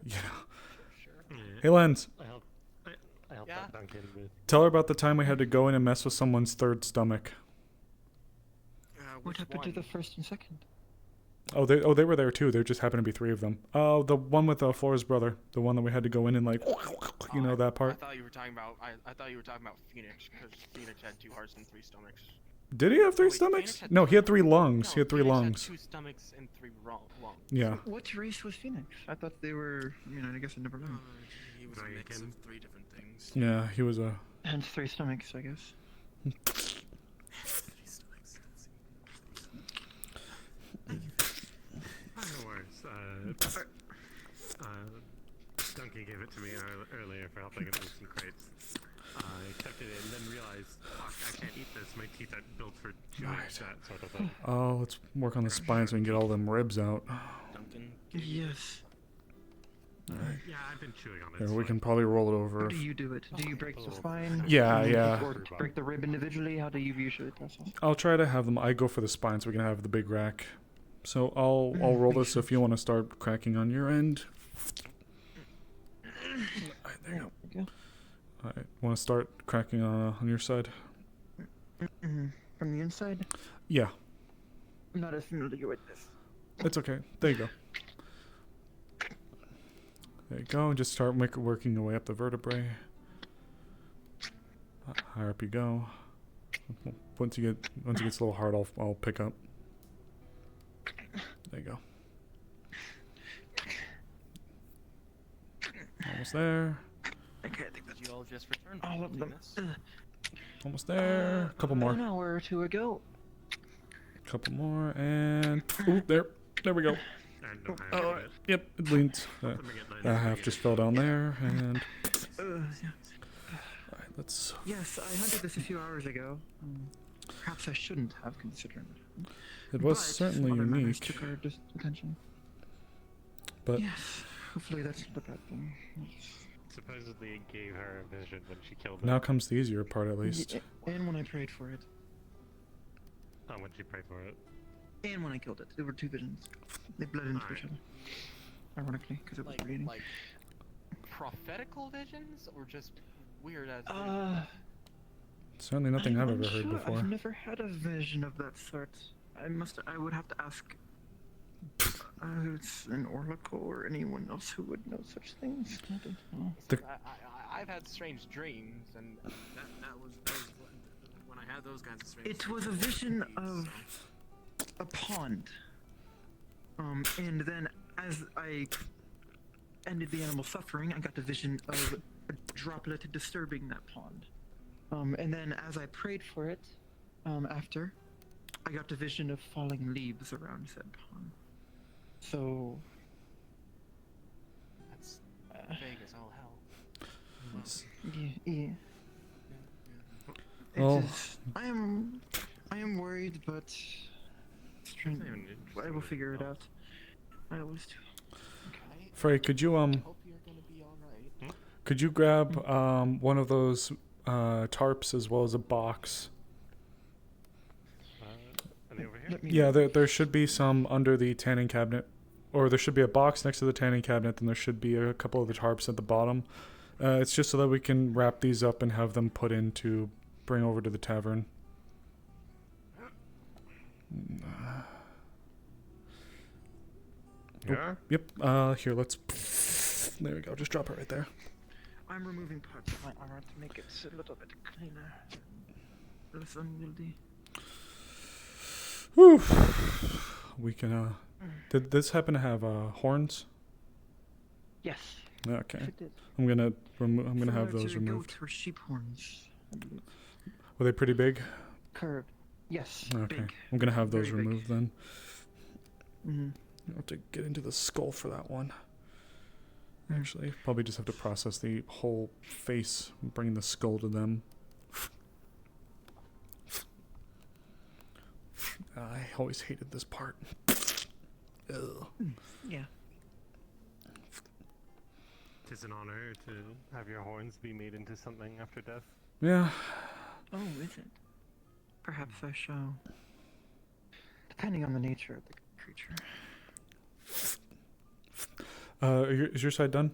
yeah. Hey, Lens. I helped out Duncan with. Tell her about the time we had to go in and mess with someone's third stomach. What happened to the first and second? Oh, they were there too. There just happened to be 3 of them. Oh, the one with Flora's brother, the one that we had to go in and like, you know that part. I thought you were talking about. I thought you were talking about Phoenix because Phoenix had 2 hearts and 3 stomachs. Did he have 3 stomachs? No, he had 3 lungs. No, He had 3 Phoenix lungs. Had 2 stomachs and 3 lungs. Yeah. What race was Phoenix? I thought they were. I guess I never learned. He was a mix of 3 different things. Yeah, he was a. Hence 3 stomachs, I guess. No worries. Duncan gave it to me earlier for helping him move some crates. I kept it in, then realized, fuck, I can't eat this. My teeth aren't built for chewing that sort of thing. Oh, let's work on the spine so we can get all them ribs out. Duncan. Yes. Alright. Yeah, I've been chewing on it. Here, we can probably roll it over. How do you do it? Do you break the spine? Yeah, yeah. Or break the rib individually? How do you usually process? I'll try to have them. I go for the spine so we can have the big rack. So I'll roll this if you want to start cracking on your end. Alright, there you go. Alright, want to start cracking on your side? From the inside? Yeah. I'm not as familiar with this. It's okay. There you go. There you go. Just start working your way up the vertebrae. Higher up you go. Once it gets a little hard, I'll pick up. There you go. Almost there. Okay, Did you all just return? All of them. Almost there. A couple more. An hour or 2 ago. Couple more, and ooh, there we go. Oh, yep, it leans. That half just fell down there, and alright, let's. Yes, I hunted this a few hours ago. Perhaps I shouldn't have considered it. It was But certainly other matters unique. took our attention. But yes, hopefully that's not a bad thing. Supposedly it gave her a vision when she killed him. now comes the easier part, at least. And when I prayed for it. Oh, when she prayed for it. And when I killed it, there were two visions. They bled into each other. Ironically, because it was bleeding. Like prophetical visions, or just weird as Certainly nothing I've ever heard unsure. before. I've never had a vision of that sort. I would have to ask it's an oracle or anyone else who would know such things. I don't know. I've had strange dreams, and that was when I had those kinds of strange. It was a vision of a pond. And then as I ended the animal suffering, I got the vision of a droplet disturbing that pond. And then as I prayed for it, after, I got the vision of falling leaves around said pond. So... That's vague as all hell. Yeah. Well, I am worried, but I will figure it out. I always do. Frey, could you grab one of those tarps as well as a box? Are they over here? Yeah, there should be some under the tanning cabinet, or there should be a box next to the tanning cabinet, and there should be a couple of the tarps at the bottom. It's just so that we can wrap these up and have them put in to bring over to the tavern. Yeah? Yep. Here, let's... There we go. Just drop it right there. I'm removing parts of my armor to make it a little bit cleaner. Less unwieldy. Whew. We can, Did this happen to have, horns? Yes. Okay. It did. I'm gonna have those removed. Goat or sheep horns. Were they pretty big? Curved. Yes. Okay. Big. I'm gonna have those Very big. removed then. Mm-hmm. I'll have to get into the skull for that one. Actually, probably just have to process the whole face and bring the skull to them. I always hated this part. Ugh. Yeah. Tis an honor to have your horns be made into something after death. Yeah. Oh, is it? Perhaps I shall. Depending on the nature of the creature. Is your side done?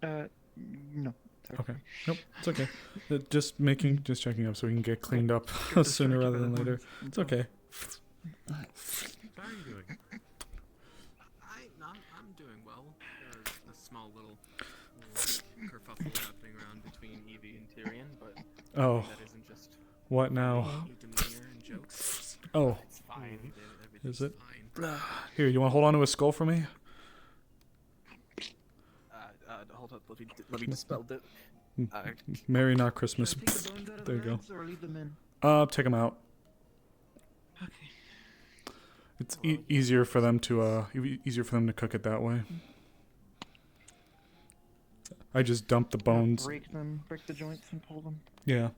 No. Okay. Nope. It's okay. Just checking up so we can get cleaned up sooner rather than later. It's okay. How are you doing? I'm doing well. There's a small little kerfuffle happening around between Evie and Tyrion, but Oh. that isn't just What now? demeanor and jokes. Oh. It's fine. Is it? Here, you want to hold on to a skull for me? Hold up. Let me dispel it. Merry not Christmas. Should I take the bones out of There the you ribs or leave them in? go. Take them out. Okay. It's easier for them to cook it that way. I just dump the bones. Break the joints and pull them. Yeah.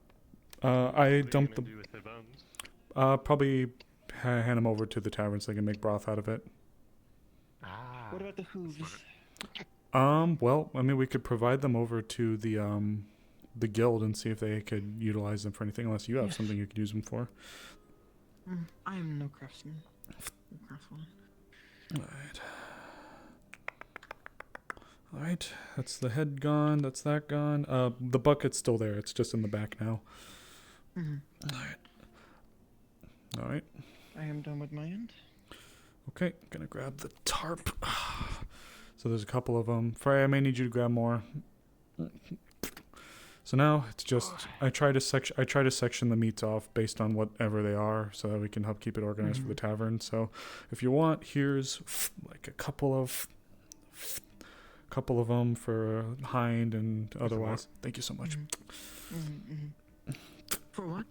I dump What are you gonna do with the bones? probably hand them over to the tavern so they can make broth out of it. Ah. What about the hooves? Well, I mean, we could provide them over to the guild and see if they could utilize them for anything, unless you have something you could use them for. I am no craftsman. No craftsman. Alright, that's the head gone, that's that gone. The bucket's still there, it's just in the back now. Alright. I am done with my end. Okay, gonna grab the tarp. So there's a couple of them. Frey, I may need you to grab more. So now it's just I try to section the meats off based on whatever they are, so that we can help keep it organized for the tavern. So if you want, here's like a couple of them for hind and otherwise. Thank you so much. For what?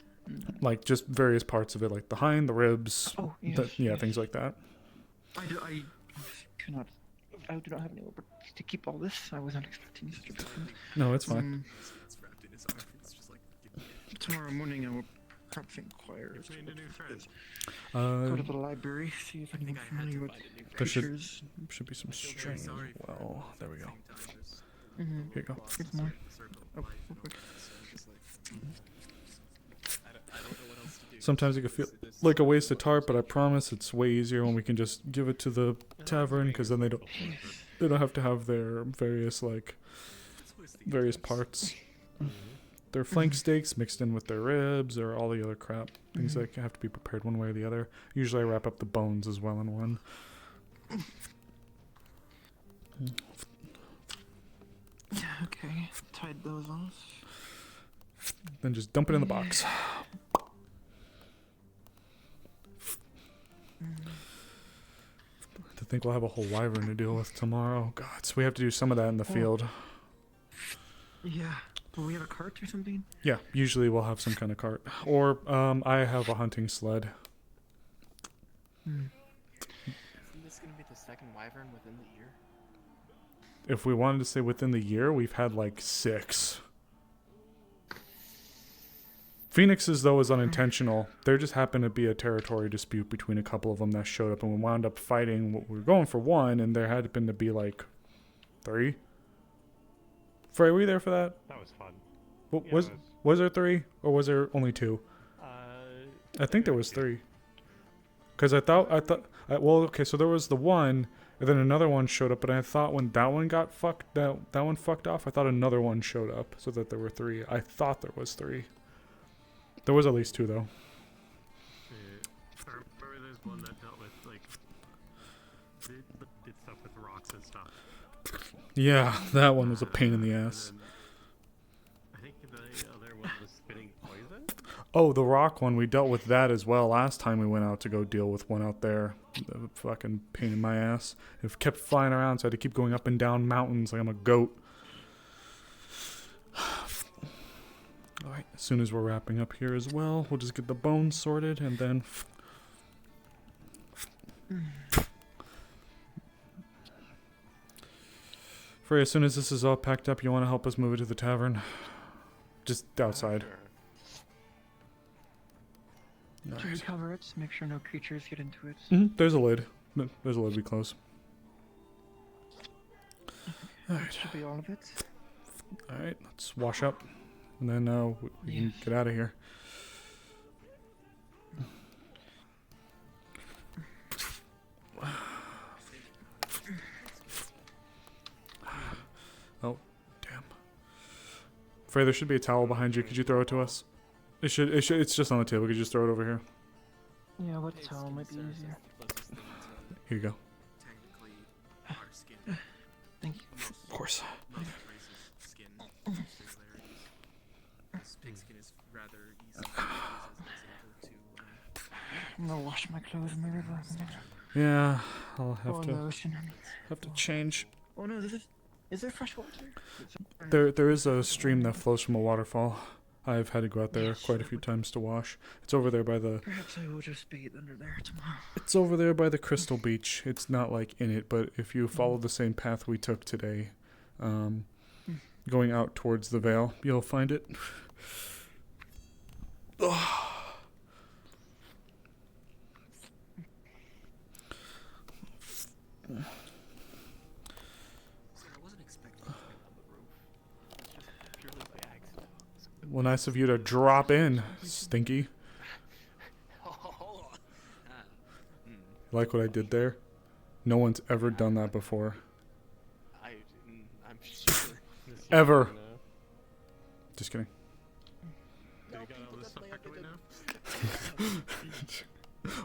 Like just various parts of it, like the hind, the ribs, Oh, yes, things like that. I do not have anywhere but to keep all this. I wasn't expecting such a big thing. No, it's fine. It's wrapped in his arm. It's just like. Tomorrow morning I will perhaps inquire. Go to the library, see if anyone's familiar with There creatures. should be some string as well. There we go. Mhm. Here you go. It's more. Oh, Sometimes it can feel like a waste of tart, but I promise it's way easier when we can just give it to the tavern, because then they don't have to have their various parts. Their flank steaks mixed in with their ribs or all the other crap. Things that have to be prepared one way or the other. Usually I wrap up the bones as well in one. Okay, tied those off. Then just dump it in the box. To think we'll have a whole wyvern to deal with tomorrow. God, so we have to do some of that in the field. Yeah. Will we have a cart or something? Yeah, usually we'll have some kind of cart. Or I have a hunting sled. Isn't this gonna be the second wyvern within the year? If we wanted to say within the year, we've had like 6. Phoenix's, though, is unintentional. There just happened to be a territory dispute between a couple of them that showed up, and we wound up fighting. We were going for 1, and there had been to be like 3. Frey, were you there for that? That was fun. Was there 3, or was there only 2? I think there was 3. Because okay, so there was the 1, and then another one showed up, but I thought when that one got fucked off, I thought another one showed up, so that there were 3. I thought there was 3. There was at least 2, though. I remember there's one that dealt with, like, did stuff with rocks and stuff. Yeah, that one was a pain in the ass. I think the other one was spitting poison? Oh, the rock one, we dealt with that as well last time we went out to go deal with one out there. The fucking pain in my ass. It kept flying around, so I had to keep going up and down mountains like I'm a goat. Alright, as soon as we're wrapping up here as well, we'll just get the bones sorted and then... Frey, as soon as this is all packed up, you want to help us move it to the tavern? Just outside. Should we cover it to make sure no creatures get into it? There's a lid. There's a lid we close. That should be all of it. Alright, let's wash up. And then we can get out of here. Oh, damn. Frey, there should be a towel behind you. Could you throw it to us? It's just on the table. Could you just throw it over here? Yeah, what towel might be easier? Here you go. Thank you. Of course. Pigskin is rather easy I'm gonna wash my clothes in the river. Yeah, I'll have in the ocean. to change. Oh no, is there fresh water? There is a stream that flows from a waterfall. I've had to go out there quite a few times to wash. It's over there by the... Perhaps I will just bathe under there tomorrow. It's over there by the Crystal Beach. It's not like in it, but if you follow the same path we took today, going out towards the Vale, you'll find it. Well, nice of you to drop in, Stinky. Like what I did there? No one's ever done that before. I'm sure. Ever. Just kidding.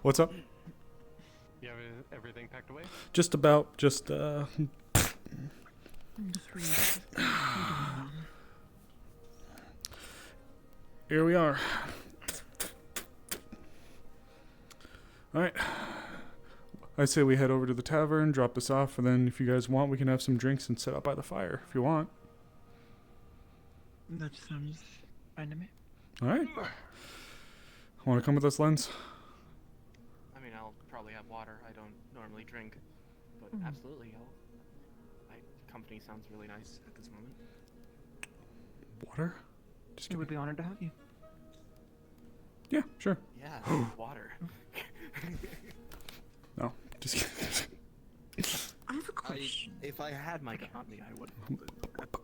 What's up? You have everything packed away? Just about. Here we are. Alright. I say we head over to the tavern, drop this off, and then if you guys want, we can have some drinks and sit out by the fire if you want. That sounds fine to me. Alright. Want to come with us, Lens? I mean, I'll probably have water. I don't normally drink, but absolutely, my company sounds really nice at this moment. Water? We would be honored to have you. Yeah, sure. Yeah, water. No, just kidding. I have a question. If I had my company, I would.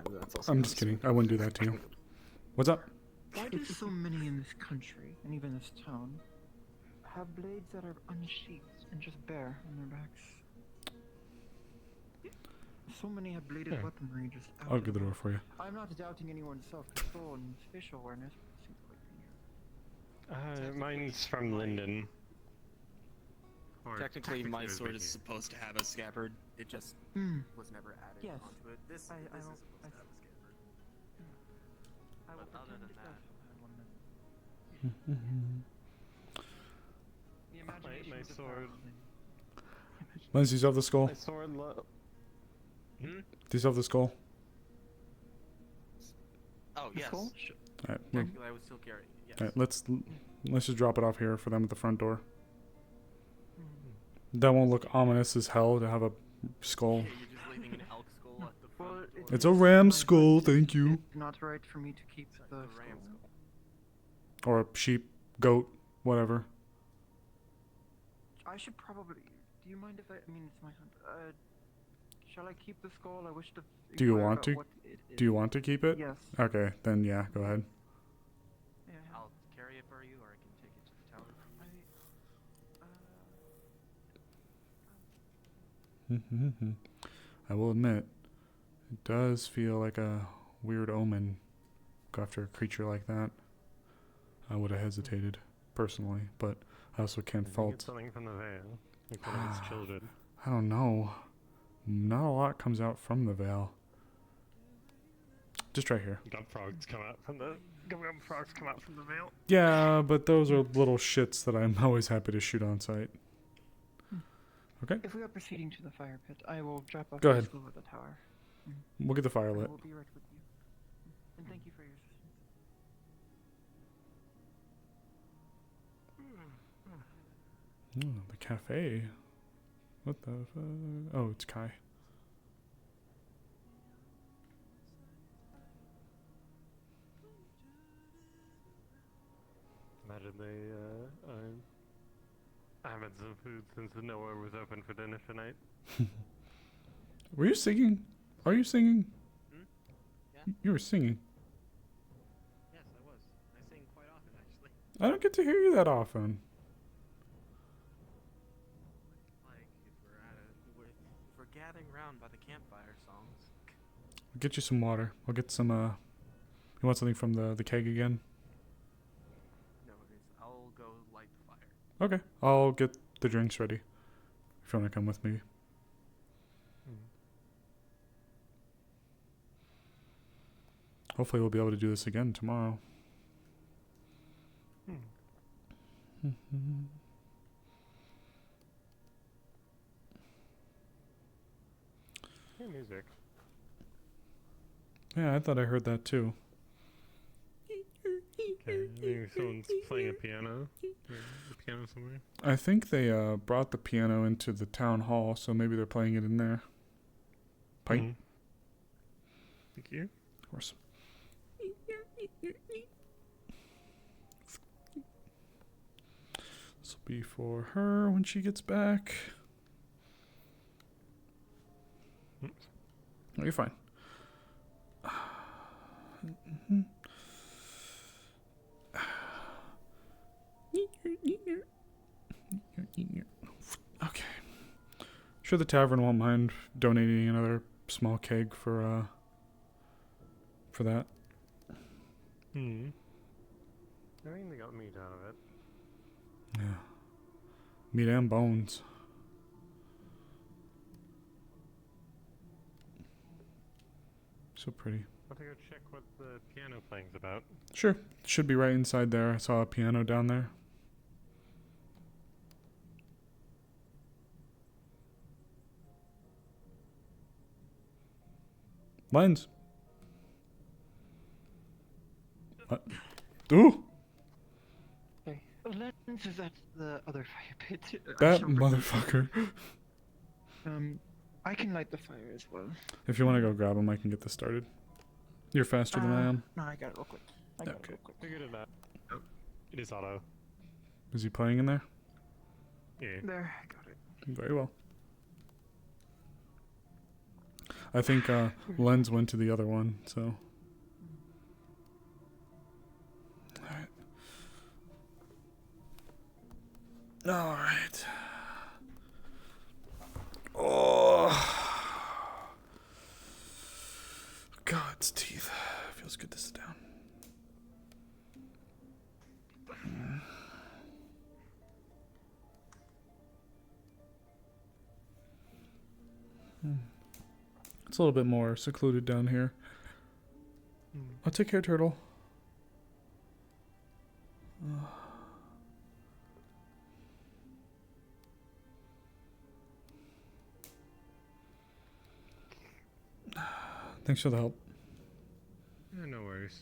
That's also I'm just kidding. I wouldn't do that to you. What's up? Why do so many in this country, and even this town, have blades that are unsheathed and just bare on their backs? So many have bladed weaponry just out. I'll get the door for you. I'm not doubting anyone's self-control and spatial awareness, but it seems quite dangerous. Mine's from Linden. Technically, my sword is supposed to have a scabbard. It just was never added Yes. onto it. This is supposed to have a scabbard. But other than that, My sword. Lens, do you still have the skull? My sword. Do you still have the skull? oh yes. Alright, Technically, I would still carry it. Yes. alright, let's just drop it off here for them at the front door. That won't look ominous as hell to have a skull. You're just leaving an elk skull at the front door. It's a ram skull, thank you. It's not right for me to keep the ram skull. Or a sheep, goat, whatever. I should probably. Do you mind if I mean, it's my hunt. Shall I keep the skull? I wish to. Do you inquire want about to? what it is. Do you want to keep it? Yes. Okay, then yeah, go ahead. Yeah. I'll carry it for you, or I can take it to the tower. I will admit, it does feel like a weird omen. Go after a creature like that. I would have hesitated, personally, but I also can't Get fault. something from the veil. Like one of his children. I don't know. Not a lot comes out from the veil. Just right here. Gum frogs come out from the veil. Yeah, but those are little shits that I'm always happy to shoot on sight. Okay. If we are proceeding to the fire pit, I will drop off Go the ahead. skull at the tower. We'll get the fire I lit. will be right with you. And thank you for your assistance. The cafe. What the fuck? Oh, it's Kai. Imagine they having some food since nowhere was open for dinner tonight. Were you singing? Are you singing? Yeah. You were singing. Yes, I was. I sing quite often, actually. I don't get to hear you that often. Like if we're gathering around by the campfire songs. I'll get you some water. I'll get some, You want something from the keg again? No worries. I'll go light the fire. Okay. I'll get the drinks ready. If you want to come with me. Hopefully we'll be able to do this again tomorrow. Hey, music. Yeah, I thought I heard that too. Okay, maybe someone's playing a piano. The piano somewhere. I think they brought the piano into the town hall, so maybe they're playing it in there. Pint? Thank you. Of course. This will be for her when she gets back. No, you're fine. Okay. Sure, the tavern won't mind donating another small keg for that. I think they got meat out of it. Yeah. Meat and bones. So pretty. I'll have to go check what the piano playing's about. Sure. Should be right inside there. I saw a piano down there. Lens. Ooh! Okay. Lens is at the other fire pit. That motherfucker. I can light the fire as well. If you want to go grab him, I can get this started. You're faster than I am. No, I got it real quick. I got it real quick. Figured it out. Oh, it is auto. Is he playing in there? Yeah. There, I got it. Very well. I think Lens went to the other one, so. All right. Oh. God's teeth. Feels good to sit down. It's a little bit more secluded down here. I'll take care, turtle. Thanks for the help. Yeah, no worries.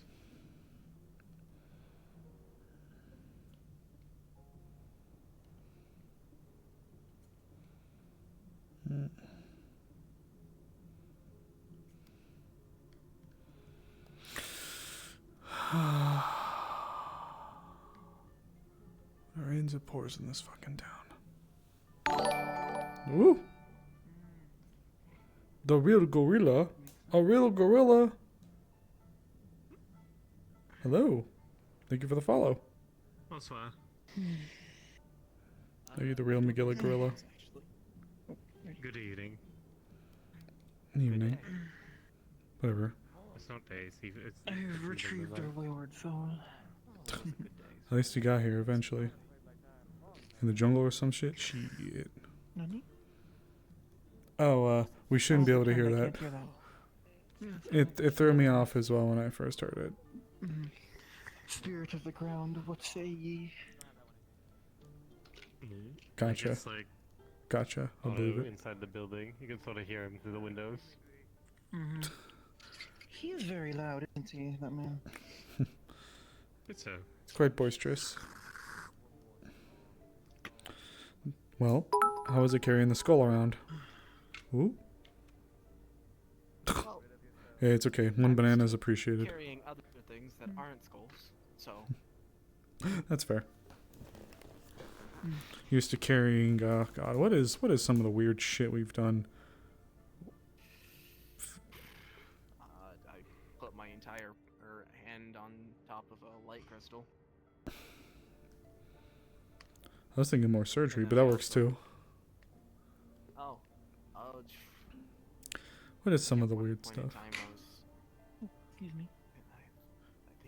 It rains, it pours in this fucking town. Woo! The real gorilla. A real gorilla. Hello. Thank you for the follow. Bonsoir. Are you the real McGilly gorilla? Good evening. Evening. Whatever. It's not days. It's I've retrieved our wayward soul. At least you got here eventually. In the jungle or some shit? Shit. Nani? Oh, we shouldn't be able to hear I that. can't hear that. It threw me off as well when I first heard it. Spirit of the ground, what say ye? Gotcha. I guess, like, Gotcha. I'll believe it. inside the building, you can sort of hear him through the windows. He is very loud, isn't he, that man? It's so. It's quite boisterous. Well, how is it carrying the skull around? Ooh. Yeah, it's okay. One banana is appreciated. Carrying other things that aren't skulls, so. That's fair. Used to carrying. God, what is some of the weird shit we've done? I put my entire hand on top of a light crystal. I was thinking more surgery, but that works too. Oh. What is some of the weird stuff? Excuse me.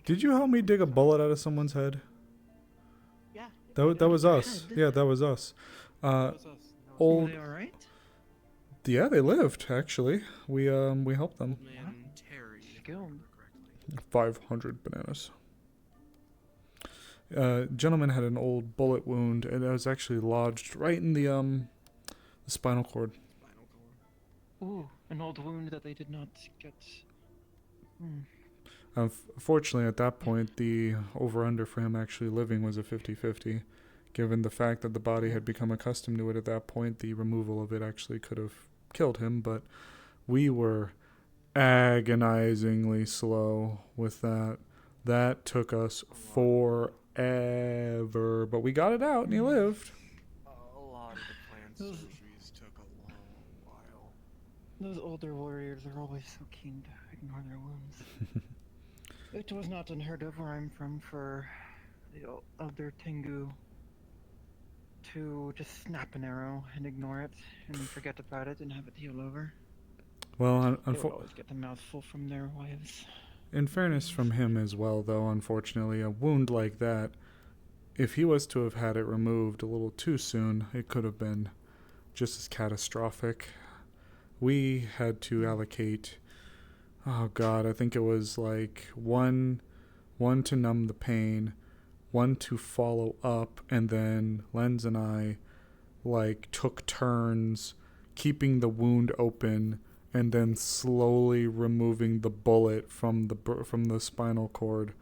Did you help me dig a bullet out of someone's head? Yeah. That was us. Yeah, that was us. Old. Are they alright? Yeah, they lived actually. We helped them. Skilled. 500 bananas. Gentleman had an old bullet wound, and it was actually lodged right in the spinal cord. Ooh, an old wound that they did not get. Unfortunately, at that point, the over-under for him actually living was a 50-50. Given the fact that the body had become accustomed to it at that point, the removal of it actually could have killed him, but we were agonizingly slow with that. That took us forever, but we got it out and he lived. A lot of the plant surgeries took a long while. Those older warriors are always so keen to ignore their wounds. It was not unheard of where I'm from for the elder Tengu to just snap an arrow and ignore it and forget about it and have it heal over. Well, They would always get the mouthful from their wives. in fairness from him as well, though, unfortunately, a wound like that, if he was to have had it removed a little too soon, it could have been just as catastrophic. We had to allocate, oh god, I think it was like one to numb the pain, one to follow up, and then Lenz and I like took turns keeping the wound open and then slowly removing the bullet from the spinal cord,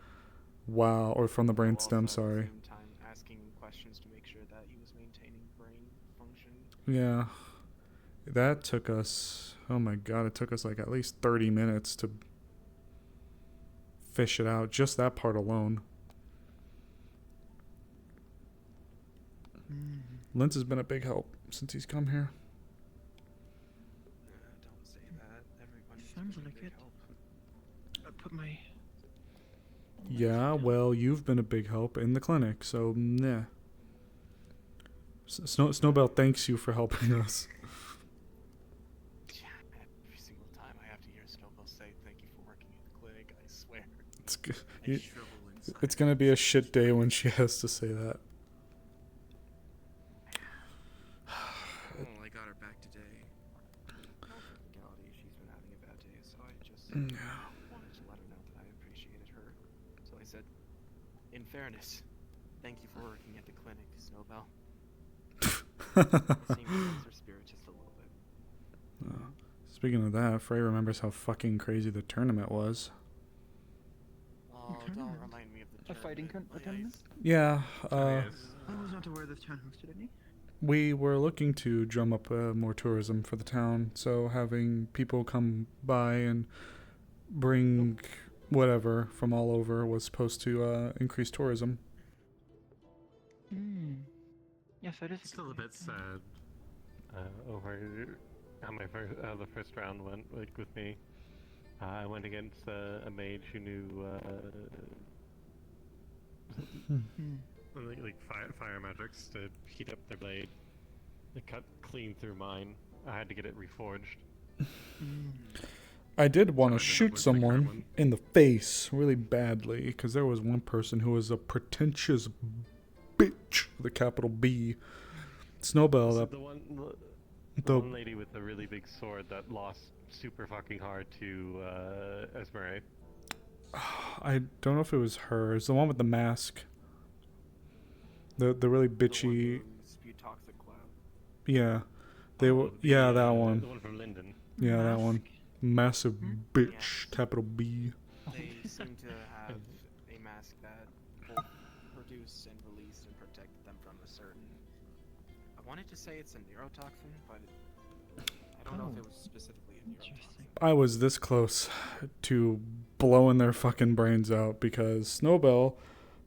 or from the brainstem. Sorry. At the same time, asking questions to make sure that he was maintaining brain function. Yeah, that took us. Oh my god, it took us like at least 30 minutes to fish it out. Just that part alone. Linz has been a big help since he's come here. Don't say that. Everybody Sounds like it. I put my. Yeah, well, you've been a big help in the clinic, so nah. Snowbell thanks you for helping us. Every single time I have to hear Snowbell say thank you for working at the clinic, I swear. It's gonna be a shit day when she has to say that. I got her back today. She's been having a bad day, so I just wanted to let her know that I appreciated her. So I said, in fairness, thank you for working at the clinic, Snowbell. It seemed to raise her spirit just a little bit. Speaking of that, Frey remembers how fucking crazy the tournament was. Oh, don't remind me of the fighting tournament? Yeah, I was not aware this town hosted any. we were looking to drum up more tourism for the town, so having people come by and bring whatever from all over was supposed to increase tourism. Yes, it is. Still a bit sad over how the first round went, like with me. I went against a mage who knew like fire magics to heat up their blade. It cut clean through mine. I had to get it reforged. I did want to shoot someone in the face really badly because there was one person who was a pretentious bitch with a capital B. Snowbell. So the one lady with the really big sword that lost super fucking hard to Esmeralda. I don't know if it was her. It's the one with the mask. The really bitchy. Spew toxic cloud. Yeah, they were. Yeah, that one. The one from Linden. Yeah, that one. Massive bitch, capital B. They seem to have a mask that both produce and release and protect them from a certain. I wanted to say it's a neurotoxin, but I don't know if it was specifically a neurotoxin. I was this close to blowing their fucking brains out because Snowbell,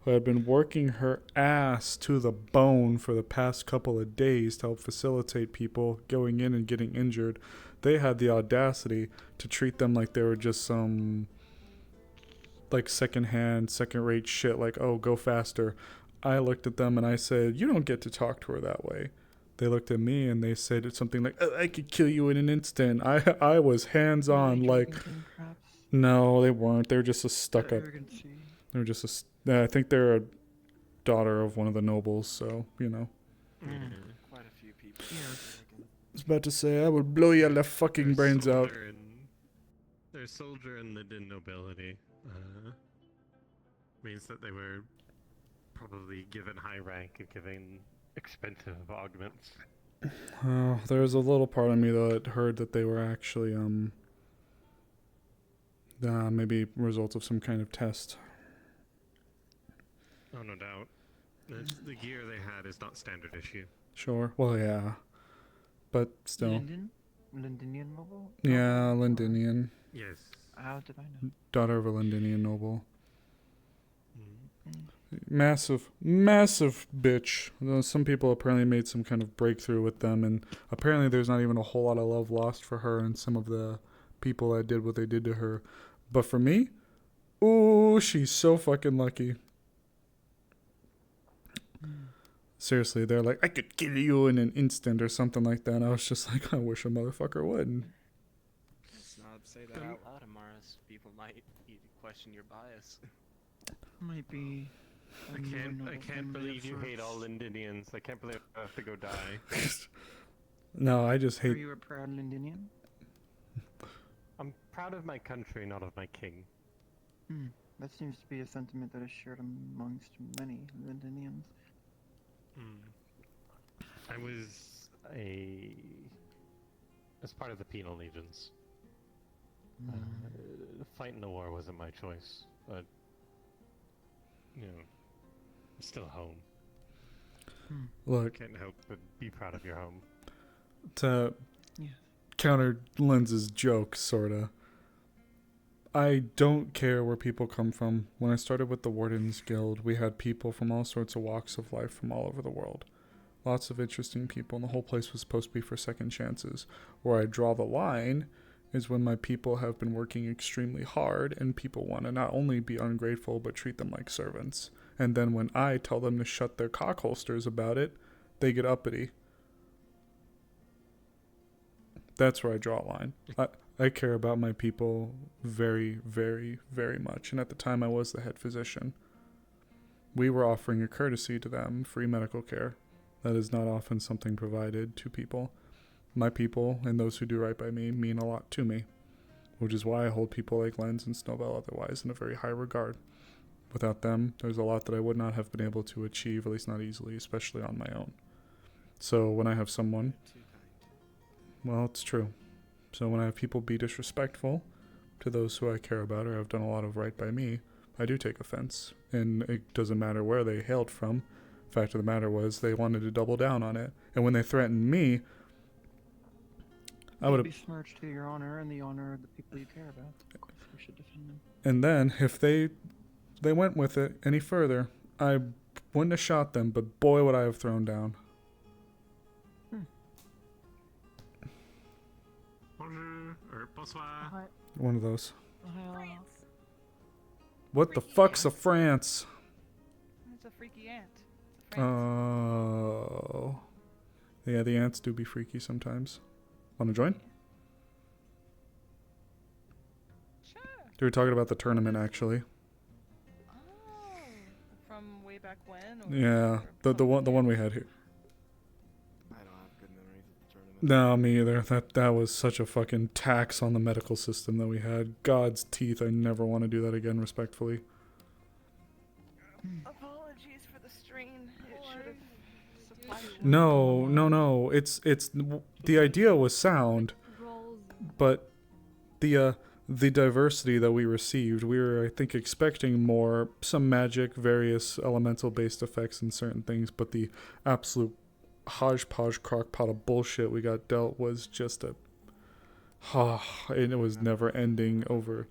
who had been working her ass to the bone for the past couple of days to help facilitate people going in and getting injured, they had the audacity to treat them like they were just some like secondhand, second-rate shit, like, oh, go faster. I looked at them and I said, you don't get to talk to her that way. They looked at me and they said something like, oh, I could kill you in an instant. I was hands-on, like, no, they weren't. They were just a stuck-up. They were just I think they're a daughter of one of the nobles, so, you know. Quite a few people. I was about to say, I would blow your left fucking brains out. Their soldier and Linden nobility means that they were probably given high rank and given expensive augments. There was a little part of me that heard that they were actually maybe results of some kind of test. Oh, no doubt. The gear they had is not standard issue. Sure. Well, yeah. But still. Lindinian noble? Yeah, Lindinian. Yes. How did I know? Daughter of a Lindinian noble. Massive bitch. Some people apparently made some kind of breakthrough with them, and apparently there's not even a whole lot of love lost for her and some of the people that did what they did to her. But for me, ooh, she's so fucking lucky. Seriously, they're like, I could kill you in an instant or something like that. And I was just like, I wish a motherfucker would. Let's not say that out loud, Amaris. People might question your bias. Might be. I can't believe you hate all Lindinians. I can't believe I have to go die. No, I just hate. Are you a proud Lindinian? I'm proud of my country, not of my king. That seems to be a sentiment that is shared amongst many Lindinians. I was as part of the penal legions. Fighting the war wasn't my choice, but you know, it's still home. Look, can't help but be proud of your home. To counter Lenz's joke, sorta. I don't care where people come from. When I started with the Wardens Guild, we had people from all sorts of walks of life from all over the world. Lots of interesting people, and the whole place was supposed to be for second chances. Where I draw the line is when my people have been working extremely hard, and people want to not only be ungrateful, but treat them like servants. And then when I tell them to shut their cock holsters about it, they get uppity. That's where I draw a line. I care about my people very, very, very much. And at the time I was the head physician. We were offering a courtesy to them, free medical care. That is not often something provided to people. My people, and those who do right by me, mean a lot to me. Which is why I hold people like Lenz and Snowbell otherwise in a very high regard. Without them, there's a lot that I would not have been able to achieve, at least not easily, especially on my own. So when I have someone... Well, it's true. So when I have people be disrespectful to those who I care about or have done a lot of right by me, I do take offense. And it doesn't matter where they hailed from. The fact of the matter was they wanted to double down on it. And when they threatened me, I would have... besmirched to your honor and the honor of the people you care about. Of course, you should defend them. And then, if they went with it any further, I wouldn't have shot them, but boy would I have thrown down. Bonjour, or bonsoir. One of those. What the fuck's a France? It's a freaky ant. Oh. Yeah, the ants do be freaky sometimes. Want to join? Sure. They were talking about the tournament, actually. Oh, from way back when? Or Yeah, the one we had here. I don't have good memories of the tournament. No, me either. That was such a fucking tax on the medical system that we had. God's teeth, I never want to do that again, respectfully. Apologies for the strain. It should have supplied. No. It's the idea was sound, but the diversity that we received, we were, I think, expecting more, some magic, various elemental based effects and certain things, but the absolute hodgepodge crockpot of bullshit we got dealt was just and it was never ending over.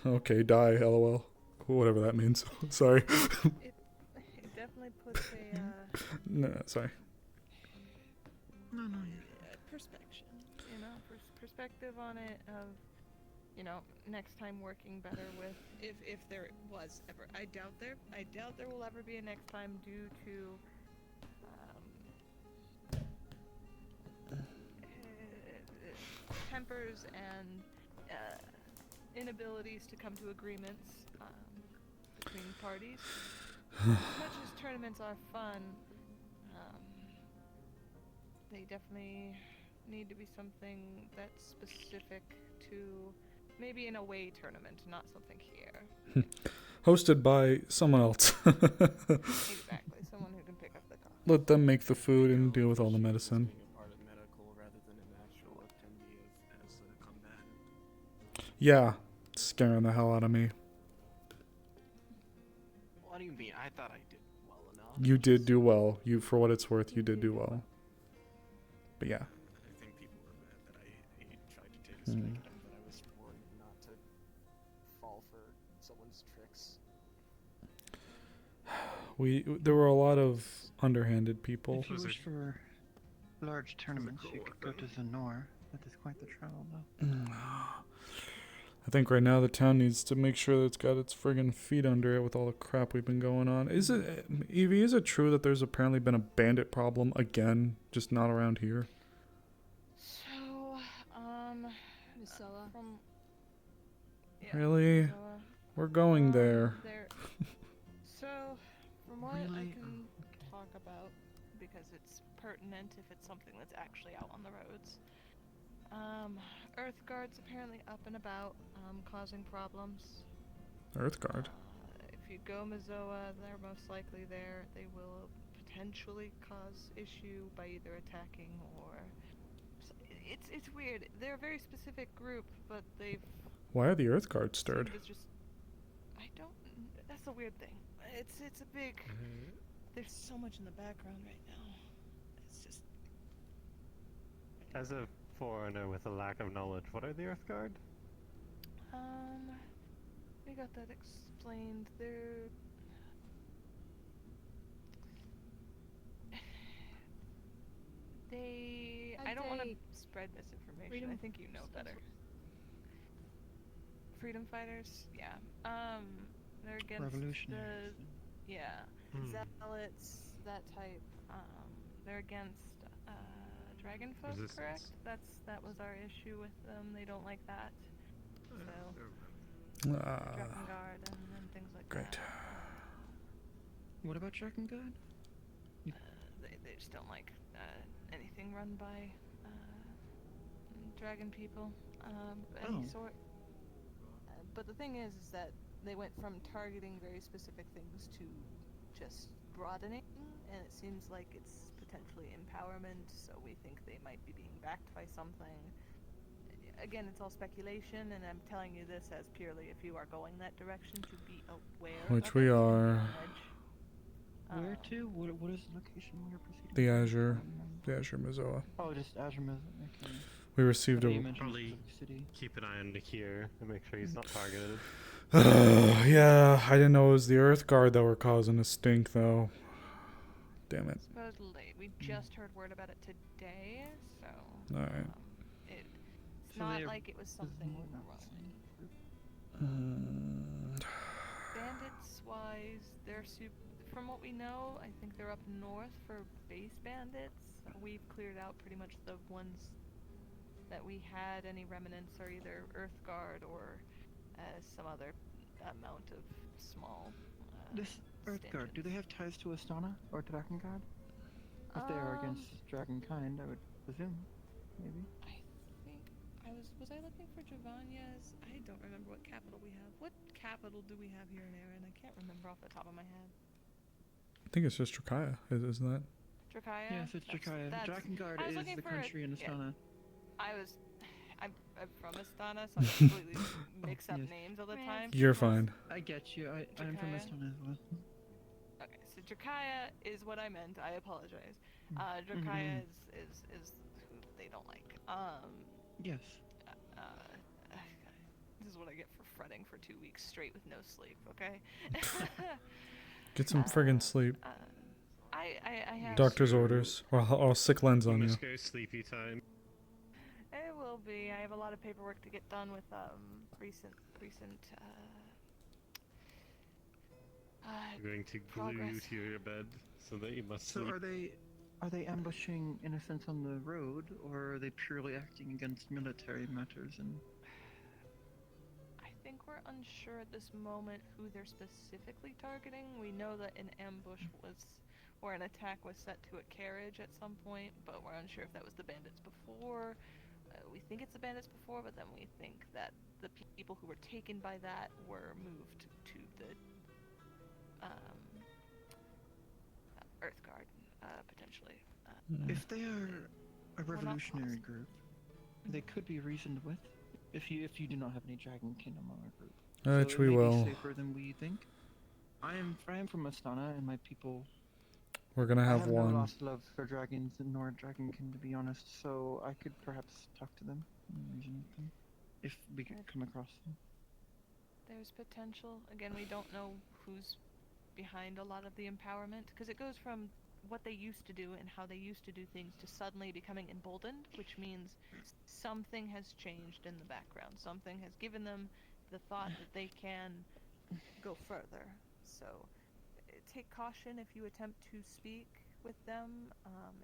Okay, die, lol. Whatever that means. Sorry. It definitely puts a No, sorry. perspective on it of, next time working better with, if there was ever. I doubt there will ever be a next time due to tempers and inabilities to come to agreements between parties. As much as tournaments are fun, they definitely need to be something that's specific to maybe an away tournament, not something here. Hosted by someone else. Exactly, someone who can pick up the call. Let them make the food and deal with all the medicine. Yeah, scaring the hell out of me. What do you mean? I thought I did well enough. You did do well. For what it's worth, you did do well. But yeah. I think people were mad that I tried to take a strike at them, but I was warned not to fall for someone's tricks. There were a lot of underhanded people. If you wish for large tournaments, you could go to Zanor. That is quite the travel, though. I think right now the town needs to make sure that it's got its friggin' feet under it with all the crap we've been going on. Is it, Evie, is it true that there's apparently been a bandit problem again, just not around here? So, Misella. Really? Misella. We're going there. So, from what I can talk about, because it's pertinent if it's something that's actually out on the roads. Earthguard's apparently up and about, causing problems. Earthguard? If you go Mizoa, they're most likely there. They will potentially cause issue by either attacking or... It's weird. They're a very specific group, but they've... Why are the Earthguard stirred? I don't... That's the weird thing. It's a big... There's so much in the background right now. It's just... As a foreigner with a lack of knowledge, what are the Earthguard? We got that explained. They're... I don't want to spread misinformation. I think you know better. Freedom fighters? Yeah. They're against Revolutionaries. yeah, zealots, that type. They're against dragon folk, correct? That was our issue with them. They don't like that. So dragon guard and things like great. that. What about Dragon God? They just don't like anything run by dragon people of any sort. But the thing is that they went from targeting very specific things to just broadening, and it seems like it's potentially empowerment, so we think they might be being backed by something. Again, it's all speculation, and I'm telling you this as purely if you are going that direction to be aware Which of we it, are. Where to? What is the location we're proceeding? The Azure Mazoa. Oh, just Azure Mazoa. Okay. We received a. Probably keep an eye on Nakir and make sure he's not targeted. Yeah, I didn't know it was the Earth Guard that were causing a stink, though. Damn it. Supposedly, we just heard word about it today, so. All right. It's not like it was something growing. Bandits-wise, they're from what we know, I think they're up north for base bandits. We've cleared out pretty much the ones that we had. Any remnants are either Earth Guard or some other amount of small. This Earth Guard, do they have ties to Astana or Dragon Guard? If they are against Dragonkind, I would presume, maybe. Was I looking for Javania's? I don't remember what capital we have. What capital do we have here in Aaron? I can't remember off the top of my head. I think it's just Drakaya, isn't that? Drakaya? Yes, it's Drakaya. Drakengard is the country in Astana. I'm from Astana, so I completely mix up names all the time. You're fine. I get you. I'm from Astana as well. Okay, so Drakaya is what I meant. I apologize. Drakaya is who they don't like. Yes. This is what I get for fretting for 2 weeks straight with no sleep, okay? Get some friggin' sleep. I have... Doctor's orders. Or I'll sick lens on you. Must go sleepy time. It will be. I have a lot of paperwork to get done with recent You're going to glue you to your bed so that you must sleep. So are they ambushing innocents on the road, or are they purely acting against military matters? And I think we're unsure at this moment who they're specifically targeting. We know that an ambush or an attack was set to a carriage at some point, but we're unsure if that was the bandits before. We think it's the bandits before, but then we think that the people who were taken by that were moved to the Earth Guard, potentially. if they are a revolutionary group, they could be reasoned with. If you do not have any Dragonkin among our group, Which so we it may will. be safer than we think. I am from Astana, and my people. We're gonna have I have one. no lost love for dragons nor Dragonkin, to be honest. So I could perhaps talk to them and reason with them, if we could come across them. There's potential. Again, we don't know who's behind a lot of the empowerment, because it goes from what they used to do and how they used to do things to suddenly becoming emboldened, which means something has changed in the background. Something has given them the thought that they can go further. So take caution if you attempt to speak with them.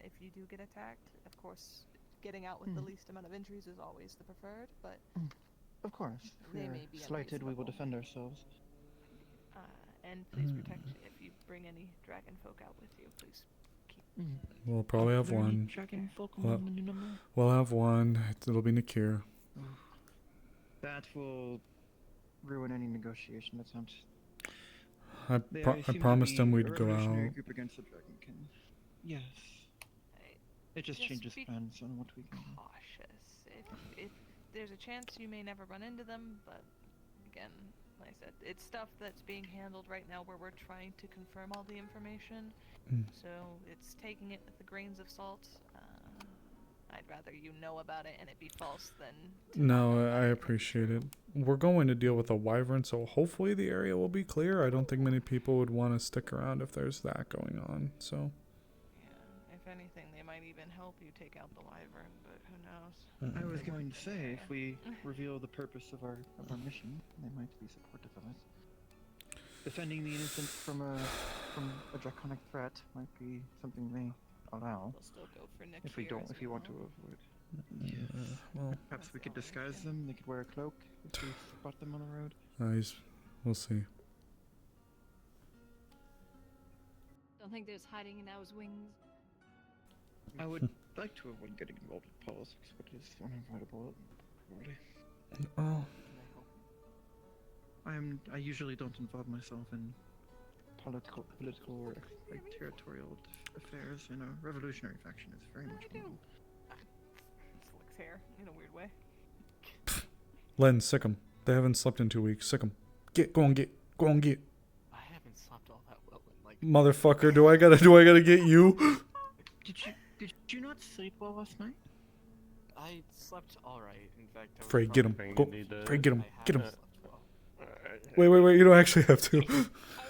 If you do get attacked, of course, getting out with the least amount of injuries is always the preferred, but of course, if we they are may be slighted, we will defend ourselves. And please protect if you bring any dragon folk out with you. Please keep. We'll probably have one. Dragon folk We'll have one. It'll be Nakir. That will ruin any negotiation attempt. I promised him we'd go revolutionary out. Group against the Dragonkin. Yes. It just changes plans on what we can do. Cautious. If there's a chance you may never run into them, but again, like I said, it's stuff that's being handled right now where we're trying to confirm all the information. So it's taking it with the grains of salt. I'd rather you know about it and it be false than... No, I appreciate it. We're going to deal with a wyvern, so hopefully the area will be clear. I don't think many people would want to stick around if there's that going on, so... Yeah, if anything, they might even help you take out the wyvern, but who knows? I was going to say, if we reveal the purpose of our mission, they might be supportive of it. defending the innocent from a draconic threat might be something they allow. We'll still go for Nick If we here don't, as if you want to well. avoid. Well, Perhaps we could disguise them. They could wear a cloak if we spot them on the road. we'll see. Don't think there's hiding in those wings. I would like to avoid getting involved in politics, but it's unavoidable. Really. Oh. I usually don't involve myself in political or like territorial affairs. You know, revolutionary faction is very much one of them. Slick's hair in a weird way. Len, sick 'em. They haven't slept in 2 weeks. Sick 'em. Go on, get. I haven't slept all that well in like. Motherfucker, do I gotta get you? Did you not sleep well last night? I slept alright. In fact, I was Frey, get him. probably Go. gonna need to- Frey, get him. I Get him. haven't slept well. Wait. You don't actually have to. I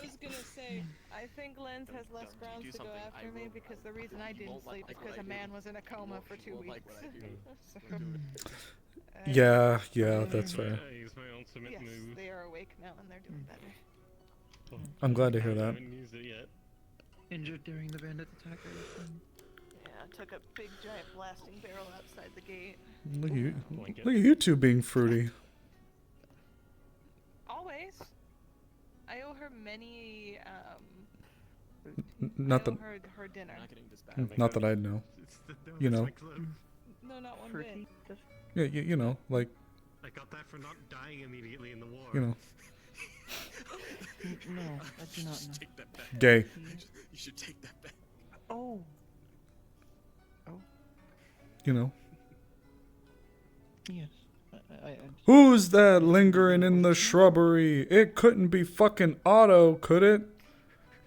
was gonna say, I think Lens has less grounds to go after me because the reason I didn't sleep is because a man was in a coma for 2 weeks. So, Yeah, that's fair. Use my ultimate yes, move. they are awake now and they're doing better. I'm glad to hear I that. haven't used it yet. Injured during the bandit attack, I assume. Yeah, I took a big giant blasting barrel outside the gate. Look at you two being fruity. Always. I owe her many, Not I that. owe her dinner. Not that I'd know. You know. No, not one bit. Yeah, you know, like. I got that for not dying immediately in the war. You know. No, I do not know. Take that back. Gay. You should take that back. Oh. You know. Yes. Who's that lingering in the shrubbery? It couldn't be fucking Otto, could it?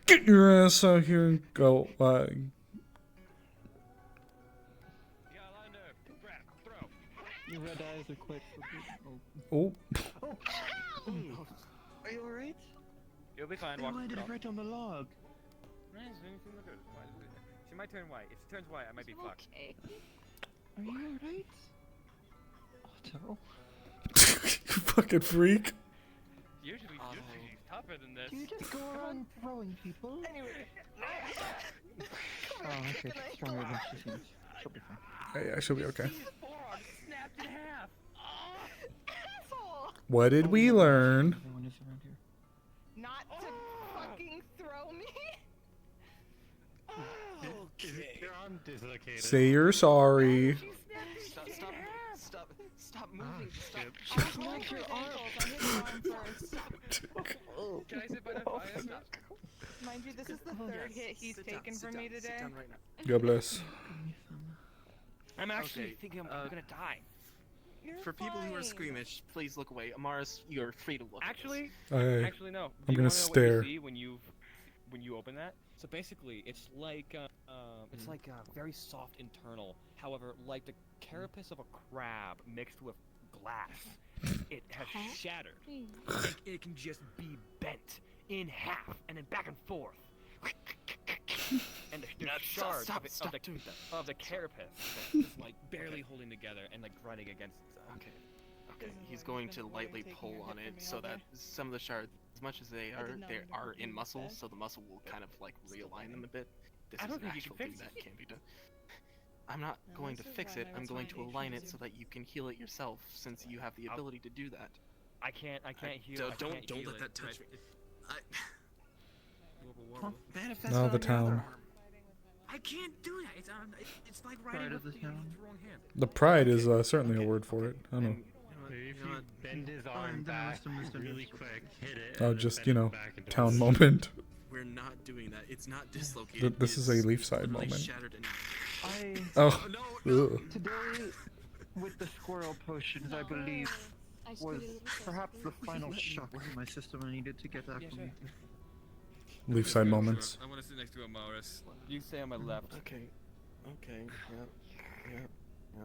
Get your ass out here and go. Your red eyes are quick. Oh. Are you alright? You'll be fine. I Walk landed right on the log. She might turn white. If she turns white, I might be fucked. Are you alright? Otto? You fucking freak. Usually she's tougher than this. Do you just go around throwing people? Anyway. Oh, okay. She's stronger than she seems. She'll be fine. Yeah, she'll be okay. Snapped in half. Asshole! What did we learn? Everyone is around here. Not to fucking throw me. Your arm dislocated. Say you're sorry. Stop moving. Stop. Not your arm. Can I sit by the fire? Mind you, this is the third hit he's taken from me today. God bless. I'm actually thinking I'm gonna die. For people who are squeamish, please look away. Amaris, you're free to look. Actually, Actually, no. I'm gonna stare. What you see when you open that? So basically, it's like a very soft internal. However, like the carapace of a crab mixed with glass, it has shattered. It can just be bent in half and then back and forth. And the shards of the carapace is like barely holding together and like grinding against. Okay, he's going to lightly pull on it so that some of the shards, as much as they are in muscle, so the muscle will kind of like realign them a bit. This is an actual thing that can be done. I'm not going to fix it. I'm going to align it so that you can heal it yourself, since you have the ability to do that. I can't heal. Don't let that touch me. Now the town. I can't do that. It's like Pride of the town. wrong hand. The pride is certainly a word for it. I don't know. Maybe if you bend his arm back really quick, hit it. Oh, and just, bend it you know, back into town a- moment. We're not doing that. It's not dislocated. This is a leaf side literally moment. shattered in Oh. Ugh. Today, with the squirrel potions, I believe, was perhaps the final shock to my system I needed to get acclimated. Leaf side moments. I want to sit next to Amaris. You stay on my left. Okay. Yeah.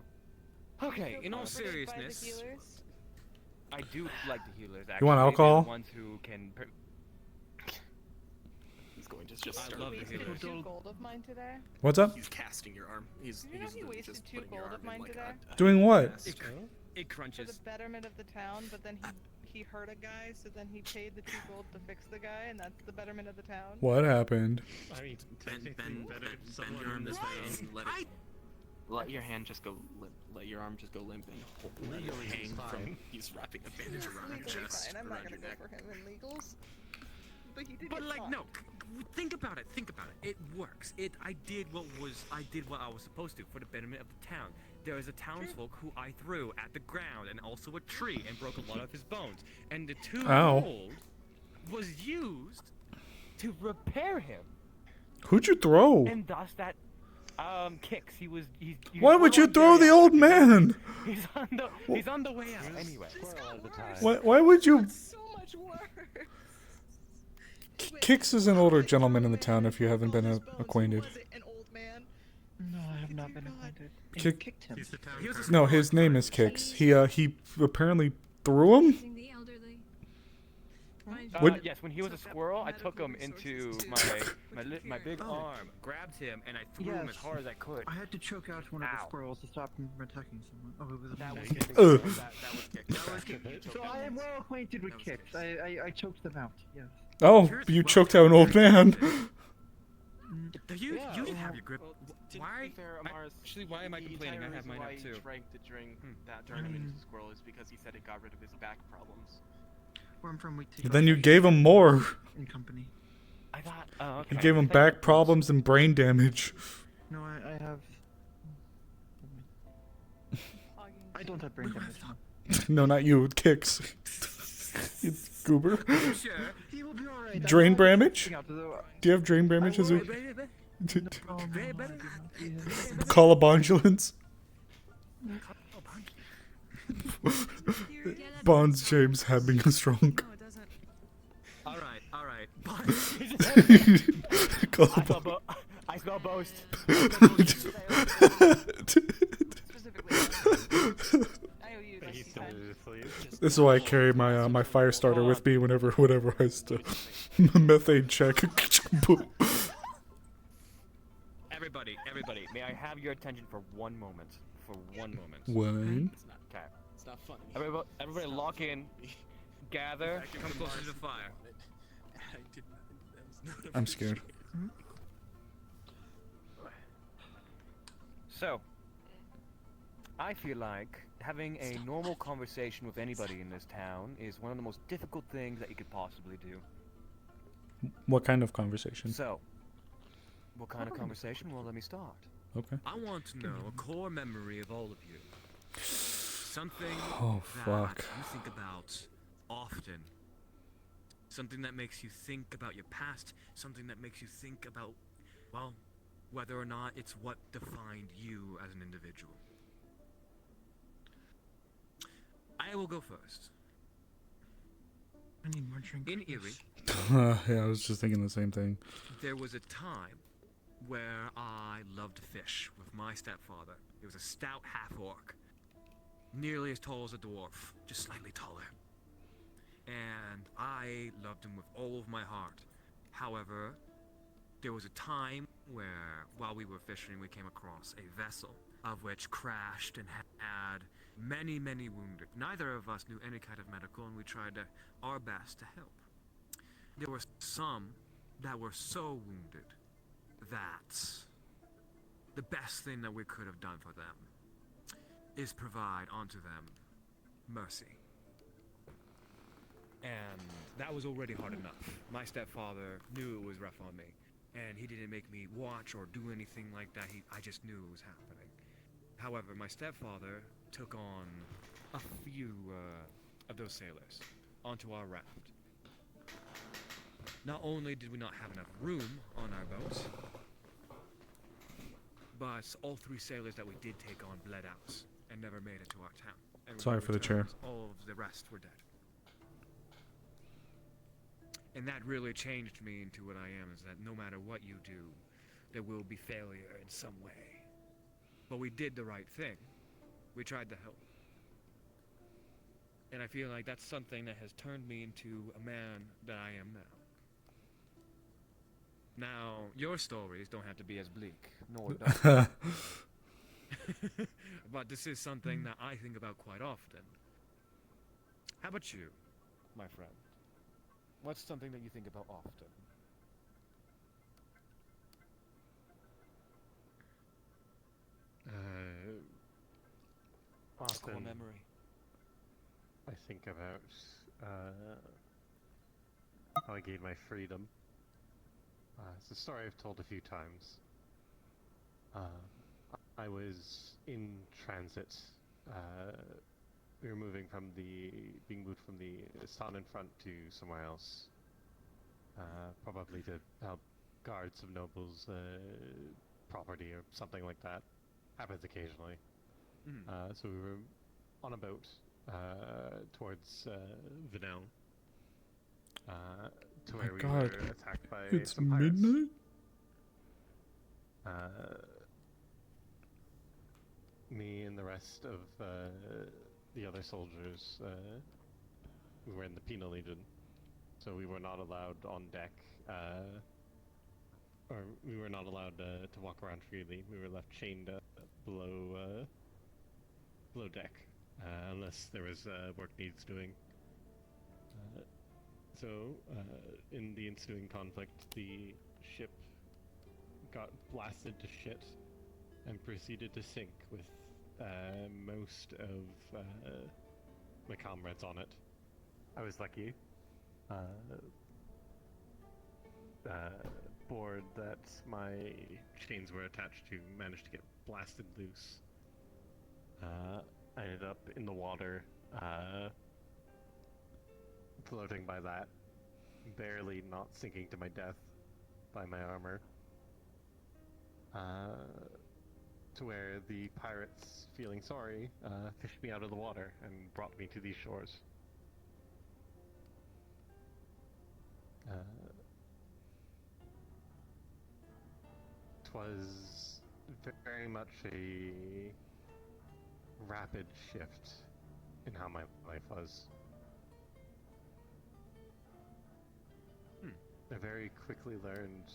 Okay, in all seriousness, I do like the healers. Actually, You want alcohol? They're the ones who can. He's going to just I start. love the Wasted healers. 2 gold of mine today. What's up? He's casting your arm. He's You know he wasted just 2 putting your gold arm of mine in like today? a Doing what? cast. It For the crunches. betterment of the town, but then he hurt a guy, so then he paid the 2 gold to fix the guy, and that's the betterment of the town. What happened? I mean, bend someone your arm in this this way town. and let it. Let your hand just go limp. Let your arm just go limp and let it Legally, hang he's from. fine. He's wrapping a bandage around your Legally chest. fine. I'm not around gonna your go neck. for him in legals. But he did But get like, caught. no, think about it. Think about it. It works. I did what I was supposed to for the betterment of the town. There is a townsfolk who I threw at the ground and also a tree and broke a lot of his bones. And the 2 Ow. gold was used to repair him. Who'd you throw? And thus that kicks. He's Why would you throw the old man? He's on the way out anyway. Why would you? So much worse. Kix is an older gentleman in the town. If you haven't been acquainted. An old man. No, I have not been acquainted. You Kick- kicked him. No, his name is Kix. He apparently threw him. What- Yes, when he was a squirrel, I took him into my big arm, grabbed him, and I threw him as hard as I could. I had to choke out one of the squirrels to stop him from attacking someone. Oh, it was a That was So I am well acquainted with kicks. I choked them out. Yes. Oh, you choked out an old man. You didn't have your grip. Why? Actually, why am I complaining? I have mine why up he too. drank the drink that turned him into a squirrel is because he said it got rid of his back problems. Where I'm from, we take Then you gave him more. in company. I thought. Oh, okay. You gave him back problems and brain damage. No, I have. I don't have brain damage. No, not you. Kix. You goober. Sure. He will be alright. Drain damage? Out to the- Do you have drain damage as a No, no, I do not. call of ambulance? Bonds James having a strong. All right. Call I of spell boast. This is why I carry my my fire starter with me whenever I methane check. Everybody, may I have your attention for one moment? For one moment. What? Okay. It's not funny. Everybody lock in. Gather. Come closer to the fire. I'm scared. So, I feel like having a normal conversation with anybody in this town is one of the most difficult things that you could possibly do. What kind of conversation? So, what kind of conversation? Well, let me start. Okay. I want to know a core memory of all of you. Something Oh, fuck. that you think about often. Something that makes you think about your past. Something that makes you think about, well, whether or not it's what defined you as an individual. I will go first. I need more drink. In Erie, Yeah, I was just thinking the same thing. there was a time where I loved to fish with my stepfather. He was a stout half-orc, nearly as tall as a dwarf, just slightly taller. And I loved him with all of my heart. However, there was a time where, while we were fishing, we came across a vessel, of which crashed and had many, many wounded. Neither of us knew any kind of medical, and we tried our best to help. There were some that were so wounded that the best thing that we could have done for them is provide unto them mercy. And that was already hard enough. My stepfather knew it was rough on me, and he didn't make me watch or do anything like that. I just knew it was happening. However, my stepfather took on a few of those sailors onto our raft. Not only did we not have enough room on our boat, but all 3 sailors that we did take on bled out and never made it to our town. And when Sorry we for the chair. returned, all of the rest were dead. And that really changed me into what I am, is that no matter what you do, there will be failure in some way. But we did the right thing. We tried to help. And I feel like that's something that has turned me into a man that I am now. Now, your stories don't have to be as bleak, nor dark. But this is something that I think about quite often. How about you? my friend? What's something that you think about often? Often, Core memory. I think about how I gained my freedom. It's a story I've told a few times. I was in transit. We were being moved from the stand in front to somewhere else. Probably to help guard some nobles' property or something like that. Happens occasionally. So we were on a boat towards Vinel. To where we were attacked by it's some pirates. midnight? Me and the rest of the other soldiers, we were in the Penal Legion, so we were not allowed on deck, or we were not allowed to walk around freely. We were left chained below deck, unless there was work needs doing. So, in the ensuing conflict, the ship got blasted to shit and proceeded to sink with most of my comrades on it. I was lucky. Board that my chains were attached to managed to get blasted loose. I ended up in the water, floating by that, barely not sinking to my death by my armor. To where the pirates, feeling sorry, fished me out of the water and brought me to these shores. 'Twas very much a rapid shift in how my life was. I very quickly learned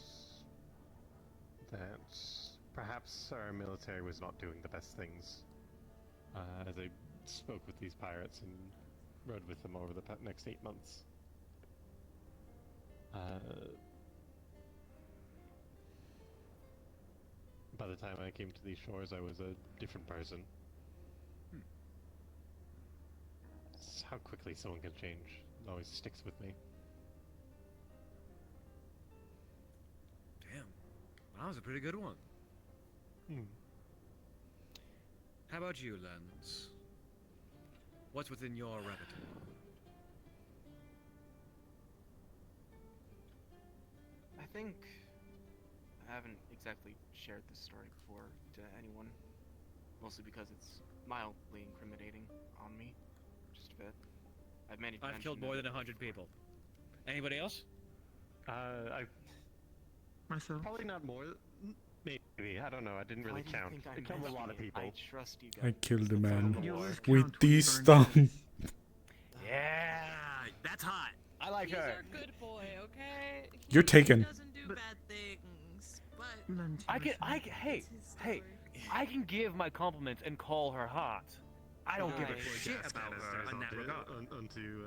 that perhaps our military was not doing the best things. As I spoke with these pirates and rode with them over the next 8 months. By the time I came to these shores, I was a different person. It's how quickly someone can change. It always sticks with me. Damn, that was a pretty good one. How about you, Lens? What's within your repertoire? I think I haven't exactly shared this story before to anyone, mostly because it's mildly incriminating on me, just a bit. I've killed more than 100 people. Anybody else? Myself. Probably not more. Maybe, I don't know, I didn't really count. I killed a lot of people. I trust you guys. I killed a man with these thumbs. Yeah, that's hot. I like He's her. our good boy, okay? You're taken. He doesn't do bad things, but Hey, I can give my compliments and call her hot. I don't give a shit about her in that regard. Onto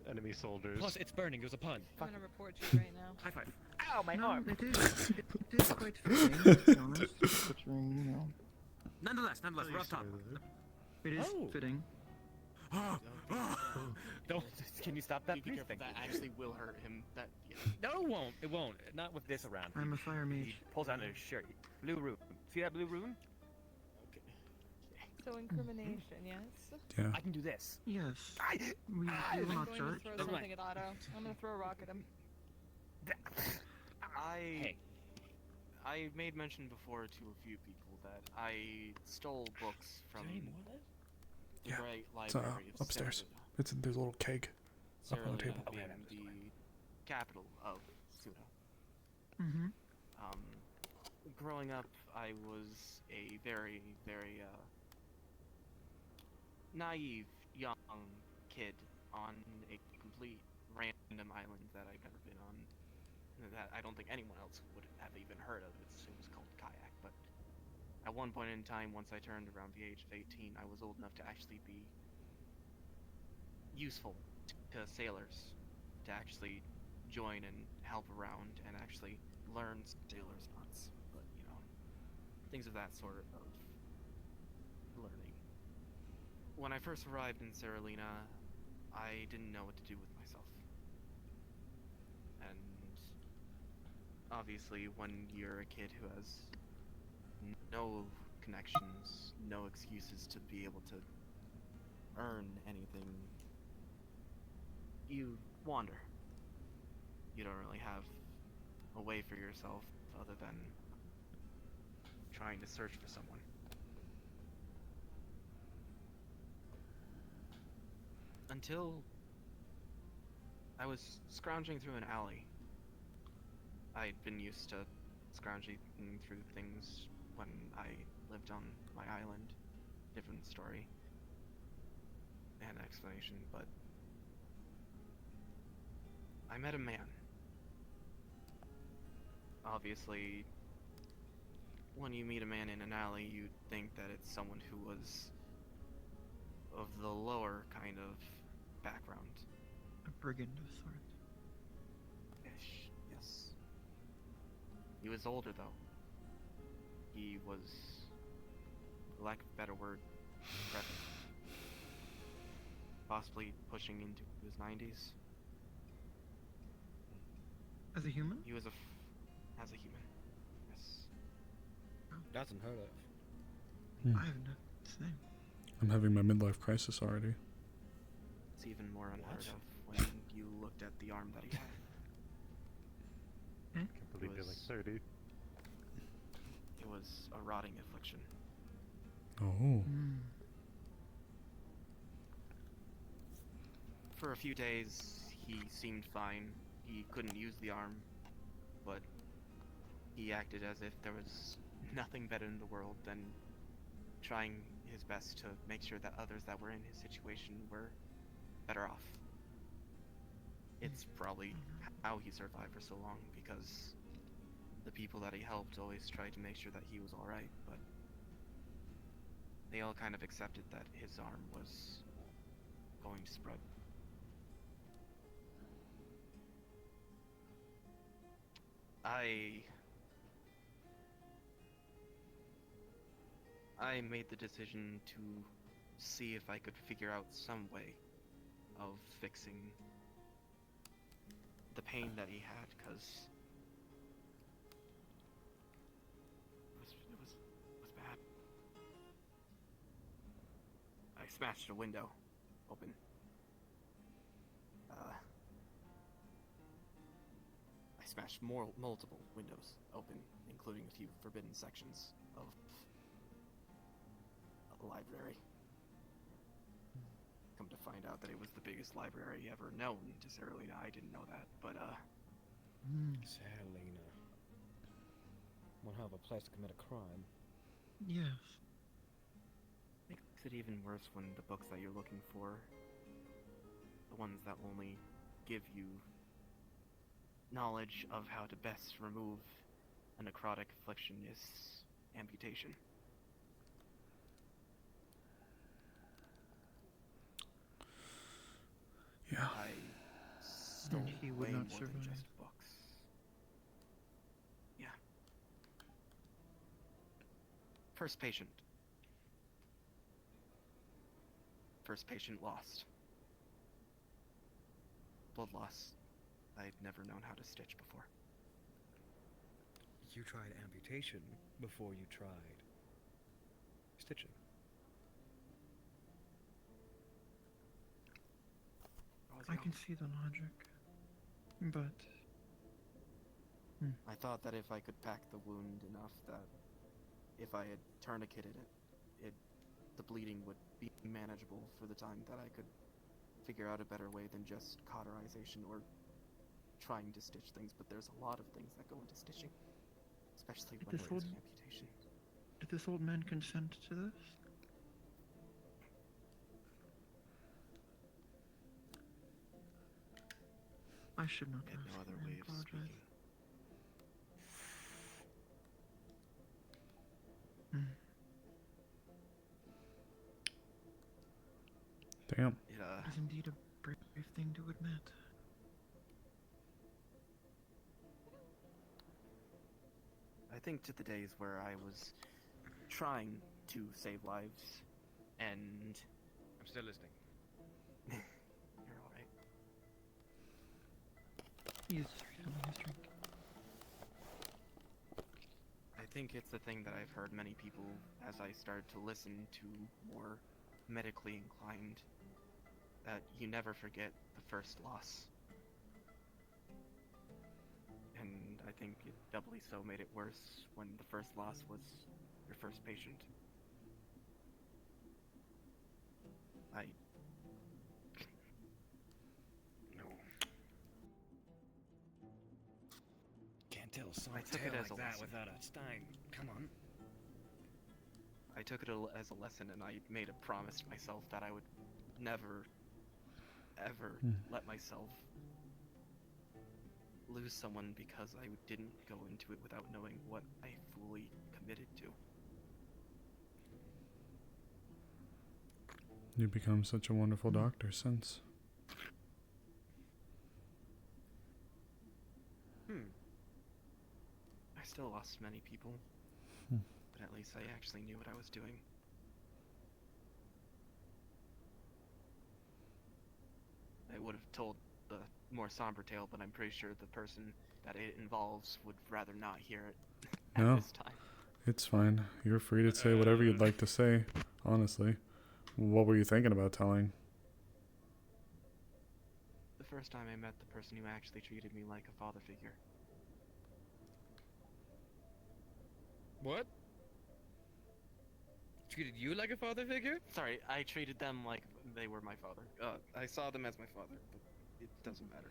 enemy soldiers. Plus, it's burning. It was a pun. I'm gonna report you right now. High five. Ow, my arm. It is quite fitting, to be honest, considering, you know. Nonetheless, we're off top. It is fitting. Don't. Can you stop that? Be careful, that actually will hurt him. That. Yeah. No, it won't. It won't. Not with this around. I'm a fire mage. He pulls out his shirt. Blue rune. See that blue rune? So incrimination, yes? Yeah. I can do this. Yes. We will I'm not going judge. to throw something at Otto. I'm gonna throw a rock at him. I made mention before to a few people that I stole books from the Great It's Library of upstairs. Sincityangels. There's a little keg up on the table. Being the capital of Suda. Mm-hmm. Growing up, I was a very, very naive young kid on a complete random island that I've never been on. That I don't think anyone else would have even heard of. It was called Kayak, but at one point in time, once I turned around the age of 18, I was old enough to actually be useful to sailors to actually join and help around and actually learn sailors' knots, but you know, things of that sort of learning. When I first arrived in Seralina, I didn't know what to do with myself. And obviously, when you're a kid who has no connections, no excuses to be able to earn anything, you wander. You don't really have a way for yourself other than trying to search for someone. Until I was scrounging through an alley. I'd been used to scrounging through things when I lived on my island. Different story and explanation, but I met a man. Obviously, when you meet a man in an alley, you'd think that it's someone who was of the lower kind of background. A brigand of sorts. Ish, yes. He was older, though. He was, for lack of a better word, prepped. Possibly pushing into his 90s. As a human? He was as a human. Yes. That's unheard of. I have no same. I'm having my midlife crisis already. It's even more unheard of when you looked at the arm that he had. Can't believe you're like 30. It was a rotting affliction. Oh. For a few days, he seemed fine. He couldn't use the arm, but he acted as if there was nothing better in the world than trying his best to make sure that others that were in his situation were better off. It's probably how he survived for so long, because the people that he helped always tried to make sure that he was alright, but they all kind of accepted that his arm was going to spread. I made the decision to see if I could figure out some way of fixing the pain that he had, because it was bad. I smashed a window open. I smashed multiple windows open, including a few forbidden sections of a library. Come to find out that it was the biggest library ever known to Seralina. I didn't know that, but Seralina. One hell of a place to commit a crime. Yes. Makes it even worse when the books that you're looking for, the ones that only give you knowledge of how to best remove a necrotic affliction, is amputation. Yeah. I stole he would way not more survive. than just books. Yeah. First patient. First patient lost. Blood loss. I'd never known how to stitch before. You tried amputation before you tried stitching. I can see the logic, but I thought that if I could pack the wound enough that if I had tourniqueted it, the bleeding would be manageable for the time that I could figure out a better way than just cauterization or trying to stitch things. But there's a lot of things that go into stitching, especially when this there's old- amputation. did this old man consent to this? I should not I had ask. no other I way of apologize. speaking. Damn. It Is indeed a brave thing to admit. I think to the days where I was trying to save lives, and I'm still listening. you're alright. He's having his drink. I think it's the thing that I've heard many people as I started to listen to more medically inclined, that you never forget the first loss. And I think it doubly so made it worse when the first loss was your first patient. Can't tell a I took it as a like that lesson. without a Stein. Come on. I took it as a lesson, and I made a promise to myself that I would never, ever let myself lose someone because I didn't go into it without knowing what I fully committed to. You become such a wonderful doctor since. I still lost many people, but at least I actually knew what I was doing. I would have told the more somber tale, but I'm pretty sure the person that it involves would rather not hear it at No, this time. it's fine. You're free to say whatever you'd like to say, honestly. What were you thinking about telling? The first time I met the person who actually treated me like a father figure. What? Treated you like a father figure? Sorry, I treated them like they were my father. I saw them as my father, but it doesn't matter.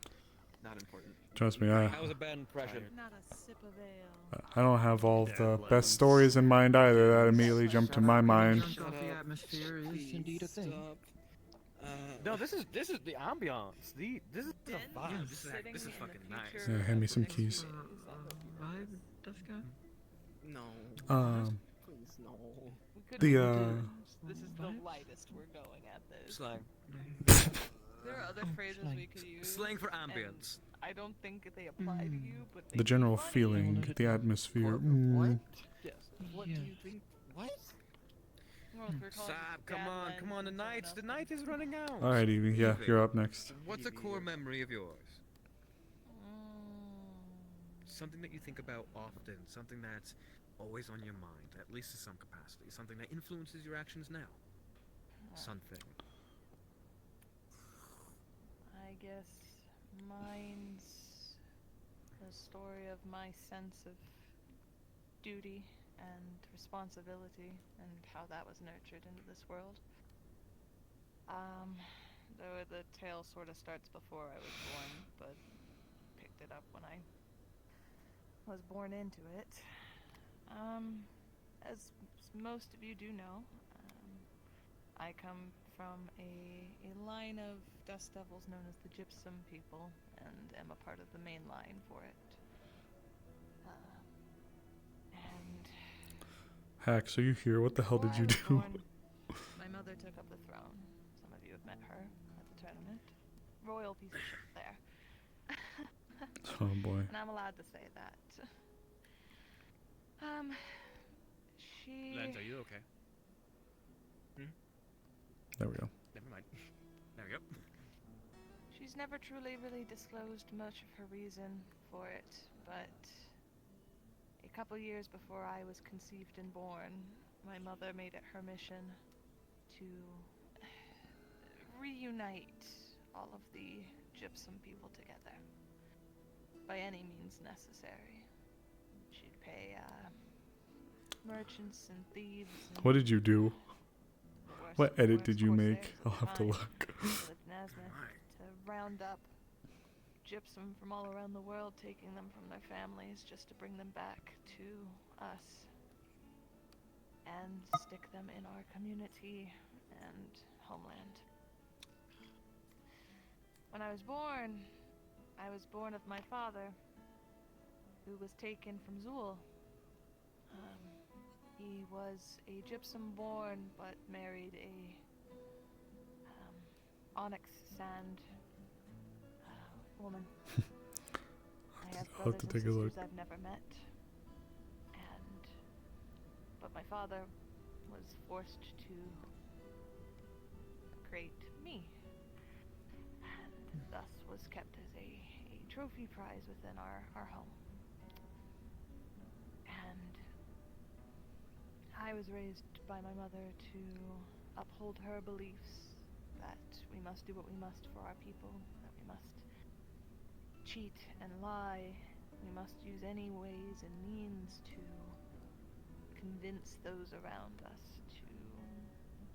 Not important. Trust me, That was a bad impression. Not a sip of ale. I don't have all of the best stories in mind either that immediately jump to my mind. The atmosphere is indeed a thing. No, this is the ambiance. This is the vibe. This is fucking nice. Yeah, hand me some keys. Vibe, Duska? No. Please, no. We The, This is the lightest we're going at this. Slang. There are other phrases we could use. Slang for and ambience. I don't think they apply to you, but they The general feeling, the atmosphere. What? Yes. What do you think? What? Well, if we're calling Stop! dad Come on! lens, The night is running out. All right, Evie. Yeah, you're up next. What's a core memory of yours? Something that you think about often. Something that's always on your mind, at least to some capacity. Something that influences your actions now. Something. I guess mine's the story of my sense of duty and responsibility and how that was nurtured into this world. Though the tale sort of starts before I was born, but picked it up when I was born into it. As most of you do know, I come from a line of dust devils known as the Gypsum people, and am a part of the main line for it. And Hack, so you here? What the hell did you do? born, my mother took up the throne. Some of you have met her at the tournament. Royal piece of shit there. Oh boy. And I'm allowed to say that. She... Lens, are you okay? There we go. Never mind. There we go. She's never truly really disclosed much of her reason for it, but a couple years before I was conceived and born, my mother made it her mission to reunite all of the Gypsum people together by any means necessary. She'd pay merchants and thieves. And What did you do? What edit did you make? I'll have to look. To round up gypsum from all around the world, taking them from their families just to bring them back to us and stick them in our community and homeland. When I was born of my father, who was taken from Zool. He was a gypsum born, but married a onyx sand woman. I have I'll have brothers to and take a look. sisters I've never met, but my father was forced to create me, and thus was kept as a trophy prize within our home. And I was raised by my mother to uphold her beliefs that we must do what we must for our people, that we must cheat and lie, we must use any ways and means to convince those around us to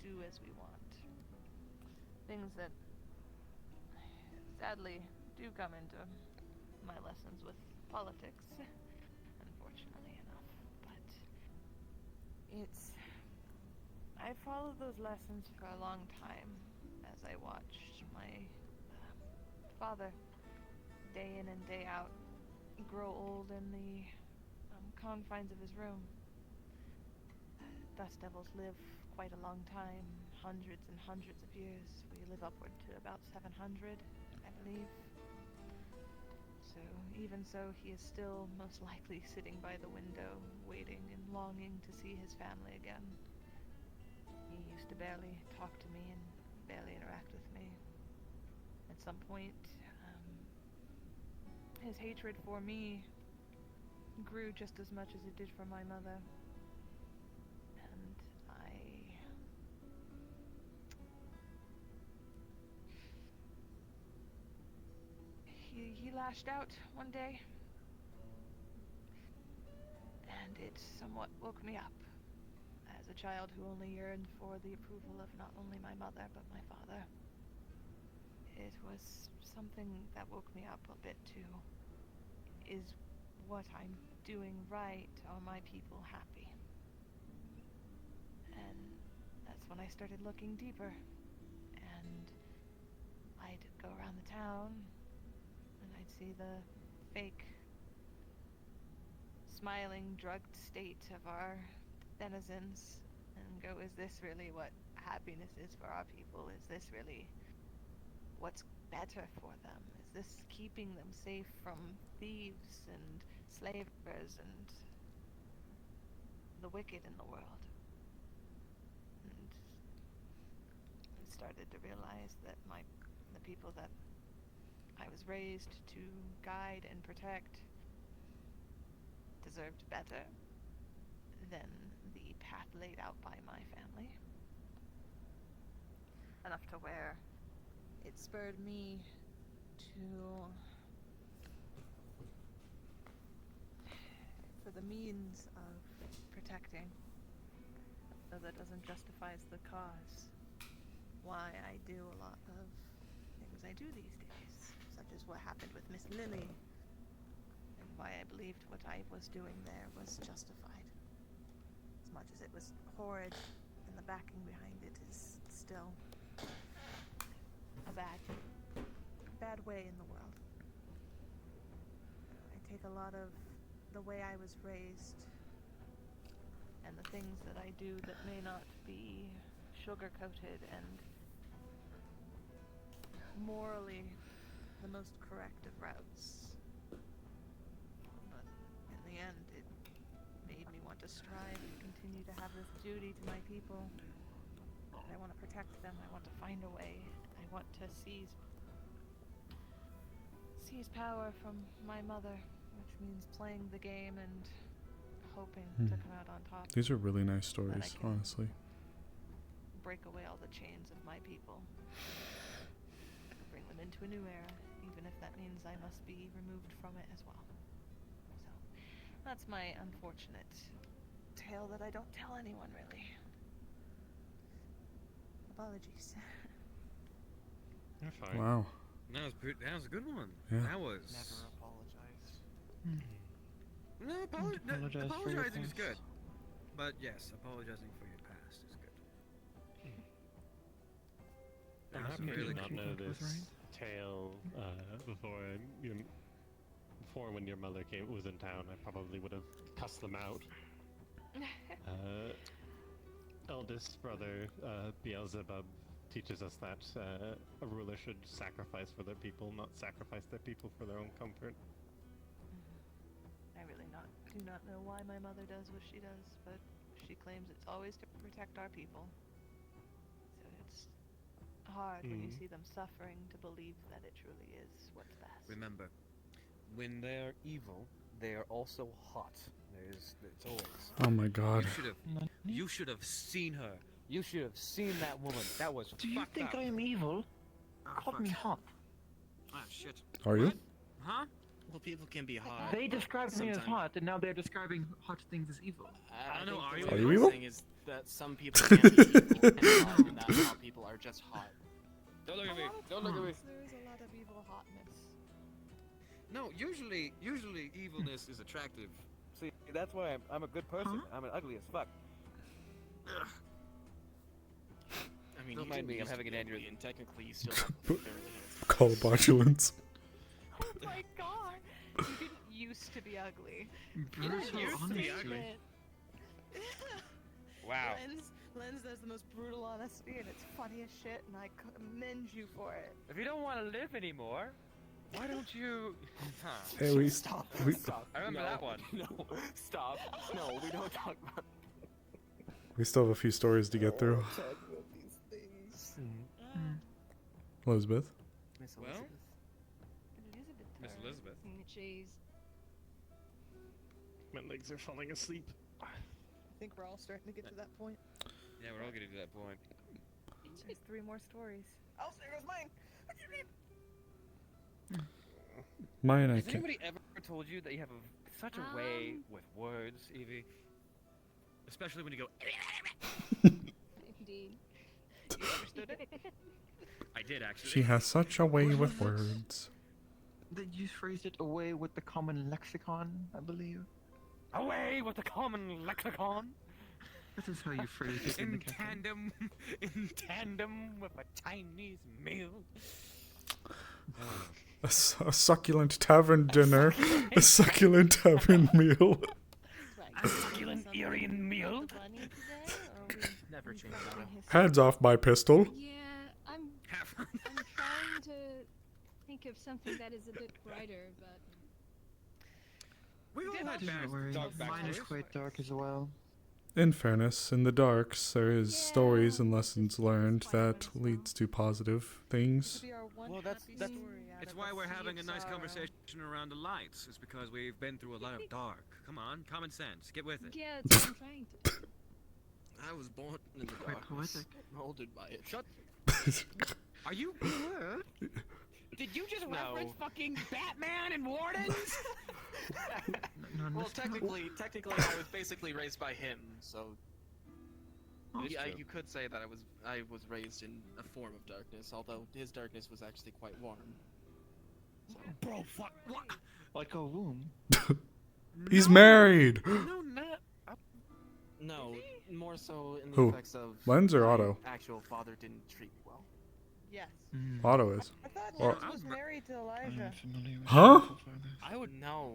do as we want. Things that sadly do come into my lessons with politics, unfortunately enough. But I followed those lessons for a long time as I watched my father, day in and day out, grow old in the confines of his room. Dust devils live quite a long time, hundreds and hundreds of years. We live upward to about 700, I believe. So, even so, he is still most likely sitting by the window, waiting and longing to see his family again. He used to barely talk to me and barely interact with me. At some point, his hatred for me grew just as much as it did for my mother. And he lashed out one day, and it somewhat woke me up. As a child who only yearned for the approval of not only my mother, but my father, it was something that woke me up a bit too. Is what I'm doing right? Are my people happy? And that's when I started looking deeper. And I'd go around the town, and I'd see the fake, smiling, drugged state of our denizens, and go, is this really what happiness is for our people? Is this really what's better for them? Is this keeping them safe from thieves and slavers and the wicked in the world? And I started to realize that the people that I was raised to guide and protect deserved better than the path laid out by my family. Enough to where it spurred me for the means of protecting, though that doesn't justify the cause, why I do a lot of things I do these days, such as what happened with Miss Lily, and why I believed what I was doing there was justified. As much as it was horrid, and the backing behind it is still a bad way in the world. I take a lot of the way I was raised and the things that I do that may not be sugar-coated and morally the most correct of routes. But in the end, it made me want to strive and continue to have this duty to my people. I want to protect them. I want to find a way. I want to seize power from my mother, which means playing the game and hoping to come out on top. These are really nice stories, honestly. Break away all the chains of my people. Bring them into a new era, even if that means I must be removed from it as well. So, that's my unfortunate tale that I don't tell anyone, really. Apologies. You're fine. Wow. That was a good one. Yeah. That was. Never apologize. No, Apologize for your apologizing is past. good. But yes, apologizing for your past is good. I'm That's happy really to not cool. know this tale before when your mother was in town. I probably would have cussed them out. Eldest brother, Beelzebub, teaches us that a ruler should sacrifice for their people, not sacrifice their people for their own comfort. I really do not know why my mother does what she does, but she claims it's always to protect our people. So it's hard when you see them suffering to believe that it truly is what's best. Remember, when they're evil, they are also hot. It's always. Oh my God. You should have seen her. You should have seen that woman. That was Do you fucked think up. I am evil? Call me hot. Ah, shit. Are you? Huh? Well, people can be hot. They described me as Sometimes. hot, and now they're describing hot things as evil. I don't know. Are The you real evil? thing is that some people can be evil, and hot, and not all people are just hot. Don't look at me. Don't look at me. There is a lot of evil hotness. No, usually evilness is attractive. See, that's why I'm a good person. I'm an ugly as fuck. I mean, Don't you mind didn't me, I'm used to having be an ugly, aneurysm. and technically you still have a fairly handsome Call face. botulence. Oh my god! You didn't used to be ugly. You Brutal didn't used to be honesty. ugly. Wow. Lens does the most brutal honesty, and it's funny as shit, and I commend you for it. If you don't want to live anymore, why don't you? Hey, we Stop. we, Stop. I remember No, that one. No. Stop. No, we don't talk about. we still have a few stories to get through. Talk about these things. Elizabeth. Miss Well? Elizabeth. Miss Elizabeth. Jeez. My legs are falling asleep. I think we're all starting to get to that point. Yeah, we're all getting to that point. There's 3 more stories. Oh, there goes mine! Mine, I Has can't. anybody ever told you that you have such a way with words, Evie? Especially when you go. Indeed. You understood it? I did actually. She has such a way with words. That you phrased it away with the common lexicon, I believe. Away with the common lexicon. That is how you phrased it in the cafe. in tandem with a Chinese meal. A succulent tavern dinner. A succulent tavern meal. A succulent Aryan meal. Never change that. Hands off my pistol. Yeah, I'm trying to think of something that is a bit brighter, but We all had Don't worry, dark mine is backstories. quite dark as well. In fairness, in the darks, there is stories and lessons learned that leads to positive things. Well, that's it's why we're having a nice conversation around the lights. It's because we've been through a lot of dark. Come on, common sense. Get with it. yeah, that's what I'm trying to. I was born in the Quite darkness, poetic. molded by it. Shut. Are you? Did you just reference fucking Batman and Wardens? Well, technically, I was basically raised by him, so yeah, you could say that I was raised in a form of darkness, although his darkness was actually quite warm. So. Bro, fuck. What? Like a womb. He's married. No, not. No, more so in the Who? effects of Lens or my Otto? Actual father didn't treat me well. Yes. Otto is. I thought Or- Lens was married to Elijah. Huh? I would No.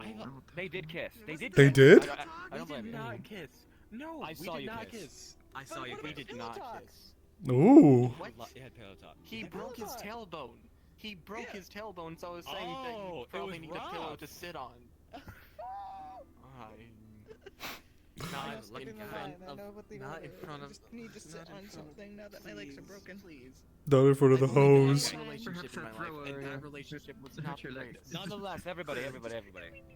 They did kiss. They did. They kiss. did? I don't blame did you. not kiss. No, I we saw did you not kiss. I saw you. We did not kiss. Ooh. What? You had pillow talk. He broke his tailbone. He broke his tailbone, so I was saying that Oh, you it probably was need a pillow rough. to sit on. I Not was looking in the front line. I of, know what the not order in is. front I of, just need to sit not in on front of- something now that my legs are broken. Please. Down in front of the I've only been in hose. one relationship in my life, and that relationship was not the greatest. Nonetheless, everybody.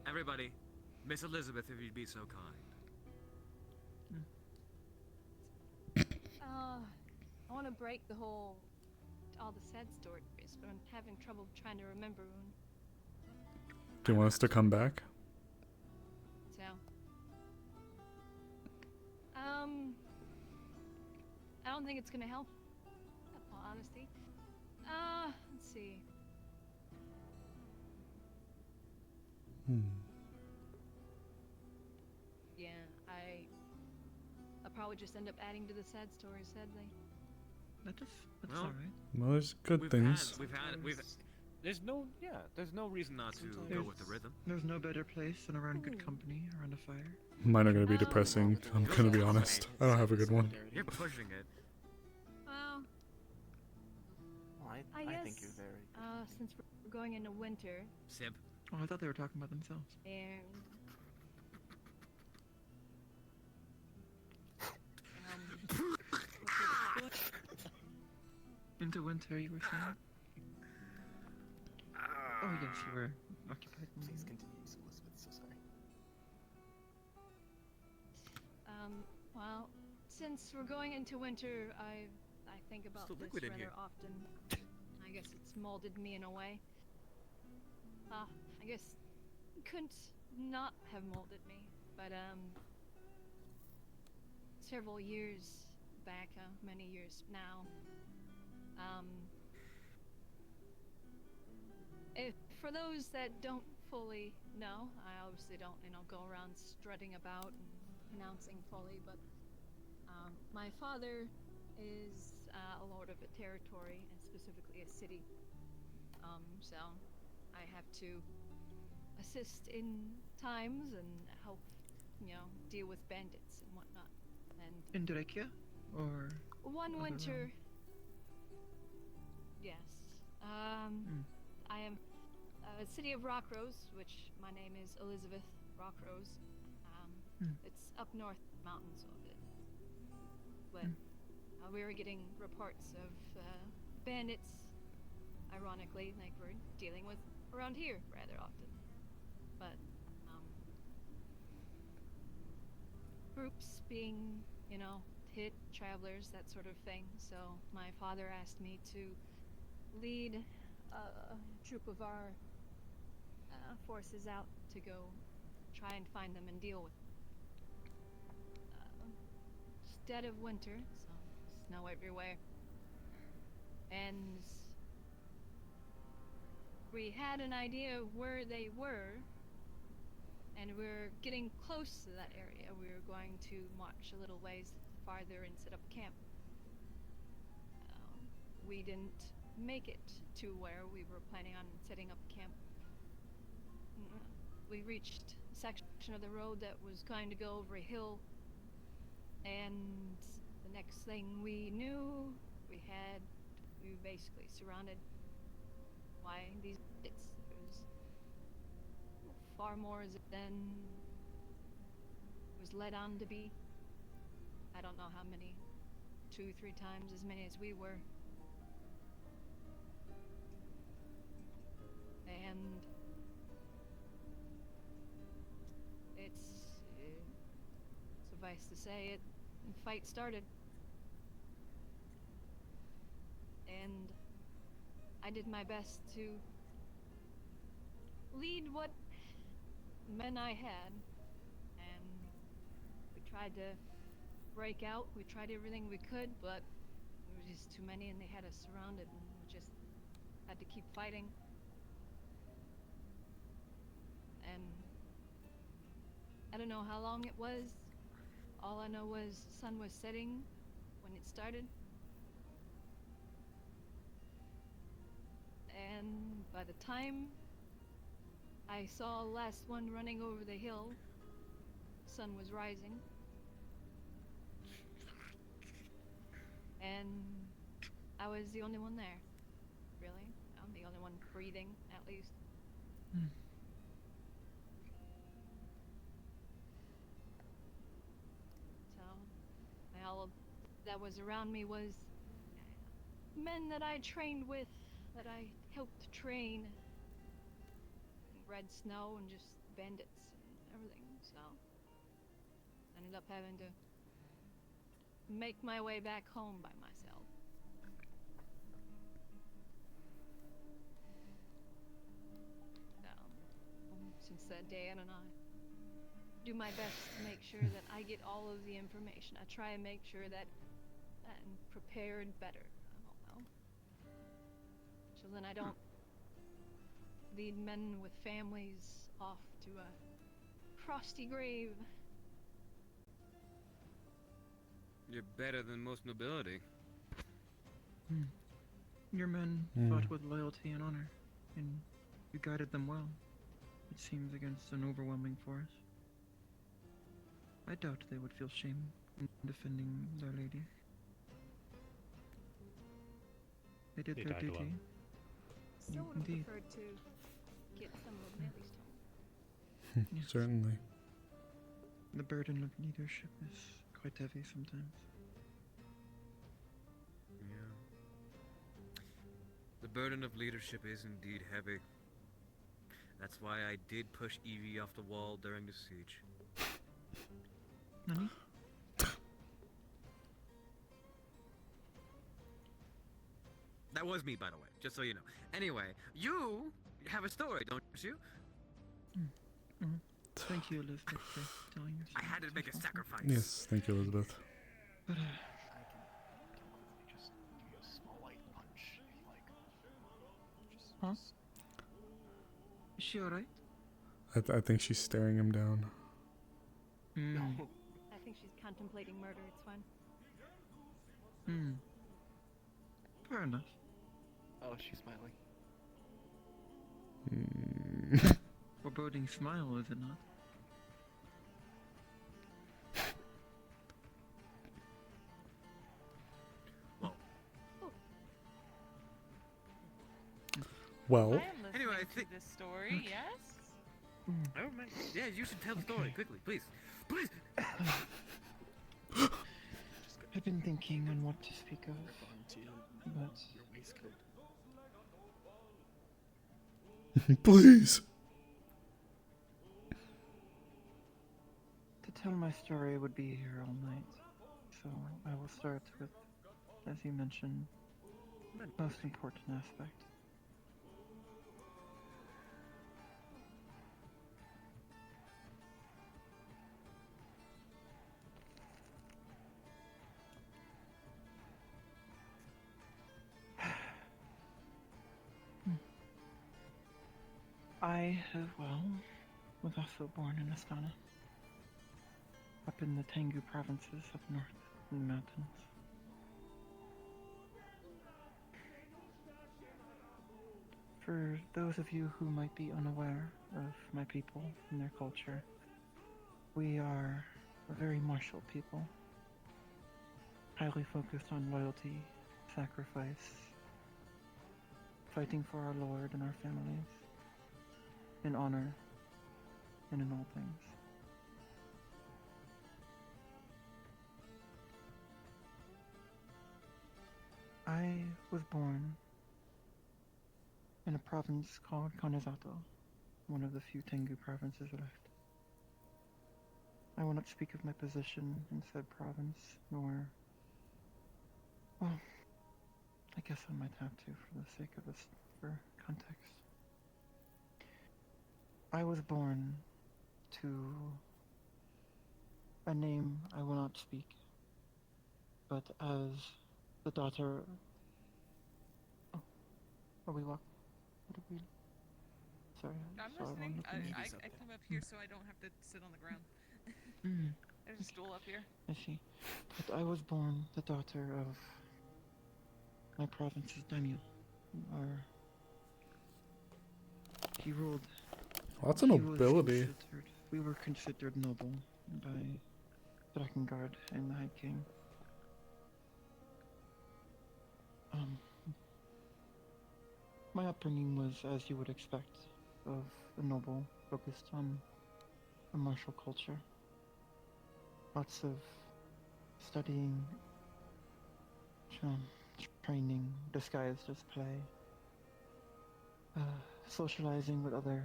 Everybody. Miss Elizabeth, if you'd be so kind. I want to break all the sad stories, but I'm having trouble trying to remember one. Do you want us to come back? So, I don't think it's gonna help. In all honesty. Let's see. Yeah, I'll probably just end up adding to the sad stories, sadly. That's Well, alright. Well, there's good things. There's no reason not to go with the rhythm. There's no better place than around good company, around a fire. Mine are gonna be depressing. I'm gonna be honest. I don't have a good one. You're pushing it. Well, I guess, think you're very good. since we're going into winter, Sib. Oh, I thought they were talking about themselves. and Into winter, you were saying? Oh, yes, you were occupied. Please continue, Elizabeth. So sorry. Well, since we're going into winter, I think about Still this liquid in rather here. often. I guess it's molded me in a way. I guess it couldn't not have molded me, but several years back, many years now, if for those that don't fully know, I obviously don't, go around strutting about and announcing fully, but my father is a lord of a territory, and specifically a city. So I have to assist in times and help, deal with bandits and whatnot. And In Drakia? Or... one other winter, realm? yes, I am city of Rockrose, which my name is Elizabeth Rockrose. It's up north mountains a bit, but we were getting reports of bandits, ironically, like we're dealing with around here rather often. But groups being, hit, travelers, that sort of thing. So my father asked me to lead a troop of our forces out to go try and find them and deal with dead of winter, so snow everywhere. And we had an idea of where they were, and we're getting close to that area. We were going to march a little ways farther and set up camp. We didn't make it to where we were planning on setting up camp. We reached a section of the road that was going to go over a hill, and the next thing we knew, we were basically surrounded by these bits. It was far more than it was led on to be. I don't know how many, 2-3 times as many as we were. And suffice to say, the fight started. And I did my best to lead what men I had, and we tried to break out. We tried everything we could, but there was just too many, and they had us surrounded, and we just had to keep fighting. And I don't know how long it was. All I know was the sun was setting when it started. And by the time I saw the last one running over the hill, the sun was rising. And I was the only one there, really. I'm the only one breathing, at least. So, all that was around me was men that I trained with, that I helped train. Red snow and just bandits and everything, so I ended up having to make my way back home by myself. So, since that day, I don't know, I do my best to make sure that I get all of the information. I try and make sure that I'm prepared better. I don't know. So then I don't lead men with families off to a frosty grave. You're better than most nobility. Your men fought with loyalty and honor, and you guided them well. It seems against an overwhelming force. I doubt they would feel shame in defending their lady. They did They their died duty. alone. Still would have Indeed. preferred to get some of Mary's time. Yes. Certainly. The burden of leadership is quite heavy sometimes. Yeah. The burden of leadership is indeed heavy. That's why I did push Evie off the wall during the siege. Nani? That was me, by the way, just so you know. Anyway, you have a story, don't you? Thank you, Elizabeth, for telling us. I had to make a sacrifice. Yes, thank you, Elizabeth. But, Just give you a small light punch, if you like. huh? Is she alright? I think she's staring him down. I think she's contemplating murder. It's fine. Fair enough. Oh, she's smiling. Foreboding smile, is it not? Well. I am listening Anyway, I to think this story, yes? Oh my! Yeah, you should tell the story quickly, please. Please. I've been thinking on what to speak of, but Please. to tell my story would be here all night. So I will start with, as you mentioned, most important aspect. I, was also born in Astana, up in the Tengu provinces up north in the mountains. For those of you who might be unaware of my people and their culture, we are a very martial people, highly focused on loyalty, sacrifice, fighting for our Lord and our families, in honor, and in all things. I was born in a province called Kanazato, one of the few Tengu provinces left. I will not speak of my position in said province, nor... well, I guess I might have to for the sake of this, for context. I was born to a name I will not speak, but as the daughter... Oh, are we walking? What did we... Sorry, I'm sorry, listening. looking at I you. come up here so I don't have to sit on the ground. There's a stool up here. I see. But I was born the daughter of my province's daimyo, or... He ruled... Lots of nobility. We were considered noble by Drakengard and the High King. My upbringing was as you would expect of a noble, focused on a martial culture. Lots of studying, training, disguised as play, socializing with other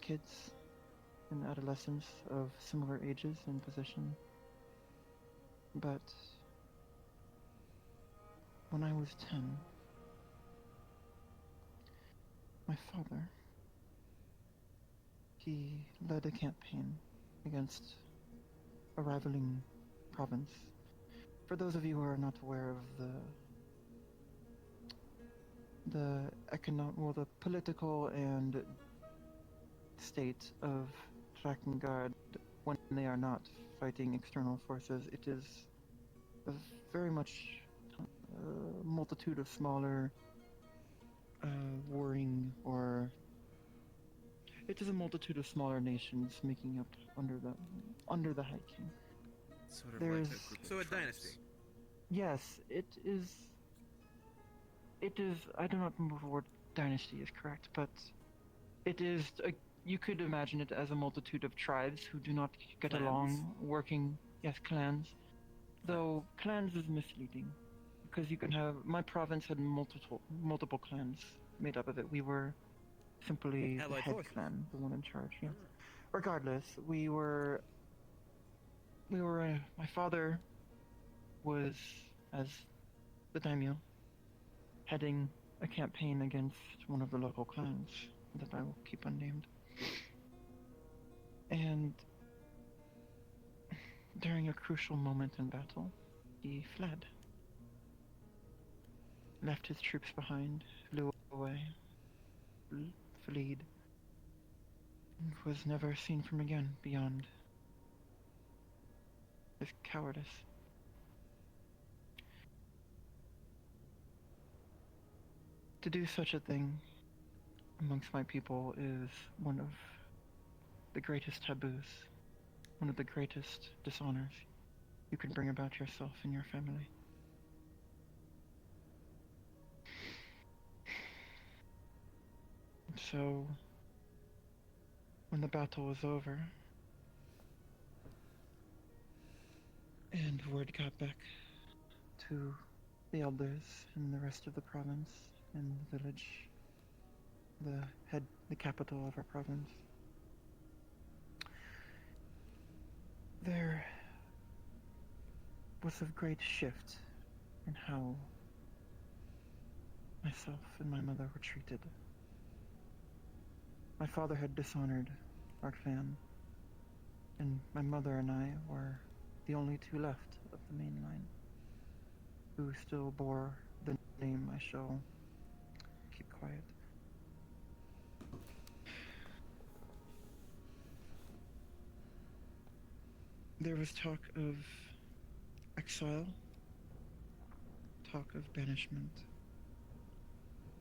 kids and adolescents of similar ages and position. But when I was 10, my father, he led a campaign against a rivaling province. For those of you who are not aware of the political and state of Drakengard when they are not fighting external forces, it is a very much a multitude of smaller warring, or it is a multitude of smaller nations making up under the High King. Sort of There's like a group of tribes. Yes, it is it is. I do not remember if the word dynasty is correct, but it is. You could imagine it as a multitude of tribes who do not get Clans. along, working. Yes, clans. Though clans is misleading, because you can have. My province had multiple clans made up of it. We were simply the Allied head forces. clan, the one in charge. Yes. Regardless, we were. My father was, as the daimyo, heading a campaign against one of the local clans that I will keep unnamed. And during a crucial moment in battle, he fled. Left his troops behind, flew away, fled, and was never seen from again beyond his cowardice. To do such a thing amongst my people is one of the greatest taboos, one of the greatest dishonors you can bring about yourself and your family. So, when the battle was over, and word got back to the elders in the rest of the province and the village, the capital of our province, there was a great shift in how myself and my mother were treated. My father had dishonored our clan, and my mother and I were the only two left of the main line who still bore the name I shall keep quiet. There was talk of exile, talk of banishment,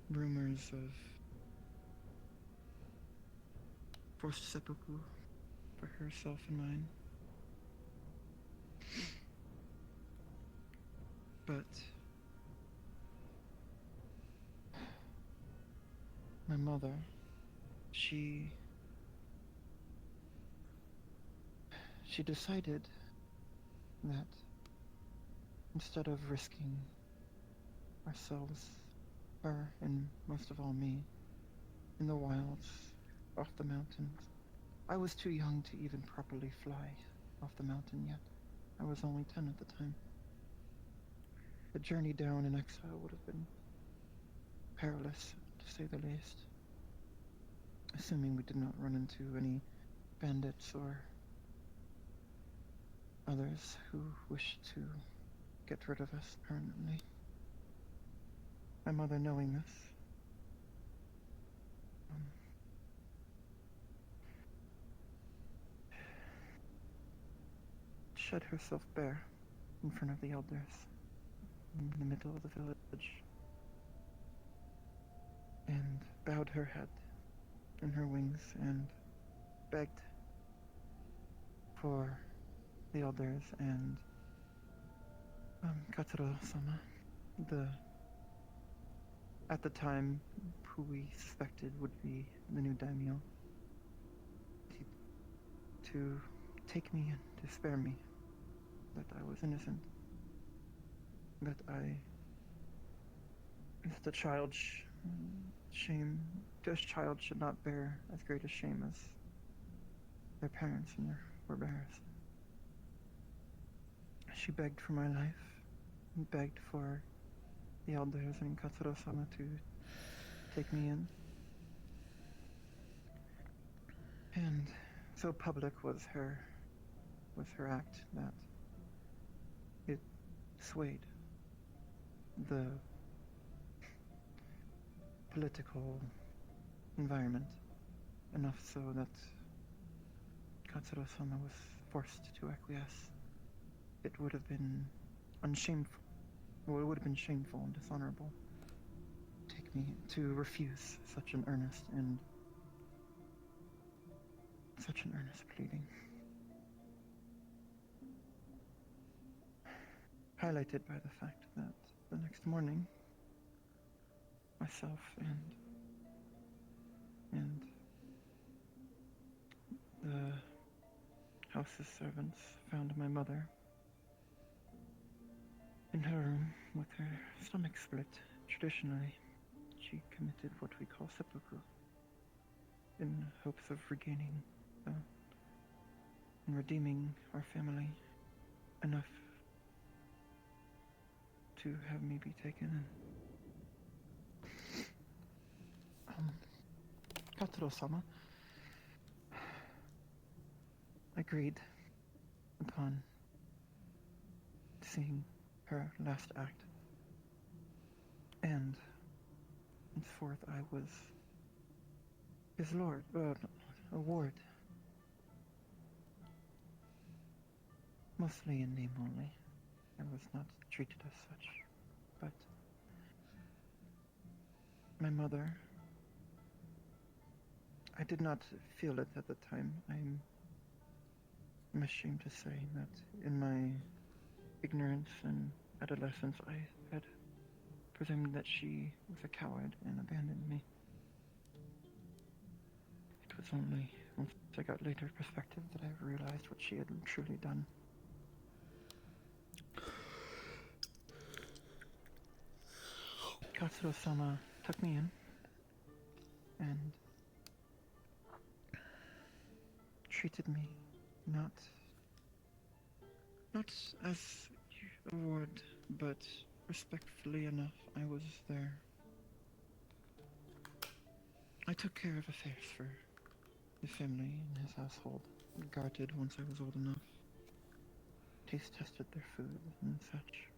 rumors of forced seppuku for herself and mine. But my mother, she decided that instead of risking ourselves, her and most of all me, in the wilds, off the mountains, I was too young to even properly fly off the mountain yet. I was only 10 at the time. The journey down in exile would have been perilous, to say the least. Assuming we did not run into any bandits or others who wished to get rid of us permanently. My mother, knowing this, shed herself bare in front of the elders in the middle of the village and bowed her head in her wings and begged for the elders and Katsuro-sama, at the time who we suspected would be the new daimyo, to take me and to spare me, that I was innocent, that the child child should not bear as great a shame as their parents and their forebears. She begged for my life, and begged for the elders and Katsuro-sama to take me in. And so public was her act that it swayed the political environment enough so that Katsuro-sama was forced to acquiesce. It would have been unshameful. Well, it would have been shameful and dishonorable to refuse such an earnest pleading. Highlighted by the fact that the next morning, myself and the house's servants found my mother in her room with her stomach split. Traditionally, she committed what we call seppuku in hopes of regaining and redeeming our family enough to have me be taken in. Katsuro-sama agreed upon seeing her last act, and henceforth I was his lord, a ward. Mostly in name only. I was not treated as such, but my mother, I did not feel it at the time. I'm ashamed to say that in my ignorance and adolescence, I had presumed that she was a coward and abandoned me. It was only once I got later perspective that I realized what she had truly done. Katsuro-sama took me in and treated me not as a ward, but respectfully enough. I was there. I took care of affairs for his family and his household. Guarded once I was old enough. Taste tested their food and such.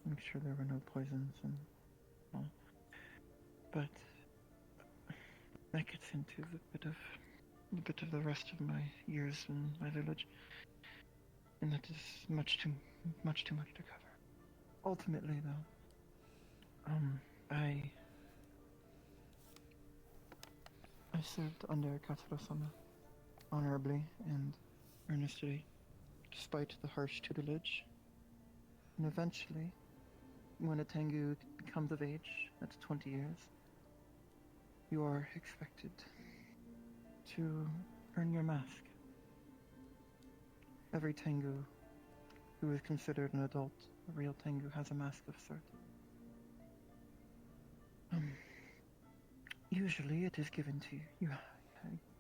Make sure there were no poisons and all. But that gets into a bit of the rest of my years in my village, and that is much too much to cover. Ultimately, though, I served under Katsuro-sama honorably and earnestly, despite the harsh tutelage. And eventually, when a Tengu becomes of age, that's 20 years, you are expected to earn your mask. Every Tengu who is considered an adult, a real Tengu, has a mask of sort. Usually it is given to you.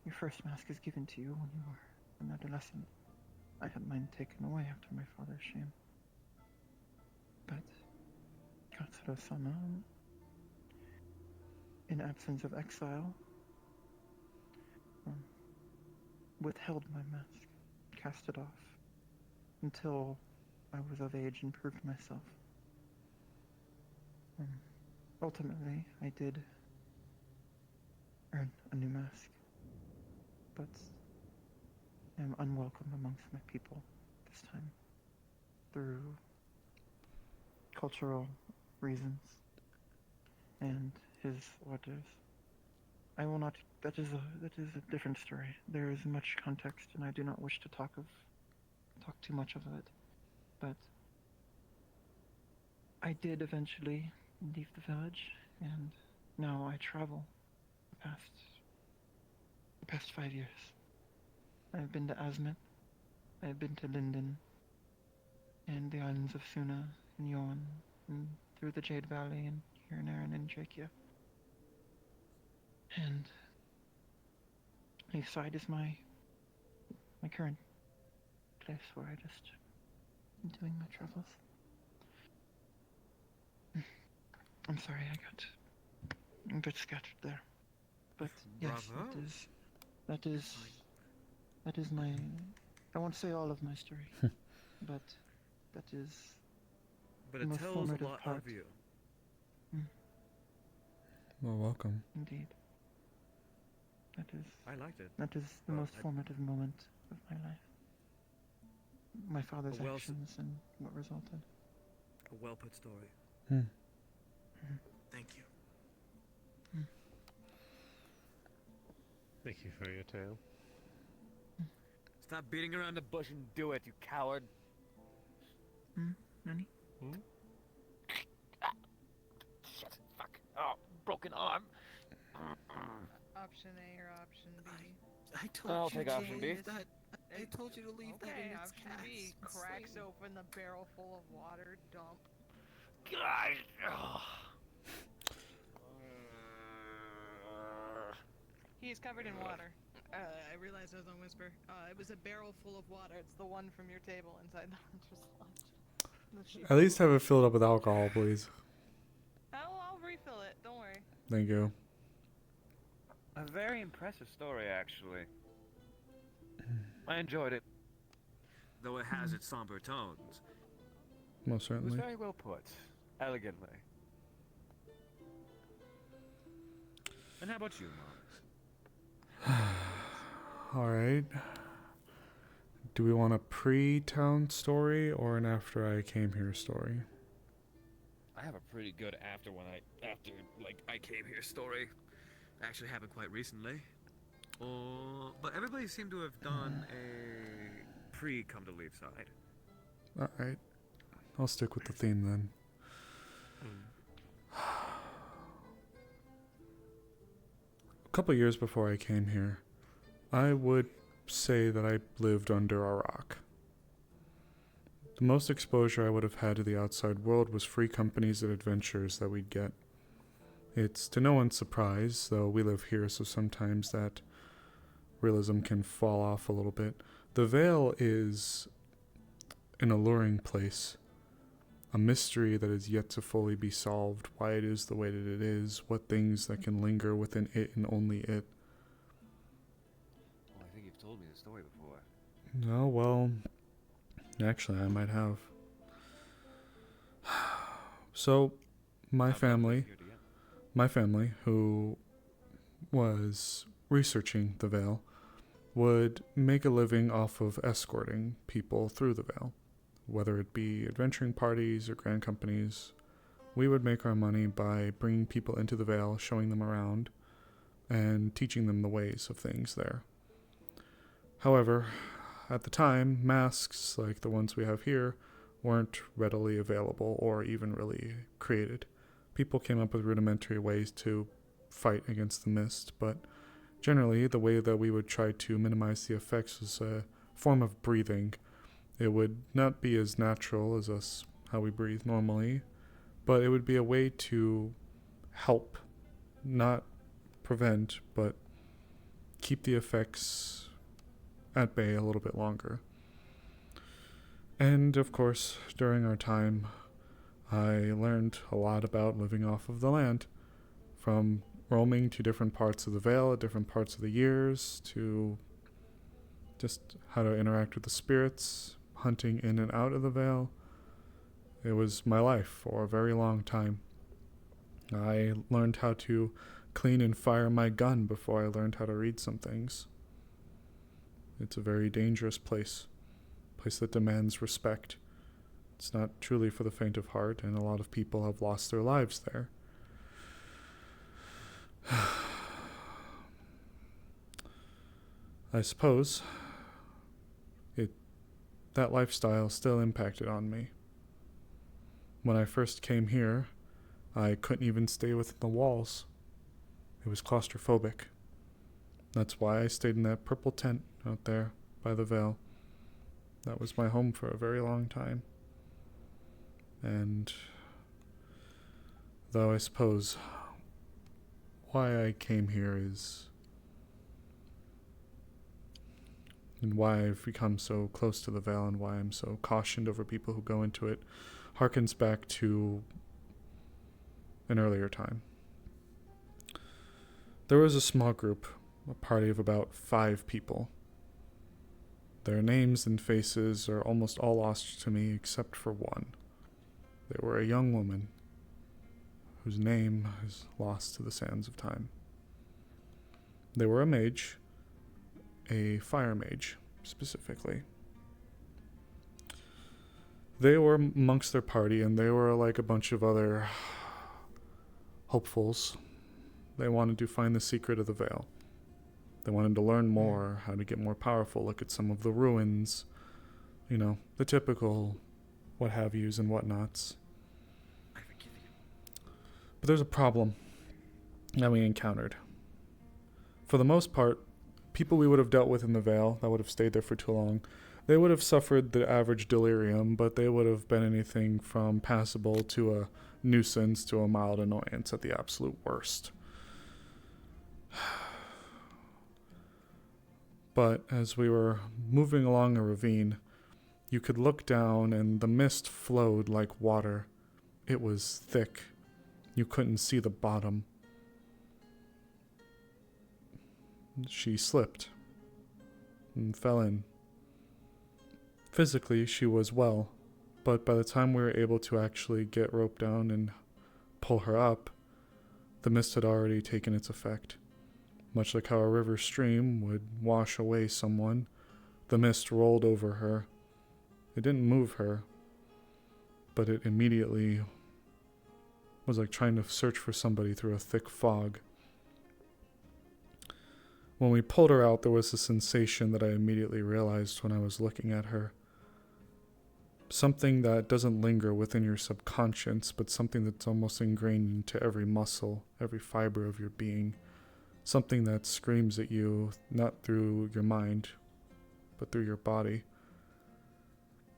Your first mask is given to you when you were an adolescent. I had mine taken away after my father's shame. But Katsuro-sama, in absence of exile, withheld my mask, cast it off, until I was of age and proved myself. Ultimately, I did earn a new mask, but am unwelcome amongst my people this time, through cultural reasons and his orders. I will not. That is a different story. There is much context, and I do not wish to talk too much of it. But I did eventually leave the village, and now I travel. The past 5 years, I have been to Azmith. I have been to Linden, and the islands of Suna and Yoan, and through the Jade Valley, and here and there, and in Drakia. And Leafside is my current place where I just am doing my travels. I'm sorry, I got a bit scattered there. But yes, that is my, I won't say all of my story, but that is But the it most tells a formative lot part. of you. Well, welcome. Indeed. I liked it. That is the most formative moment of my life. My father's A well- actions and what resulted. A well put story. Thank you. Thank you for your tale. Stop beating around the bush and do it, you coward. Nani? Shit, fuck. Oh. option A or option B? I told I'll you take option B. that. I told you to leave that in its Option cast. B, cracks open the barrel full of water, dump. He's covered in water. I realized I was on Whisper. It was a barrel full of water. It's the one from your table inside the Hunter's Lodge. At least have it filled up with alcohol, please. I'll refill it. Don't worry. Thank you. A very impressive story, actually. I enjoyed it. Though it has its somber tones. Most It was certainly. very well put. Elegantly. And how about you, Mom? Alright. Do we want a pre-town story or an after I came here story? I have a pretty good after I came here story. Actually happened quite recently. But everybody seemed to have done a pre-come to leave side. Alright. I'll stick with the theme then. A couple years before I came here, I would say that I lived under a rock. The most exposure I would have had to the outside world was free companies and adventures that we'd get. It's to no one's surprise, though we live here, so sometimes that realism can fall off a little bit. The Vale is an alluring place, a mystery that is yet to fully be solved, why it is the way that it is, what things that can linger within it and only it. Well, I think you've told me the story before. No, well, actually I might have. So, my family, who was researching the Vale, would make a living off of escorting people through the Vale. Whether it be adventuring parties or grand companies, we would make our money by bringing people into the Vale, showing them around, and teaching them the ways of things there. However, at the time, masks like the ones we have here weren't readily available or even really created. People came up with rudimentary ways to fight against the mist, but generally the way that we would try to minimize the effects was a form of breathing. It would not be as natural as us, how we breathe normally, but it would be a way to help, not prevent, but keep the effects at bay a little bit longer. And of course, during our time, I learned a lot about living off of the land, from roaming to different parts of the Vale at different parts of the years, to just how to interact with the spirits, hunting in and out of the Vale. It was my life for a very long time. I learned how to clean and fire my gun before I learned how to read some things. It's a very dangerous place that demands respect. It's not truly for the faint of heart, and a lot of people have lost their lives there. I suppose that lifestyle still impacted on me. When I first came here, I couldn't even stay within the walls. It was claustrophobic. That's why I stayed in that purple tent out there by the Vale. That was my home for a very long time. And though I suppose why I came here is, and why I've become so close to the Vale and why I'm so cautioned over people who go into it, harkens back to an earlier time. There was a small group, a party of about 5 people. Their names and faces are almost all lost to me except for one. They were a young woman whose name is lost to the sands of time. They were a mage, a fire mage, specifically. They were amongst their party, and they were like a bunch of other hopefuls. They wanted to find the secret of the Vale. They wanted to learn more, how to get more powerful, look at some of the ruins, the typical what have yous and whatnots. But there's a problem that we encountered. For the most part, people we would have dealt with in the Vale that would have stayed there for too long, they would have suffered the average delirium, but they would have been anything from passable to a nuisance to a mild annoyance at the absolute worst. But as we were moving along a ravine, you could look down and the mist flowed like water. It was thick. You couldn't see the bottom. She slipped and fell in. Physically, she was well, but by the time we were able to actually get rope down and pull her up, the mist had already taken its effect. Much like how a river stream would wash away someone, the mist rolled over her. It didn't move her, but it immediately was like trying to search for somebody through a thick fog. When we pulled her out, there was a sensation that I immediately realized when I was looking at her. Something that doesn't linger within your subconscious, but something that's almost ingrained into every muscle, every fiber of your being. Something that screams at you, not through your mind, but through your body.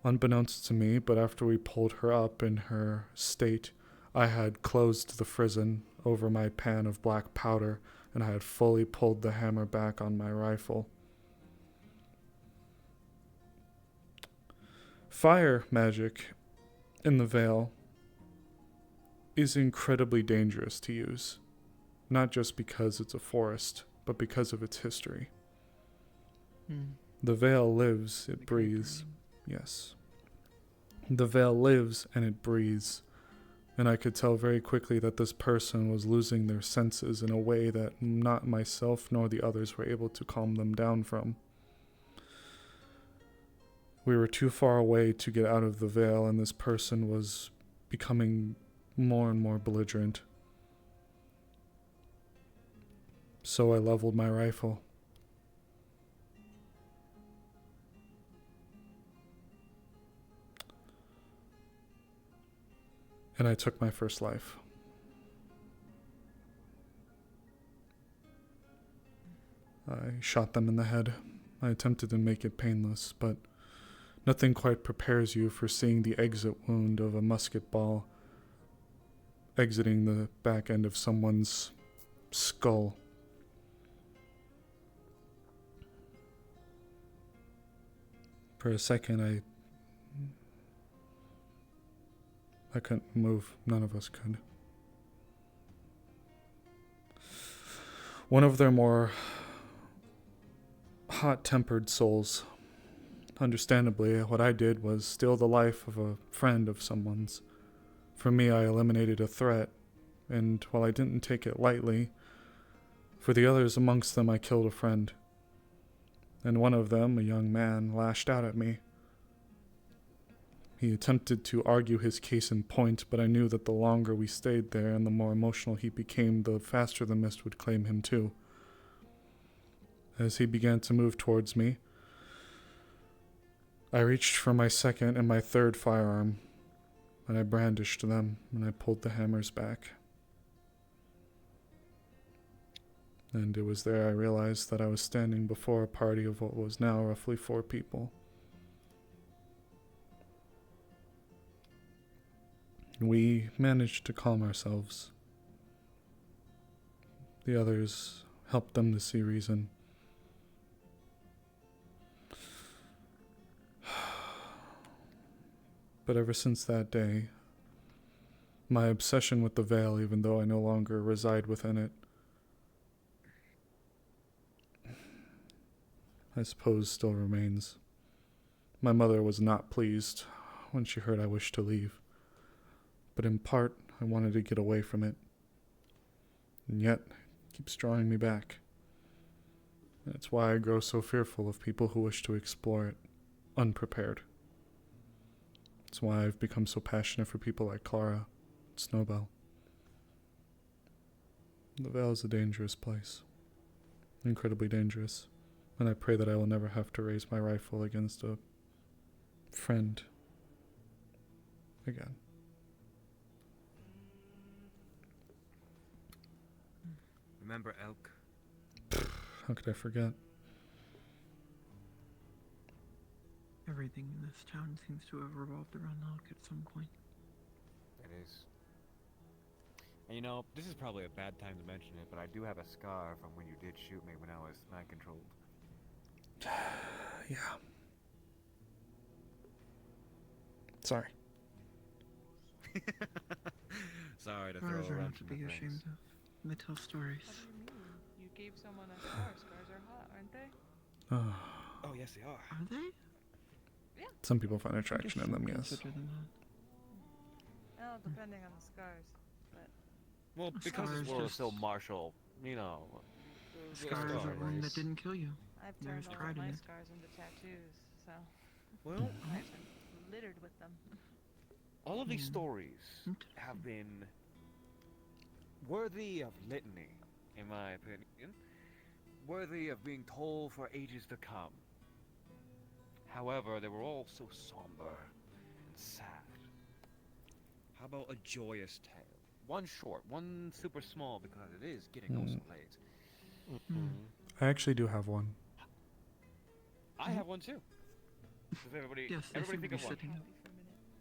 Unbeknownst to me, but after we pulled her up in her state, I had closed the frizzen over my pan of black powder, and I had fully pulled the hammer back on my rifle. Fire magic in the Vale is incredibly dangerous to use, not just because it's a forest, but because of its history. The Vale lives, it breathes. Yes. The Vale lives and it breathes. And I could tell very quickly that this person was losing their senses in a way that not myself nor the others were able to calm them down from. We were too far away to get out of the Vale, and this person was becoming more and more belligerent. So I leveled my rifle. And I took my first life. I shot them in the head. I attempted to make it painless, but nothing quite prepares you for seeing the exit wound of a musket ball exiting the back end of someone's skull. For a second, I couldn't move. None of us could. One of their more hot-tempered souls. Understandably, what I did was steal the life of a friend of someone's. For me, I eliminated a threat, and while I didn't take it lightly, for the others amongst them I killed a friend. And one of them, a young man, lashed out at me. He attempted to argue his case in point, but I knew that the longer we stayed there and the more emotional he became, the faster the mist would claim him too. As he began to move towards me, I reached for my second and my third firearm, and I brandished them, and I pulled the hammers back. And it was there I realized that I was standing before a party of what was now roughly 4 people. We managed to calm ourselves. The others helped them to see reason. But ever since that day, my obsession with the Vale, even though I no longer reside within it, I suppose still remains. My mother was not pleased when she heard I wished to leave. But in part, I wanted to get away from it. And yet, it keeps drawing me back. That's why I grow so fearful of people who wish to explore it, unprepared. That's why I've become so passionate for people like Clara and Snowbell. The Vale is a dangerous place. Incredibly dangerous. And I pray that I will never have to raise my rifle against a friend again. Remember Elk? How could I forget? Everything in this town seems to have revolved around Alec at some point. It is. And you know, this is probably a bad time to mention it, but I do have a scar from when you did shoot me when I was mind controlled. Yeah. Sorry. Sorry to Scars throw a are not wrench to in be the ashamed things. of. They tell stories. What do you mean? You gave someone a scar. Scars are hot, aren't they? Oh, yes, they are. Are they? Some people find attraction in them, yes. Consider them Well, depending on the scars. But Well, because Scars this world is just- so martial, you know. Scars are one that didn't kill you. I've There's turned all pride of in my it. scars into tattoos, so Well, I've been littered with them. all of these stories have been worthy of litany, in my opinion. Worthy of being told for ages to come. However, they were all so somber and sad. How about a joyous tale? One short, one super small, because it is getting oh so late. I actually do have one. I have one too. Does everybody, Yes, they everybody seem to think be of one? sitting.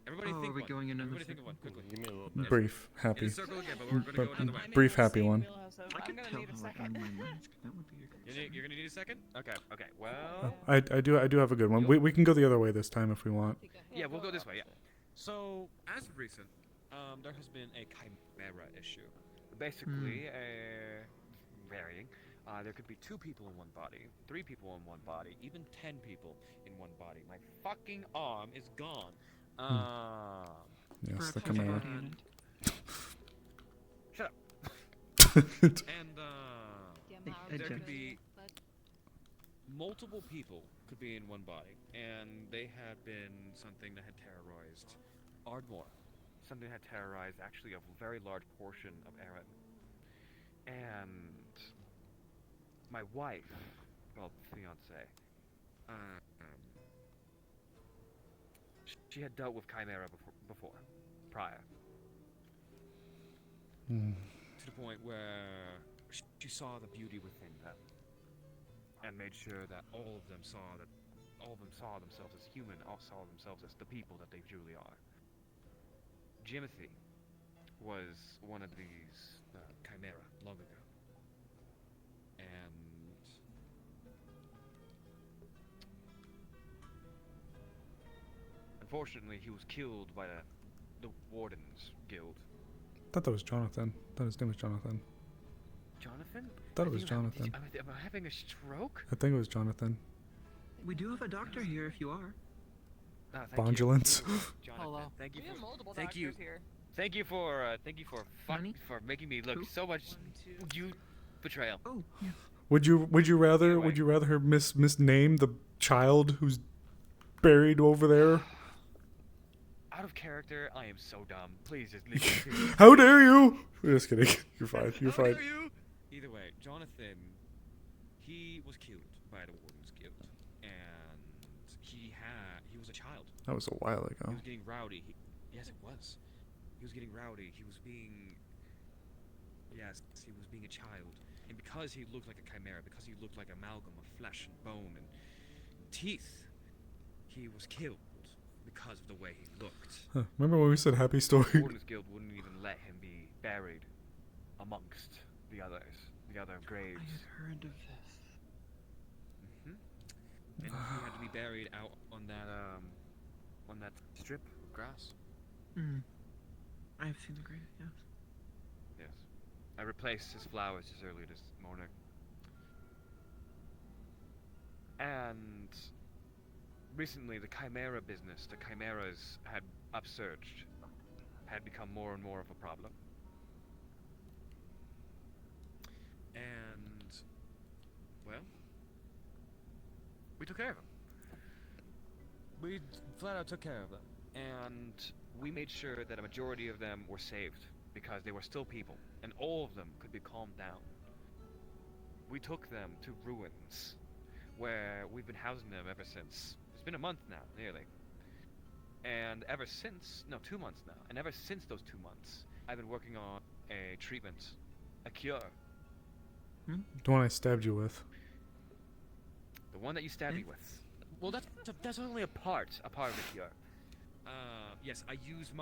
Everybody Oh, think are we one. going into Everybody the think of one quickly. Give me a little bit. Brief, In happy. a circle again, but we're gonna go another way. Brief, happy one. I could tell how like on my mask. That would be a great You're gonna need a second? Okay, okay. Well, I do have a good one. We can go the other way this time if we want. yeah, we'll go this way. Yeah. So, as of recent, there has been a chimera issue. Basically, varying. There could be 2 people in one body, 3 people in one body, even 10 people in one body. My fucking arm is gone. Yes, the chimera. Shut up. And there could be multiple people could be in one body, and they had been something that had terrorized Ardmore. Something that had terrorized actually a very large portion of Erin. And my wife, well, fiance, she had dealt with chimera before, prior. To the point where she saw the beauty within them, and made sure that all of them saw themselves as human, all saw themselves as the people that they truly are. Jimothy was one of these chimera long ago, and unfortunately, he was killed by the Wardens Guild. I thought that was Jonathan. I thought his name was Jonathan. Jonathan? I thought it was Jonathan. Am I having a stroke? I think it was Jonathan. We do have a doctor here if you are. Bondulance. Jonathan, thank you We have for multiple thank you. doctors here. Thank you for making me look so much betrayal. Oh, yes. Would you rather her misname the child who's buried over there? Out of character, I am so dumb. Please just leave me be. How dare you? Just kidding. You're fine. You're How fine. dare you? Either way, Jonathan, he was killed by the Wardens Guild, and he was a child. That was a while He ago. was getting rowdy. Yes, it was. He was getting rowdy. He was being a child. And because he looked like a chimera, because he looked like an amalgam of flesh and bone and teeth, he was killed because of the way he looked. Huh. Remember when we said happy The story? Wardens Guild wouldn't even let him be buried amongst the other graves. I had heard of this. And he had to be buried out on that strip of grass. I have seen the grave, yes. Yes. I replaced his flowers just earlier this morning. And recently the chimera business, the chimeras had upsurged, had become more and more of a problem. And, well, we took care of them. We flat out took care of them. And we made sure that a majority of them were saved, because they were still people, and all of them could be calmed down. We took them to ruins, where we've been housing them ever since. It's been a month now, nearly. And ever since, no, 2 months now, and ever since those 2 months, I've been working on a treatment, a cure. The one I stabbed you with. The one that you stabbed me with. Well, that's only a part of a cure. Yes, I used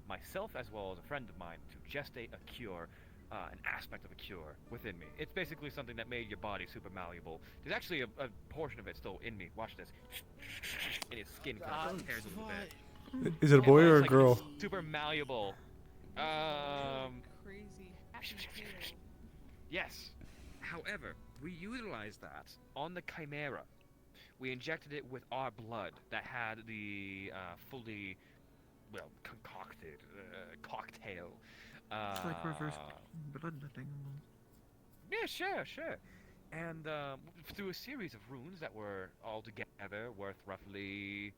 myself as well as a friend of mine to gestate a cure, an aspect of a cure within me. It's basically something that made your body super malleable. There's actually a portion of it still in me. Watch this. And its skin kind of tears a little bit. Is it a boy or a Like, girl? it's super malleable. Crazy. Yes. However, we utilized that on the Chimera. We injected it with our blood that had the fully, well, concocted cocktail. It's like reverse bloodletting. Yeah, sure. And through a series of runes that were all together worth roughly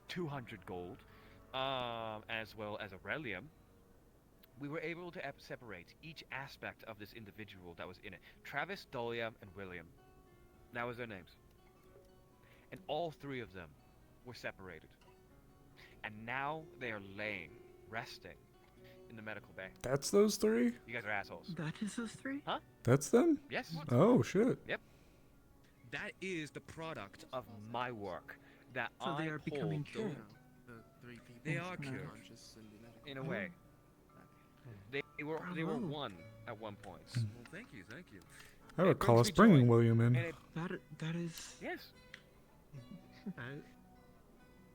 200 gold, as well as a relium, we were able to separate each aspect of this individual that was in it. Travis, Dahlia, and William. That was their names. And all three of them were separated. And now they are resting in the medical bay. That's those three? You guys are assholes. That is those three? Huh? That's them? Yes. Oh, shit. Yep. That is the product of my work. That So they I are becoming hold cured. The three people They are who cured. conscious in the medical in a way. They were Bravo. one at one point. Hmm. Well, thank you. I It recall brings us me bringing joy. William in. And That is. yes.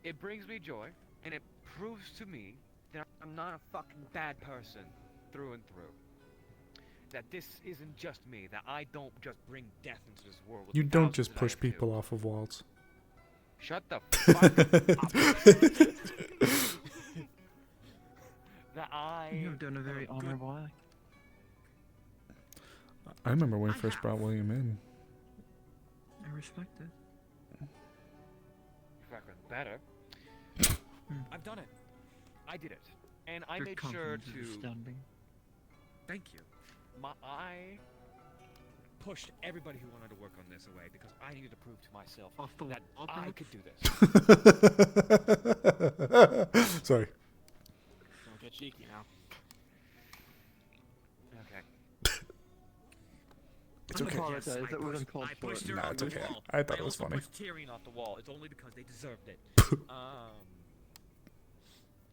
It brings me joy, and it proves to me that I'm not a fucking bad person through and through. That this isn't just me. That I don't just bring death into this world. with You the don't thousands just that I push have to. people off of walls. Shut the fuck up. That I. You have done a very honorable act. I remember when we first brought William in. I respect it. If I could better. I've done it. I did it, and I Your made sure confidence is to. astounding. Thank you. I pushed everybody who wanted to work on this away because I needed to prove to myself that I could do this. Sorry. Don't get cheeky now. Okay. It's okay. Apologize, that was uncalled I for. pushed her Nah, off it's the okay. wall. I thought it was also funny. pushed Tyrion off the wall. It's only because they deserved it.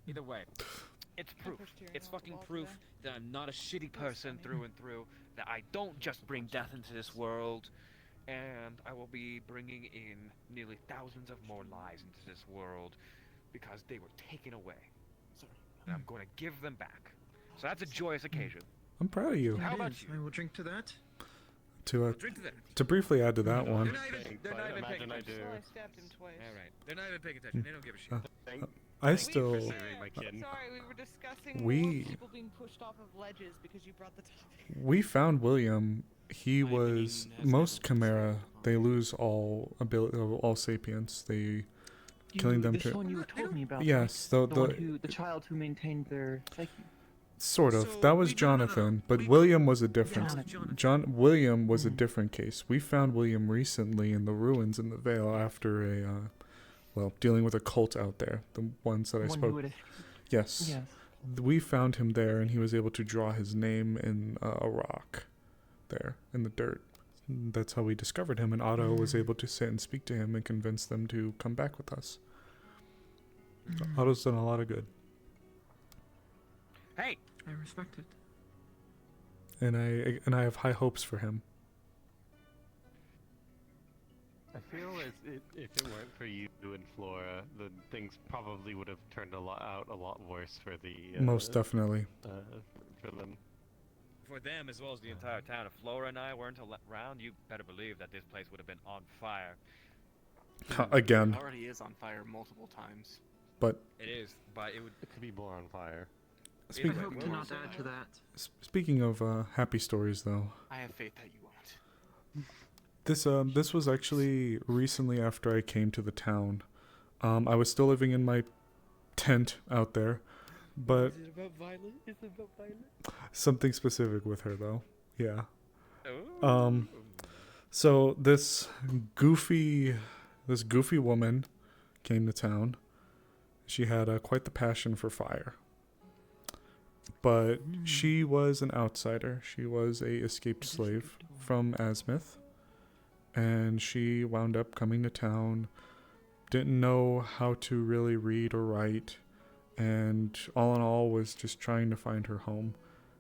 Either way, it's proof. It's fucking proof that I'm not a shitty person through and through. That I don't just bring death into this world, and I will be bringing in nearly thousands of more lives into this world because they were taken away. And I'm going to give them back. So that's a joyous occasion. I'm proud of you. How about I will drink to that. To drink to that. to briefly add to that one. They're not even paying attention. So I stabbed him twice. All right. They're not even paying attention. They don't give a shit. I still. Sorry, we were discussing We- people being pushed off of ledges because you brought the topic. We found William. He was most Chimera. They lose all ability, all sapience. They killing them This to. one you told me about. Yes, right? the the child who maintained their psyche. sort of. That was Jonathan, but William was a different. William was a different case. We found William recently in the ruins in the Vale after a, dealing with a cult out there. The ones that I One who spoke. would- Yes. Yes. We found him there, and he was able to draw his name in a rock, there in the dirt. That's how we discovered him, and Otto was able to sit and speak to him and convince them to come back with us. Otto's done a lot of good. Hey. I respect it. And I have high hopes for him. I feel as if it weren't for you and Flora, then things probably would have turned out a lot worse for the. Most definitely. For them. For them, as well as the entire town. If Flora and I weren't around, you better believe that this place would have been on fire. Again. It already is on fire multiple times. But It is, but it would. It could be more on fire. I hope to not add to that. Speaking of happy stories, though, I have faith that you won't. this was actually recently after I came to the town. I was still living in my tent out there, but Is it about Violet? Is it about Violet? something specific with her though. Yeah. Oh. So this goofy woman came to town. She had quite the passion for fire. But she was an outsider. She was a escaped slave from Asmith. and she wound up coming to town. Didn't know how to really read or write, and all in all was just trying to find her home.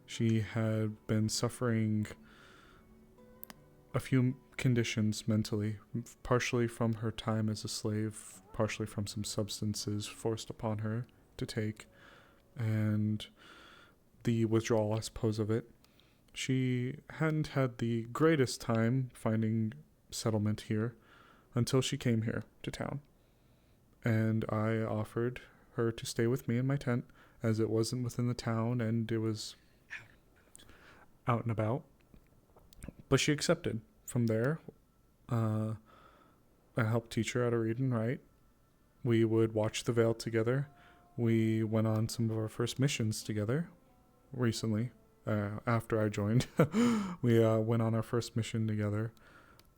She had been suffering a few conditions mentally, partially from her time as a slave, partially from some substances forced upon her to take, and the withdrawal, I suppose, of it. She hadn't had the greatest time finding settlement here until she came here to town. And I offered her to stay with me in my tent, as it wasn't within the town and it was out and about. But she accepted. From there, I helped teach her how to read and write. We would watch the Veil together. We went on some of our first missions together recently. After I joined, we went on our first mission together.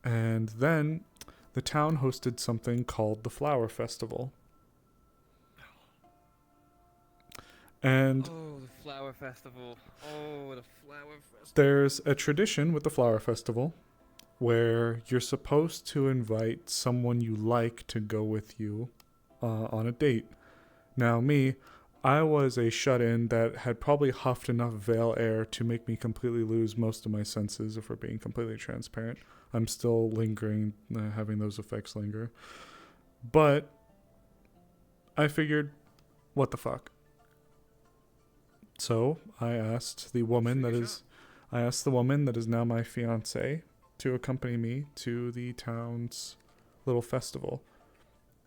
And then the town hosted something called the Flower Festival. And oh, the Flower Festival. Oh, the Flower Festival. There's a tradition with the Flower Festival where you're supposed to invite someone you like to go with you on a date. Now, I was a shut-in that had probably huffed enough Veil air to make me completely lose most of my senses, if we're being completely transparent. I'm still lingering, having those effects linger. But I figured, what the fuck? So I asked the woman that is now my fiance to accompany me to the town's little festival,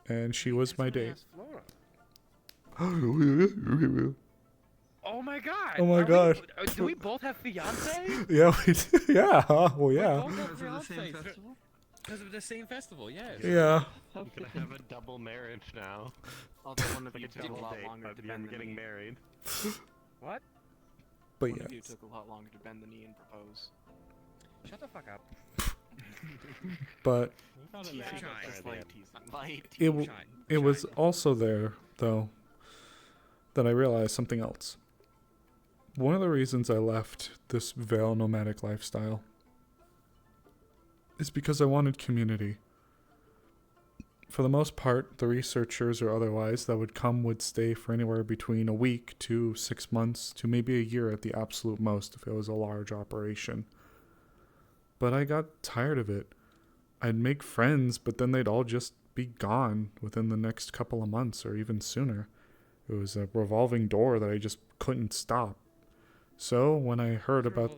and she was my date. Oh my god! Oh my god! Do we both have fiancés? Yeah, we do. Yeah. Well, yeah. Because of the same festival, yes. Yeah. You're gonna have a double marriage now. Although one of Like you a took a double lot date, longer but to you're bend the getting knee. married. What? But One yeah. of you took a lot longer to bend the knee and propose. Shut the fuck up. But it was also there, though, that I realized something else. One of the reasons I left this Veil nomadic lifestyle is because I wanted community. For the most part, the researchers or otherwise that would stay for anywhere between a week to 6 months to maybe a year at the absolute most if it was a large operation. But I got tired of it. I'd make friends, but then they'd all just be gone within the next couple of months or even sooner. It was a revolving door that I just couldn't stop. So when I heard about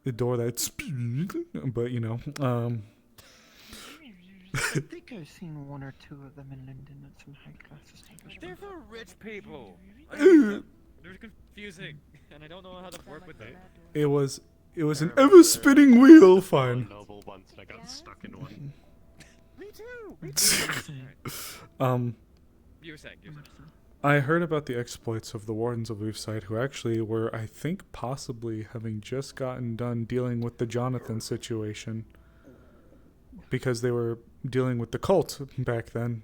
the door that's, but I think I've seen one or two of them in London at some high-class establishments. They're for rich people. They're confusing, and I don't know how to work with them. It was an ever-spinning wheel. Fine. Noble once, and I got stuck in one. Me too. Me too. You were saying. I heard about the exploits of the Wardens of Leafside, who actually were, I think, possibly having just gotten done dealing with the Jonathan situation, because they were dealing with the cult back then.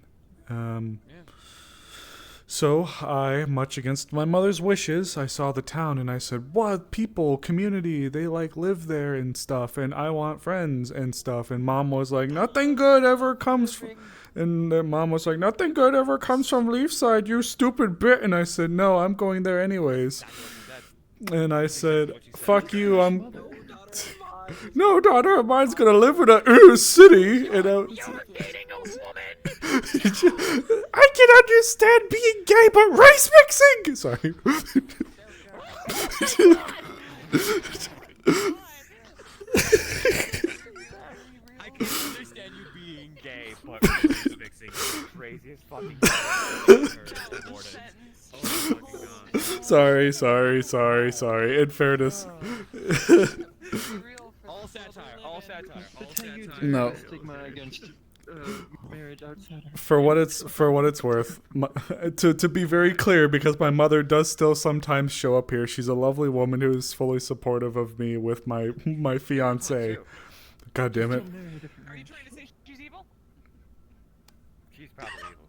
So I, much against my mother's wishes, I saw the town and I said, what, people, community, they live there and stuff, and I want friends and stuff. And mom was like, nothing good ever comes from... And their mom was like, nothing good ever comes from Leafside, you stupid bit. And I said, no, I'm going there anyways. And I said, fuck you, I'm... No, daughter of mine's gonna live in a city. And I was... You're dating a woman. I can understand being gay, but race mixing. Sorry. I can understand you being gay, but race mixing is the craziest fucking thing I've ever heard in Wardens. Oh my fucking god. Sorry. In fairness. All satire. No. Stigma against marriage outside. For what it's worth, to be very clear, because my mother does still sometimes show up here. She's a lovely woman who is fully supportive of me with my fiance. God damn it. Are you trying to say she's evil? She's probably evil.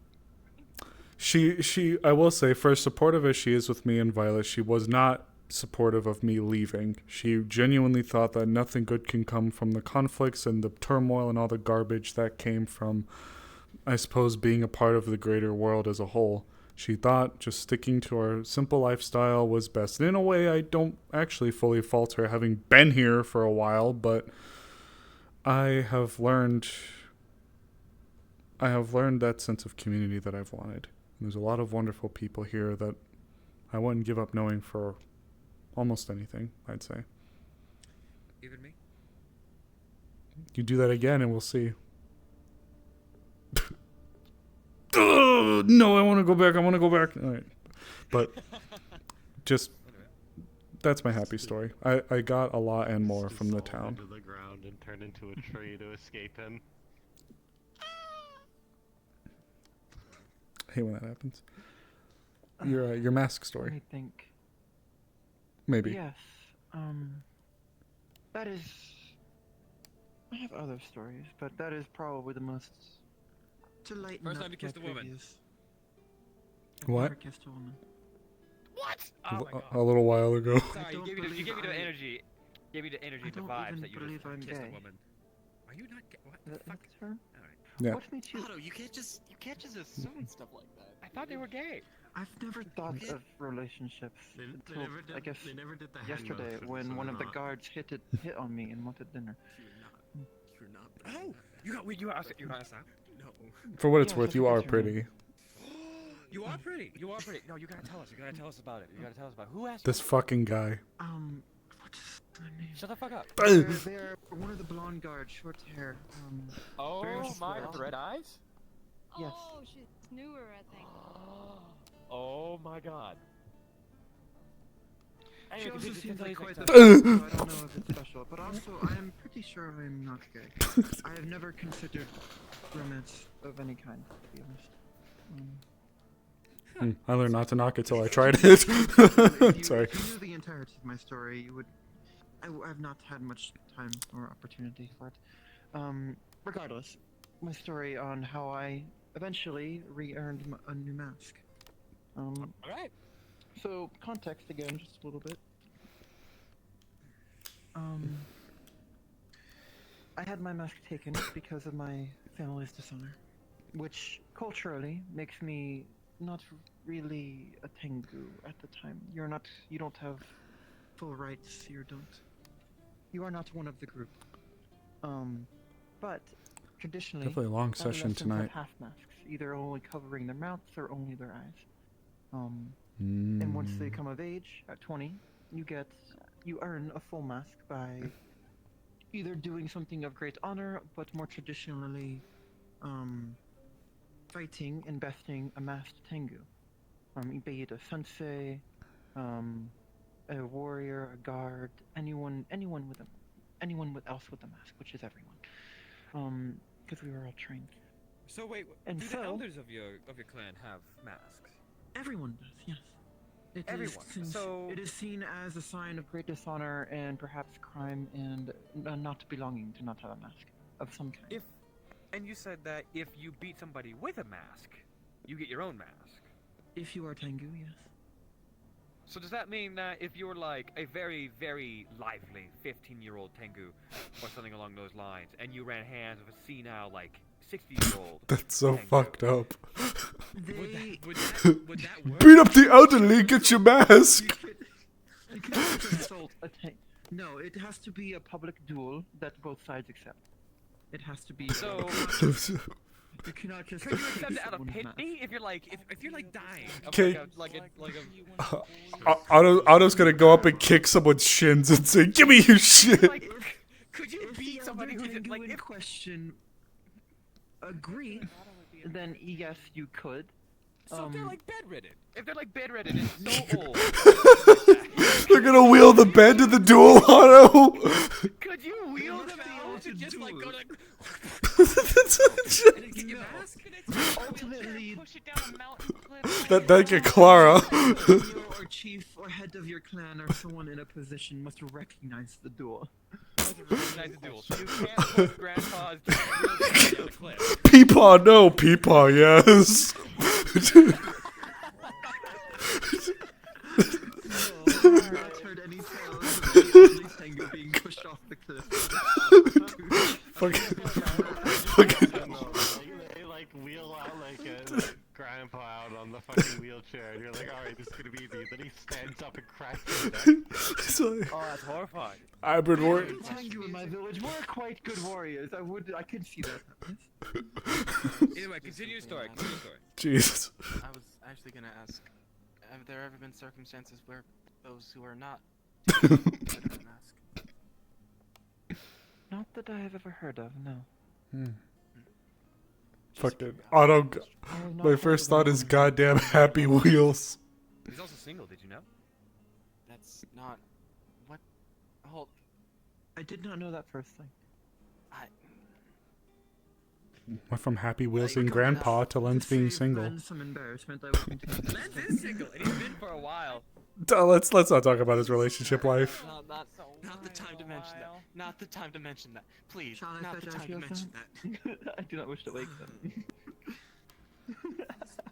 She I will say, for as supportive as she is with me and Violet, she was not supportive of me leaving. She genuinely thought that nothing good can come from the conflicts and the turmoil and all the garbage that came from, I suppose, being a part of the greater world as a whole. She thought just sticking to our simple lifestyle was best. And in a way, I don't actually fully fault her, having been here for a while, but I have learned that sense of community that I've wanted. And there's a lot of wonderful people here that I wouldn't give up knowing for almost anything, I'd say. Even me? You do that again and we'll see. No, I want to go back. All right. But just, that's my happy story. I got a lot and more from the town. Into the ground and turn into a tree to escape him. I hate when that happens. Your mask story. I think. Maybe. Yes. That is. I have other stories, but that is probably the most. To lighten First up time you kissed a woman. I've What? never kissed a woman. What? Oh my God. A little while ago. Sorry, you gave me the energy. Gave me the energy, the vibes that you believe I'm kissed gay. a woman. Are you not gay? What the fuck? Term? Alright. Yeah. What makes you? Otto, you can't just assume stuff like that. I thought they were gay. I've never thought of relationships until I guess yesterday when one of the guards hit on me and wanted dinner. You're not. Oh, you got us out. No. For what it's Yeah, worth, just you look are at her pretty. You are pretty. You are pretty. No, you gotta tell us. You gotta tell us about it. You gotta tell us about it. Who asked This you? fucking guy. What's her name? Shut the fuck up. They're one of the blonde guards, short hair. Oh very my, swell. red eyes? Yes. Oh, she's newer, I think. Oh my God. She Anyway, also continue, seems like quite continue, the continue. so I don't know if it's special, but also I am pretty sure I'm not gay. I have never considered romance of any kind, to be honest. I learned not to knock it till I tried it. Sorry. If you knew the entirety of my story, you would. I've not had much time or opportunity for it. Regardless, my story on how I eventually re-earned a new mask. Alright. So, context again, just a little bit. I had my mask taken because of my family's dishonor, which culturally makes me not really a Tengu at the time. You don't have full rights, you are not one of the group. But traditionally, Definitely a long session adolescents tonight. have half masks, either only covering their mouths or only their eyes. And once they come of age, at 20, you earn a full mask by either doing something of great honor, but more traditionally, fighting and besting a masked Tengu. Be it a sensei, a warrior, a guard, anyone else with a mask, which is everyone. Because we were all trained. So wait, And do so- the elders of your clan have masks? Everyone does, yes. Everyone. It is seen as a sign of great dishonor and perhaps crime and not belonging to not have a mask of some kind. And you said that if you beat somebody with a mask, you get your own mask. If you are Tengu, yes. So does that mean that if you're like a very, very lively 15-year-old Tengu or something along those lines, and you ran hands with a senile like 60-year-old That's so Tengu, fucked up. would that work? Beat up the elderly, get your mask. You cannot insult a Tengu. No, it has to be a public duel that both sides accept. It has to be. So you cannot just. Can you accept it out of pity if you're like if you're like dying? Of Okay. like a Otto's gonna go up and kick someone's shins and say, "Give me your shit." like, could you beat somebody who's Tengu like in question agree, then yes, you could. So if they're like bedridden. If they're like bedridden and so old. They're gonna wheel the bed to the duel, Otto. Could you wheel them out to just like go to Ultimately, that get Clara. or chief or head of your clan or someone in a position must recognize the duel. recognize the duel. So you can't put grandpa's down the cliff. Peepaw, no. Peepaw, yes. being pushed off the cliff. They like wheel out like a grandpa out on the fucking wheelchair, and you're like, alright, this is gonna be easy. Then he stands up and cracks his neck. Oh, that's horrifying. Hybrid war. Tengu in my village were quite good warriors. I could see that. Anyway, continue your story. Jesus. I was actually gonna ask, have there ever been circumstances where those who are not Not that I have ever heard of, no. Fucking auto. My first thought is goddamn Happy Wheels. He's also single, did you know? That's not... What? Hold... I did not know that first thing. Went from Happy Wheels and Grandpa to Len's being single. Some embarrassment, I will continue. Lens is single, and he's been for a while. Let's not talk about his relationship life. Not the time to mention that. Not the time to mention that. Please, Shall I not the fetch time to Akio-san? mention that. I do not wish to wake them.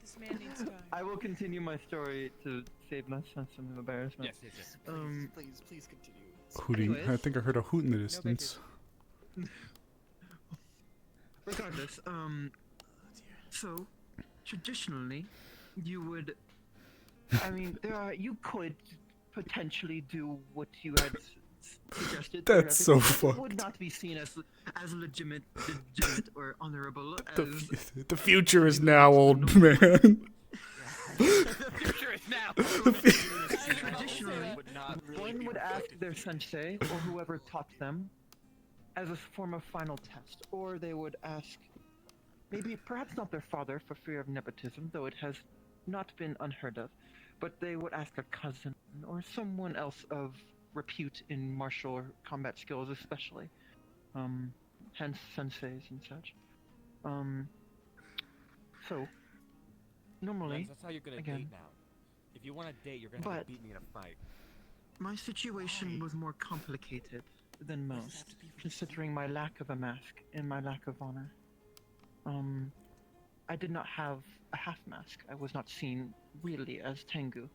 This man needs time. I will continue my story to save my sense of embarrassment. Yes. Please continue. Hooting. Anyways. I think I heard a hoot in the distance. Regardless, so traditionally, you would, I mean, you could potentially do what you had suggested. That's so It fucked. would not be seen as legitimate or honorable The future is now, old man. The future is now. Traditionally, one would ask their sensei or whoever taught them as a form of final test, or they would ask, perhaps not their father for fear of nepotism, though it has not been unheard of, but they would ask a cousin or someone else of repute in martial or combat skills especially, hence senseis and such. So, normally, Lens, that's how you're gonna date now. If you want to date, you're gonna have to beat me in a fight. My situation was more complicated than most, considering my lack of a mask and my lack of honor. I did not have a half mask. I was not seen really as Tengu.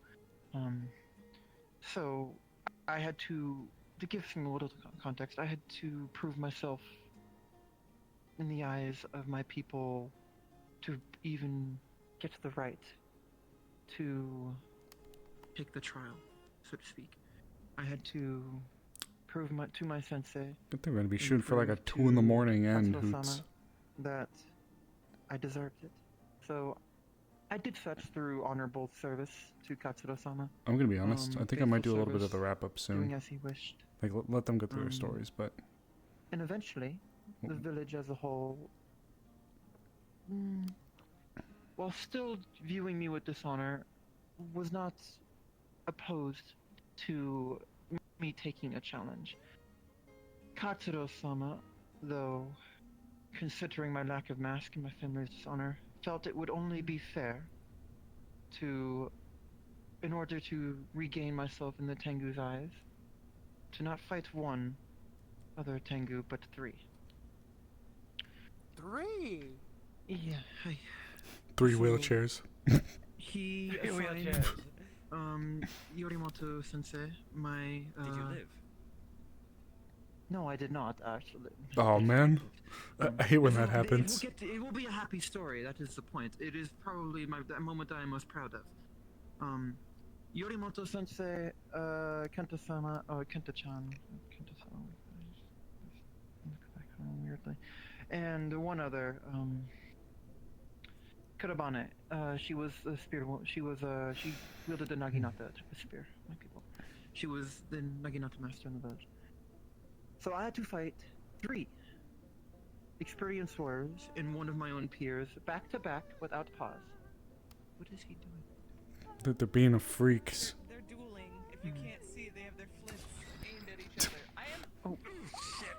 So I had to give some little context, I had to prove myself in the eyes of my people to even get the right to take the trial, so to speak. I had to prove to my sensei. Good thing we're gonna be shooting for like a 2 in the morning and hoots. That I deserved it. So I did such through honorable service to Katsuro-sama. I'm gonna be honest. I think I might do a little bit of the wrap up soon. Doing as he wished. Like let them go through their stories, but. And eventually, the village as a whole, while still viewing me with dishonor, was not opposed to me taking a challenge. Katsuro-sama, though, considering my lack of mask and my family's dishonor, felt it would only be fair to, in order to regain myself in the Tengu's eyes, to not fight one other Tengu, but 3. 3? Yeah, 3 wheelchairs. He assigned, Yorimoto sensei, my, Did you live? No, I did not, actually. Oh man, I hate when that happens. It will be a happy story, that is the point. It is probably the moment that I'm most proud of. Yorimoto sensei, Kenta-sama, Kenta-chan, weirdly, and one other, Kurabane. She was a spear. She wielded the Naginata type of spear. My people. She was the Naginata master in the village. So I had to fight 3 experienced warriors and one of my own peers, back to back, without pause. What is he doing? They're being freaks. They're dueling. If you can't see, they have their flints aimed at each other. I am. Oh shit!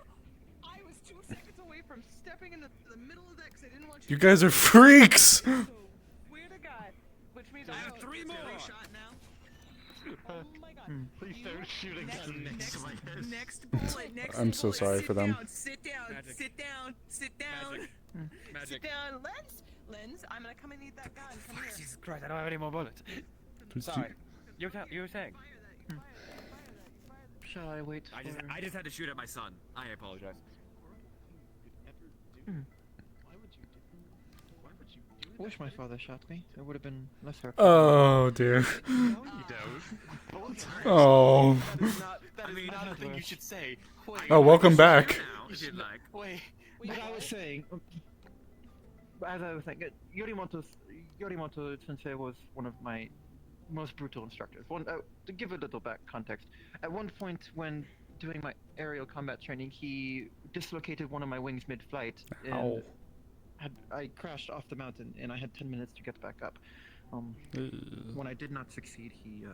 I was 2 seconds away from stepping in the middle of that because I didn't want You guys are freaks. Swear to God, which means I have 3 more. Shot now. Oh my God! Please don't shoot again. Next bullet. I'm so sorry for them. Sit down. Magic. Sit down. Sit down. Magic. Sit down. Lens, I'm gonna come and need that gun. Come here. Jesus Christ, I don't have any more bullets. Sorry. You were saying? shall I wait for... I just had to shoot at my son. I apologize. I wish my father shot me. It would have been less hurtful. Oh dear. No, you don't. Oh. That is not a thing you should say. Wait, Oh, welcome back. Wait. But I was saying, as I was saying, Yorimoto Sensei was one of my most brutal instructors. To give a little back context, at one point when doing my aerial combat training, he dislocated one of my wings mid-flight. Ow. I crashed off the mountain, and I had 10 minutes to get back up. When I did not succeed, he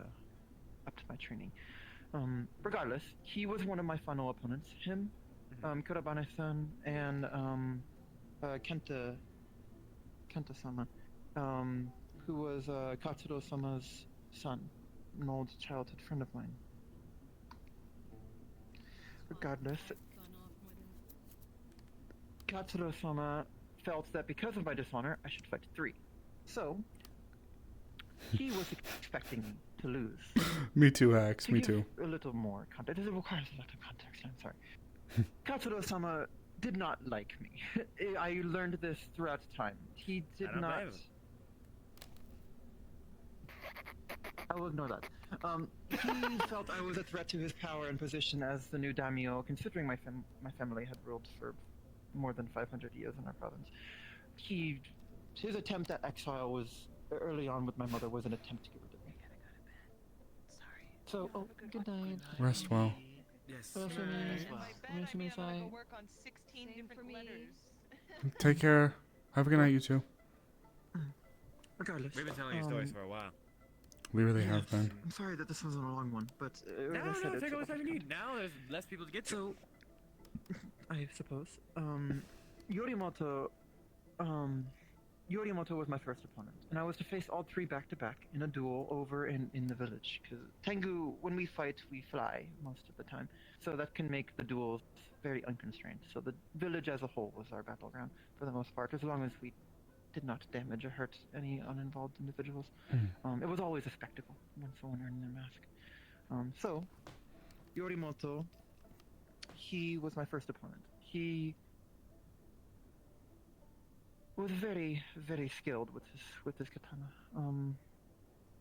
upped my training. Regardless, he was one of my final opponents. Him, Kurabane-san, and Kenta-sama, who was Katsuro-sama's son, an old childhood friend of mine. Regardless, Katsuro-sama felt that because of my dishonor, I should fight 3. So, he was expecting me to lose. Me too, Hacks. Me too. A little more context. It requires a lot of context, I'm sorry. Katsuro-sama did not like me. I learned this throughout time. He did not... I will ignore that. He felt I was a threat to his power and position as the new daimyo, considering my family had ruled for more than 500 years in our province. His attempt at exile was, early on with my mother, was an attempt to get rid of me. So, good night. Rest well. Yes. Work on 16 different letters. Take care. Have a good night, you two. Regardless. We've been telling you stories for a while. We really have been. I'm sorry that this wasn't a long one, but No, take all the time you need. Now there's less people to get to. I suppose. Yorimoto was my first opponent, and I was to face all 3 back-to-back in a duel over in the village. Because Tengu, when we fight, we fly most of the time, so that can make the duels very unconstrained. So the village as a whole was our battleground for the most part, as long as we did not damage or hurt any uninvolved individuals. It was always a spectacle when someone earned their mask. So, Yorimoto, he was my first opponent. He was very, very skilled with his katana.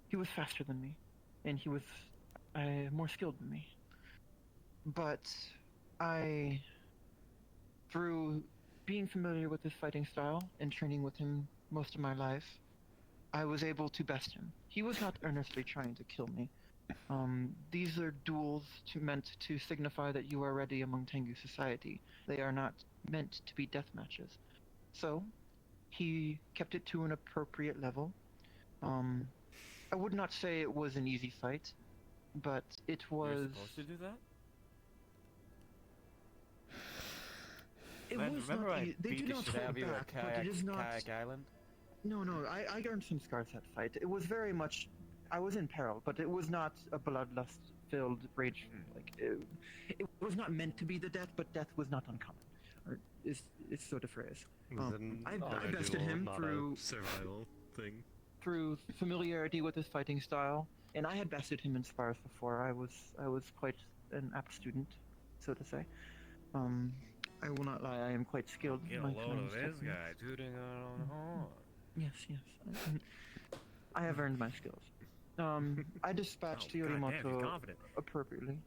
He was faster than me, and he was more skilled than me. But through being familiar with his fighting style and training with him most of my life, I was able to best him. He was not earnestly trying to kill me. These are duels meant to signify that you are ready among Tengu society. They are not meant to be death matches. So, he kept it to an appropriate level. I would not say it was an easy fight, but it was... You're supposed to do that? It was remember not I they beat do the not shit fight out of you at back, but it is not... Kayak Island? No, I earned some scars that fight. It was very much... I was in peril, but it was not a bloodlust-filled rage. Like it was not meant to be the death, but death was not uncommon. Or is sort of phrase. I bested him through survival thing. Through familiarity with his fighting style, and I had bested him in spars before. I was quite an apt student, so to say. I will not lie. I am quite skilled. Get a load of this guy tooting on horn. Yes. I have earned my skills. I dispatched Yorimoto appropriately.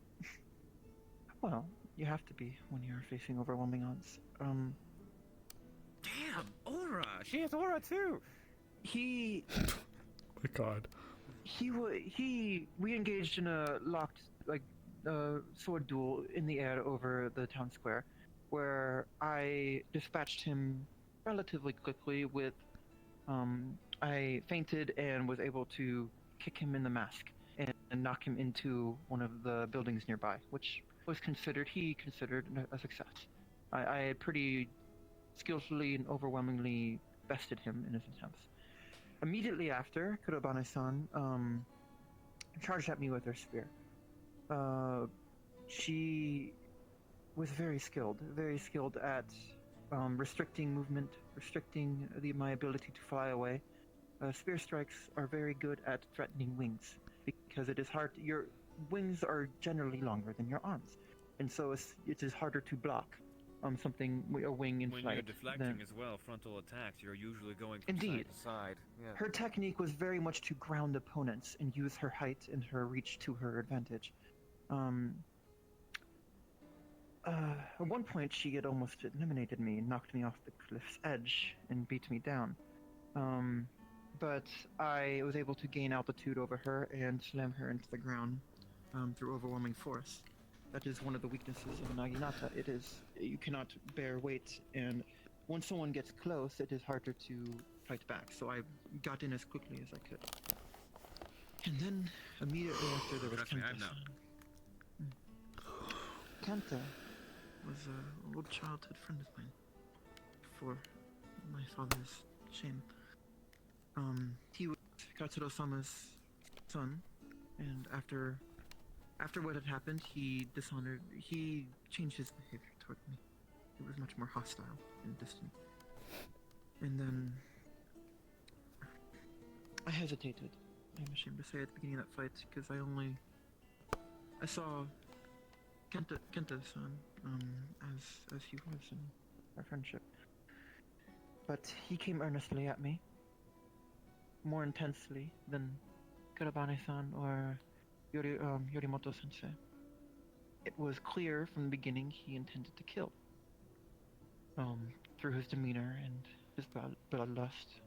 Well, you have to be when you're facing overwhelming odds. Damn, aura! She has aura too! My God. We engaged in a locked, sword duel in the air over the town square, where I dispatched him relatively quickly with, I feinted and was able to kick him in the mask and knock him into one of the buildings nearby, which was considered a success. I had pretty skillfully and overwhelmingly bested him in his attempts. Immediately after, Kurabane-san charged at me with her spear. She was very skilled at restricting movement, restricting my ability to fly away. Spear strikes are very good at threatening wings, because it is hard. wings are generally longer than your arms, and so it is harder to block a wing in When flight. you're deflecting than... as well, frontal attacks, you're usually going from Indeed. side to side. Yeah. Her technique was very much to ground opponents and use her height and her reach to her advantage. At one point, she had almost eliminated me and knocked me off the cliff's edge and beat me down. But I was able to gain altitude over her and slam her into the ground through overwhelming force. That is one of the weaknesses of Naginata. You cannot bear weight, and once someone gets close, it is harder to fight back. So I got in as quickly as I could. And then, immediately after, there was Kenta. Kenta was an old childhood friend of mine before my father's shame. He was Katsuro-sama's son, and after what had happened, he changed his behavior toward me. He was much more hostile and distant. And then I hesitated, I'm ashamed to say, at the beginning of that fight, because I saw Kenta's son as he was in our friendship. But he came earnestly at me, more intensely than Karabane-san or Yorimoto-sensei. It was clear from the beginning he intended to kill. Through his demeanor and his bloodlust.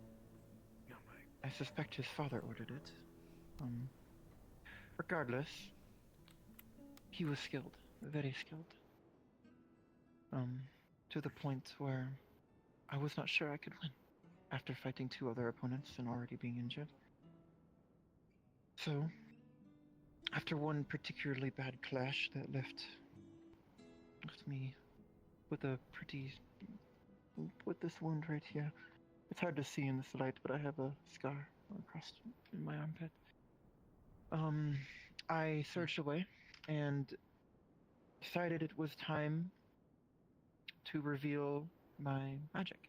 I suspect his father ordered it. Regardless, he was skilled, very skilled. To the point where I was not sure I could win after fighting 2 other opponents and already being injured. So, after one particularly bad clash that left me with this wound right here. It's hard to see in this light, but I have a scar across in my armpit. I surged away and decided it was time to reveal my magic.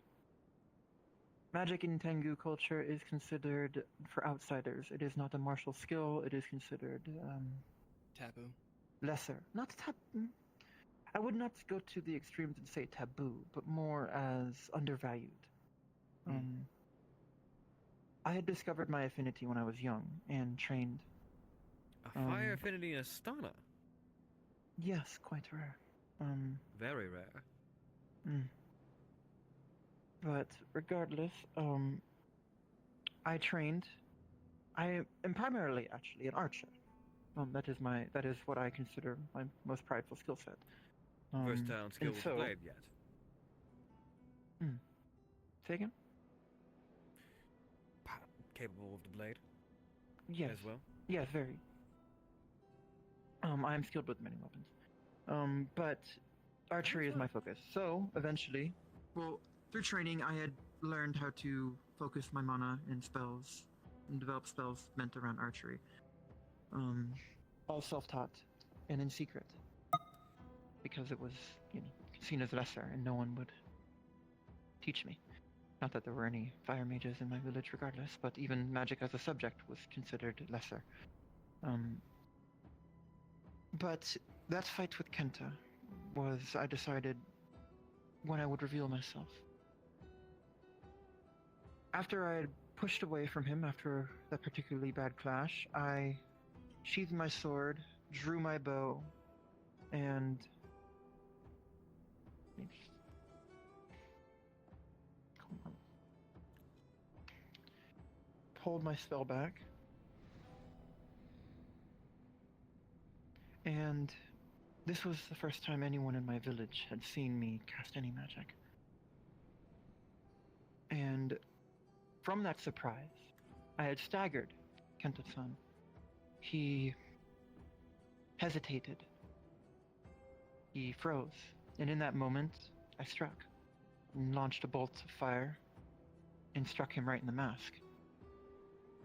Magic in Tengu culture is considered for outsiders. It is not a martial skill. It is considered taboo. Lesser. Not taboo. I would not go to the extremes and say taboo, but more as undervalued. I had discovered my affinity when I was young and trained. A fire affinity in Astana? Yes, quite rare. Very rare. But regardless, I trained. I am primarily actually an archer. That is what I consider my most prideful skill set. Versatile skill with the blade yet? Say again? Capable of the blade? Yes. As well? Yes, very. I am skilled with many weapons. But archery is my focus. So, eventually, through training, I had learned how to focus my mana and spells, and develop spells meant around archery. All self-taught, and in secret. Because it was, seen as lesser, and no one would teach me. Not that there were any fire mages in my village regardless, but even magic as a subject was considered lesser. But that fight with Kenta was, I decided, when I would reveal myself. After I had pushed away from him after that particularly bad clash, I sheathed my sword, drew my bow, and pulled my spell back. And this was the first time anyone in my village had seen me cast any magic. And from that surprise, I had staggered Kenta-san. He hesitated. He froze. And in that moment, I struck and launched a bolt of fire and struck him right in the mask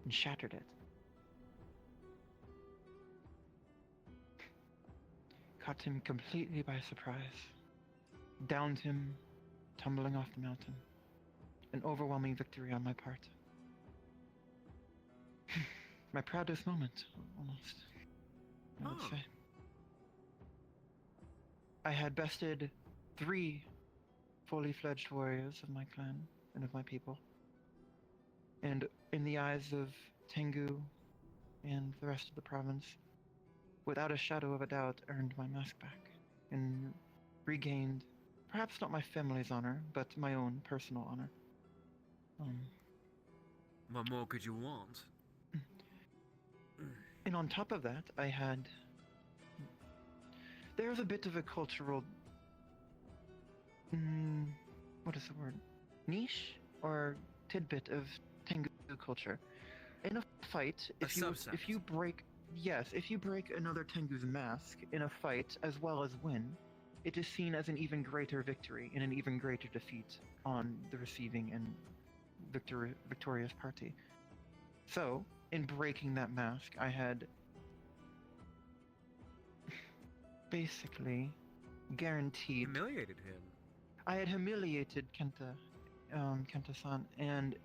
and shattered it. Caught him completely by surprise. Downed him, tumbling off the mountain. An overwhelming victory on my part. My proudest moment, almost. I would say. I had bested 3 fully fledged warriors of my clan and of my people. And in the eyes of Tengu and the rest of the province, without a shadow of a doubt, earned my mask back and regained, perhaps not my family's honor, but my own personal honor. What more could you want? And on top of that, I had... There's a bit of a cultural... what is the word? Niche? Or tidbit of Tengu culture. In a fight, if you break... Yes, if you break another Tengu's mask in a fight as well as win, it is seen as an even greater victory and an even greater defeat on the receiving and victorious party. So, in breaking that mask, I had basically guaranteed... Humiliated him. I had humiliated Kenta-san, and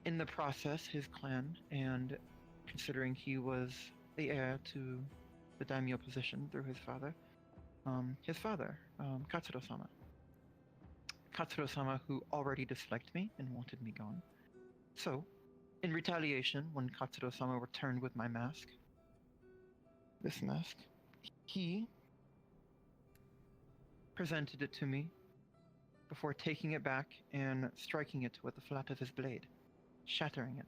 in the process, his clan, and considering he was the heir to the daimyo position through his father, Katsuro-sama. Katsuro-sama, who already disliked me and wanted me gone. So, in retaliation, when Katsuro-sama returned with my mask, this mask, he presented it to me before taking it back and striking it with the flat of his blade, shattering it,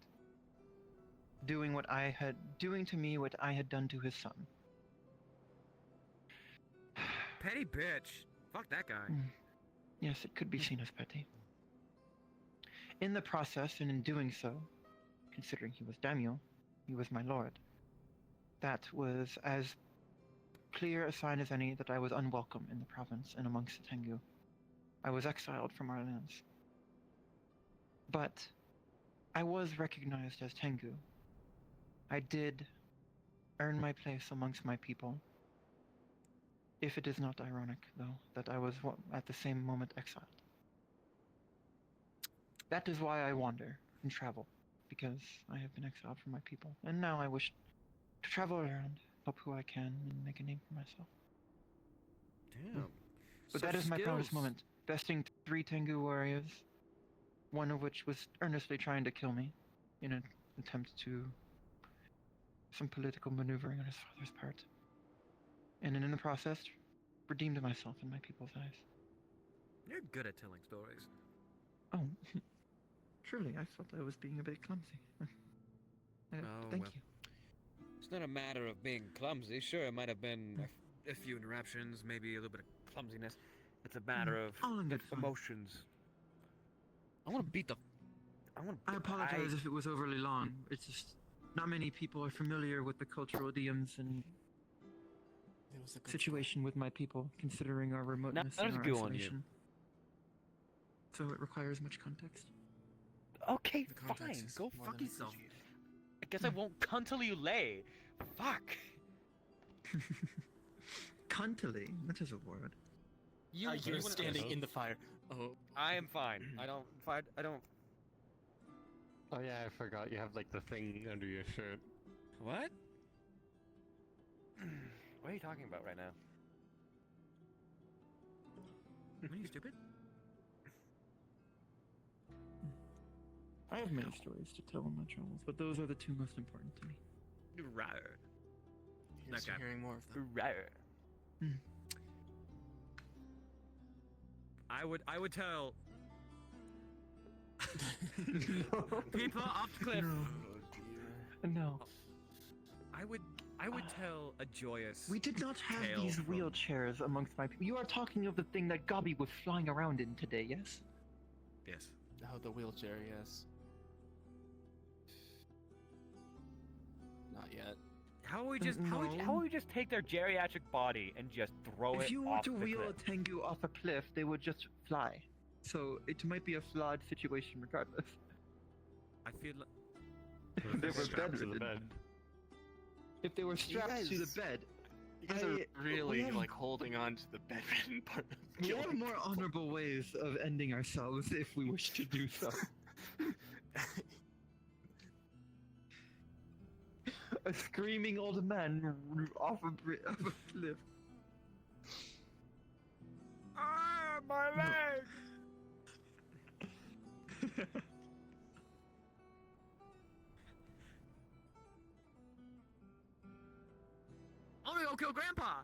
doing to me what I had done to his son. Petty bitch. Fuck that guy. Yes, it could be seen as petty. In the process, and in doing so, considering he was daimyo, he was my lord, that was as clear a sign as any that I was unwelcome in the province and amongst the Tengu. I was exiled from our lands. But I was recognized as Tengu. I did earn my place amongst my people. If it is not ironic, though, that I was at the same moment exiled. That is why I wander and travel, because I have been exiled from my people, and now I wish to travel around, help who I can, and make a name for myself. Damn. But that is my proudest moment. Besting 3 Tengu warriors, one of which was earnestly trying to kill me in an attempt to some political maneuvering on his father's part. And in the process, redeemed myself in my people's eyes. You're good at telling stories. Oh, truly, I thought I was being a bit clumsy. Thank you. It's not a matter of being clumsy. Sure, it might have been A few interruptions, maybe a little bit of clumsiness. It's a matter of emotions. I want to beat the... I apologize if it was overly long. It's just not many people are familiar with the cultural idioms and situation with my people, considering our remoteness and our isolation. So it requires much context. Okay, fine. Go fuck yourself. I guess I won't cunt till you lay. Fuck. Cuntily? That is a word. You're standing in the fire. Oh, I am fine. I don't. Oh yeah, I forgot. You have like the thing under your shirt. What? What are you talking about right now? Are you stupid? I have many stories to tell in my travels, but those are the 2 most important to me. Rawr. Here's to hearing more of them. Rawr. I would tell people off the cliff. No. I would tell a joyous. We did not have tale these from- wheelchairs amongst my people. You are talking of the thing that Gabi was flying around in today, yes? Yes. Oh, the wheelchair, yes. Not yet. How would we just take their geriatric body and just throw it If you were off to the wheel cliff? a Tengu off a cliff, they would just fly. So it might be a flawed situation regardless. I feel like They were strapped to the bedridden. bed. If they were strapped to the bed, You guys are really like holding on to the bedridden part of we have killing more honorable ways of ending ourselves if we wish to do so. a screaming old man off a cliff. Ah, my leg! I'm gonna go kill Grandpa!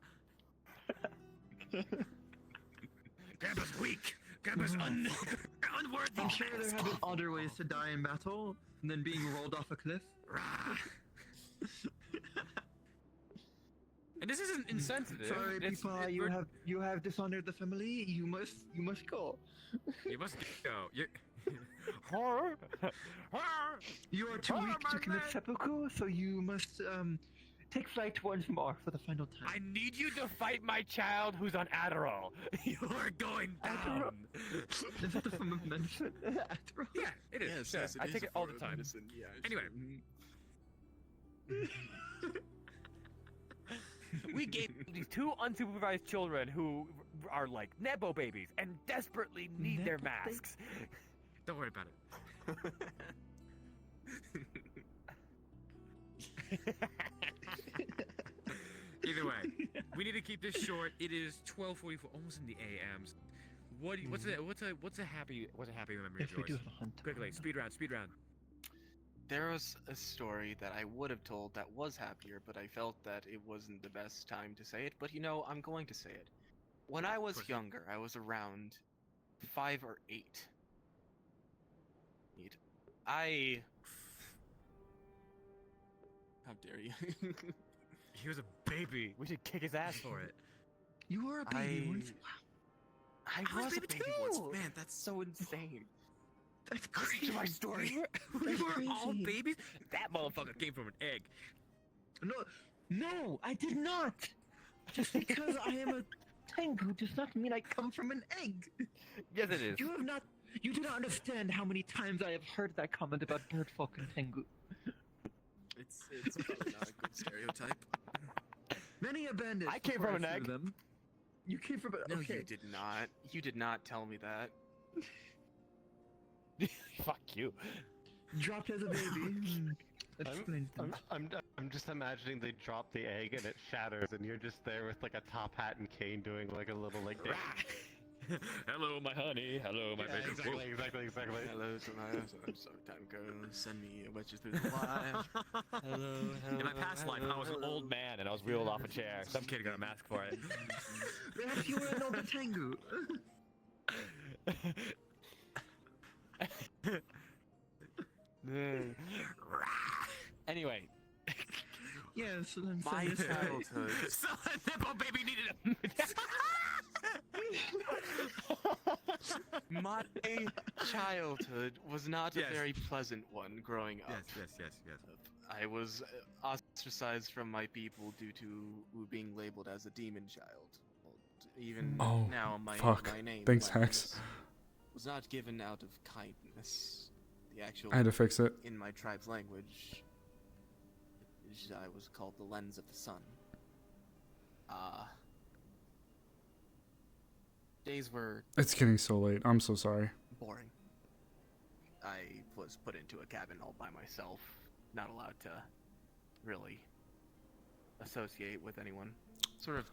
Grandpa's weak! Grandpa's unworthy! I'm sure there have been other ways to die in battle than being rolled off a cliff. And this isn't insensitive. Sorry, Pipa, you have dishonored the family. You must go. You must go. You are too weak to commit seppuku, so you must take flight towards Mar for the final time. I need you to fight my child who's on Adderall. You're going down. Is that the form of medicine? Adderall? Yeah, it is. Yes, I take it all the time. Medicine, yeah, Anyway. We gave these two unsupervised children who are like Nebo babies and desperately need their masks. Don't worry about it. Either way, we need to keep this short. It is 12:44, almost in the AMs. What's a happy memory of yours? Quickly, speed round. There was a story that I would have told that was happier, but I felt that it wasn't the best time to say it. But you know, I'm going to say it. When I was younger, I was around 5 or 8. How dare you? He was a baby. We should kick his ass for it. You were a baby once? I was a baby once. Man, that's so insane. That's crazy. My story. We were all babies. That motherfucker came from an egg. No, I did not. Just because I am a Tengu does not mean I come from an egg. Yes, it is. You do not understand how many times I have heard that comment about bird folk and Tengu. It's probably not a good stereotype. Many a bandit. I came from an egg. Them. You came from an No, okay. you did not. You did not tell me that. Fuck you. Dropped as a baby. I'm just imagining they drop the egg and it shatters and you're just there with like a top hat and cane doing like a little like Hello, my honey. Hello, my baby. Exactly. Hello, so time girl, send me a witches through the life. Hello. In my past life, I was an old man and I was wheeled off a chair. Some kid got a mask for it. Perhaps you were an older Tengu. Anyway. Yes, then my childhood. So a nipple baby needed a. My childhood was not a very pleasant one growing up. Yes. I was ostracized from my people due to being labeled as a demon child. Even now, my name. Thanks, Hax. Was not given out of kindness. The actual. I had to fix it. In my tribe's language, I was called the lens of the sun. Days were. It's getting so late. I'm so sorry. Boring. I was put into a cabin all by myself, not allowed to really associate with anyone. Sort of,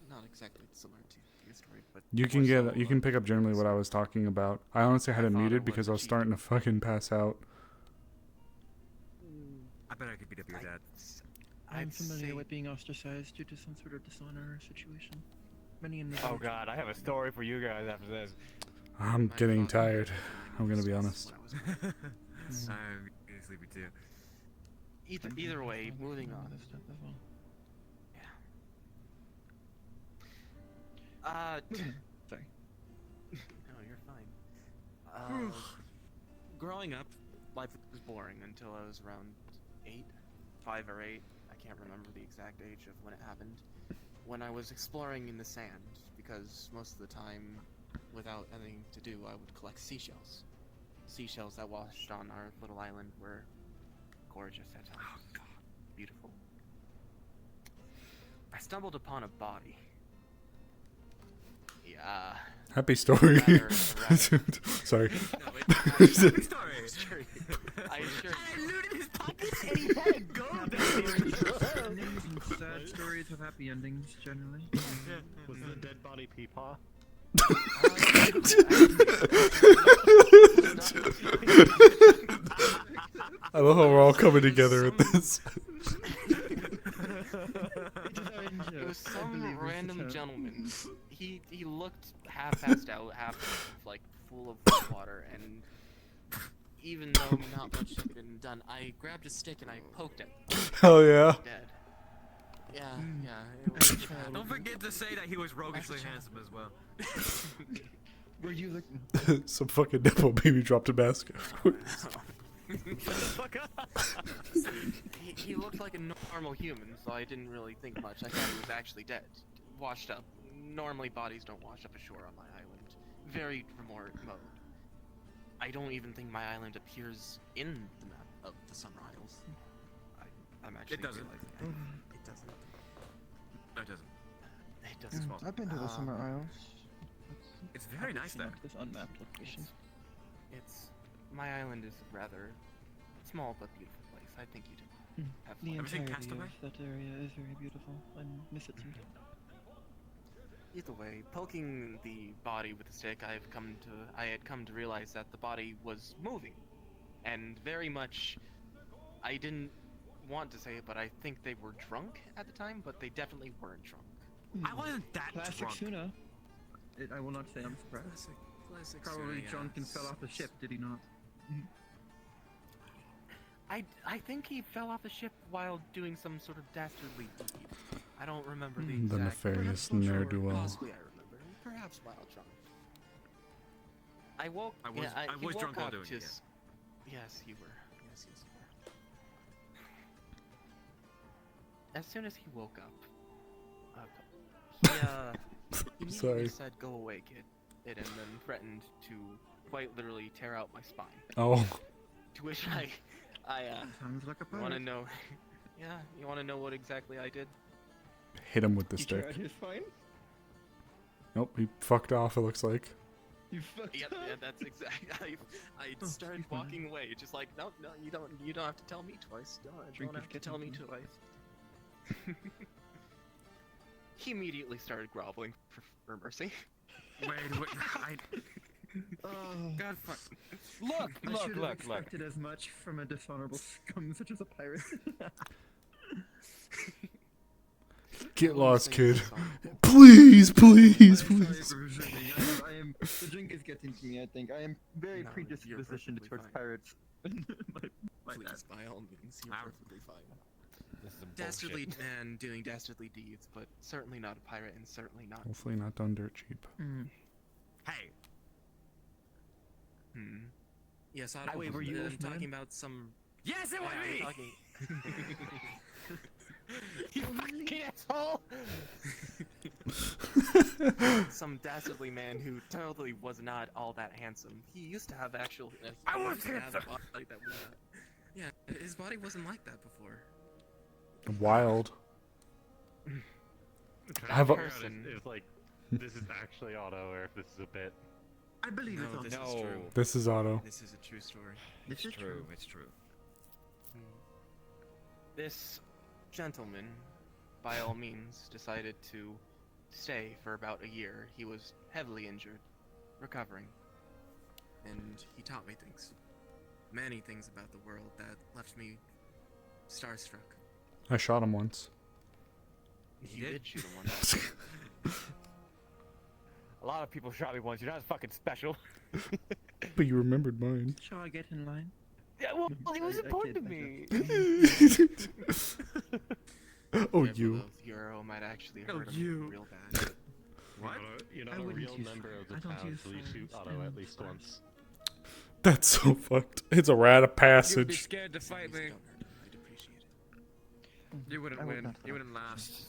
not exactly similar to your story, but You can pick up generally what I was talking about. I honestly had it muted because I was starting to fucking pass out. I bet I could beat up your dad. I'm familiar with being ostracized due to some sort of dishonor situation. Many in the Oh god, I have a story for you guys after this. I'm getting tired. I'm gonna be honest. I'm gonna sleepy too. Either way, moving on. Sorry. No, you're fine. Growing up, life was boring until I was around 5 or 8. I can't remember the exact age of when it happened. When I was exploring in the sand, because most of the time, without anything to do, I would collect seashells. Seashells that washed on our little island were gorgeous at times. Oh god, beautiful. I stumbled upon a body. Yeah. Happy story. Rather. Sorry. No, story. I sure. I looted his pockets and he had a gold. Sad stories have happy endings generally. Was the dead body Peepaw? I love how we're all coming together at this. It was some random gentleman. He looked half passed out, half like full of water, and even though not much had been done, I grabbed a stick and I poked it. Hell yeah. Dead. Yeah, yeah. It was, Don't forget to say that he was roguishly handsome as well. Were you looking? Some fucking nipple baby dropped a basket. he looked like a normal human, so I didn't really think much. I thought he was actually dead, washed up. Normally bodies don't wash up ashore on my island. Very remote. I don't even think my island appears in the map of the Summer Isles. I'm actually. It doesn't. It doesn't. No, it doesn't. It doesn't. I've been to the Summer Isles. It's very nice there. This unmapped location. It's my island is a rather small but beautiful place. I think you do. Have The fun. entirety of that area is very beautiful. I miss it sometimes. Either way, poking the body with a stick, I had come to realize that the body was moving, and very much. I didn't want to say it, but I think they were drunk at the time, but they definitely weren't drunk. I wasn't that Classic drunk. Suna. I will not say I'm surprised. Classic Probably Suna, drunk and yes. fell off the ship, did he not? I think he fell off the ship while doing some sort of dastardly deed. I don't remember the The exact. nefarious Perhaps while ne'er-do-well. Possibly I remember. Perhaps while drunk. I woke. I was- yeah, I he was woke drunk while up doing it, just- Yes, you were. Yes, you were. As soon as he woke up, he immediately Sorry. said, "Go away, kid," and then threatened to quite literally tear out my spine. Oh. To which I Sounds like a want to pirate. know. Yeah, you want to know what exactly I did? Hit him with the You stick. tried his spine? Nope, he fucked off, it looks like. You fucked Yep, up? yeah, that's exactly. I started walking away, just like, no, you don't have to tell me twice. No, you Drink don't is have to tell me getting twice. He immediately started groveling for mercy. Wait, Oh. God, fuck. Look, I should have expected as much from a dishonorable scum such as a pirate. Get lost, kid. Please, please, please. The drink is getting to me, I think. I am very predispositioned towards pirates. Please, by all means, you're perfectly fine. This is some Dastardly bullshit. man doing dastardly deeds, but certainly not a pirate and certainly not. Hopefully not done dirt cheap. Hey. Yes, Hi, wait, were you I'm this talking man? about some. Yes, it was I'm me! talking. You fucking asshole! Some dastardly man who totally was not all that handsome. He used to have actual. I he was used to have a handsome. body that was not. Yeah, his body wasn't like that before. Wild. I have a- if like this is actually Otto or if this is a bit. I believe No, it's this on. is true. This is Otto. This is a true story. This is true. It's true. This gentleman, by all means, decided to stay for about a year. He was heavily injured, recovering, and he taught me things. Many things about the world that left me starstruck. I shot him once. You did shoot him once. A lot of people shot me once. You're not fucking special. But you remembered mine. Shall I get in line? Yeah, well, it was I important to kid, me. Oh, Careful, you. though, the arrow might actually Oh, hurt you. him real bad. What? You're not I a wouldn't real use member fire. of the I don't town use until you fire. shoot Otto at least once. That's so fucked. It's a rite of You'd be passage. scared to fight me. Don't hurt him. I'd appreciate it. You wouldn't I would win. not You wouldn't last.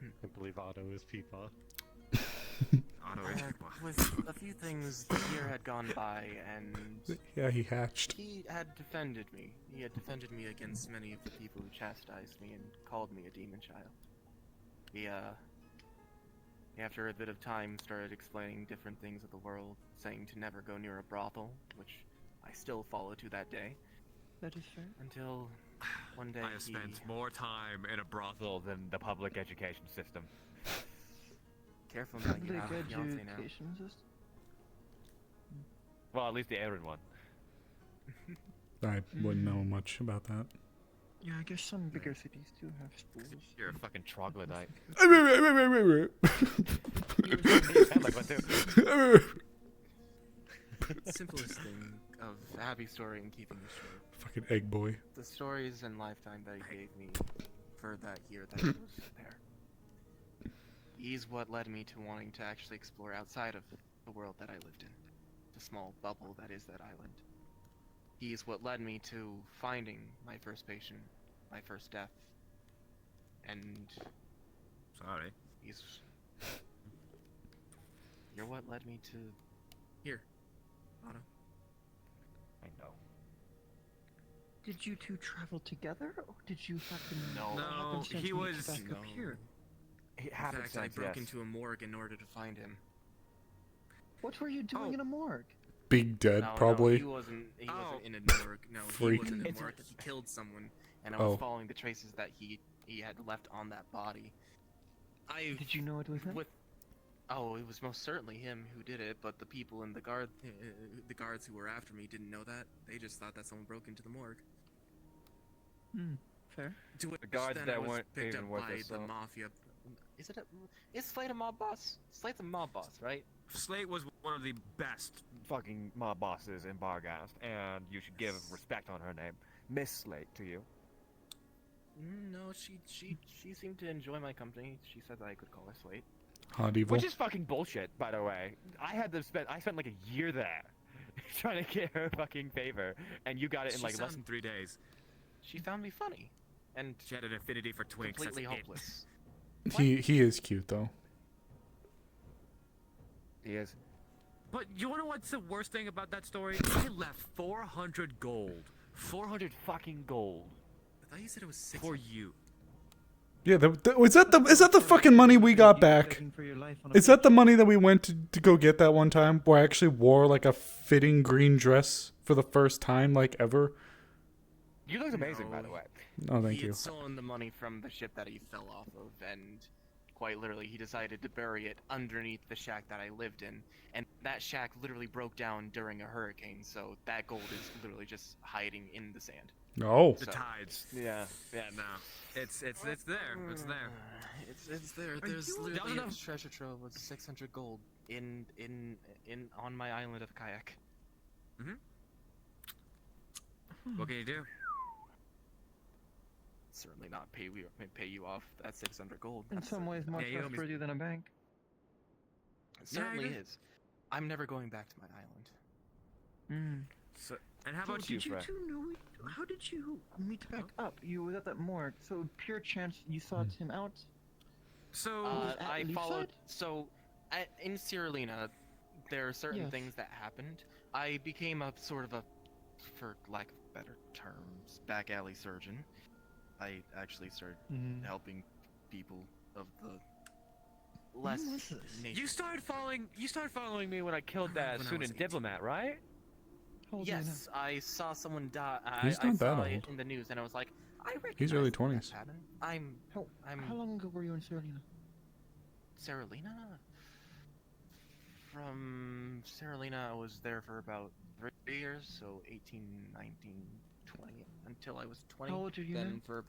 I can't believe Otto is Peepaw. Otto is people. With a few things, the year had gone by, and Yeah, he hatched. he had defended me. He had defended me against many of the people who chastised me and called me a demon child. after a bit of time, started explaining different things of the world, saying to never go near a brothel, which I still follow to that day. That is fair. Until one day I have spent more time in a brothel than the public education system. Careful now, you have a Public fiance now. education system? Well, at least the Aaron one. I wouldn't know much about that. Yeah, I guess some bigger cities do have schools. You're a fucking troglodyte. Simplest thing of a happy story and keeping it short. Fucking egg boy. The stories and lifetime that he gave me for that year that he was there. He's what led me to wanting to actually explore outside of the world that I lived in. The small bubble that is that island. He's what led me to finding my first patient, my first death. And... Sorry. You're what led me to... Here. Otto. I know. Did you two travel together, or did you fucking... No, he was... back up here? In fact, I broke into a morgue in order to find him. What were you doing in a morgue? Big dead, No, probably. he wasn't in a morgue. No, Freak. he wasn't in a morgue. He killed someone, and I was following the traces that he had left on that body. Did you know it was him? Oh, it was most certainly him who did it, but the people in the guards who were after me didn't know that. They just thought that someone broke into the morgue. Fair. To which The guards then that I was weren't picked even up worth by their the salt. mafia. Is Slate a mob boss? Slate's a mob boss, right? Slate was one of the best Fucking mob bosses in Barghast, and you should give respect on her name. Miss Slate to you. No, she seemed to enjoy my company. She said that I could call her Slate. Hot evil. Which is fucking bullshit, by the way. I spent like a year there trying to get her fucking favor, and you got it in like less than 3 days. She found me funny, and she had an affinity for twinks. completely That's it. hopeless. He is cute though. He is. But you wanna know what's the worst thing about that story? I left 400 gold. 400 fucking gold. I thought you said it was 6 for you. Yeah, is that the fucking money we got back? Is that the money that we went to go get that one time? Where I actually wore like a fitting green dress for the first time like ever? You look amazing, by the way. Oh, thank He you. had stolen the money from the ship that he fell off of, and quite literally, he decided to bury it underneath the shack that I lived in. And that shack literally broke down during a hurricane, so that gold is literally just hiding in the sand. Oh. The tides. Yeah. Yeah, no. It's there. It's there. It's there. There's literally a treasure trove with 600 gold in on my island of Kayak. What can you do? Certainly not pay you off that 600 gold. In some ways, more trustworthy than a bank. It certainly Yeah, is. I'm never going back to my island. So, and how about you, Did you Fred? two know it? How did you meet back up? You were at that morgue, so pure chance you sought him out? So I followed. So, in Sierra, there are certain things that happened. I became a sort of a, for lack of better terms, back alley surgeon. I actually started helping people of the less. You started following me when I killed that student diplomat, right? Yes, I saw someone die. He's I not that saw old. it in the news, and I was like, I recognize He's early that 20s. pattern. How long ago were you in Seralina? Seralina? From Seralina, I was there for about 3 years, so 18, 19, 20, until I was 20. How old are you then now? for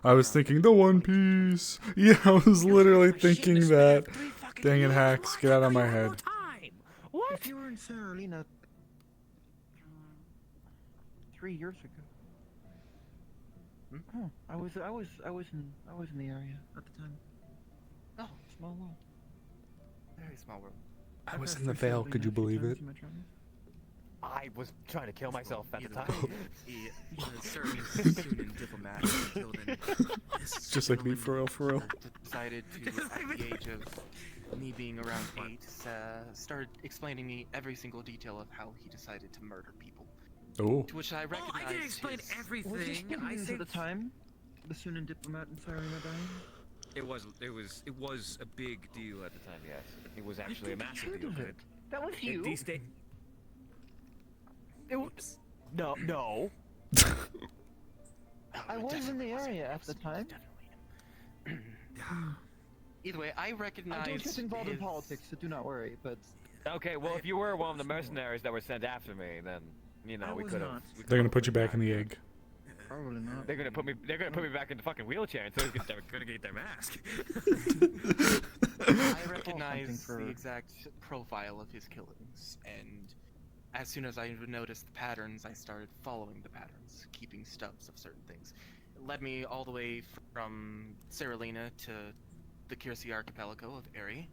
I was thinking the One Piece. Yeah, I was literally thinking that. Dang it, hacks, get out of my head. What? If you were in Seralina 3 years ago. Oh, I was in the area at the time. Oh, small world. Very small world. I was in the Vale, could you believe it? I was trying to kill myself at the time. Just like me, for real. Decided to, at the age of me being around 8, started explaining me every single detail of how he decided to murder people. Oh. To which I recognized. I didn't explain everything. Was this the news at the time? The student diplomat in Seralina dying? It was a big deal at the time. Yes, it was actually a massive deal. But That was you. These days, It was... No. I was in the area at the time. Either way, I recognize. I don't get involved in his- politics, so do not worry. But okay, well, if you were one of the mercenaries that were sent after me, then you know I we was could have. not. They're gonna put you back in the egg. Probably not. They're gonna put me back in the fucking wheelchair until they're gonna get their mask. I recognize the exact profile of his killings, and as soon as I noticed the patterns, I started following the patterns, keeping stubs of certain things. It led me all the way from Seralina to the Kirsi archipelago of Eri.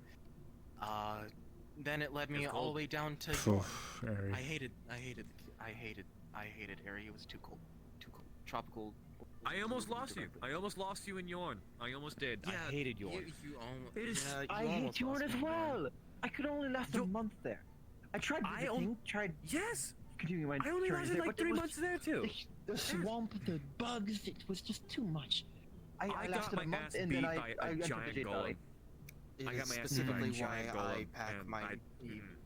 Then it led me all the way down to Yorn. Eri. I hated Eri. It was too cold. Tropical. I almost lost you. I almost lost you in Yorn. I almost did. Yeah, I hated Yorn. You almost. I hate Yorn as well. I could only last a month there. I tried visiting, Yes! continuing my I only journey lasted there, like but it 3 was- months there too. The swamp, the bugs, it was just too much. I got lasted my a month ass and beat then by I a entered the giant Jade golem. Valley. It I is got my ass specifically beat by a why giant I golem, pack and my I-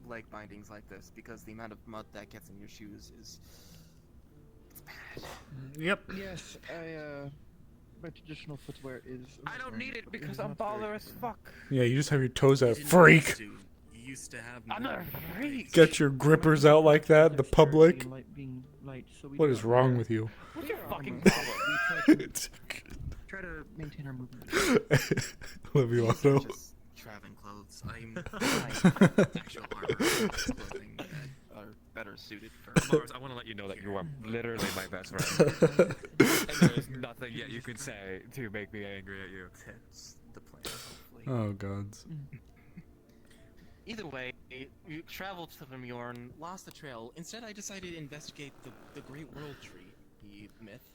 leg bindings like this, because the amount of mud that gets in your shoes is bad. Yep. Yes, my traditional footwear is. I don't need it because is I'm not very baller as good. fuck. Yeah, you just have your toes out. You Freak! You used to have. I'm not a freak. Get your grippers out like that in the public. Being light, so we What do is not wrong wear with you? What's your fucking armor. problem? We try to maintain our movement. Love you, Otto. Just traveling clothes. I'm buying actual armor clothing that are better suited for. Amaris, I want to let you know that you are literally my best friend. And there's nothing yet you can say to make me angry at you. That's the plan, hopefully. Oh, gods. Either way, we traveled to the Mjorn, lost the trail. Instead, I decided to investigate the Great World Tree, the myth.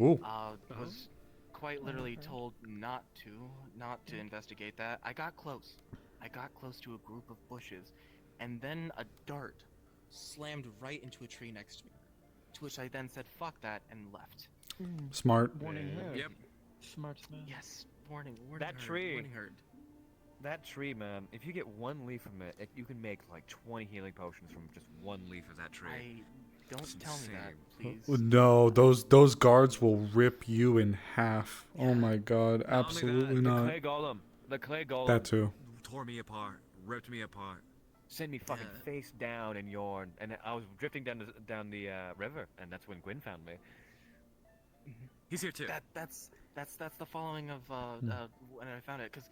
Ooh. Was quite literally told not to investigate that. I got close. I got close to a group of bushes, and then a dart slammed right into a tree next to me. To which I then said, "Fuck that," and left. Smart. Warning her. Yep. Smart man. Yes, warning That herd, tree. warning herd. That tree, man, if you get one leaf from it, you can make like 20 healing potions from just one leaf of that tree. Don't It's tell me that, insane. please. No, those guards will rip you in half. Oh my god, absolutely The not. clay golem. That too. Tore me apart, ripped me apart, sent me fucking face down in Yorn, and I was drifting down the river, and that's when Gwyn found me. He's here too. That's the following of when I found it, because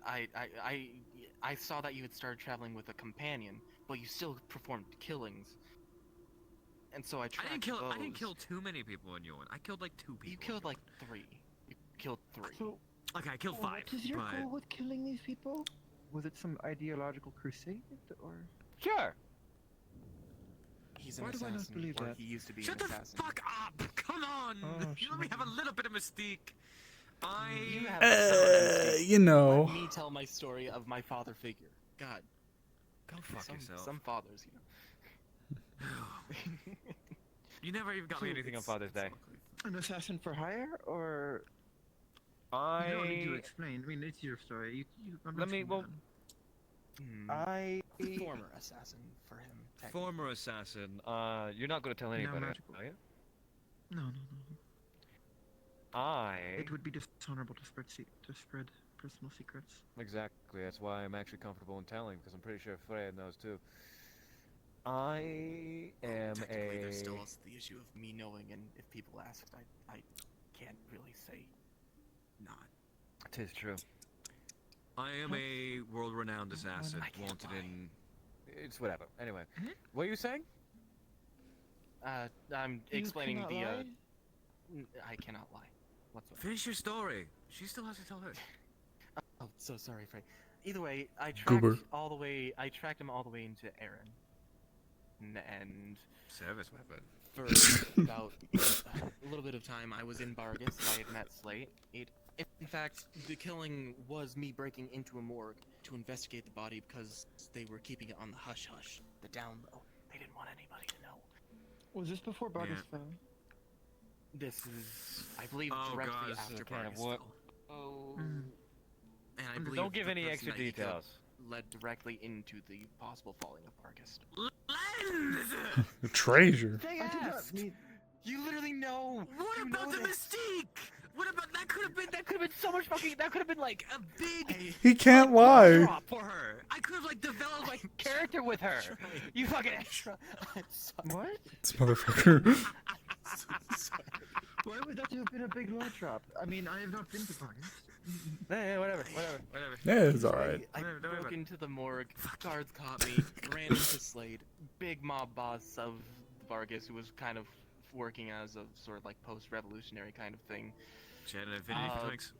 I saw that you had started traveling with a companion, but you still performed killings. And so I tracked I didn't kill those. too many people in Yorn. I killed like 2 people. You killed like 3. You killed 3. So, okay, I killed 5. What is your but... goal with killing these people? Was it some ideological crusade, or? Sure. He's an Why do I assassin, not believe or that? he used to be Shut an the assassin. fuck up! Come on! You let me have a little bit of mystique. You have You know. Let me tell my story of my father figure. God. Go fuck yourself. Some fathers, You never even got me anything on Father's Day. An assassin for hire, or? You don't need to explain. I mean, it's your story. I'm Let not me. saying Well, that. Former assassin for him. technically. former assassin. You're not going to tell anybody, magical. are you? No. It would be dishonorable to spread personal secrets. Exactly. That's why I'm actually comfortable in telling, because I'm pretty sure Freya knows too. I am Technically, a. there's still the issue of me knowing, and if people ask, I can't really say not. Tis true. I am a world-renowned assassin, wanted in. It's whatever. Anyway, what are you saying? I'm You explaining cannot the. lie? I cannot lie. Whatsoever. Finish your story. She still has to tell her. Oh, so sorry, Frank. Either way, I tracked Goober. all the way. I tracked him all the way into Aaron, and Service weapon. for about a little bit of time, I was in Bargus. I had met Slate. In fact, the killing was me breaking into a morgue to investigate the body because they were keeping it on the hush-hush, the down low. They didn't want anybody to know. Was this before Bargus fell? This is, I believe, Oh, directly God, this is after a can of Bargus what? fell. And I believe Don't give the any person extra that he killed details. led directly into the possible falling of Argus. Treasure. They asked. You literally know. What You about know the this. mystique? What about that? Could have been So much fucking. That could have been like a big. He can't lie. Drop for her. I could have like developed like character with her. You fucking extra. What? This motherfucker. Why would that have been a big lore drop? I mean, I have not been to Vargas. Whatever. Yeah, it's alright. I broke into the morgue. Guards caught me. Ran into Slade, big mob boss of Vargas, who was kind of working as a sort of like post-revolutionary kind of thing. She had an affinity for twinks.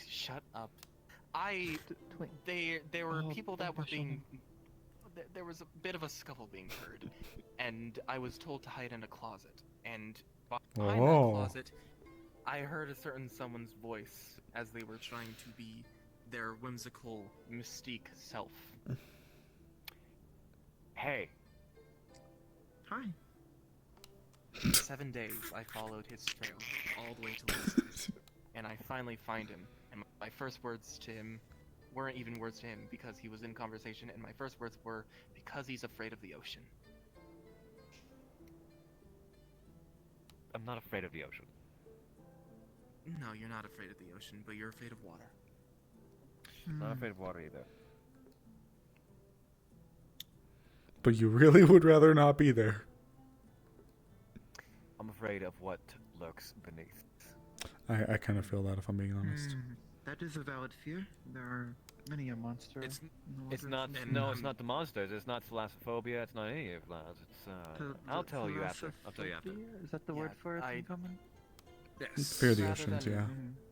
Shut up. There were people that were being. There was a bit of a scuffle being heard, and I was told to hide in a closet. And behind that closet, I heard a certain someone's voice as they were trying to be their whimsical, mystique self. Hey. Hi. 7 days I followed his trail all the way to London, and I finally find him. And my first words to him weren't even words to him because he was in conversation, and my first words were because he's afraid of the ocean. I'm not afraid of the ocean. No, you're not afraid of the ocean, but you're afraid of water. Not afraid of water either. But you really would rather not be there. I'm afraid of what lurks beneath. I kind of feel that, if I'm being honest. That is a valid fear. There are many a monster. It's in not. the No, waters. it's not the monsters. It's not thalassophobia. It's not any of that. It's. I'll tell you after. I'll tell you after. Is that the word for it in common? Yes. Fear the oceans, yeah.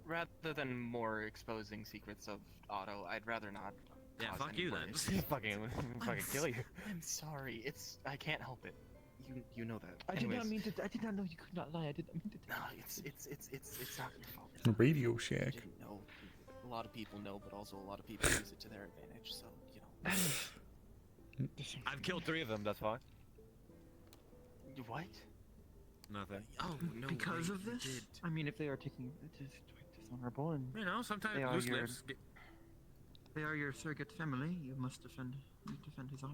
Rather than more exposing secrets of Otto, I'd rather not. Yeah, cause fuck any you more then. issues. fucking kill you. I'm sorry. I can't help it. You know that. I did not Anyways. mean to. I did not know you could not lie. I did not mean to. No, it's not your fault. It's not Radio your fault. Shack. You didn't know. A lot of people know, but also a lot of people use it to their advantage. So you know. I've killed 3 of them. That's fine. What? Nothing. Oh no. Because wait, of you this? did. I mean, if they are taking it is dishonorable and You know, sometimes they are loose your lips. they are your surrogate family. You must defend his honor.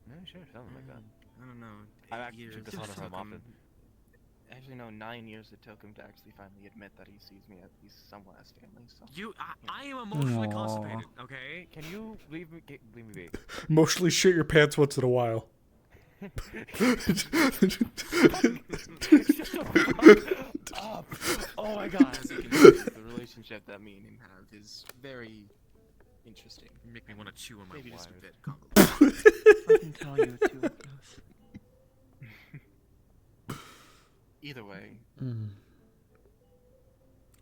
No, sure, something like that. I don't know. I 8 actually years dishonor took him him- often. Actually, no. 9 years it took him to actually finally admit that he sees me at least somewhat as family. So. I am emotionally Aw. constipated. Okay. Can you leave me be? Emotionally shit your pants once in a while. Up. Oh my god. As you can see, the relationship that me and him have is very interesting. You make me want to chew on my Maybe just a wires. bit complicated. I can tell you too. Either way,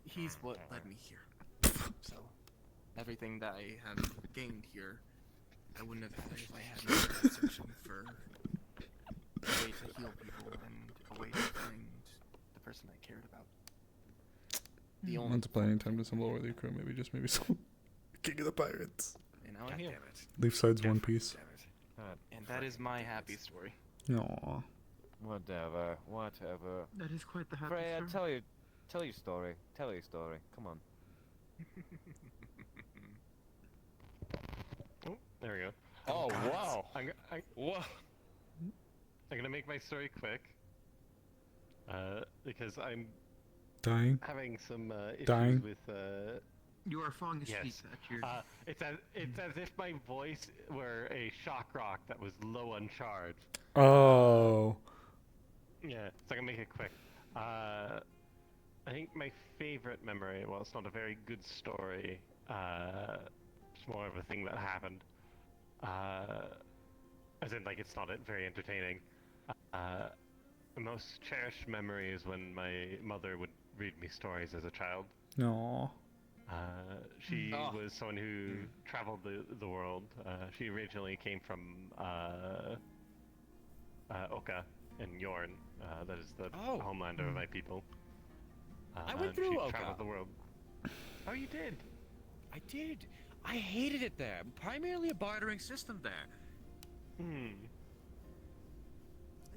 he's what led me here. So, everything that I have gained here, I wouldn't have had if I hadn't been searching for a way to heal people and a way to find the person I cared about. The only Once upon a time to some lower league crew, maybe some King of the Pirates. and now I'm here. Leaf side's One Piece. And that is my happy story. Aw. Whatever. That is quite the happy Freya, story. tell your story. Tell your story. Come on. Oh, there we go. Oh, wow. Whoa. I'm gonna make my story quick. Because I'm Dying. having some issues Dying. with You are falling asleep yes. at your. It's as if my voice were a shock rock that was low on charge. Oh. Yeah, so I can make it quick. I think my favorite memory, well, it's not a very good story, it's more of a thing that happened. As in, like, it's not very entertaining. The most cherished memory is when my mother would read me stories as a child. No. She was someone who traveled the world. She originally came from Oka in Yorn. That is the homeland of my people. I went through she Oka. traveled the world. Oh, you did? I did. I hated it there. Primarily a bartering system there.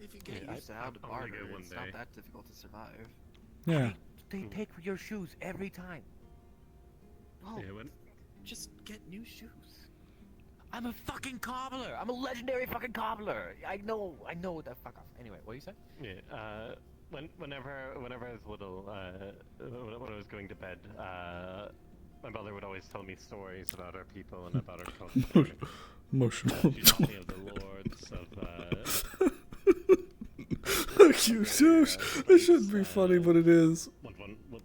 If you get Yeah, used to how to I wanna barter, go one it's day. not that difficult to survive. Yeah. they take your shoes every time. Oh, Yeah, when, just get new shoes. I'm a fucking cobbler. I'm a legendary fucking cobbler. I know what the fuck off. Anyway, what do you say? yeah, whenever I was little, when I was going to bed, my mother would always tell me stories about our people and about our culture. Emotional. She taught me of the lords of. You douche. It shouldn't be funny, but it is. What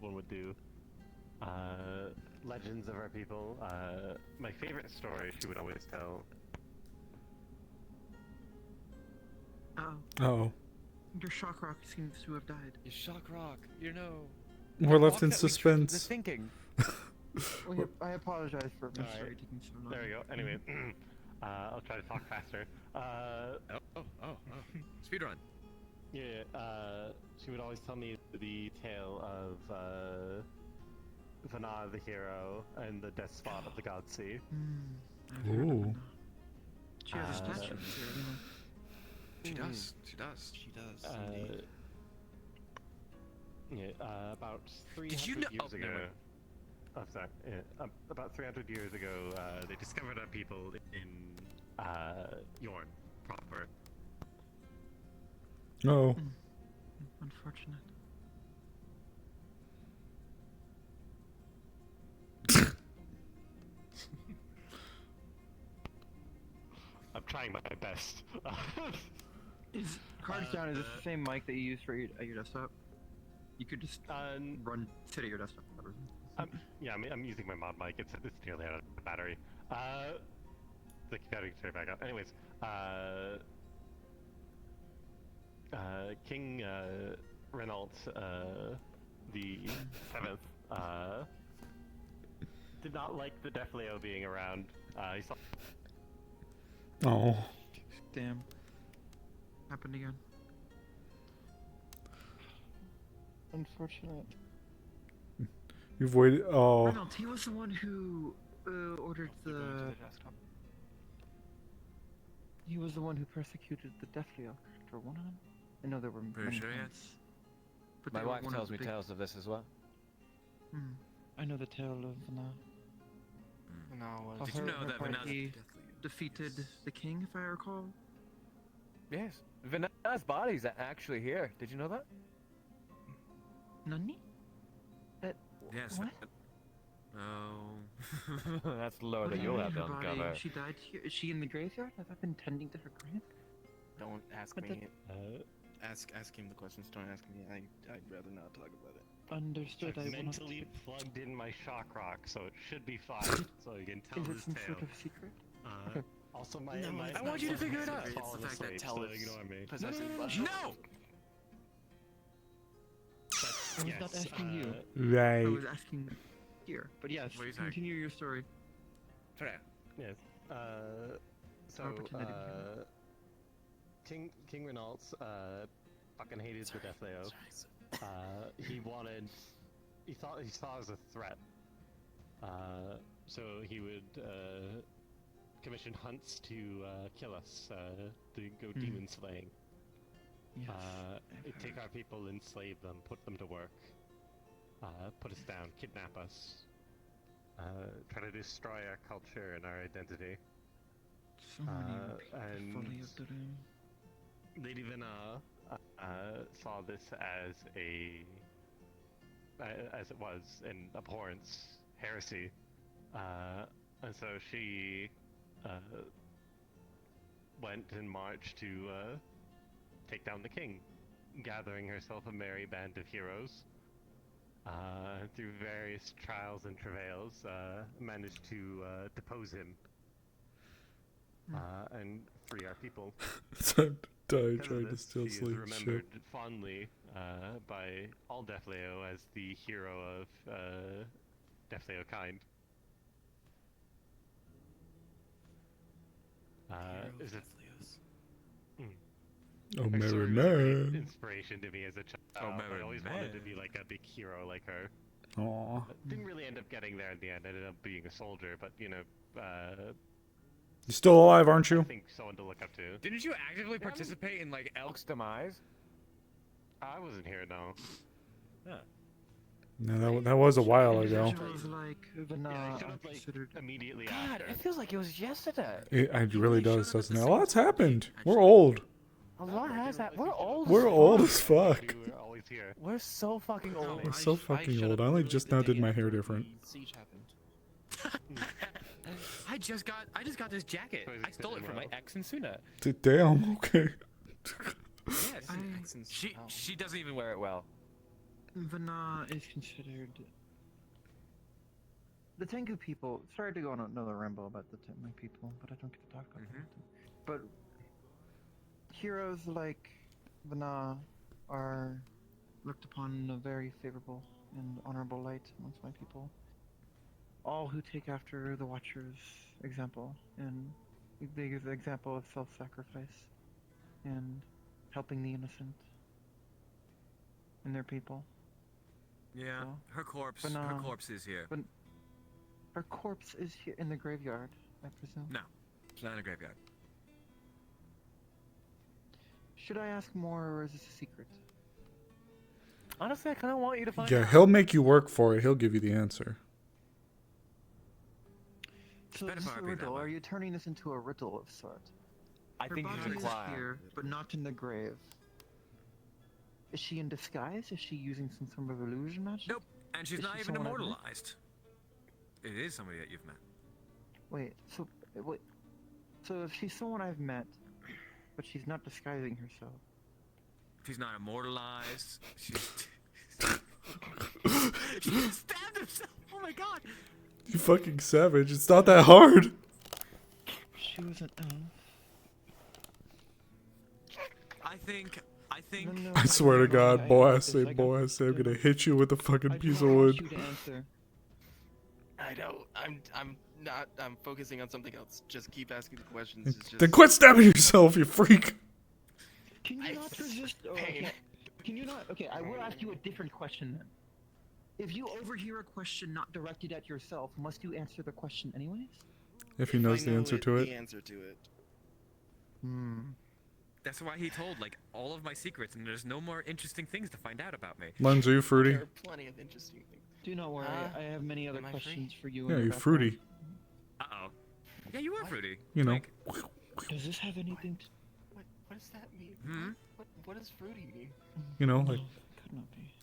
one would do. Legends of our people. My favorite story she would always tell. Oh. Your shock rock seems to have died. Your shock rock. You know. We're left in suspense. Thinking. Well, I apologize for taking so long. There we go. Anyway, I'll try to talk faster. Speedrun. Yeah, she would always tell me the tale of Vana the hero and the despot of the God Sea. Ooh. She has a statue. She does. She does. She does. About 300 Did you know? years ago. Oh, sorry. Yeah, about 300 years ago, they discovered our people in Yorn proper. Oh. Unfortunate. I'm trying my best. Is cards down? Is this the same mic that you use for your desktop? You could just sit at your desktop. Yeah, I'm using my mod mic. It's nearly out of battery. The battery can turn back up. Anyways, King Renault the 7th did not like the Defleo being around. He saw. Oh. Damn. Happened again. Unfortunate. You've waited. Oh. Reynolds, he was the one who ordered the. He was the one who persecuted the Defleo for one of them. I know there were many times. But My wife tells me tales of this as well. I know the tale of Vana. No, Did you know that Vana defeated the king, if I recall? Yes. Vana's body's actually here. Did you know that? Nani? Yes. What? Oh. That's lore What that do you you'll mean have to her body? uncover. She died here. Is she in the graveyard? Have I been tending to her grave? Don't ask What me. Ask him the questions. Don't ask me. I'd rather not talk about it. Understood. I've I will not. mentally plugged in my shock rock, so it should be fine. So you can tell Is it this some tale. sort of secret? Also, my I want you to figure it out. It's It's the fact that Tell is ignore me. possessing No! I was not asking you. Right. I was asking here. But yes, What are you saying? continue your story. Yes. So, Opportunity. King Renault, fucking hated the Defleo. He saw it as a threat. So he would, commission hunts to, kill us, to go demon slaying. Yes, Take our people, enslave them, put them to work, put us down, kidnap us, try to destroy our culture and our identity. So many and folly of the realm. Lady Vana saw this as as it was an abhorrence, heresy, and so she went and marched to take down the king, gathering herself a merry band of heroes. Through various trials and travails, managed to depose him and free our people. Die Because trying of to this, steal she is Slave's remembered ship. fondly by all Defleo as the hero of Defleo kind. Is it? Oh, Her Mary story was a great man. inspiration to me as a child. I always wanted to be like a big hero like her. Aw. Didn't really end up getting there in the end. Ended up being a soldier, but you know, You still alive, aren't you? I think someone to look up to. Didn't you actively participate in like Elk's demise? I wasn't here, no. Huh. No, that was a while ago. Individuals like Vana are considered immediately God, after. it feels like it was yesterday. It really does, doesn't it? A lot's happened. We're old. A lot has happened. We're old. We're as old fuck. as fuck. We were always here. We're so fucking old. We're so fucking old. I only just now did my hair different. Siege happened. I just got this jacket. I stole it from my ex in Suna. Damn. Okay. Yes. She doesn't even wear it well. Vana is considered. The Tengu people. Sorry to go on another ramble about the Tengu people, but I don't get to talk about them. But heroes like Vana are looked upon in a very favorable and honorable light amongst my people. All who take after the Watcher's example, and they give the example of self-sacrifice and helping the innocent and their people. Yeah, So, her corpse is here. But her corpse is here in the graveyard, I presume. No, it's not in a graveyard. Should I ask more, or is this a secret? Honestly, I kind of want you to find Yeah, out. he'll make you work for it. He'll give you the answer. So this is a riddle. Are you turning this into a riddle of sort? I think you should is inquire. here, but not in the grave. Is she in disguise? Is she using some sort of illusion magic? Nope, and she's Is not she even someone I've met? immortalized. It is somebody that you've met. Wait, so if she's someone I've met, but she's not disguising herself. She's not immortalized. She's she stabbed herself. Oh my god. You fucking savage. It's not that hard. She was an elf. I think. I swear to God, boy, I say, I'm gonna hit you with a fucking piece of wood. I know. I'm focusing on something else. Just keep asking the questions. It's just... Then quit stabbing yourself, you freak. Can you not resist? Can you not? Okay, I will ask you a different question then. If you overhear a question not directed at yourself, must you answer the question anyways? If he knows the answer to it. The answer to it. That's why he told like all of my secrets, and there's no more interesting things to find out about me. Lens, are you fruity? There are plenty of interesting things. Do not worry. I have many other questions for you. Yeah, you're fruity. Uh-oh. Yeah, you are fruity. You know. Does this have anything to... What does that mean? What does fruity mean? You know, like. Could not be.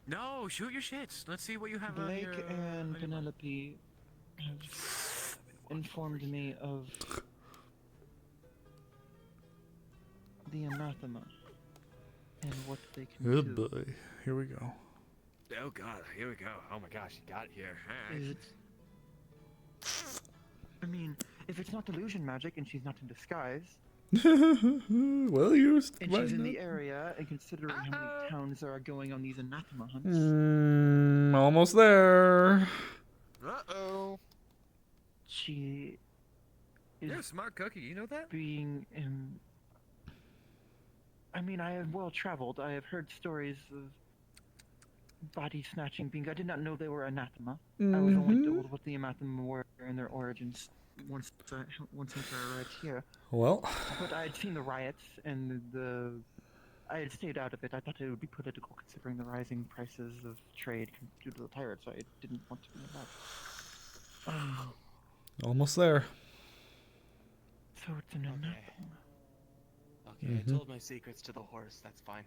No, shoot your shits. Let's see what you have on Blake your... and Penelope have informed me of the anathema and what they can Oh do. boy. Here we go. Oh god, here we go. Oh my gosh, you got it here. Alright. Is it... I mean, if it's not delusion magic and she's not in disguise, well used. and she's in the area, and considering how many towns there are going on these anathema hunts, Almost there. Uh-oh. she is You're a smart cookie, you know that? being I mean, I have well traveled. I have heard stories of body snatching being. I did not know they were anathema. I was only told what the anathema were and their origins once I arrived here. Well. But I had seen the riots and I had stayed out of it. I thought it would be political considering the rising prices of trade due to the pirates. I didn't want to be involved. Almost there. So it's an anathema. Okay, I told my secrets to the horse. That's fine.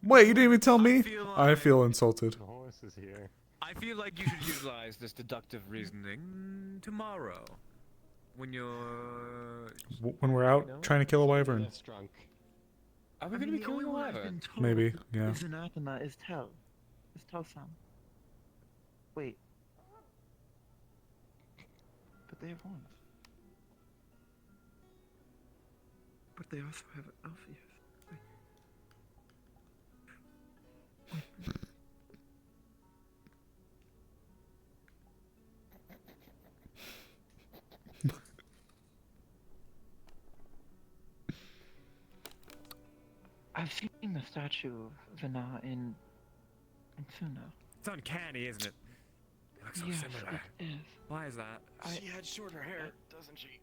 Wait, you didn't even tell me? I feel insulted. The horse is here. I feel like you should utilize this deductive reasoning tomorrow. When you're... When we're out trying to kill a wyvern. That's drunk. Are we gonna be killing a wyvern? Maybe, yeah. Is anathema is Tel. Is Tel-san. Wait. But they have horns. But they also have Alpheus. I've seen the statue of Vana in Suna. It's uncanny, isn't it? It looks so Yes, similar. it is. Why is that? She had shorter hair, doesn't she?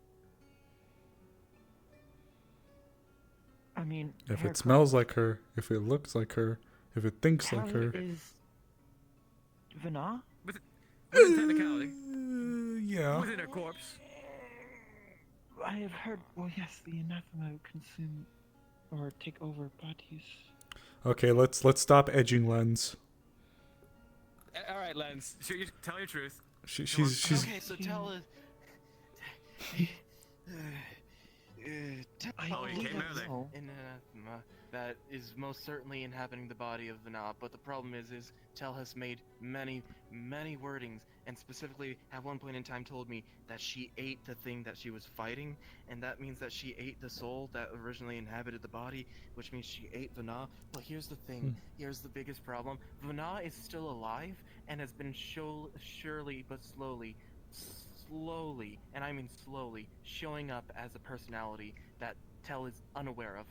I mean, If hair it smells like her, if it looks like her, If it thinks Tal like her. is Vana? Within technicality. Yeah. Within her corpse. I have heard. Well, yes, the anathema consume or take over bodies. Okay, let's stop edging Lens. All right, Lens. So you tell your truth. She's Okay, so tell us. Oh, you came out there. An anathema that is most certainly inhabiting the body of Vana, but the problem is Tel has made many wordings, and specifically at one point in time told me that she ate the thing that she was fighting, and that means that she ate the soul that originally inhabited the body, which means she ate Vana. But here's the thing, here's the biggest problem. Vana is still alive, and has been surely but slowly, and I mean slowly, showing up as a personality that Tel is unaware of.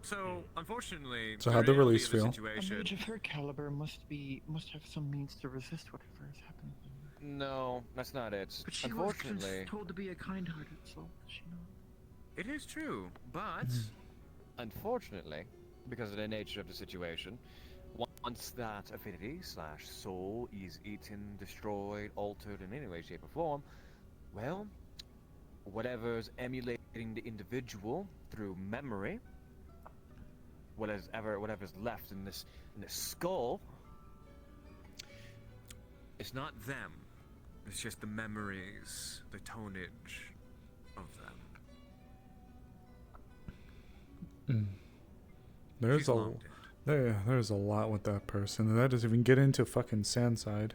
So, unfortunately, So how'd the reality release of the feel? A situation- mage of her caliber must have some means to resist whatever is happening. No, that's not it. But she was Unfortunately, told to be a kind-hearted soul, does she not? It is true, but unfortunately, because of the nature of the situation, once that affinity / soul is eaten, destroyed, altered in any way, shape, or form, well, whatever's emulating the individual through memory, whatever's left in this skull, it's not them. It's just the memories, the tonnage of them. There's She's a long there's a lot with that person, and that doesn't even get into fucking Sandside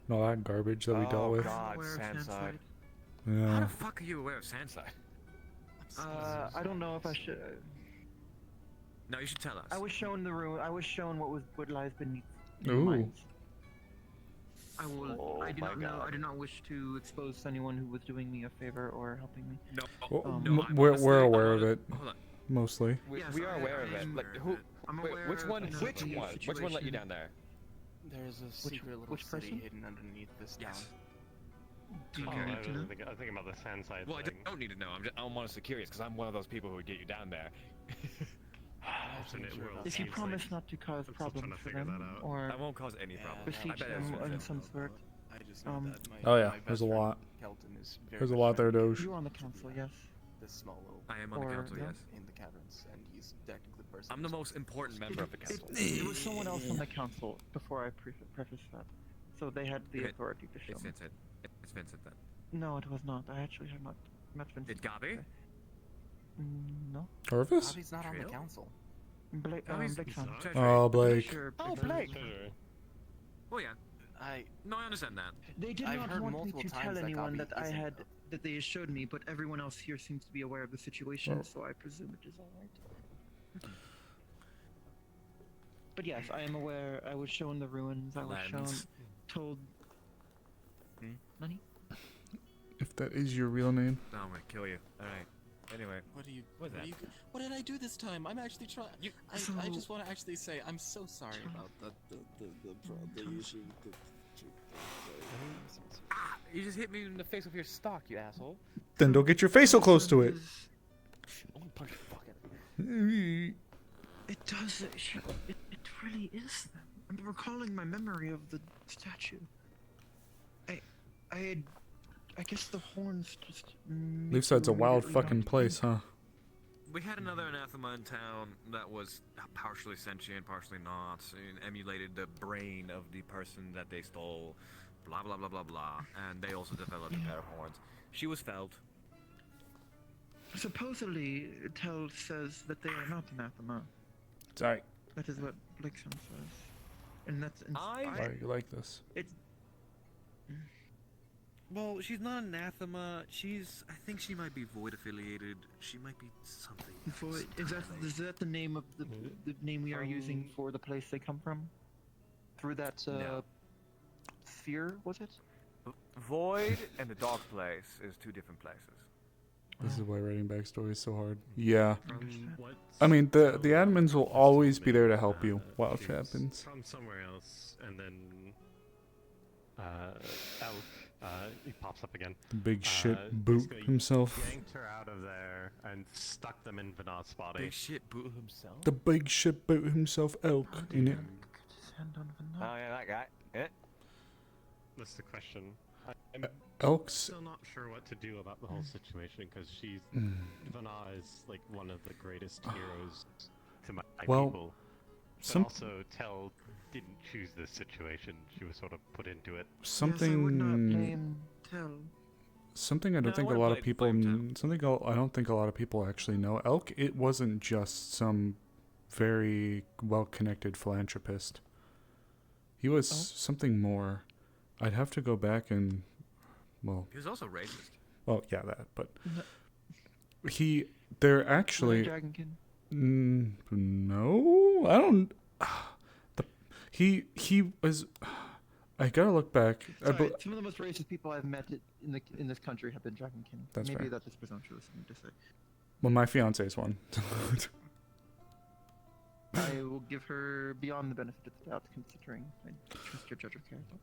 and all that garbage that we dealt with. God, Sandside. How Yeah. the fuck are you aware of Sandside? I don't know if I should. No, you should tell us. I was shown the ruin. I was shown what lies beneath the Ooh. mines. I will. Oh I do my not know. God. I do not wish to expose anyone who was doing me a favor or helping me. No, Well, no, I'm we're honestly- aware I'm of it, hold on. mostly. We Yes, are aware of I it. am Like, aware who? of it. I'm Wait, aware which one? of Which the one? Which one let you situation. down there? There's a secret little which city person? hidden underneath this town. Yes. Do you Oh, need I to know? was thinking about the Sandside Well, I thing. don't need to know. I'm honestly curious because I'm one of those people who would get you down there. Alternate world If you seems promise like- not to cause I'm still trying problems to for figure them, that out. or I won't cause any problems. besiege I bet it's them in Vincent. some sort. I just know that Oh yeah, my there's a best friend, lot. Kelton, is very There's a good lot there, friend Doge. You're on the council, yes. This small little I am on the Or council, no? yes. in the caverns, and he's technically the person. I'm the most important member of the council. It was someone else on the council before I prefaced that, so they had the It- authority to show It's me. Vincent. It's Vincent then. No, it was not. I actually have not met Vincent. It's Gabi? No. Orvis? Bobby's not on the Real? council. Blake, he's- Blake's on. Treasury. Oh, Blake. Sure, Oh, Blake's on. Blake. Oh yeah. No, I understand that. They did I've not heard want me multiple to times tell that anyone Gabi that I isn't, had that they showed me, but everyone else here seems to be aware of the situation, Oh. so I presume it is all right. But yes, I am aware. I was shown the ruins. I was shown, Lens. told. Money. If that is your real name. No, I'm gonna kill you. All right. Anyway. What do you? What's that? What did I do this time? I'm actually trying. I So- just want to actually say I'm so sorry about the issue. Ah! You just hit me in the face with your stock, you asshole. Then don't get your face so close to it. I'm gonna punch the fuck out of you. It does. It really is them. I'm recalling my memory of the statue. I guess the horns just. Leafside's a wild fucking place, huh? We had another anathema in town that was partially sentient, partially not, and emulated the brain of the person that they stole. Blah blah blah blah blah. And they also developed a pair of horns. She was felled. Supposedly, Tel says that they are not anathema. Sorry. That is what Blixen says, and that's. Why are you like this? It's. Well, she's not anathema. I think she might be void affiliated. She might be something. Void. Is that the name of the name we are using for the place they come from? Through that No. sphere, was it? Void and the dog place is two different places. This is why writing backstory is so hard. Yeah. What? I mean, the admins will always be there to help you while shit happens. From somewhere else, and then Elf He pops up again. The big shit boot Basically himself. yanked her out of there and stuck them in Vinod's body. Big shit boot himself. The big shit boot himself, Elk, in it. Oh yeah, that guy. Yeah. That's the question. I'm Elk's still not sure what to do about the whole situation because she's Mm. Vana is like one of the greatest heroes to my Well, people. But some- also Tell didn't choose this situation. She was sort of put into it. Something. Something I don't No, I think a would've lot of played people. Flametown. Something I don't think a lot of people actually know. Elk. It wasn't just some very well-connected philanthropist. He was something more. I'd have to go back and, well. He was also racist. Well, yeah, that. But they're actually. No, I don't. He was. I gotta look back. Sorry, some of the most racist people I've met in this country have been Dragonkin. That's Maybe fair. that is presumptuous of me to say. Well, my fiance is one. I will give her beyond the benefit of the doubt, considering I trust your judge of character.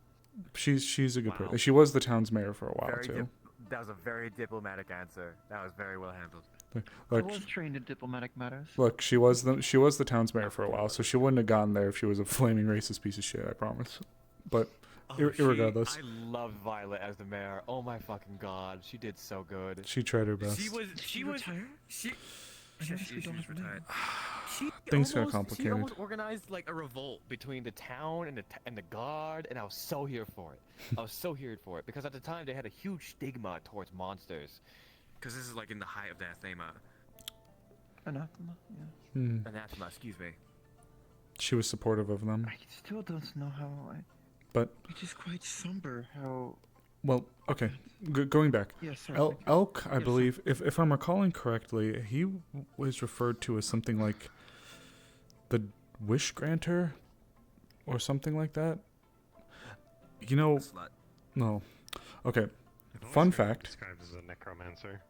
She's a good Wow. person. She was the town's mayor for a while Very too. that was a very diplomatic answer. That was very well handled. I Look, was trained in diplomatic matters. look, she was the town's mayor for a while, so she wouldn't have gotten there if she was a flaming racist piece of shit. I promise. But irregardless, I love Violet as the mayor. Oh my fucking god, she did so good. she tried her best. She was retired. Things got She complicated. almost organized like a revolt between the town and the guard, and I was so here for it. I was so here for it because at the time they had a huge stigma towards monsters. Because this is like in the height of their thema. Anathema, yeah. Anathema, excuse me. She was supportive of them. I still don't know how But it is quite somber how. well, okay, going back. Yeah, sorry, El- thank you. Elk, I Yes, believe, if I'm recalling correctly, he was referred to as something like the Wish Granter, or something like that. You know, no. Okay, fun fact. Described as a necromancer.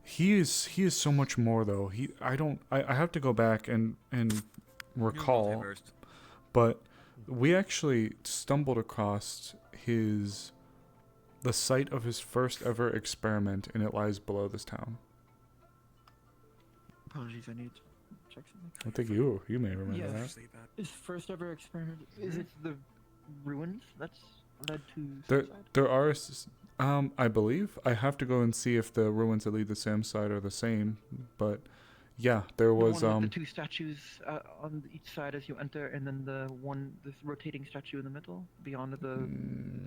He is so much more though. I have to go back and recall, multiversed. but we actually stumbled across the site of his first ever experiment, and it lies below this town. Apologies, I need to check something. I think you may remember that. His first ever experiment. Is it the ruins that's led to There suicide? there are I believe I have to go and see if the ruins that lead to Sam's side are the same, but yeah, there was the one with the two statues on each side as you enter, and then this rotating statue in the middle beyond the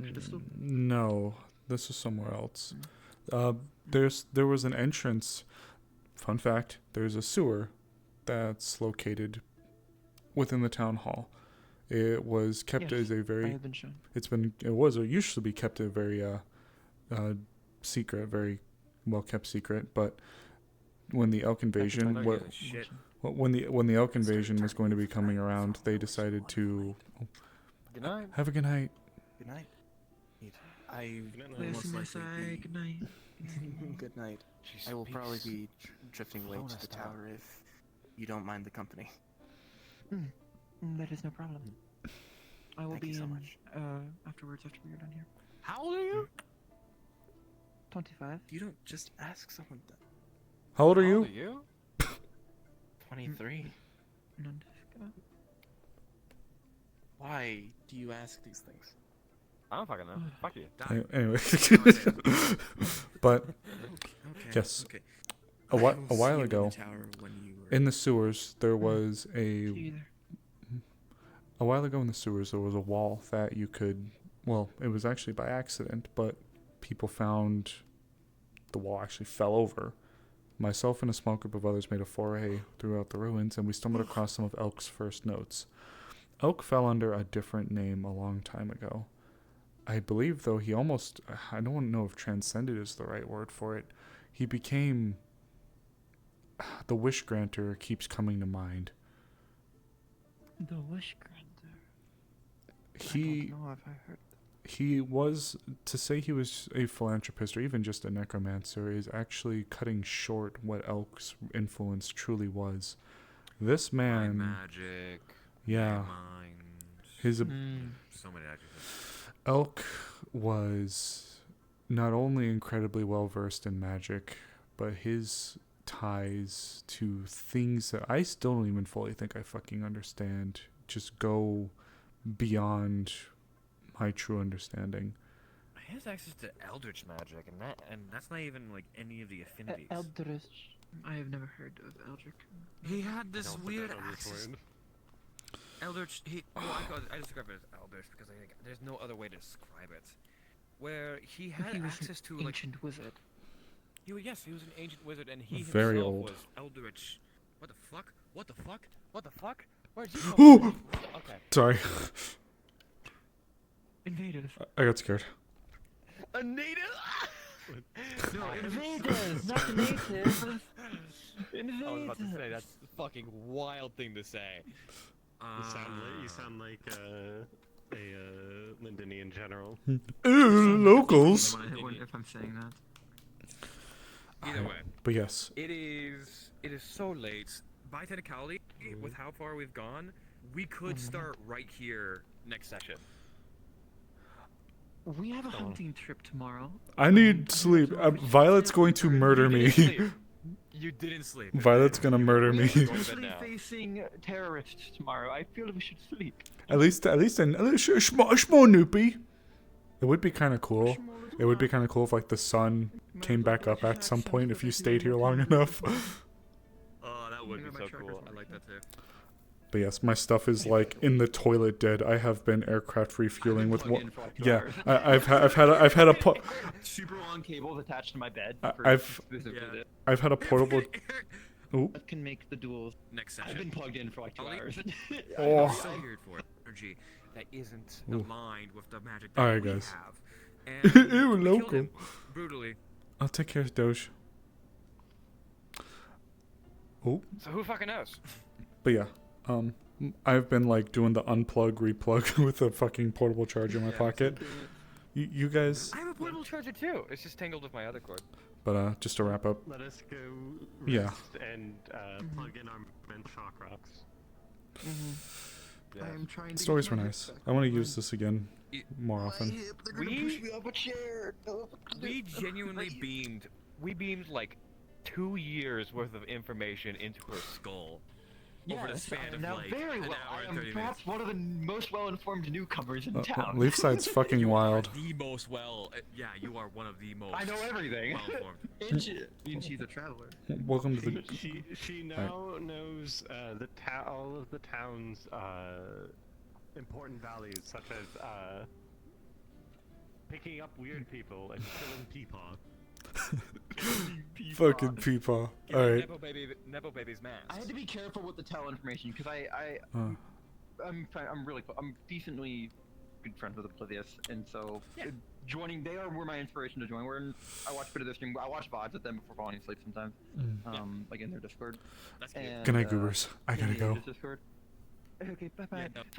pedestal. No, this is somewhere else. There was an entrance. Fun fact: there's a sewer that's located within the town hall. It was kept Yes, as a very. I have been shown. It was used to be kept a very secret, very well kept secret. But when the elk invasion, when the elk invasion was going to be coming around, they decided to. Good night. Have a good night. Good night. I Blessing most likely aside, be... good night. Good night. I will probably be drifting late to the tower if you don't mind the company. That is no problem. I will Thank be you so in much. afterwards after we are done here. How old are you? 25. You don't just ask someone that. How old are How you? old are you? 23. Why do you ask these things? I don't fucking know. Fuck you. Anyway, but yes, okay. a I will see while you in the ago, tower when you were- in the sewers, there was a while ago in the sewers there was a wall that you could. Well, it was actually by accident, but people found the wall actually fell over. Myself and a small group of others made a foray throughout the ruins, and we stumbled across some of Elk's first notes. Elk fell under a different name a long time ago. I believe, though, he almost, I don't know if transcended is the right word for it. He became, the Wish Granter keeps coming to mind. The Wish Granter. He, I don't know if I heard. he was, to say he was a philanthropist or even just a necromancer is actually cutting short what Elk's influence truly was. This man, magic. yeah, Mind. his So many adjectives. Elk was not only incredibly well versed in magic, but his ties to things that I still don't even fully think I fucking understand just go beyond my true understanding. He has access to eldritch magic, and that's not even like any of the affinities. Eldritch. I have never heard of Eldritch. He had this weird access. Eldritch. I describe it as eldritch because I think there's no other way to describe it. Where he had access to ancient wizard. He was an ancient wizard, and he Very himself old. was eldritch. What the fuck? What the fuck? What the fuck? Where'd you Ooh! come from? Okay. Sorry. Invaders. I got scared. A native? No, invaders, not natives. Invaders. I was about to say that's a fucking wild thing to say. You sound like a Lindonian general. Locals. If I'm saying that. Either way. But yes. It is so late. By technicality, with how far we've gone, we could start right here next session. We have a hunting trip tomorrow. I need sleep. Violet's going to murder me. You didn't sleep. Violet's gonna murder me. We're actually facing terrorists tomorrow. I feel we should sleep. At least small noopy. It would be kind of cool. It would be kind of cool if like the sun came back up at some point if you stayed here long enough. Oh, that would be so cool. I like that too. But yes, my stuff is like in the toilet dead. I have been aircraft refueling with one. Yeah, I've had a super long cables attached to my bed. I've had a portable. Ooh. That can make the duels. Next session. I've been plugged in for like 2 hours. Oh. I'm so weird for energy that isn't Ooh. aligned with the magic that Alright, we guys. have. And Ew, we killed local. him brutally. I'll take care of Doge. Oh. So who fucking knows? But yeah, I've been like doing the unplug, replug with a fucking portable charger in my pocket. You guys. I have a portable charger too. It's just tangled with my other cord. But just to wrap up. Let us go rest Yeah. and plug in our mental shock rocks. Yeah. I am trying to Stories were nice. I want to use this again more often. We genuinely beamed. We beamed like 2 years worth of information into her skull. Over the Yes, span of now like very an well. hour I and am 30 perhaps one of the most well-informed newcomers in town. Leafside's fucking wild. The most yeah, you are one of the most. I know everything. Well-informed. And she's a traveler. Welcome to the. She now knows all of the town's important values, such as picking up weird people and killing peepaw. Fucking peepaw. Alright. Nepo baby's mask. I had to be careful with the tell information because I'm decently good friends with Oblivious, and so joining were my inspiration to join. I watch a bit of their stream. I watch VODs with them before falling asleep sometimes. Like in their Discord. Good night, goobers. I gotta go. Discord. Okay, bye bye. Yeah, no. So